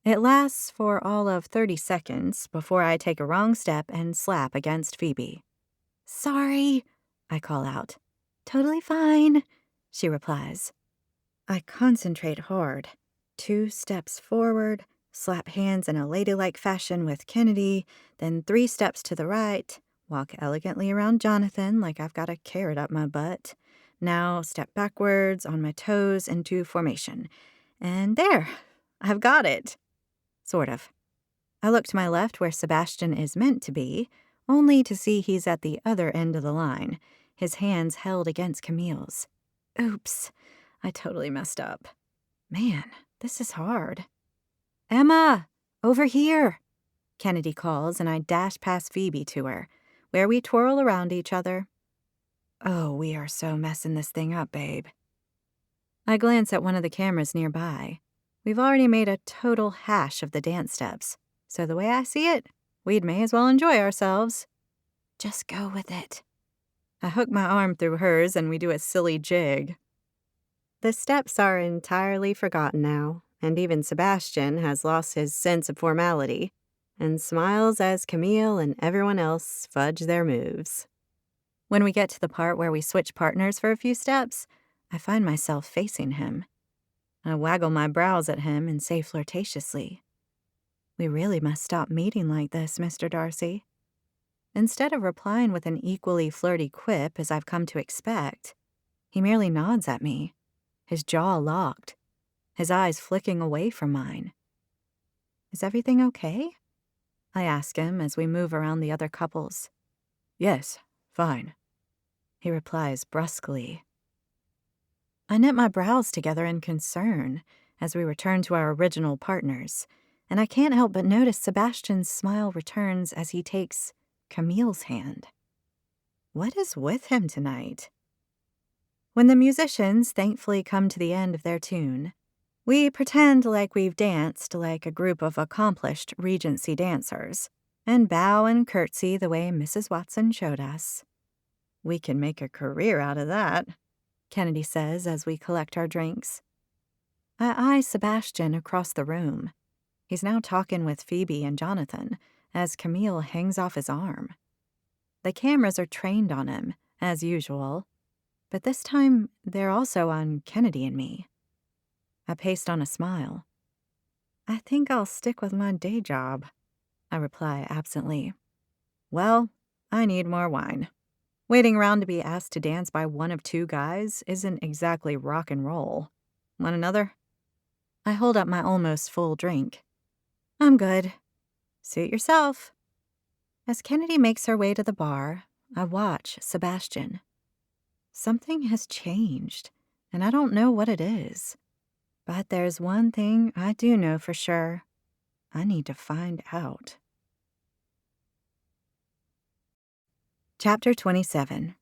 C: It lasts for all of 30 seconds before I take a wrong step and slap against Phoebe. "Sorry," I call out. "Totally fine," she replies. I concentrate hard. 2 steps forward, slap hands in a ladylike fashion with Kennedy, then 3 steps to the right, walk elegantly around Jonathan like I've got a carrot up my butt. Now step backwards on my toes into formation. And there, I've got it. Sort of. I look to my left where Sebastian is meant to be, only to see he's at the other end of the line, his hands held against Camille's. Oops, I totally messed up. Man, this is hard. "Emma, over here," Kennedy calls, and I dash past Phoebe to her, where we twirl around each other. Oh, we are so messing this thing up, babe. I glance at one of the cameras nearby. We've already made a total hash of the dance steps, so the way I see it, we'd may as well enjoy ourselves. Just go with it. I hook my arm through hers and we do a silly jig. The steps are entirely forgotten now, and even Sebastian has lost his sense of formality and smiles as Camille and everyone else fudge their moves. When we get to the part where we switch partners for a few steps, I find myself facing him. I waggle my brows at him and say flirtatiously, "We really must stop meeting like this, Mr. Darcy." Instead of replying with an equally flirty quip as I've come to expect, he merely nods at me, his jaw locked, his eyes flicking away from mine. "Is everything okay?" I ask him as we move around the other couples. "Yes, fine," he replies brusquely. I knit my brows together in concern as we return to our original partners, and I can't help but notice Sebastian's smile returns as he takes Camille's hand. What is with him tonight? When the musicians thankfully come to the end of their tune, we pretend like we've danced like a group of accomplished Regency dancers, and bow and curtsy the way Mrs. Watson showed us. We can make a career out of that, Kennedy says as we collect our drinks. I eye Sebastian across the room. He's now talking with Phoebe and Jonathan as Camille hangs off his arm. The cameras are trained on him, as usual, but this time they're also on Kennedy and me. I paste on a smile. "I think I'll stick with my day job," I reply absently. Well, I need more wine. Waiting around to be asked to dance by one of 2 guys isn't exactly rock and roll. Want another? I hold up my almost full drink. I'm good. Suit yourself. As Kennedy makes her way to the bar, I watch Sebastian. Something has changed, and I don't know what it is. But there's one thing I do know for sure. I need to find out. Chapter 27.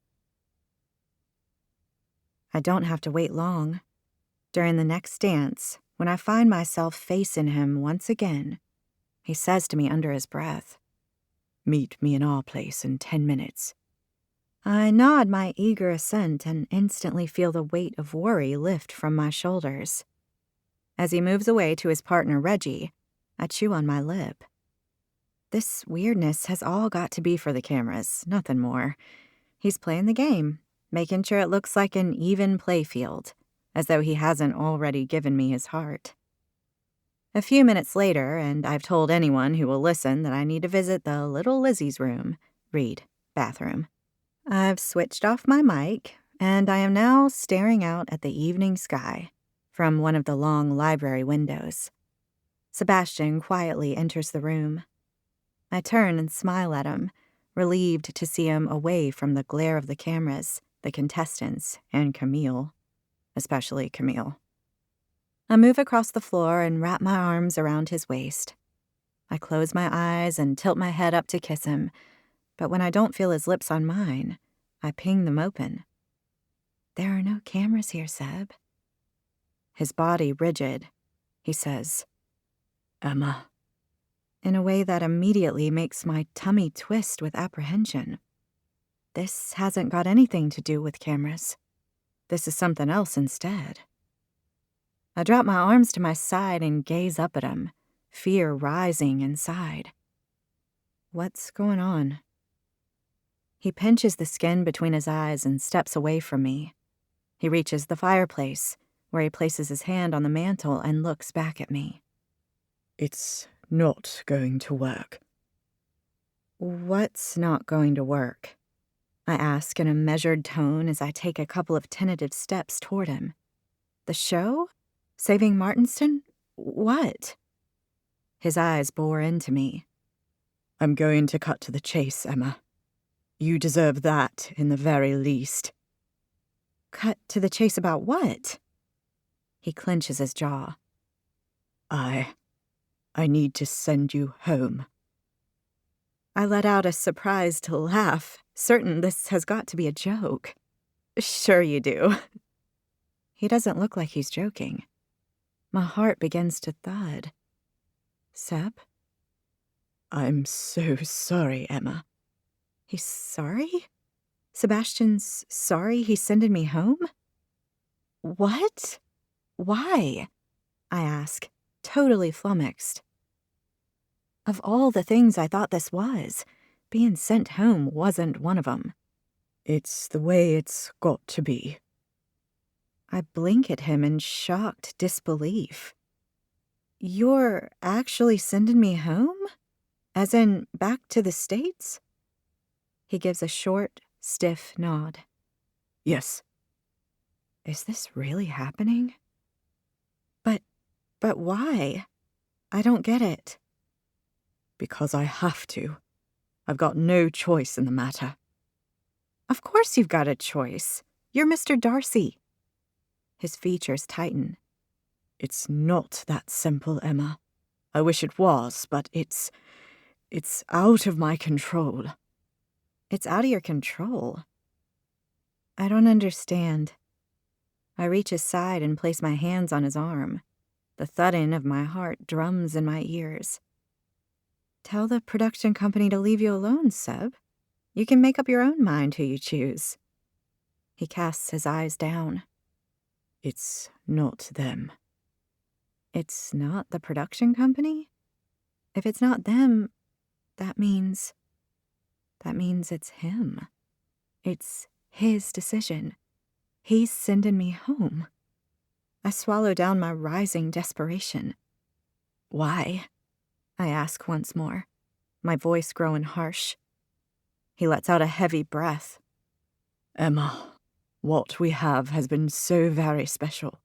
C: I don't have to wait long. During the next dance, when I find myself facing him once again, he says to me under his breath, "Meet me in our place in 10 minutes. I nod my eager assent and instantly feel the weight of worry lift from my shoulders. As he moves away to his partner Reggie, I chew on my lip. This weirdness has all got to be for the cameras, nothing more. He's playing the game, making sure it looks like an even playfield, as though he hasn't already given me his heart. A few minutes later, and I've told anyone who will listen that I need to visit the little Lizzie's room, read, bathroom. I've switched off my mic, and I am now staring out at the evening sky from one of the long library windows. Sebastian quietly enters the room. I turn and smile at him, relieved to see him away from the glare of the cameras, the contestants, and Camille. Especially Camille. I move across the floor and wrap my arms around his waist. I close my eyes and tilt my head up to kiss him, but when I don't feel his lips on mine, I ping them open. There are no cameras here, Seb. His body rigid, he says, "Emma," in a way that immediately makes my tummy twist with apprehension. This hasn't got anything to do with cameras. This is something else instead. I drop my arms to my side and gaze up at him, fear rising inside. What's going on? He pinches the skin between his eyes and steps away from me. He reaches the fireplace, where he places his hand on the mantel and looks back at me.
B: "It's not going to work."
C: What's not going to work? I ask in a measured tone as I take a couple of tentative steps toward him. The show? Saving Martinston? What? His eyes bore into me.
B: "I'm going to cut to the chase, Emma. You deserve that, in the very least."
C: Cut to the chase about what? He clenches his jaw.
B: I need to send you home."
C: I let out a surprised laugh, certain this has got to be a joke. Sure you do. He doesn't look like he's joking. My heart begins to thud. Seb?
B: "I'm so sorry, Emma."
C: He's sorry? Sebastian's sorry he's sending me home? What? Why? I ask, totally flummoxed. Of all the things I thought this was, being sent home wasn't one of them.
B: "It's the way it's got to be."
C: I blink at him in shocked disbelief. You're actually sending me home? As in, back to the States? He gives a short, stiff nod.
B: "Yes."
C: Is this really happening? But why? I don't get it.
B: "Because I have to. I've got no choice in the matter."
C: Of course you've got a choice. You're Mr. Darcy. His features tighten.
B: "It's not that simple, Emma. I wish it was, but it's out of my control."
C: It's out of your control. I don't understand. I reach his side and place my hands on his arm. The thudding of my heart drums in my ears. Tell the production company to leave you alone, Seb. You can make up your own mind who you choose. He casts his eyes down.
B: "It's not them."
C: It's not the production company? If it's not them, that means it's him. It's his decision. He's sending me home. I swallow down my rising desperation. Why? I ask once more, my voice growing harsh. He lets out a heavy breath.
B: "Emma, what we have has been so very special,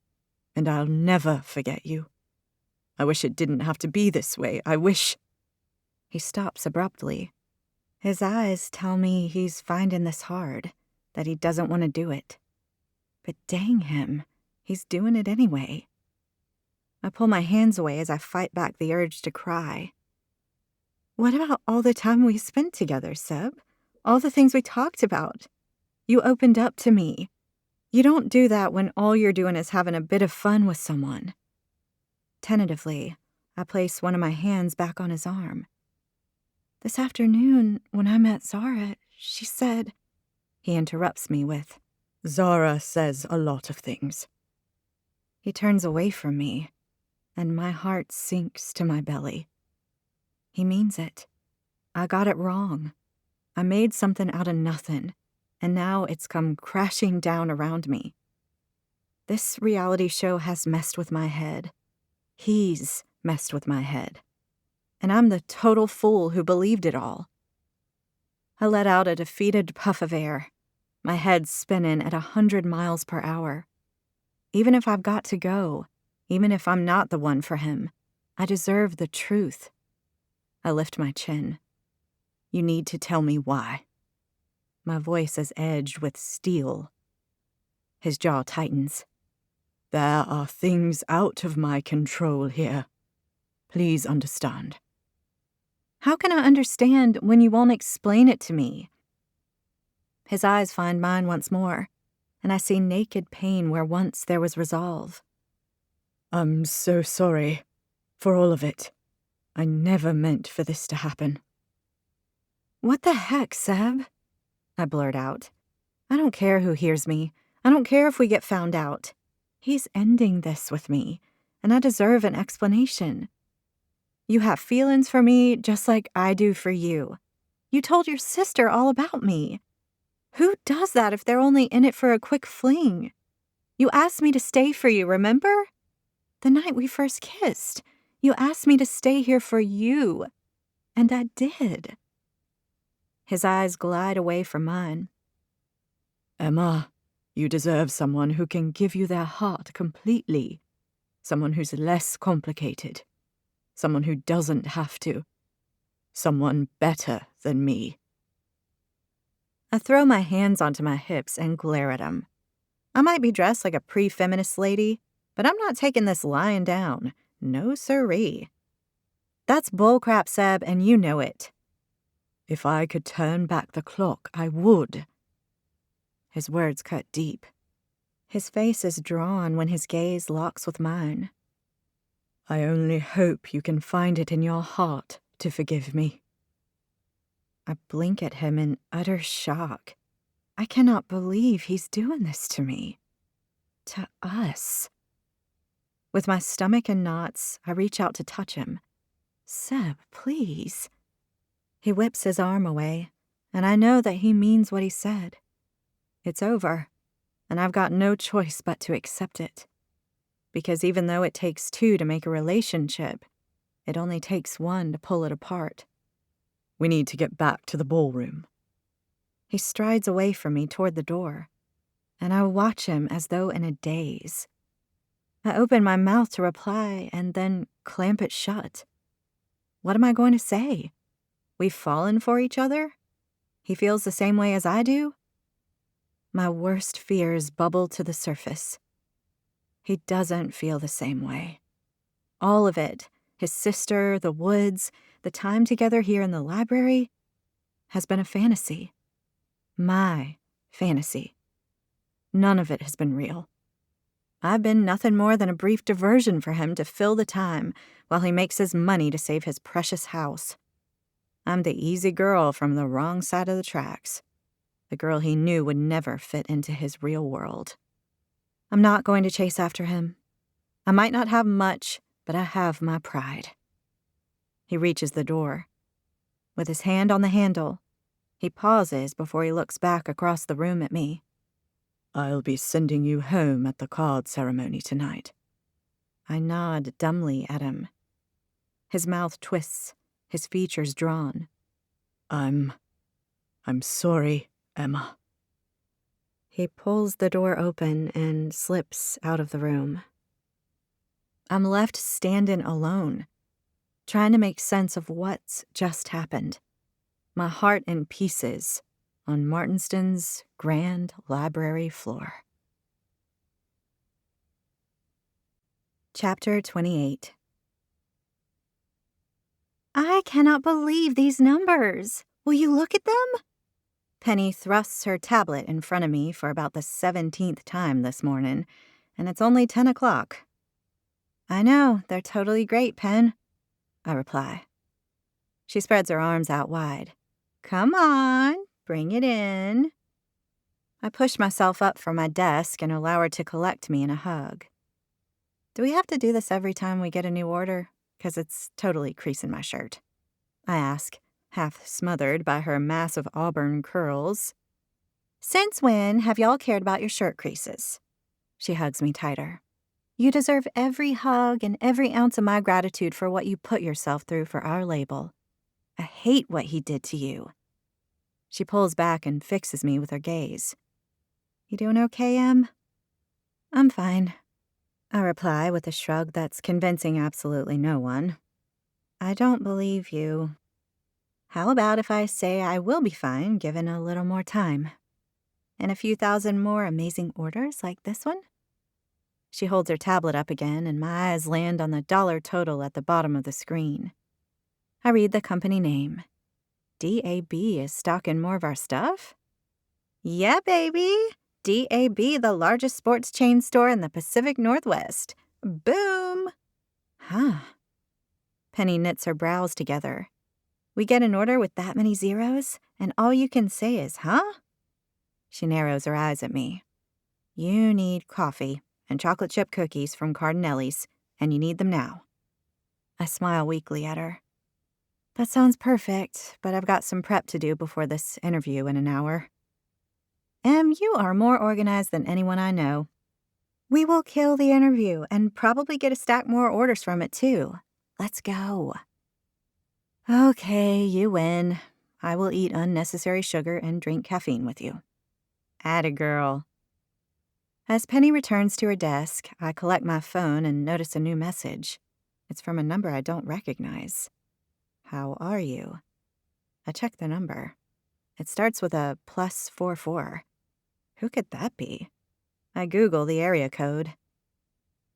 B: and I'll never forget you.
C: I wish it didn't have to be this way. I wish—"
A: He stops abruptly. His eyes tell me he's finding this hard, that he doesn't want to do it. But dang him, he's doing it anyway. I pull my hands away as I fight back the urge to cry. What about all the time we spent together, Seb? All the things we talked about? You opened up to me. You don't do that when all you're doing is having a bit of fun with someone. Tentatively, I place one of my hands back on his arm. This afternoon, when I met Zara, she said— He interrupts me with,
C: "Zara says a lot of things."
A: He turns away from me, and my heart sinks to my belly. He means it. I got it wrong. I made something out of nothing, and now it's come crashing down around me. This reality show has messed with my head. He's messed with my head. And I'm the total fool who believed it all. I let out a defeated puff of air, my head spinning at 100 miles per hour. Even if I've got to go, even if I'm not the one for him, I deserve the truth. I lift my chin. You need to tell me why. My voice is edged with steel. His jaw tightens.
C: There are things out of my control here. Please understand.
A: How can I understand when you won't explain it to me? His eyes find mine once more, and I see naked pain where once there was resolve.
C: I'm so sorry for all of it. I never meant for this to happen.
A: What the heck, Seb? I blurt out. I don't care who hears me. I don't care if we get found out. He's ending this with me, and I deserve an explanation. You have feelings for me just like I do for you. You told your sister all about me. Who does that if they're only in it for a quick fling? You asked me to stay for you, remember? The night we first kissed, you asked me to stay here for you. And I did. His eyes glide away from mine.
C: Emma, you deserve someone who can give you their heart completely. Someone who's less complicated. Someone who doesn't have to. Someone better than me.
A: I throw my hands onto my hips and glare at him. I might be dressed like a pre-feminist lady, but I'm not taking this lying down. No siree. That's bullcrap, Seb, and you know it.
C: If I could turn back the clock, I would.
A: His words cut deep. His face is drawn when his gaze locks with mine.
C: I only hope you can find it in your heart to forgive me.
A: I blink at him in utter shock. I cannot believe he's doing this to me. To us. With my stomach in knots, I reach out to touch him. Seb, please. He whips his arm away, and I know that he means what he said. It's over, and I've got no choice but to accept it. Because even though it takes two to make a relationship, it only takes one to pull it apart.
C: We need to get back to the ballroom.
A: He strides away from me toward the door, and I watch him as though in a daze. I open my mouth to reply and then clamp it shut. What am I going to say? We've fallen for each other? He feels the same way as I do? My worst fears bubble to the surface. He doesn't feel the same way. All of it, his sister, the woods, the time together here in the library, has been a fantasy. My fantasy. None of it has been real. I've been nothing more than a brief diversion for him to fill the time while he makes his money to save his precious house. I'm the easy girl from the wrong side of the tracks. The girl he knew would never fit into his real world. I'm not going to chase after him. I might not have much, but I have my pride. He reaches the door. With his hand on the handle, he pauses before he looks back across the room at me.
C: I'll be sending you home at the card ceremony tonight.
A: I nod dumbly at him. His mouth twists, his features drawn.
C: I'm sorry, Emma.
A: He pulls the door open and slips out of the room.
C: I'm left standing alone, trying to make sense of what's just happened. My heart in pieces on Martinston's grand library floor. Chapter 28.
B: I cannot believe these numbers. Will you look at them?
C: Penny thrusts her tablet in front of me for about the 17th time this morning, and it's only 10 o'clock. I know, they're totally great, Pen, I reply. She spreads her arms out wide. Come on, bring it in. I push myself up from my desk and allow her to collect me in a hug. Do we have to do this every time we get a new order? 'Cause it's totally creasing my shirt. I ask, half smothered by her massive auburn curls. Since when have y'all cared about your shirt creases? She hugs me tighter. You deserve every hug and every ounce of my gratitude for what you put yourself through for our label. I hate what he did to you. She pulls back and fixes me with her gaze. You doing okay, Em? I'm fine, I reply with a shrug that's convincing absolutely no one. I don't believe you. How about if I say I will be fine given a little more time? And a few thousand more amazing orders like this one? She holds her tablet up again, and my eyes land on the dollar total at the bottom of the screen. I read the company name. DAB is stocking more of our stuff? Yeah, baby! DAB, the largest sports chain store in the Pacific Northwest. Boom! Huh. Penny knits her brows together. We get an order with that many zeros, and all you can say is, huh? She narrows her eyes at me. You need coffee and chocolate chip cookies from Cardinelli's, and you need them now. I smile weakly at her. That sounds perfect, but I've got some prep to do before this interview in an hour. Em, you are more organized than anyone I know. We will kill the interview and probably get a stack more orders from it, too. Let's go. Okay, you win. I will eat unnecessary sugar and drink caffeine with you. Atta girl. As Penny returns to her desk, I collect my phone and notice a new message. It's from a number I don't recognize. How are you? I check the number. It starts with a +44. Who could that be? I Google the area code.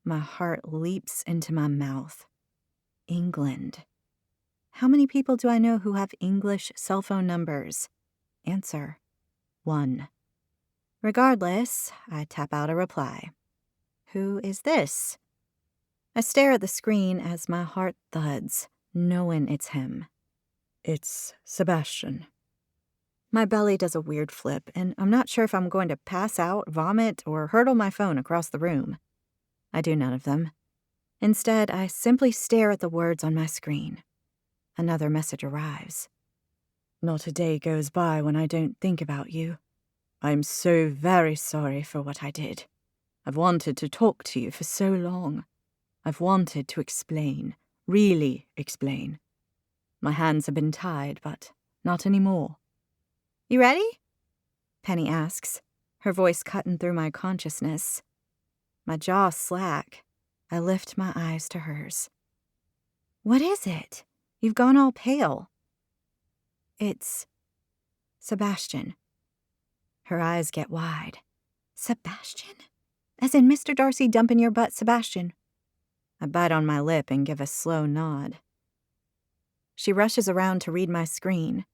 C: My heart leaps into my mouth. England. How many people do I know who have English cell phone numbers? Answer: 1. Regardless, I tap out a reply. Who is this? I stare at the screen as my heart thuds, knowing it's him. It's Sebastian. My belly does a weird flip, and I'm not sure if I'm going to pass out, vomit, or hurtle my phone across the room. I do none of them. Instead, I simply stare at the words on my screen. Another message arrives. Not a day goes by when I don't think about you. I'm so very sorry for what I did. I've wanted to talk to you for so long. I've wanted to explain, really explain. My hands have been tied, but not anymore. You ready? Penny asks, her voice cutting through my consciousness. My jaw slack. I lift my eyes to hers. What is it? You've gone all pale. It's Sebastian. Her eyes get wide. Sebastian? As in Mr. Darcy dumping your butt, Sebastian. I bite on my lip and give a slow nod. She rushes around to read my screen.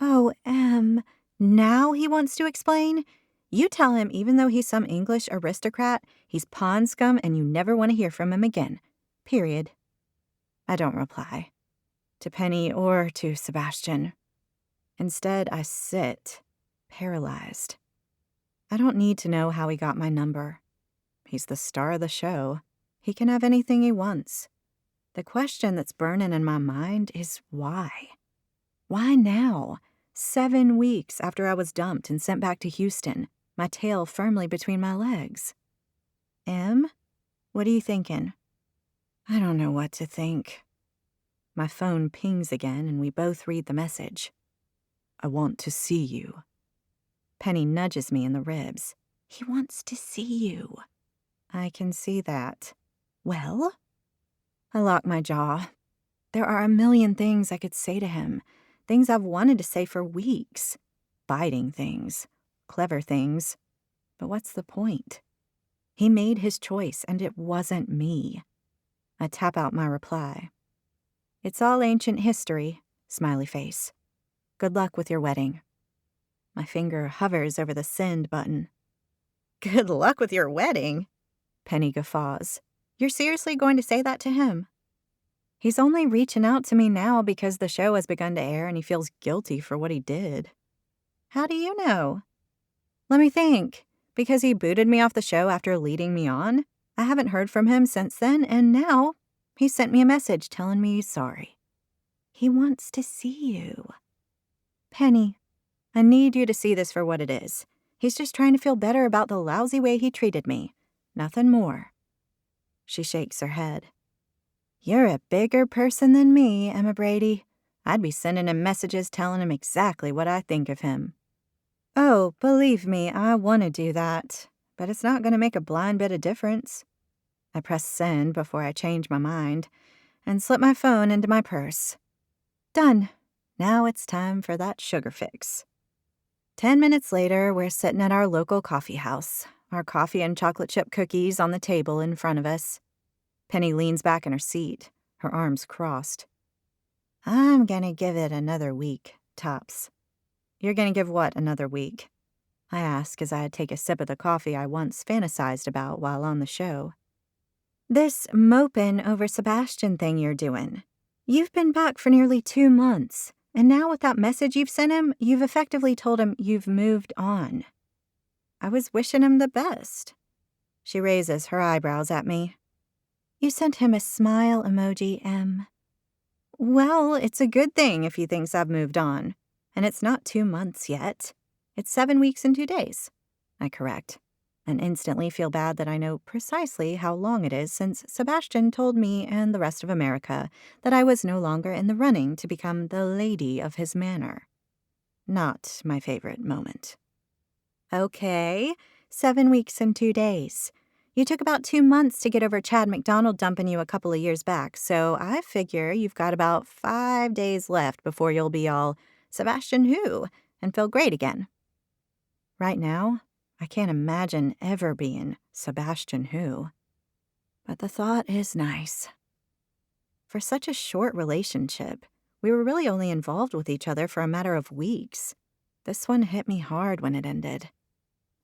C: Oh, now he wants to explain? You tell him even though he's some English aristocrat, he's pond scum and you never want to hear from him again. Period. I don't reply. To Penny or to Sebastian. Instead, I sit, paralyzed. I don't need to know how he got my number. He's the star of the show. He can have anything he wants. The question that's burning in my mind is why? Why now? 7 weeks after I was dumped and sent back to Houston, my tail firmly between my legs. Em, what are you thinking? I don't know what to think. My phone pings again and we both read the message. I want to see you. Penny nudges me in the ribs. He wants to see you. I can see that. Well, I lock my jaw. There are a million things I could say to him, things I've wanted to say for weeks. Biting things, clever things. But what's the point? He made his choice, and it wasn't me. I tap out my reply. It's all ancient history, smiley face. Good luck with your wedding. My finger hovers over the send button. Good luck with your wedding? Penny guffaws. You're seriously going to say that to him? He's only reaching out to me now because the show has begun to air and he feels guilty for what he did. How do you know? Let me think. Because he booted me off the show after leading me on? I haven't heard from him since then, and now he sent me a message telling me he's sorry. He wants to see you. Penny, I need you to see this for what it is. He's just trying to feel better about the lousy way he treated me. Nothing more. She shakes her head. You're a bigger person than me, Emma Brady. I'd be sending him messages telling him exactly what I think of him. Oh, believe me, I want to do that, but it's not going to make a blind bit of difference. I press send before I change my mind and slip my phone into my purse. Done. Now it's time for that sugar fix. 10 minutes later, we're sitting at our local coffee house, our coffee and chocolate chip cookies on the table in front of us. Penny leans back in her seat, her arms crossed. I'm gonna give it another week, tops. You're gonna give what another week? I ask as I take a sip of the coffee I once fantasized about while on the show. This moping over Sebastian thing you're doing. You've been back for nearly 2 months, and now with that message you've sent him, you've effectively told him you've moved on. I was wishing him the best. She raises her eyebrows at me. You sent him a smile emoji, Em. Well, it's a good thing if he thinks I've moved on. And it's not 2 months yet. It's 7 weeks and 2 days. I correct, and instantly feel bad that I know precisely how long it is since Sebastian told me and the rest of America that I was no longer in the running to become the lady of his manor. Not my favorite moment. Okay, 7 weeks and 2 days. You took about 2 months to get over Chad McDonald dumping you a couple of years back, so I figure you've got about 5 days left before you'll be all Sebastian who and feel great again. Right now, I can't imagine ever being Sebastian who. But the thought is nice. For such a short relationship, we were really only involved with each other for a matter of weeks. This one hit me hard when it ended.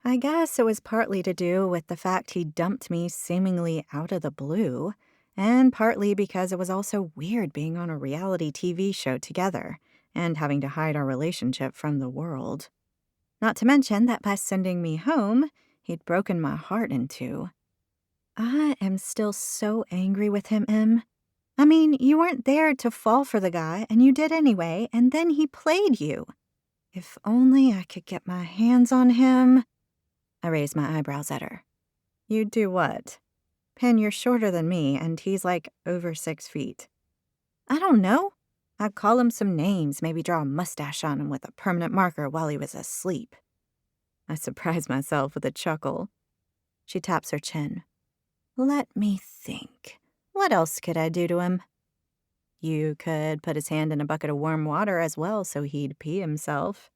C: I guess it was partly to do with the fact he dumped me seemingly out of the blue, and partly because it was also weird being on a reality TV show together and having to hide our relationship from the world. Not to mention that by sending me home, he'd broken my heart in two. I am still so angry with him, Em. I mean, you weren't there to fall for the guy, and you did anyway, and then he played you. If only I could get my hands on him. I raise my eyebrows at her. You'd do what? Pen, you're shorter than me, and he's like over 6 feet. I don't know. I'd call him some names, maybe draw a mustache on him with a permanent marker while he was asleep. I surprise myself with a chuckle. She taps her chin. Let me think. What else could I do to him? You could put his hand in a bucket of warm water as well so he'd pee himself.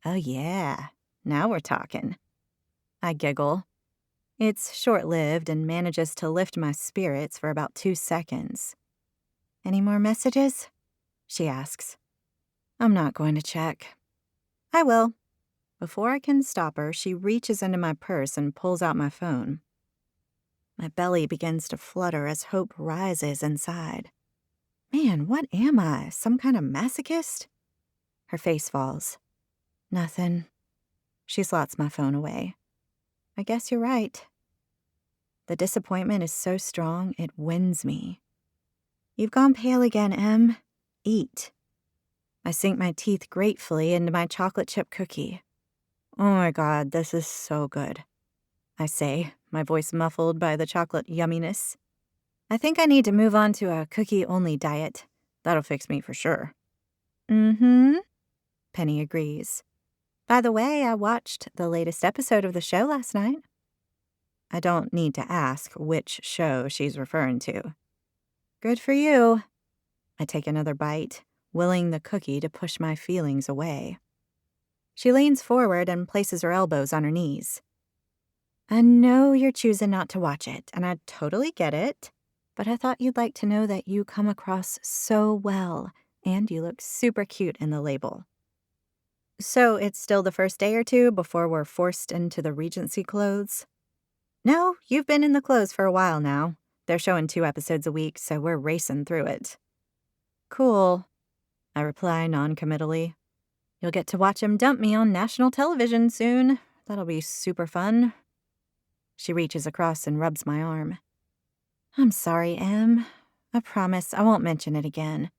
C: Oh yeah, now we're talking. I giggle. It's short-lived and manages to lift my spirits for about 2 seconds. Any more messages? She asks. I'm not going to check. I will. Before I can stop her, she reaches into my purse and pulls out my phone. My belly begins to flutter as hope rises inside. Man, what am I? Some kind of masochist? Her face falls. Nothing. She slots my phone away. I guess you're right. The disappointment is so strong, it winds me. You've gone pale again, Em. Eat. I sink my teeth gratefully into my chocolate chip cookie. Oh my God, this is so good. I say, my voice muffled by the chocolate yumminess. I think I need to move on to a cookie-only diet. That'll fix me for sure. Mm-hmm. Penny agrees. By the way, I watched the latest episode of the show last night. I don't need to ask which show she's referring to. Good for you. I take another bite, willing the cookie to push my feelings away. She leans forward and places her elbows on her knees. I know you're choosing not to watch it, and I totally get it, but I thought you'd like to know that you come across so well, and you look super cute in the label. So it's still the first day or two before we're forced into the Regency clothes? No, you've been in the clothes for a while now. They're showing 2 episodes a week, so we're racing through it. Cool, I reply noncommittally. You'll get to watch him dump me on national television soon. That'll be super fun. She reaches across and rubs my arm. I'm sorry, Em. I promise I won't mention it again.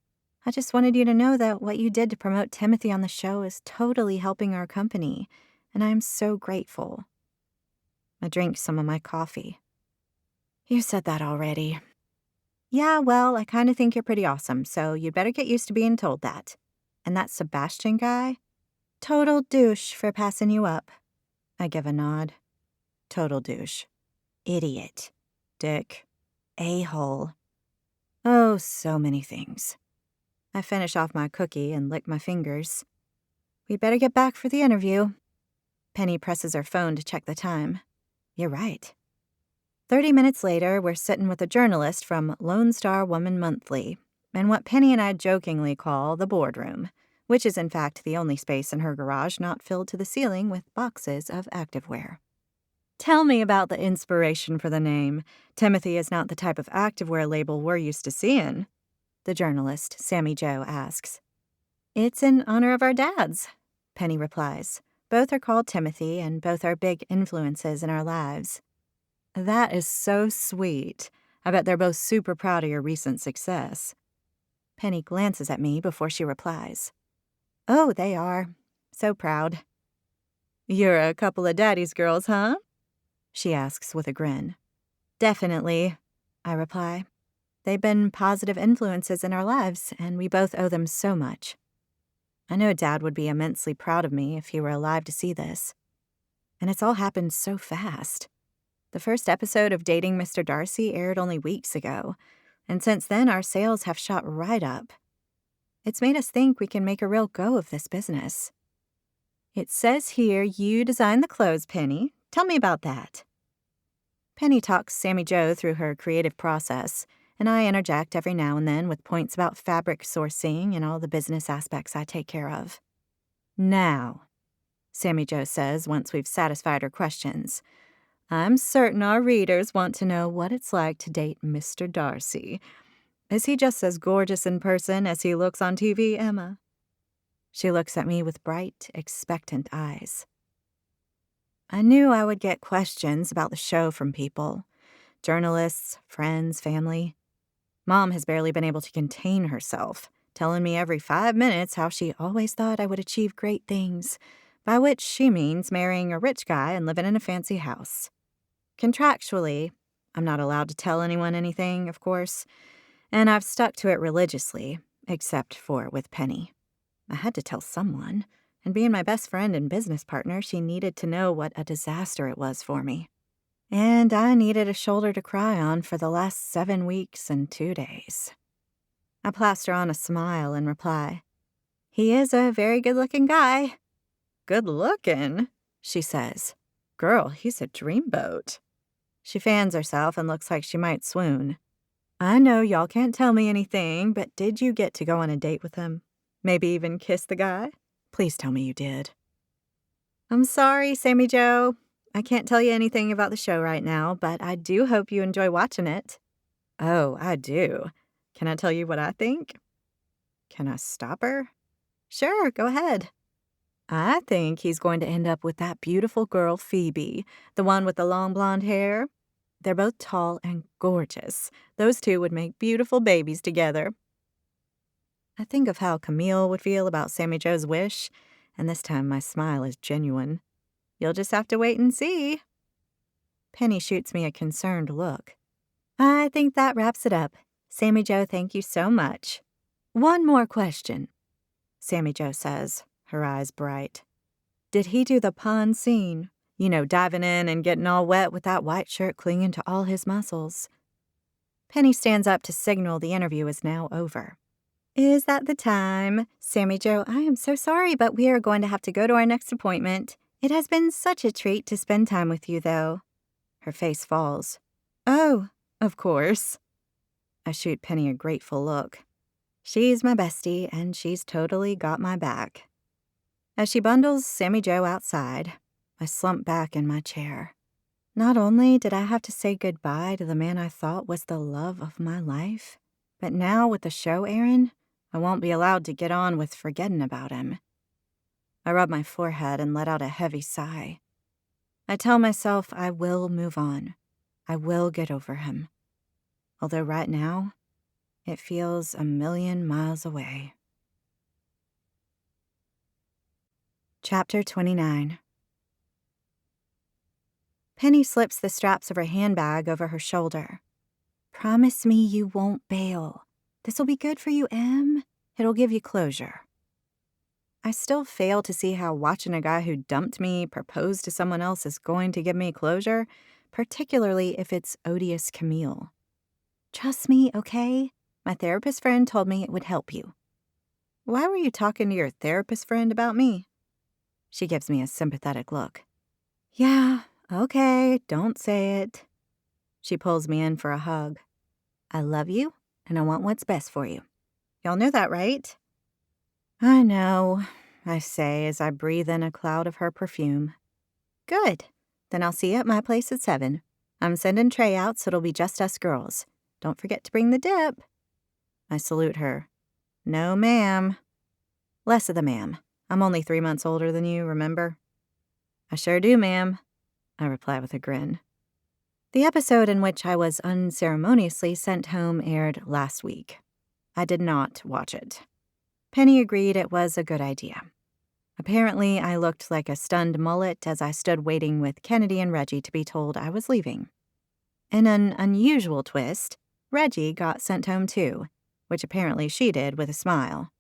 C: I just wanted you to know that what you did to promote Timothy on the show is totally helping our company, and I am so grateful. I drink some of my coffee. You said that already. Yeah, well, I kind of think you're pretty awesome, so you'd better get used to being told that. And that Sebastian guy? Total douche for passing you up. I give a nod. Total douche. Idiot. Dick. A-hole. Oh, so many things. I finish off my cookie and lick my fingers. We'd better get back for the interview. Penny presses her phone to check the time. You're right. 30 minutes later, we're sitting with a journalist from Lone Star Woman Monthly, in what Penny and I jokingly call the boardroom, which is in fact the only space in her garage not filled to the ceiling with boxes of activewear. Tell me about the inspiration for the name. Timothy is not the type of activewear label we're used to seeing, the journalist, Sammy Joe, asks. It's in honor of our dads, Penny replies. Both are called Timothy, and both are big influences in our lives. That is so sweet. I bet they're both super proud of your recent success. Penny glances at me before she replies. Oh, they are. So proud. You're a couple of daddy's girls, huh? She asks with a grin. Definitely, I reply. They've been positive influences in our lives, and we both owe them so much. I know Dad would be immensely proud of me if he were alive to see this. And it's all happened so fast. The first episode of Dating Mr. Darcy aired only weeks ago, and since then our sales have shot right up. It's made us think we can make a real go of this business. It says here you designed the clothes, Penny. Tell me about that. Penny talks Sammy Joe through her creative process, and I interject every now and then with points about fabric sourcing and all the business aspects I take care of. Now, Sammy Joe says once we've satisfied her questions, I'm certain our readers want to know what it's like to date Mr. Darcy. Is he just as gorgeous in person as he looks on TV, Emma? She looks at me with bright, expectant eyes. I knew I would get questions about the show from people. Journalists, friends, family. Mom has barely been able to contain herself, telling me every 5 minutes how she always thought I would achieve great things, by which she means marrying a rich guy and living in a fancy house. Contractually, I'm not allowed to tell anyone anything, of course, and I've stuck to it religiously, except for with Penny. I had to tell someone, and being my best friend and business partner, she needed to know what a disaster it was for me. And I needed a shoulder to cry on for the last 7 weeks and 2 days. I plaster on a smile and reply, He is a very good-looking guy. Good-looking, she says. Girl, he's a dreamboat. She fans herself and looks like she might swoon. I know y'all can't tell me anything, but did you get to go on a date with him? Maybe even kiss the guy? Please tell me you did. I'm sorry, Sammy Joe. I can't tell you anything about the show right now, but I do hope you enjoy watching it. Oh, I do. Can I tell you what I think? Can I stop her? Sure, go ahead. I think he's going to end up with that beautiful girl, Phoebe, the one with the long blonde hair. They're both tall and gorgeous. Those two would make beautiful babies together. I think of how Camille would feel about Sammy Joe's wish, and this time my smile is genuine. You'll just have to wait and see. Penny shoots me a concerned look. I think that wraps it up. Sammy Joe, thank you so much. One more question, Sammy Joe says, her eyes bright. Did he do the pond scene? You know, diving in and getting all wet with that white shirt clinging to all his muscles. Penny stands up to signal the interview is now over. Is that the time? Sammy Joe, I am so sorry, but we are going to have to go to our next appointment. It has been such a treat to spend time with you, though. Her face falls. Oh, of course. I shoot Penny a grateful look. She's my bestie, and she's totally got my back. As she bundles Sammy Joe outside, I slump back in my chair. Not only did I have to say goodbye to the man I thought was the love of my life, but now with the show airing, I won't be allowed to get on with forgetting about him. I rub my forehead and let out a heavy sigh. I tell myself I will move on. I will get over him. Although right now, it feels a million miles away. Chapter 29. Penny slips the straps of her handbag over her shoulder. Promise me you won't bail. This'll be good for you, Em. It'll give you closure. I still fail to see how watching a guy who dumped me propose to someone else is going to give me closure, particularly if it's odious Camille. Trust me, okay? My therapist friend told me it would help you. Why were you talking to your therapist friend about me? She gives me a sympathetic look. Yeah, okay, don't say it. She pulls me in for a hug. I love you, and I want what's best for you. Y'all know that, right? I know, I say as I breathe in a cloud of her perfume. Good. Then I'll see you at my place at 7. I'm sending Trey out, so it'll be just us girls. Don't forget to bring the dip. I salute her. No, ma'am. Less of the ma'am. I'm only 3 months older than you, remember? I sure do, ma'am, I reply with a grin. The episode in which I was unceremoniously sent home aired last week. I did not watch it. Penny agreed it was a good idea. Apparently, I looked like a stunned mullet as I stood waiting with Kennedy and Reggie to be told I was leaving. In an unusual twist, Reggie got sent home too, which apparently she did with a smile.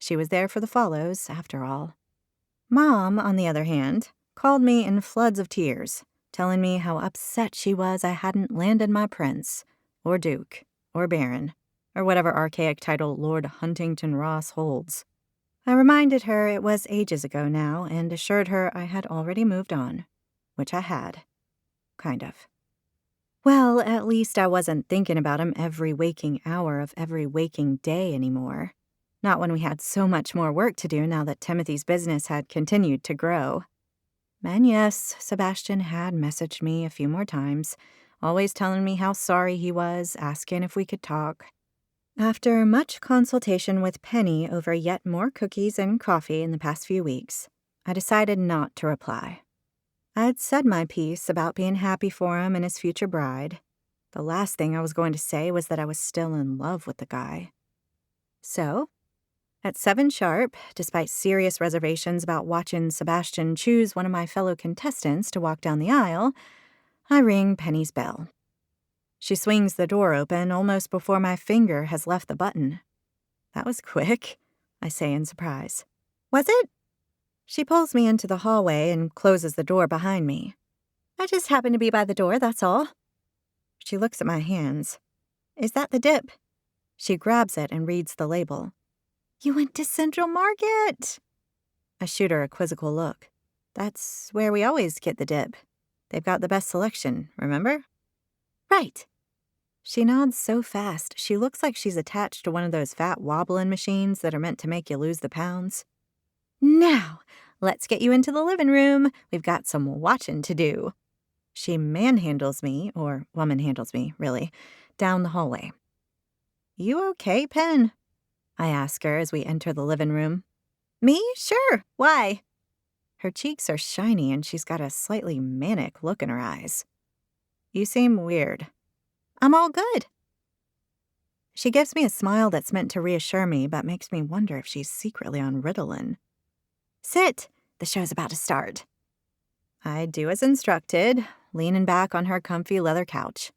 C: She was there for the follows, after all. Mom, on the other hand, called me in floods of tears, telling me how upset she was I hadn't landed my prince, or duke, or baron, or whatever archaic title Lord Huntington-Ross holds. I reminded her it was ages ago now and assured her I had already moved on, which I had. Kind of. Well, at least I wasn't thinking about him every waking hour of every waking day anymore. Not when we had so much more work to do now that Timothy's business had continued to grow. And yes, Sebastian had messaged me a few more times, always telling me how sorry he was, asking if we could talk. After much consultation with Penny over yet more cookies and coffee in the past few weeks, I decided not to reply. I'd said my piece about being happy for him and his future bride. The last thing I was going to say was that I was still in love with the guy. So, at 7 sharp, despite serious reservations about watching Sebastian choose one of my fellow contestants to walk down the aisle, I ring Penny's bell. She swings the door open almost before my finger has left the button. That was quick, I say in surprise. Was it? She pulls me into the hallway and closes the door behind me. I just happened to be by the door, that's all. She looks at my hands. Is that the dip? She grabs it and reads the label. You went to Central Market! I shoot her a quizzical look. That's where we always get the dip. They've got the best selection, remember? Right. She nods so fast, she looks like she's attached to one of those fat wobbling machines that are meant to make you lose the pounds. Now, let's get you into the living room. We've got some watching to do. She manhandles me, or woman-handles me, really, down the hallway. You okay, Pen? I ask her as we enter the living room. Me? Sure. Why? Her cheeks are shiny and she's got a slightly manic look in her eyes. You seem weird. I'm all good. She gives me a smile that's meant to reassure me, but makes me wonder if she's secretly on Ritalin. Sit. The show's about to start. I do as instructed, leaning back on her comfy leather couch.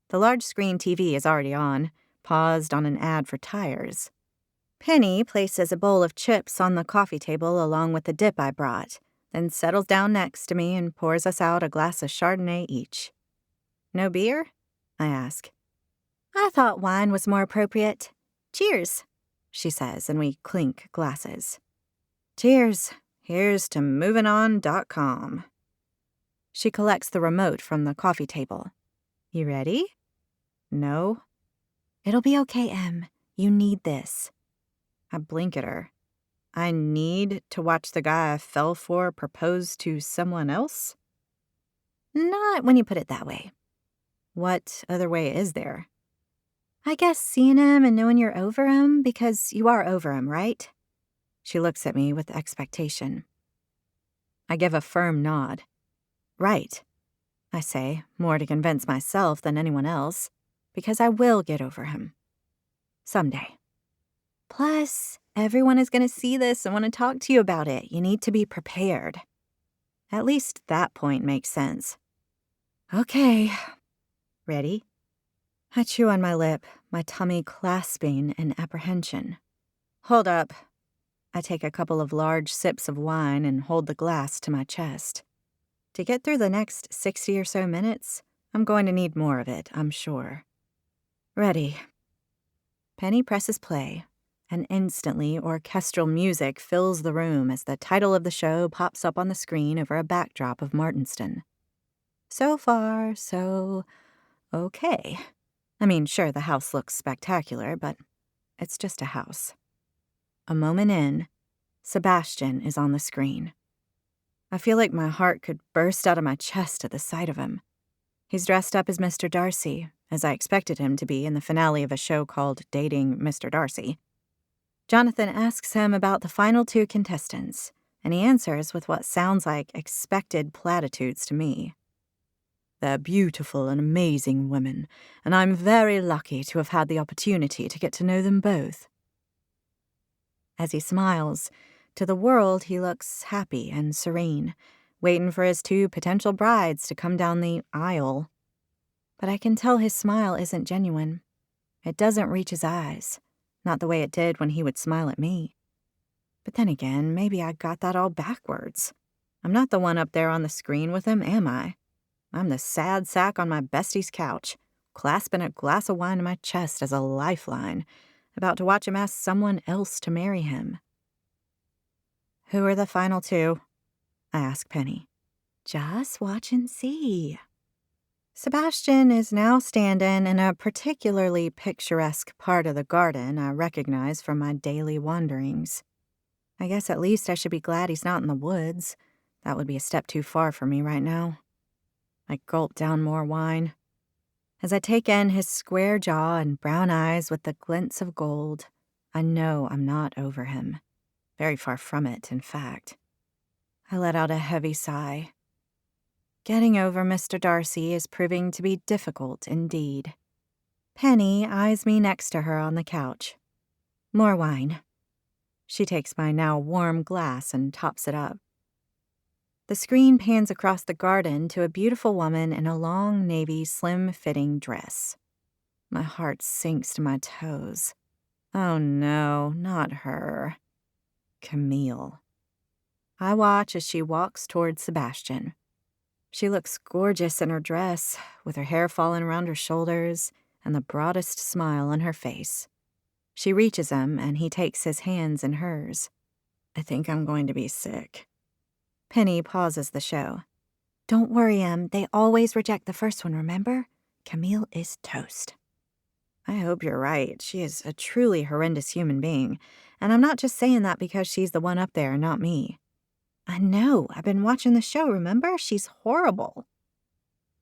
C: The large screen TV is already on, paused on an ad for tires. Penny places a bowl of chips on the coffee table along with the dip I brought, then settles down next to me and pours us out a glass of Chardonnay each. No beer? I ask. I thought wine was more appropriate. Cheers, she says, and we clink glasses. Cheers. Here's to movingon.com. She collects the remote from the coffee table. You ready? No. It'll be okay, Em. You need this. I blink at her. I need to watch the guy I fell for propose to someone else? Not when you put it that way. What other way is there? I guess seeing him and knowing you're over him, because you are over him, right? She looks at me with expectation. I give a firm nod. Right, I say, more to convince myself than anyone else, because I will get over him. Someday. Plus, everyone is going to see this and want to talk to you about it. You need to be prepared. At least that point makes sense. Okay. Ready? I chew on my lip, my tummy clasping in apprehension. Hold up. I take a couple of large sips of wine and hold the glass to my chest. To get through the next 60 or so minutes, I'm going to need more of it, I'm sure. Ready. Penny presses play, and instantly orchestral music fills the room as the title of the show pops up on the screen over a backdrop of Martinston. So far, so okay. I mean, sure, the house looks spectacular, but it's just a house. A moment in, Sebastian is on the screen. I feel like my heart could burst out of my chest at the sight of him. He's dressed up as Mr. Darcy, as I expected him to be in the finale of a show called Dating Mr. Darcy. Jonathan asks him about the final two contestants, and he answers with what sounds like expected platitudes to me. They're beautiful and amazing women, and I'm very lucky to have had the opportunity to get to know them both. As he smiles, to the world he looks happy and serene, waiting for his two potential brides to come down the aisle. But I can tell his smile isn't genuine. It doesn't reach his eyes, not the way it did when he would smile at me. But then again, maybe I got that all backwards. I'm not the one up there on the screen with him, am I? I'm the sad sack on my bestie's couch, clasping a glass of wine to my chest as a lifeline, about to watch him ask someone else to marry him. Who are the final two? I ask Penny. Just watch and see. Sebastian is now standing in a particularly picturesque part of the garden I recognize from my daily wanderings. I guess at least I should be glad he's not in the woods. That would be a step too far for me right now. I gulp down more wine. As I take in his square jaw and brown eyes with the glints of gold, I know I'm not over him. Very far from it, in fact. I let out a heavy sigh. Getting over Mr. Darcy is proving to be difficult indeed. Penny eyes me next to her on the couch. More wine. She takes my now warm glass and tops it up. The screen pans across the garden to a beautiful woman in a long navy slim-fitting dress. My heart sinks to my toes. Oh no, not her. Camille. I watch as she walks toward Sebastian. She looks gorgeous in her dress, with her hair falling around her shoulders and the broadest smile on her face. She reaches him, and he takes his hands in hers. I think I'm going to be sick. Penny pauses the show. Don't worry, Em. They always reject the first one, remember? Camille is toast. I hope you're right. She is a truly horrendous human being, and I'm not just saying that because she's the one up there and not me. I know. I've been watching the show, remember? She's horrible.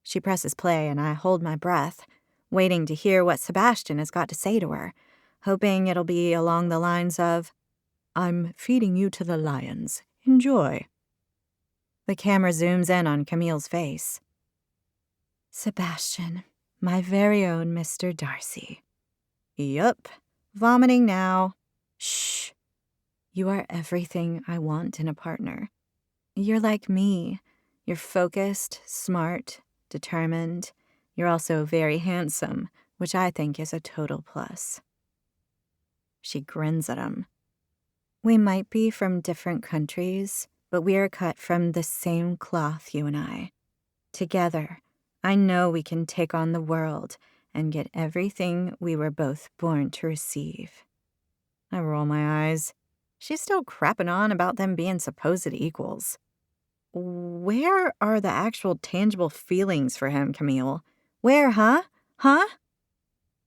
C: She presses play, and I hold my breath, waiting to hear what Sebastian has got to say to her, hoping it'll be along the lines of, I'm feeding you to the lions. Enjoy. The camera zooms in on Camille's face. Sebastian, my very own Mr. Darcy. Yup, vomiting now. Shh. You are everything I want in a partner. You're like me. You're focused, smart, determined. You're also very handsome, which I think is a total plus. She grins at him. We might be from different countries, but we are cut from the same cloth, you and I. Together, I know we can take on the world and get everything we were both born to receive. I roll my eyes. She's still crapping on about them being supposed equals. Where are the actual tangible feelings for him, Camille? Where, huh? Huh?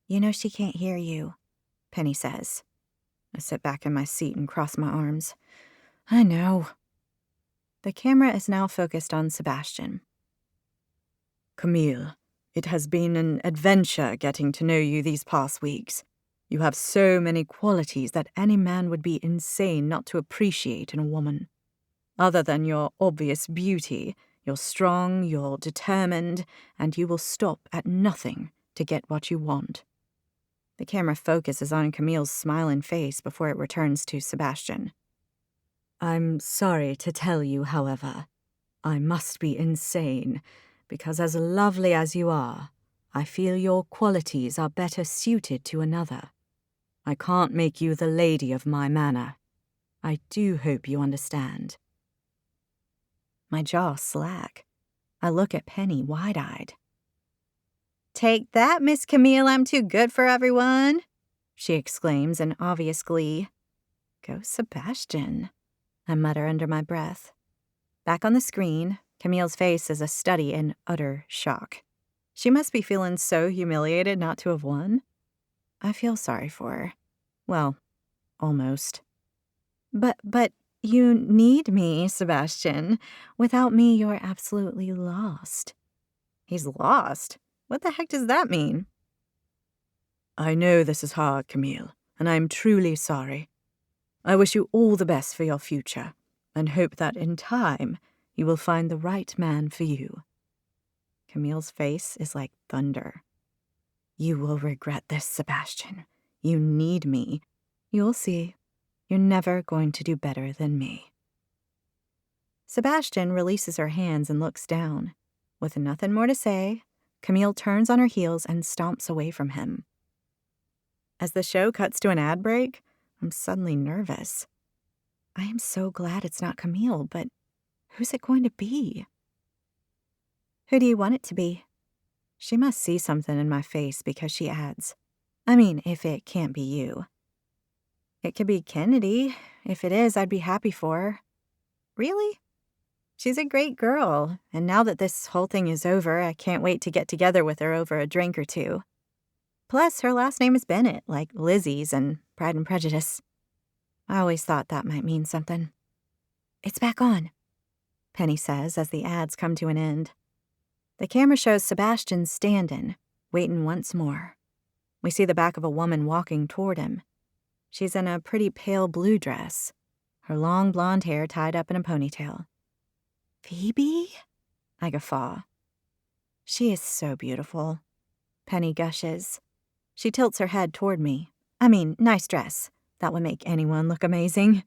C: You know she can't hear you, Penny says. I sit back in my seat and cross my arms. I know. The camera is now focused on Sebastian. Camille, it has been an adventure getting to know you these past weeks. You have so many qualities that any man would be insane not to appreciate in a woman. Other than your obvious beauty, you're strong, you're determined, and you will stop at nothing to get what you want. The camera focuses on Camille's smiling face before it returns to Sebastian. I'm sorry to tell you, however, I must be insane, because as lovely as you are, I feel your qualities are better suited to another. I can't make you the lady of my manor. I do hope you understand. My jaw slack. I look at Penny wide-eyed. Take that, Miss Camille, I'm too good for everyone, she exclaims in obvious glee. Go Sebastian, I mutter under my breath. Back on the screen, Camille's face is a study in utter shock. She must be feeling so humiliated not to have won. I feel sorry for her. Well, almost. But you need me, Sebastian. Without me, you're absolutely lost. He's lost? What the heck does that mean? I know this is hard, Camille, and I'm truly sorry. I wish you all the best for your future, and hope that in time you will find the right man for you. Camille's face is like thunder. You will regret this, Sebastian. You need me. You'll see. You're never going to do better than me. Sebastian releases her hands and looks down. With nothing more to say, Camille turns on her heels and stomps away from him. As the show cuts to an ad break, I'm suddenly nervous. I am so glad it's not Camille, but who's it going to be? Who do you want it to be? She must see something in my face because she adds, I mean, if it can't be you. It could be Kennedy. If it is, I'd be happy for her. Really? She's a great girl, and now that this whole thing is over, I can't wait to get together with her over a drink or two. Plus, her last name is Bennett, like Lizzie's and Pride and Prejudice. I always thought that might mean something. It's back on, Penny says as the ads come to an end. The camera shows Sebastian standing, waiting once more. We see the back of a woman walking toward him. She's in a pretty pale blue dress, her long blonde hair tied up in a ponytail. Phoebe? I guffaw. She is so beautiful, Penny gushes. She tilts her head toward me. I mean, nice dress. That would make anyone look amazing.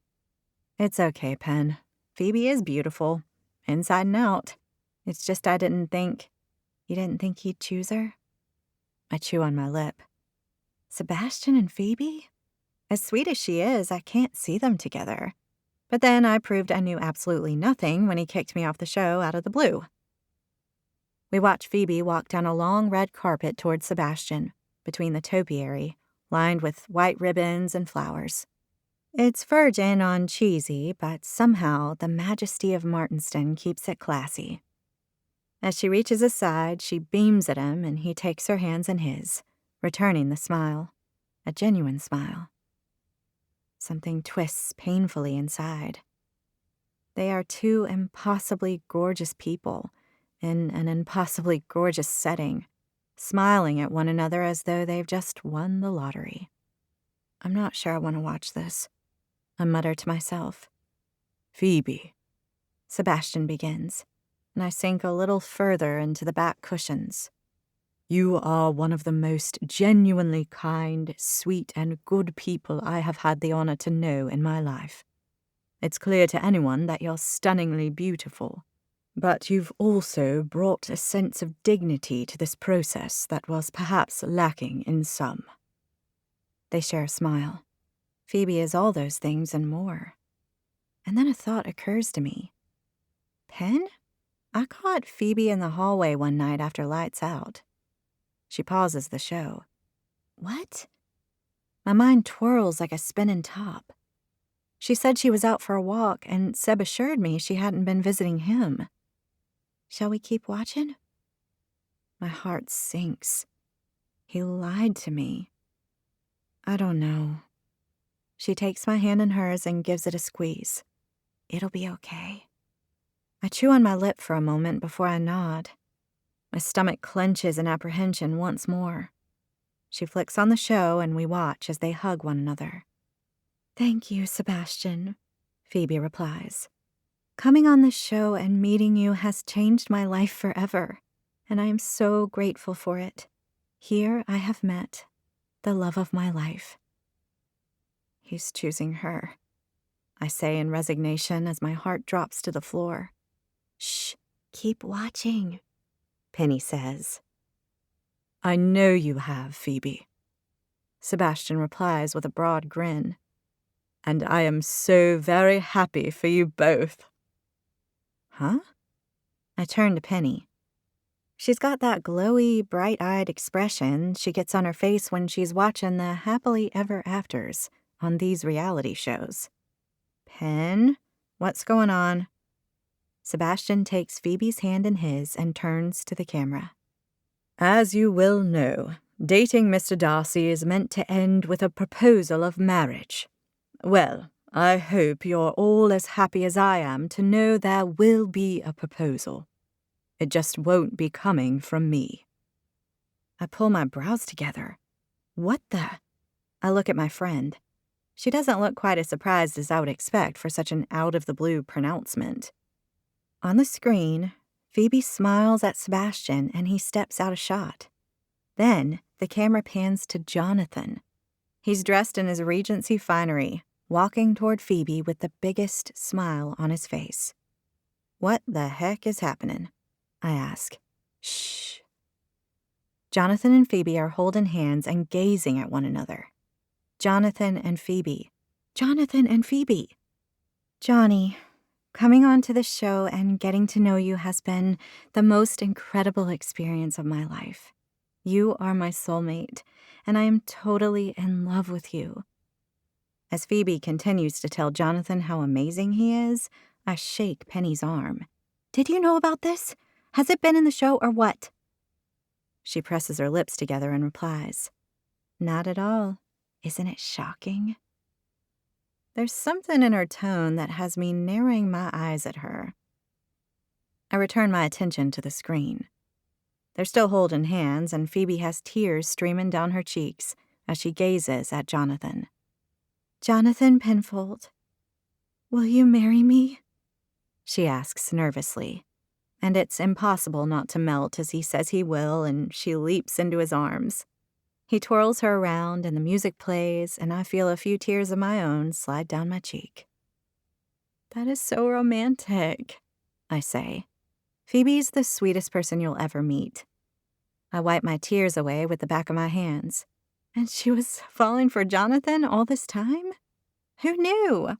C: It's okay, Pen. Phoebe is beautiful, inside and out. It's just I didn't think... You didn't think he'd choose her? I chew on my lip. Sebastian and Phoebe? As sweet as she is, I can't see them together. But then I proved I knew absolutely nothing when he kicked me off the show out of the blue. We watch Phoebe walk down a long red carpet toward Sebastian, between the topiary, lined with white ribbons and flowers. It's virgin on cheesy, but somehow the majesty of Martinston keeps it classy. As she reaches aside, she beams at him and he takes her hands in his, returning the smile. A genuine smile. Something twists painfully inside. They are two impossibly gorgeous people in an impossibly gorgeous setting, smiling at one another as though they've just won the lottery. I'm not sure I want to watch this, I mutter to myself. Phoebe, Sebastian begins, and I sink a little further into the back cushions. You are one of the most genuinely kind, sweet, and good people I have had the honor to know in my life. It's clear to anyone that you're stunningly beautiful, but you've also brought a sense of dignity to this process that was perhaps lacking in some. They share a smile. Phoebe is all those things and more. And then a thought occurs to me. Pen? I caught Phoebe in the hallway one night after lights out. She pauses the show. What? My mind twirls like a spinning top. She said she was out for a walk, and Seb assured me she hadn't been visiting him. Shall we keep watching? My heart sinks. He lied to me. I don't know. She takes my hand in hers and gives it a squeeze. It'll be okay. I chew on my lip for a moment before I nod. My stomach clenches in apprehension once more. She flicks on the show and we watch as they hug one another. Thank you, Sebastian, Phoebe replies. Coming on this show and meeting you has changed my life forever, and I am so grateful for it. Here I have met the love of my life. He's choosing her, I say in resignation as my heart drops to the floor. Shh, keep watching, Penny says. I know you have, Phoebe, Sebastian replies with a broad grin. And I am so very happy for you both. Huh? I turn to Penny. She's got that glowy, bright-eyed expression she gets on her face when she's watching the happily ever afters on these reality shows. Pen, what's going on? Sebastian takes Phoebe's hand in his and turns to the camera. As you will know, dating Mr. Darcy is meant to end with a proposal of marriage. Well, I hope you're all as happy as I am to know there will be a proposal. It just won't be coming from me. I pull my brows together. What the? I look at my friend. She doesn't look quite as surprised as I would expect for such an out-of-the-blue pronouncement. On the screen, Phoebe smiles at Sebastian and he steps out of shot. Then the camera pans to Jonathan. He's dressed in his Regency finery, walking toward Phoebe with the biggest smile on his face. What the heck is happening? I ask. Shh. Jonathan and Phoebe are holding hands and gazing at one another. Jonathan and Phoebe. Jonathan and Phoebe. Johnny, coming onto the show and getting to know you has been the most incredible experience of my life. You are my soulmate, and I am totally in love with you. As Phoebe continues to tell Jonathan how amazing he is, I shake Penny's arm. Did you know about this? Has it been in the show or what? She presses her lips together and replies, Not at all. Isn't it shocking? There's something in her tone that has me narrowing my eyes at her. I return my attention to the screen. They're still holding hands, and Phoebe has tears streaming down her cheeks as she gazes at Jonathan. Jonathan Penfold, will you marry me? She asks nervously, and it's impossible not to melt as he says he will, and she leaps into his arms. He twirls her around, and the music plays, and I feel a few tears of my own slide down my cheek. That is so romantic, I say. Phoebe's the sweetest person you'll ever meet. I wipe my tears away with the back of my hands. And she was falling for Jonathan all this time? Who knew?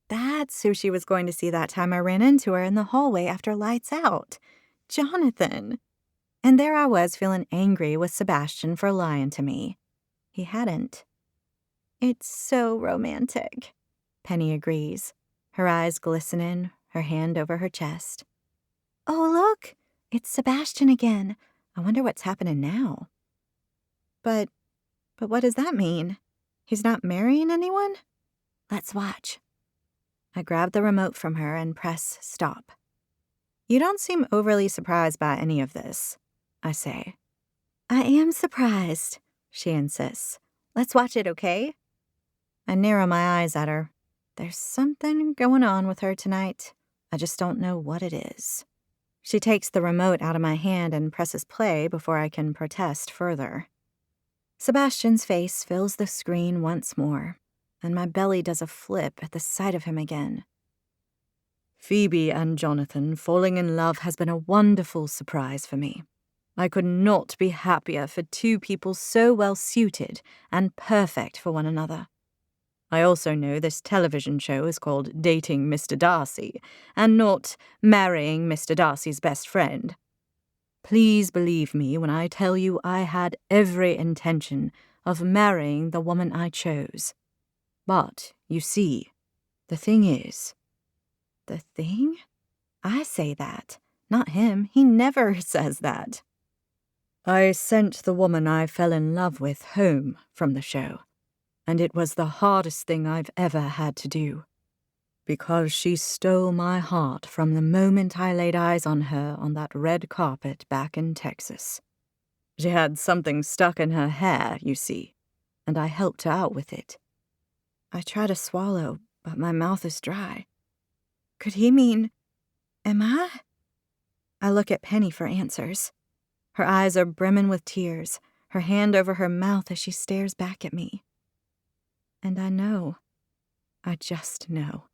C: That's who she was going to see that time I ran into her in the hallway after lights out. Jonathan. And there I was feeling angry with Sebastian for lying to me. He hadn't. It's so romantic, Penny agrees, her eyes glistening, her hand over her chest. Oh, look, it's Sebastian again. I wonder what's happening now. But what does that mean? He's not marrying anyone? Let's watch. I grab the remote from her and press stop. You don't seem overly surprised by any of this, I say. I am surprised, she insists. Let's watch it, okay? I narrow my eyes at her. There's something going on with her tonight. I just don't know what it is. She takes the remote out of my hand and presses play before I can protest further. Sebastian's face fills the screen once more, and my belly does a flip at the sight of him again. Phoebe and Jonathan falling in love has been a wonderful surprise for me. I could not be happier for two people so well suited and perfect for one another. I also know this television show is called Dating Mr. Darcy, and not Marrying Mr. Darcy's Best Friend.
B: Please believe me when I tell you I had every intention of marrying the woman I chose. But, you see, the thing is—"
C: "The thing?" I say that, not him. He never says that.
B: "I sent the woman I fell in love with home from the show, and it was the hardest thing I've ever had to do, because she stole my heart from the moment I laid eyes on her on that red carpet back in Texas. She had something stuck in her hair, you see, and I helped her out with it."
C: I try to swallow, but my mouth is dry. Could he mean, am I? I look at Penny for answers. Her eyes are brimming with tears, her hand over her mouth as she stares back at me. And I know. I just know.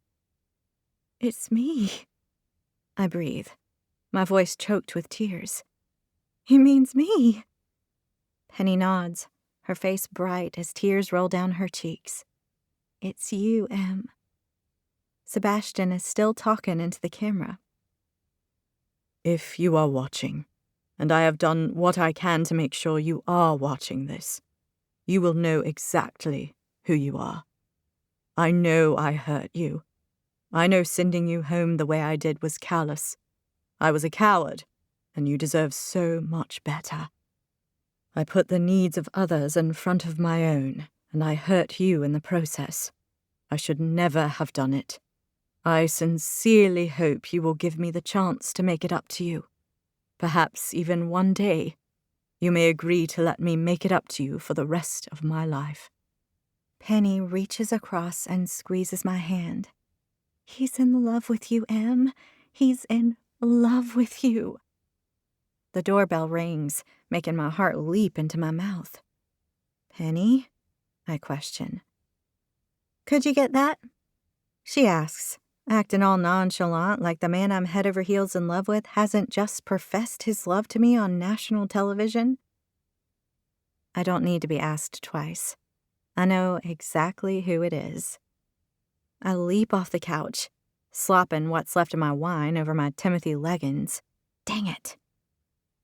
C: It's me. I breathe, my voice choked with tears. He means me. Penny nods, her face bright as tears roll down her cheeks. It's you, Em. Sebastian is still talking into the camera.
B: "If you are watching, and I have done what I can to make sure you are watching this, you will know exactly who you are. I know I hurt you. I know sending you home the way I did was callous. I was a coward, and you deserve so much better. I put the needs of others in front of my own, and I hurt you in the process. I should never have done it. I sincerely hope you will give me the chance to make it up to you. Perhaps even one day, you may agree to let me make it up to you for the rest of my life."
C: Penny reaches across and squeezes my hand. He's in love with you, Em. He's in love with you. The doorbell rings, making my heart leap into my mouth. "Penny?" I question. "Could you get that?" she asks, acting all nonchalant like the man I'm head over heels in love with hasn't just professed his love to me on national television. I don't need to be asked twice. I know exactly who it is. I leap off the couch, slopping what's left of my wine over my Timothy leggings. Dang it.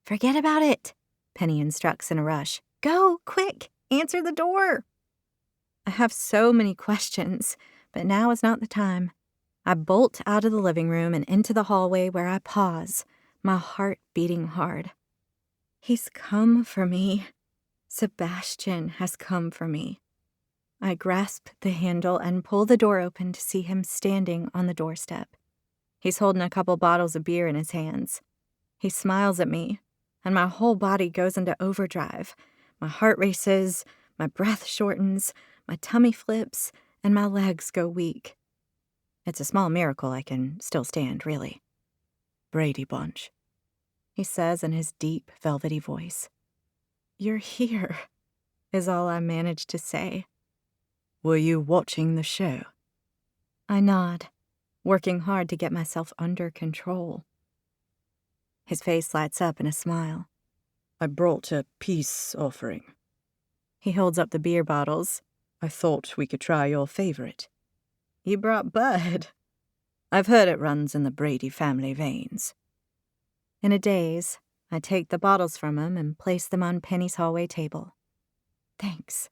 C: "Forget about it," Penny instructs in a rush. "Go, quick, answer the door." I have so many questions, but now is not the time. I bolt out of the living room and into the hallway where I pause, my heart beating hard. He's come for me. Sebastian has come for me. I grasp the handle and pull the door open to see him standing on the doorstep. He's holding a couple bottles of beer in his hands. He smiles at me, and my whole body goes into overdrive. My heart races, my breath shortens, my tummy flips, and my legs go weak. It's a small miracle I can still stand, really.
B: "Brady Bunch,"
C: he says in his deep, velvety voice. "You're here," is all I manage to say.
B: "Were you watching the show?"
C: I nod, working hard to get myself under control. His face lights up in a smile.
B: "I brought a peace offering."
C: He holds up the beer bottles.
B: "I thought we could try your favorite."
C: "You brought Bud."
B: "I've heard it runs in the Brady family veins."
C: In a daze, I take the bottles from him and place them on Penny's hallway table. "Thanks."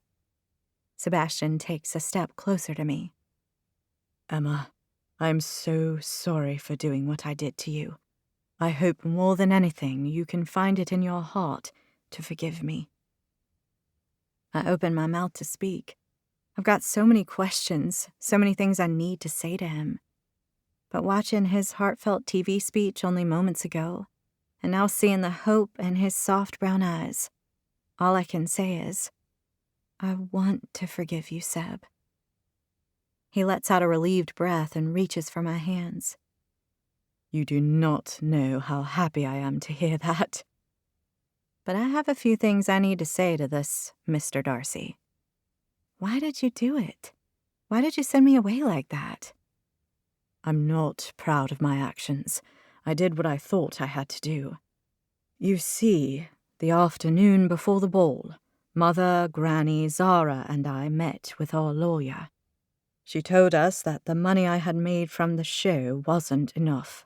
C: Sebastian takes a step closer to me.
B: "Emma, I'm so sorry for doing what I did to you. I hope more than anything you can find it in your heart to forgive me."
C: I open my mouth to speak. I've got so many questions, so many things I need to say to him. But watching his heartfelt TV speech only moments ago, and now seeing the hope in his soft brown eyes, all I can say is, I want to forgive you, Seb. He lets out a relieved breath and reaches for my hands.
B: "You do not know how happy I am to hear that."
C: But I have a few things I need to say to this Mr. Darcy. Why did you do it? Why did you send me away like that?
B: "I'm not proud of my actions. I did what I thought I had to do. You see, the afternoon before the ball, Mother, Granny, Zara, and I met with our lawyer. She told us that the money I had made from the show wasn't enough,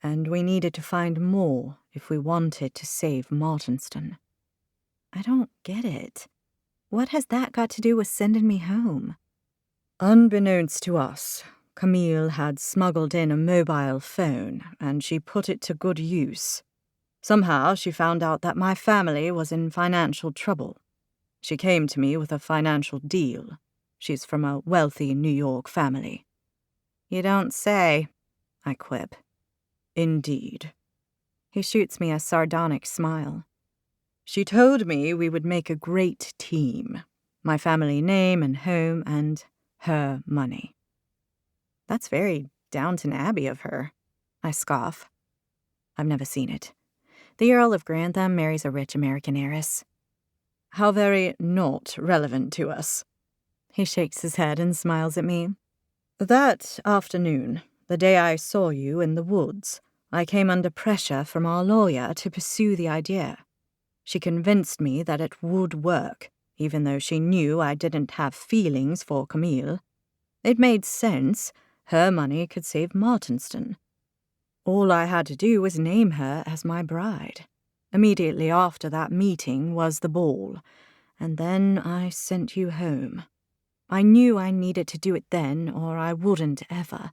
B: and we needed to find more
C: if we wanted to save Martinston.
A: I don't get it. What has that got to do with sending me home?
C: Unbeknownst to us, Camille had smuggled in a mobile phone, and she put it to good use. Somehow she found out that my family was in financial trouble. She came to me with a financial deal. She's from a wealthy New York family.
A: You don't say, I quip.
C: Indeed.
A: He shoots me a sardonic smile.
C: She told me we would make a great team. My family name and home and her money.
A: That's very Downton Abbey of her, I scoff. I've never seen it. The Earl of Grantham marries a rich American heiress.
C: How very not relevant to us.
A: He shakes his head and smiles at me.
C: That afternoon, the day I saw you in the woods, I came under pressure from our lawyer to pursue the idea. She convinced me that it would work, even though she knew I didn't have feelings for Camille. It made sense. Her money could save Martinston. All I had to do was name her as my bride. Immediately after that meeting was the ball, and then I sent you home. I knew I needed to do it then, or I wouldn't ever.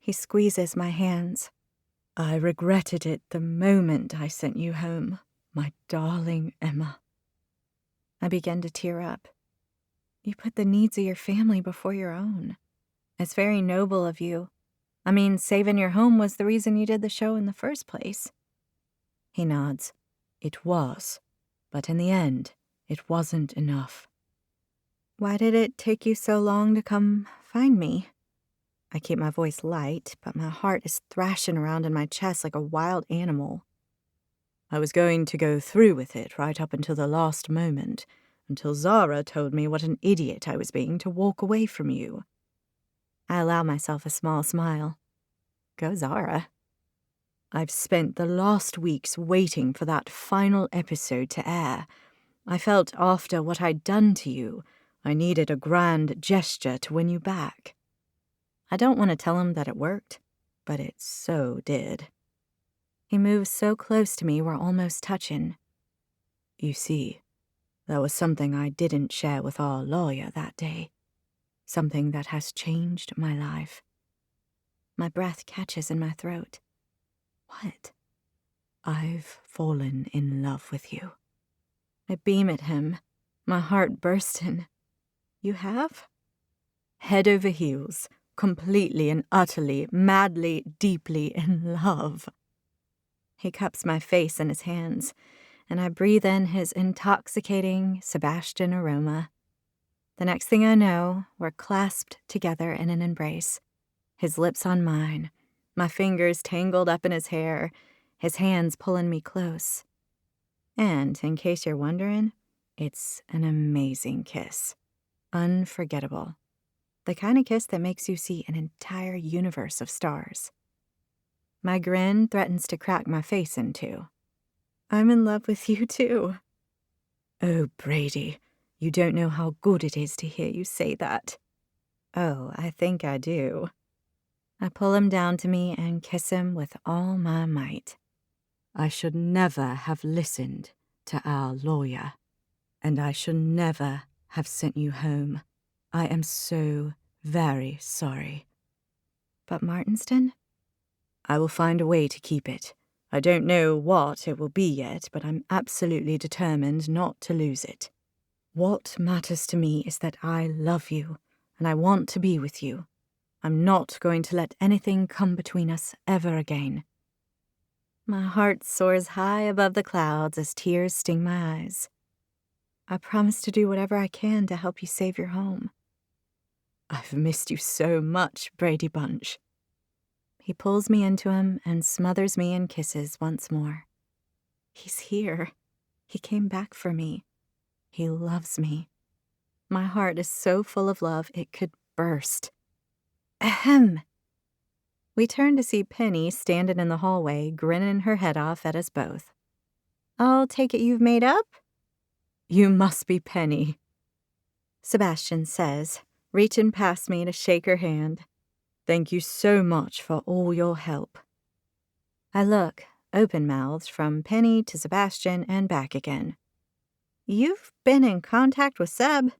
A: He squeezes my hands.
C: I regretted it the moment I sent you home, my darling Emma.
A: I began to tear up. You put the needs of your family before your own. It's very noble of you. I mean, saving your home was the reason you did the show in the first place.
C: He nods. It was, but in the end, it wasn't enough.
A: Why did it take you so long to come find me? I keep my voice light, but my heart is thrashing around in my chest like a wild animal.
C: I was going to go through with it right up until the last moment, until Zara told me what an idiot I was being to walk away from you.
A: I allow myself a small smile. Go Zara.
C: I've spent the last weeks waiting for that final episode to air. I felt after what I'd done to you, I needed a grand gesture to win you back.
A: I don't want to tell him that it worked, but it so did. He moves so close to me we're almost touching.
C: You see, there was something I didn't share with our lawyer that day. Something that has changed my life.
A: My breath catches in my throat. What?
C: I've fallen in love with you.
A: I beam at him, my heart bursting. You have?
C: Head over heels, completely and utterly, madly, deeply in love.
A: He cups my face in his hands, and I breathe in his intoxicating Sebastian aroma. The next thing I know, we're clasped together in an embrace, his lips on mine, my fingers tangled up in his hair, his hands pulling me close. And, in case you're wondering, it's an amazing kiss. Unforgettable. The kind of kiss that makes you see an entire universe of stars. My grin threatens to crack my face in two. I'm in love with you, too.
C: Oh, Brady, you don't know how good it is to hear you say that.
A: Oh, I think I do. I pull him down to me and kiss him with all my might.
C: I should never have listened to our lawyer, and I should never have sent you home. I am so very sorry.
A: But Martinston?
C: I will find a way to keep it. I don't know what it will be yet, but I'm absolutely determined not to lose it. What matters to me is that I love you, and I want to be with you. I'm not going to let anything come between us ever again.
A: My heart soars high above the clouds as tears sting my eyes. I promise to do whatever I can to help you save your home.
C: I've missed you so much, Brady Bunch.
A: He pulls me into him and smothers me in kisses once more. He's here. He came back for me. He loves me. My heart is so full of love it could burst. Ahem! We turn to see Penny standing in the hallway, grinning her head off at us both. I'll take it you've made up?
C: You must be Penny,
A: Sebastian says, reaching past me to shake her hand.
C: Thank you so much for all your help.
A: I look,
C: open-mouthed from Penny to Sebastian and back again. "You've been in contact with Seb?"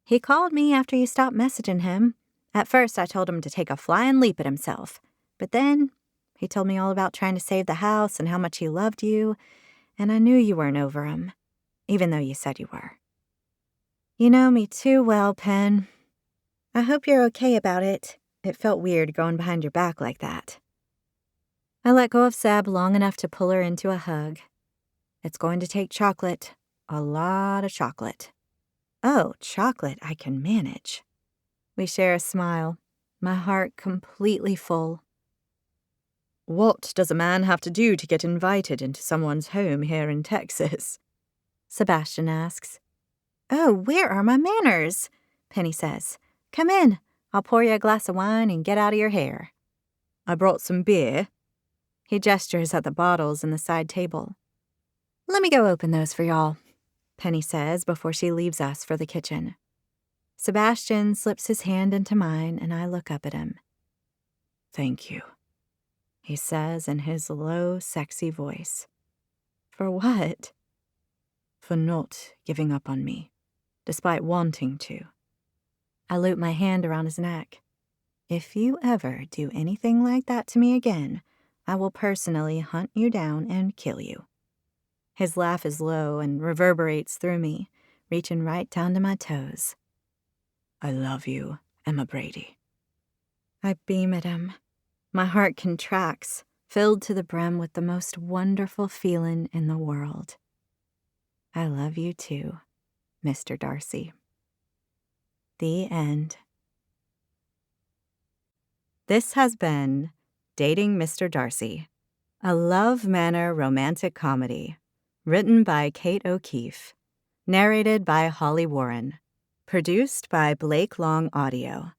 C: "He called me after you stopped messaging him. At first, I told him to take a flying leap at himself. But then, he told me all about trying to save the house and how much he loved you, and I knew you weren't over him, even though you said you were." "You know me too well, Pen. I hope you're okay about it. It felt weird going behind your back like that." I let go of Seb long enough to pull her into a hug. "It's going to take chocolate. A lot of chocolate." "Oh, chocolate I can manage." We share a smile, my heart completely full.
B: "What does a man have to do to get invited into someone's home here in Texas?"
C: Sebastian asks. "Oh, where are my manners?" Penny says. "Come in. I'll pour you a glass of wine and get out of your hair."
B: "I brought some beer."
C: He gestures at the bottles in the side table. "Let me go open those for y'all," Penny says before she leaves us for the kitchen. Sebastian slips his hand into mine and I look up at him.
B: "Thank you,"
C: he says in his low, sexy voice. "For what?"
B: "For not giving up on me, despite wanting to."
C: I loop my hand around his neck. "If you ever do anything like that to me again, I will personally hunt you down and kill you." His laugh is low and reverberates through me, reaching right down to my toes.
B: "I love you, Emma Brady."
C: I beam at him. My heart contracts, filled to the brim with the most wonderful feeling in the world. I love you too, Mr. Darcy. The end. This has been Dating Mr. Darcy, a Love Manor romantic comedy, written by Kate O'Keefe, narrated by Holly Warren, produced by Blake Long Audio.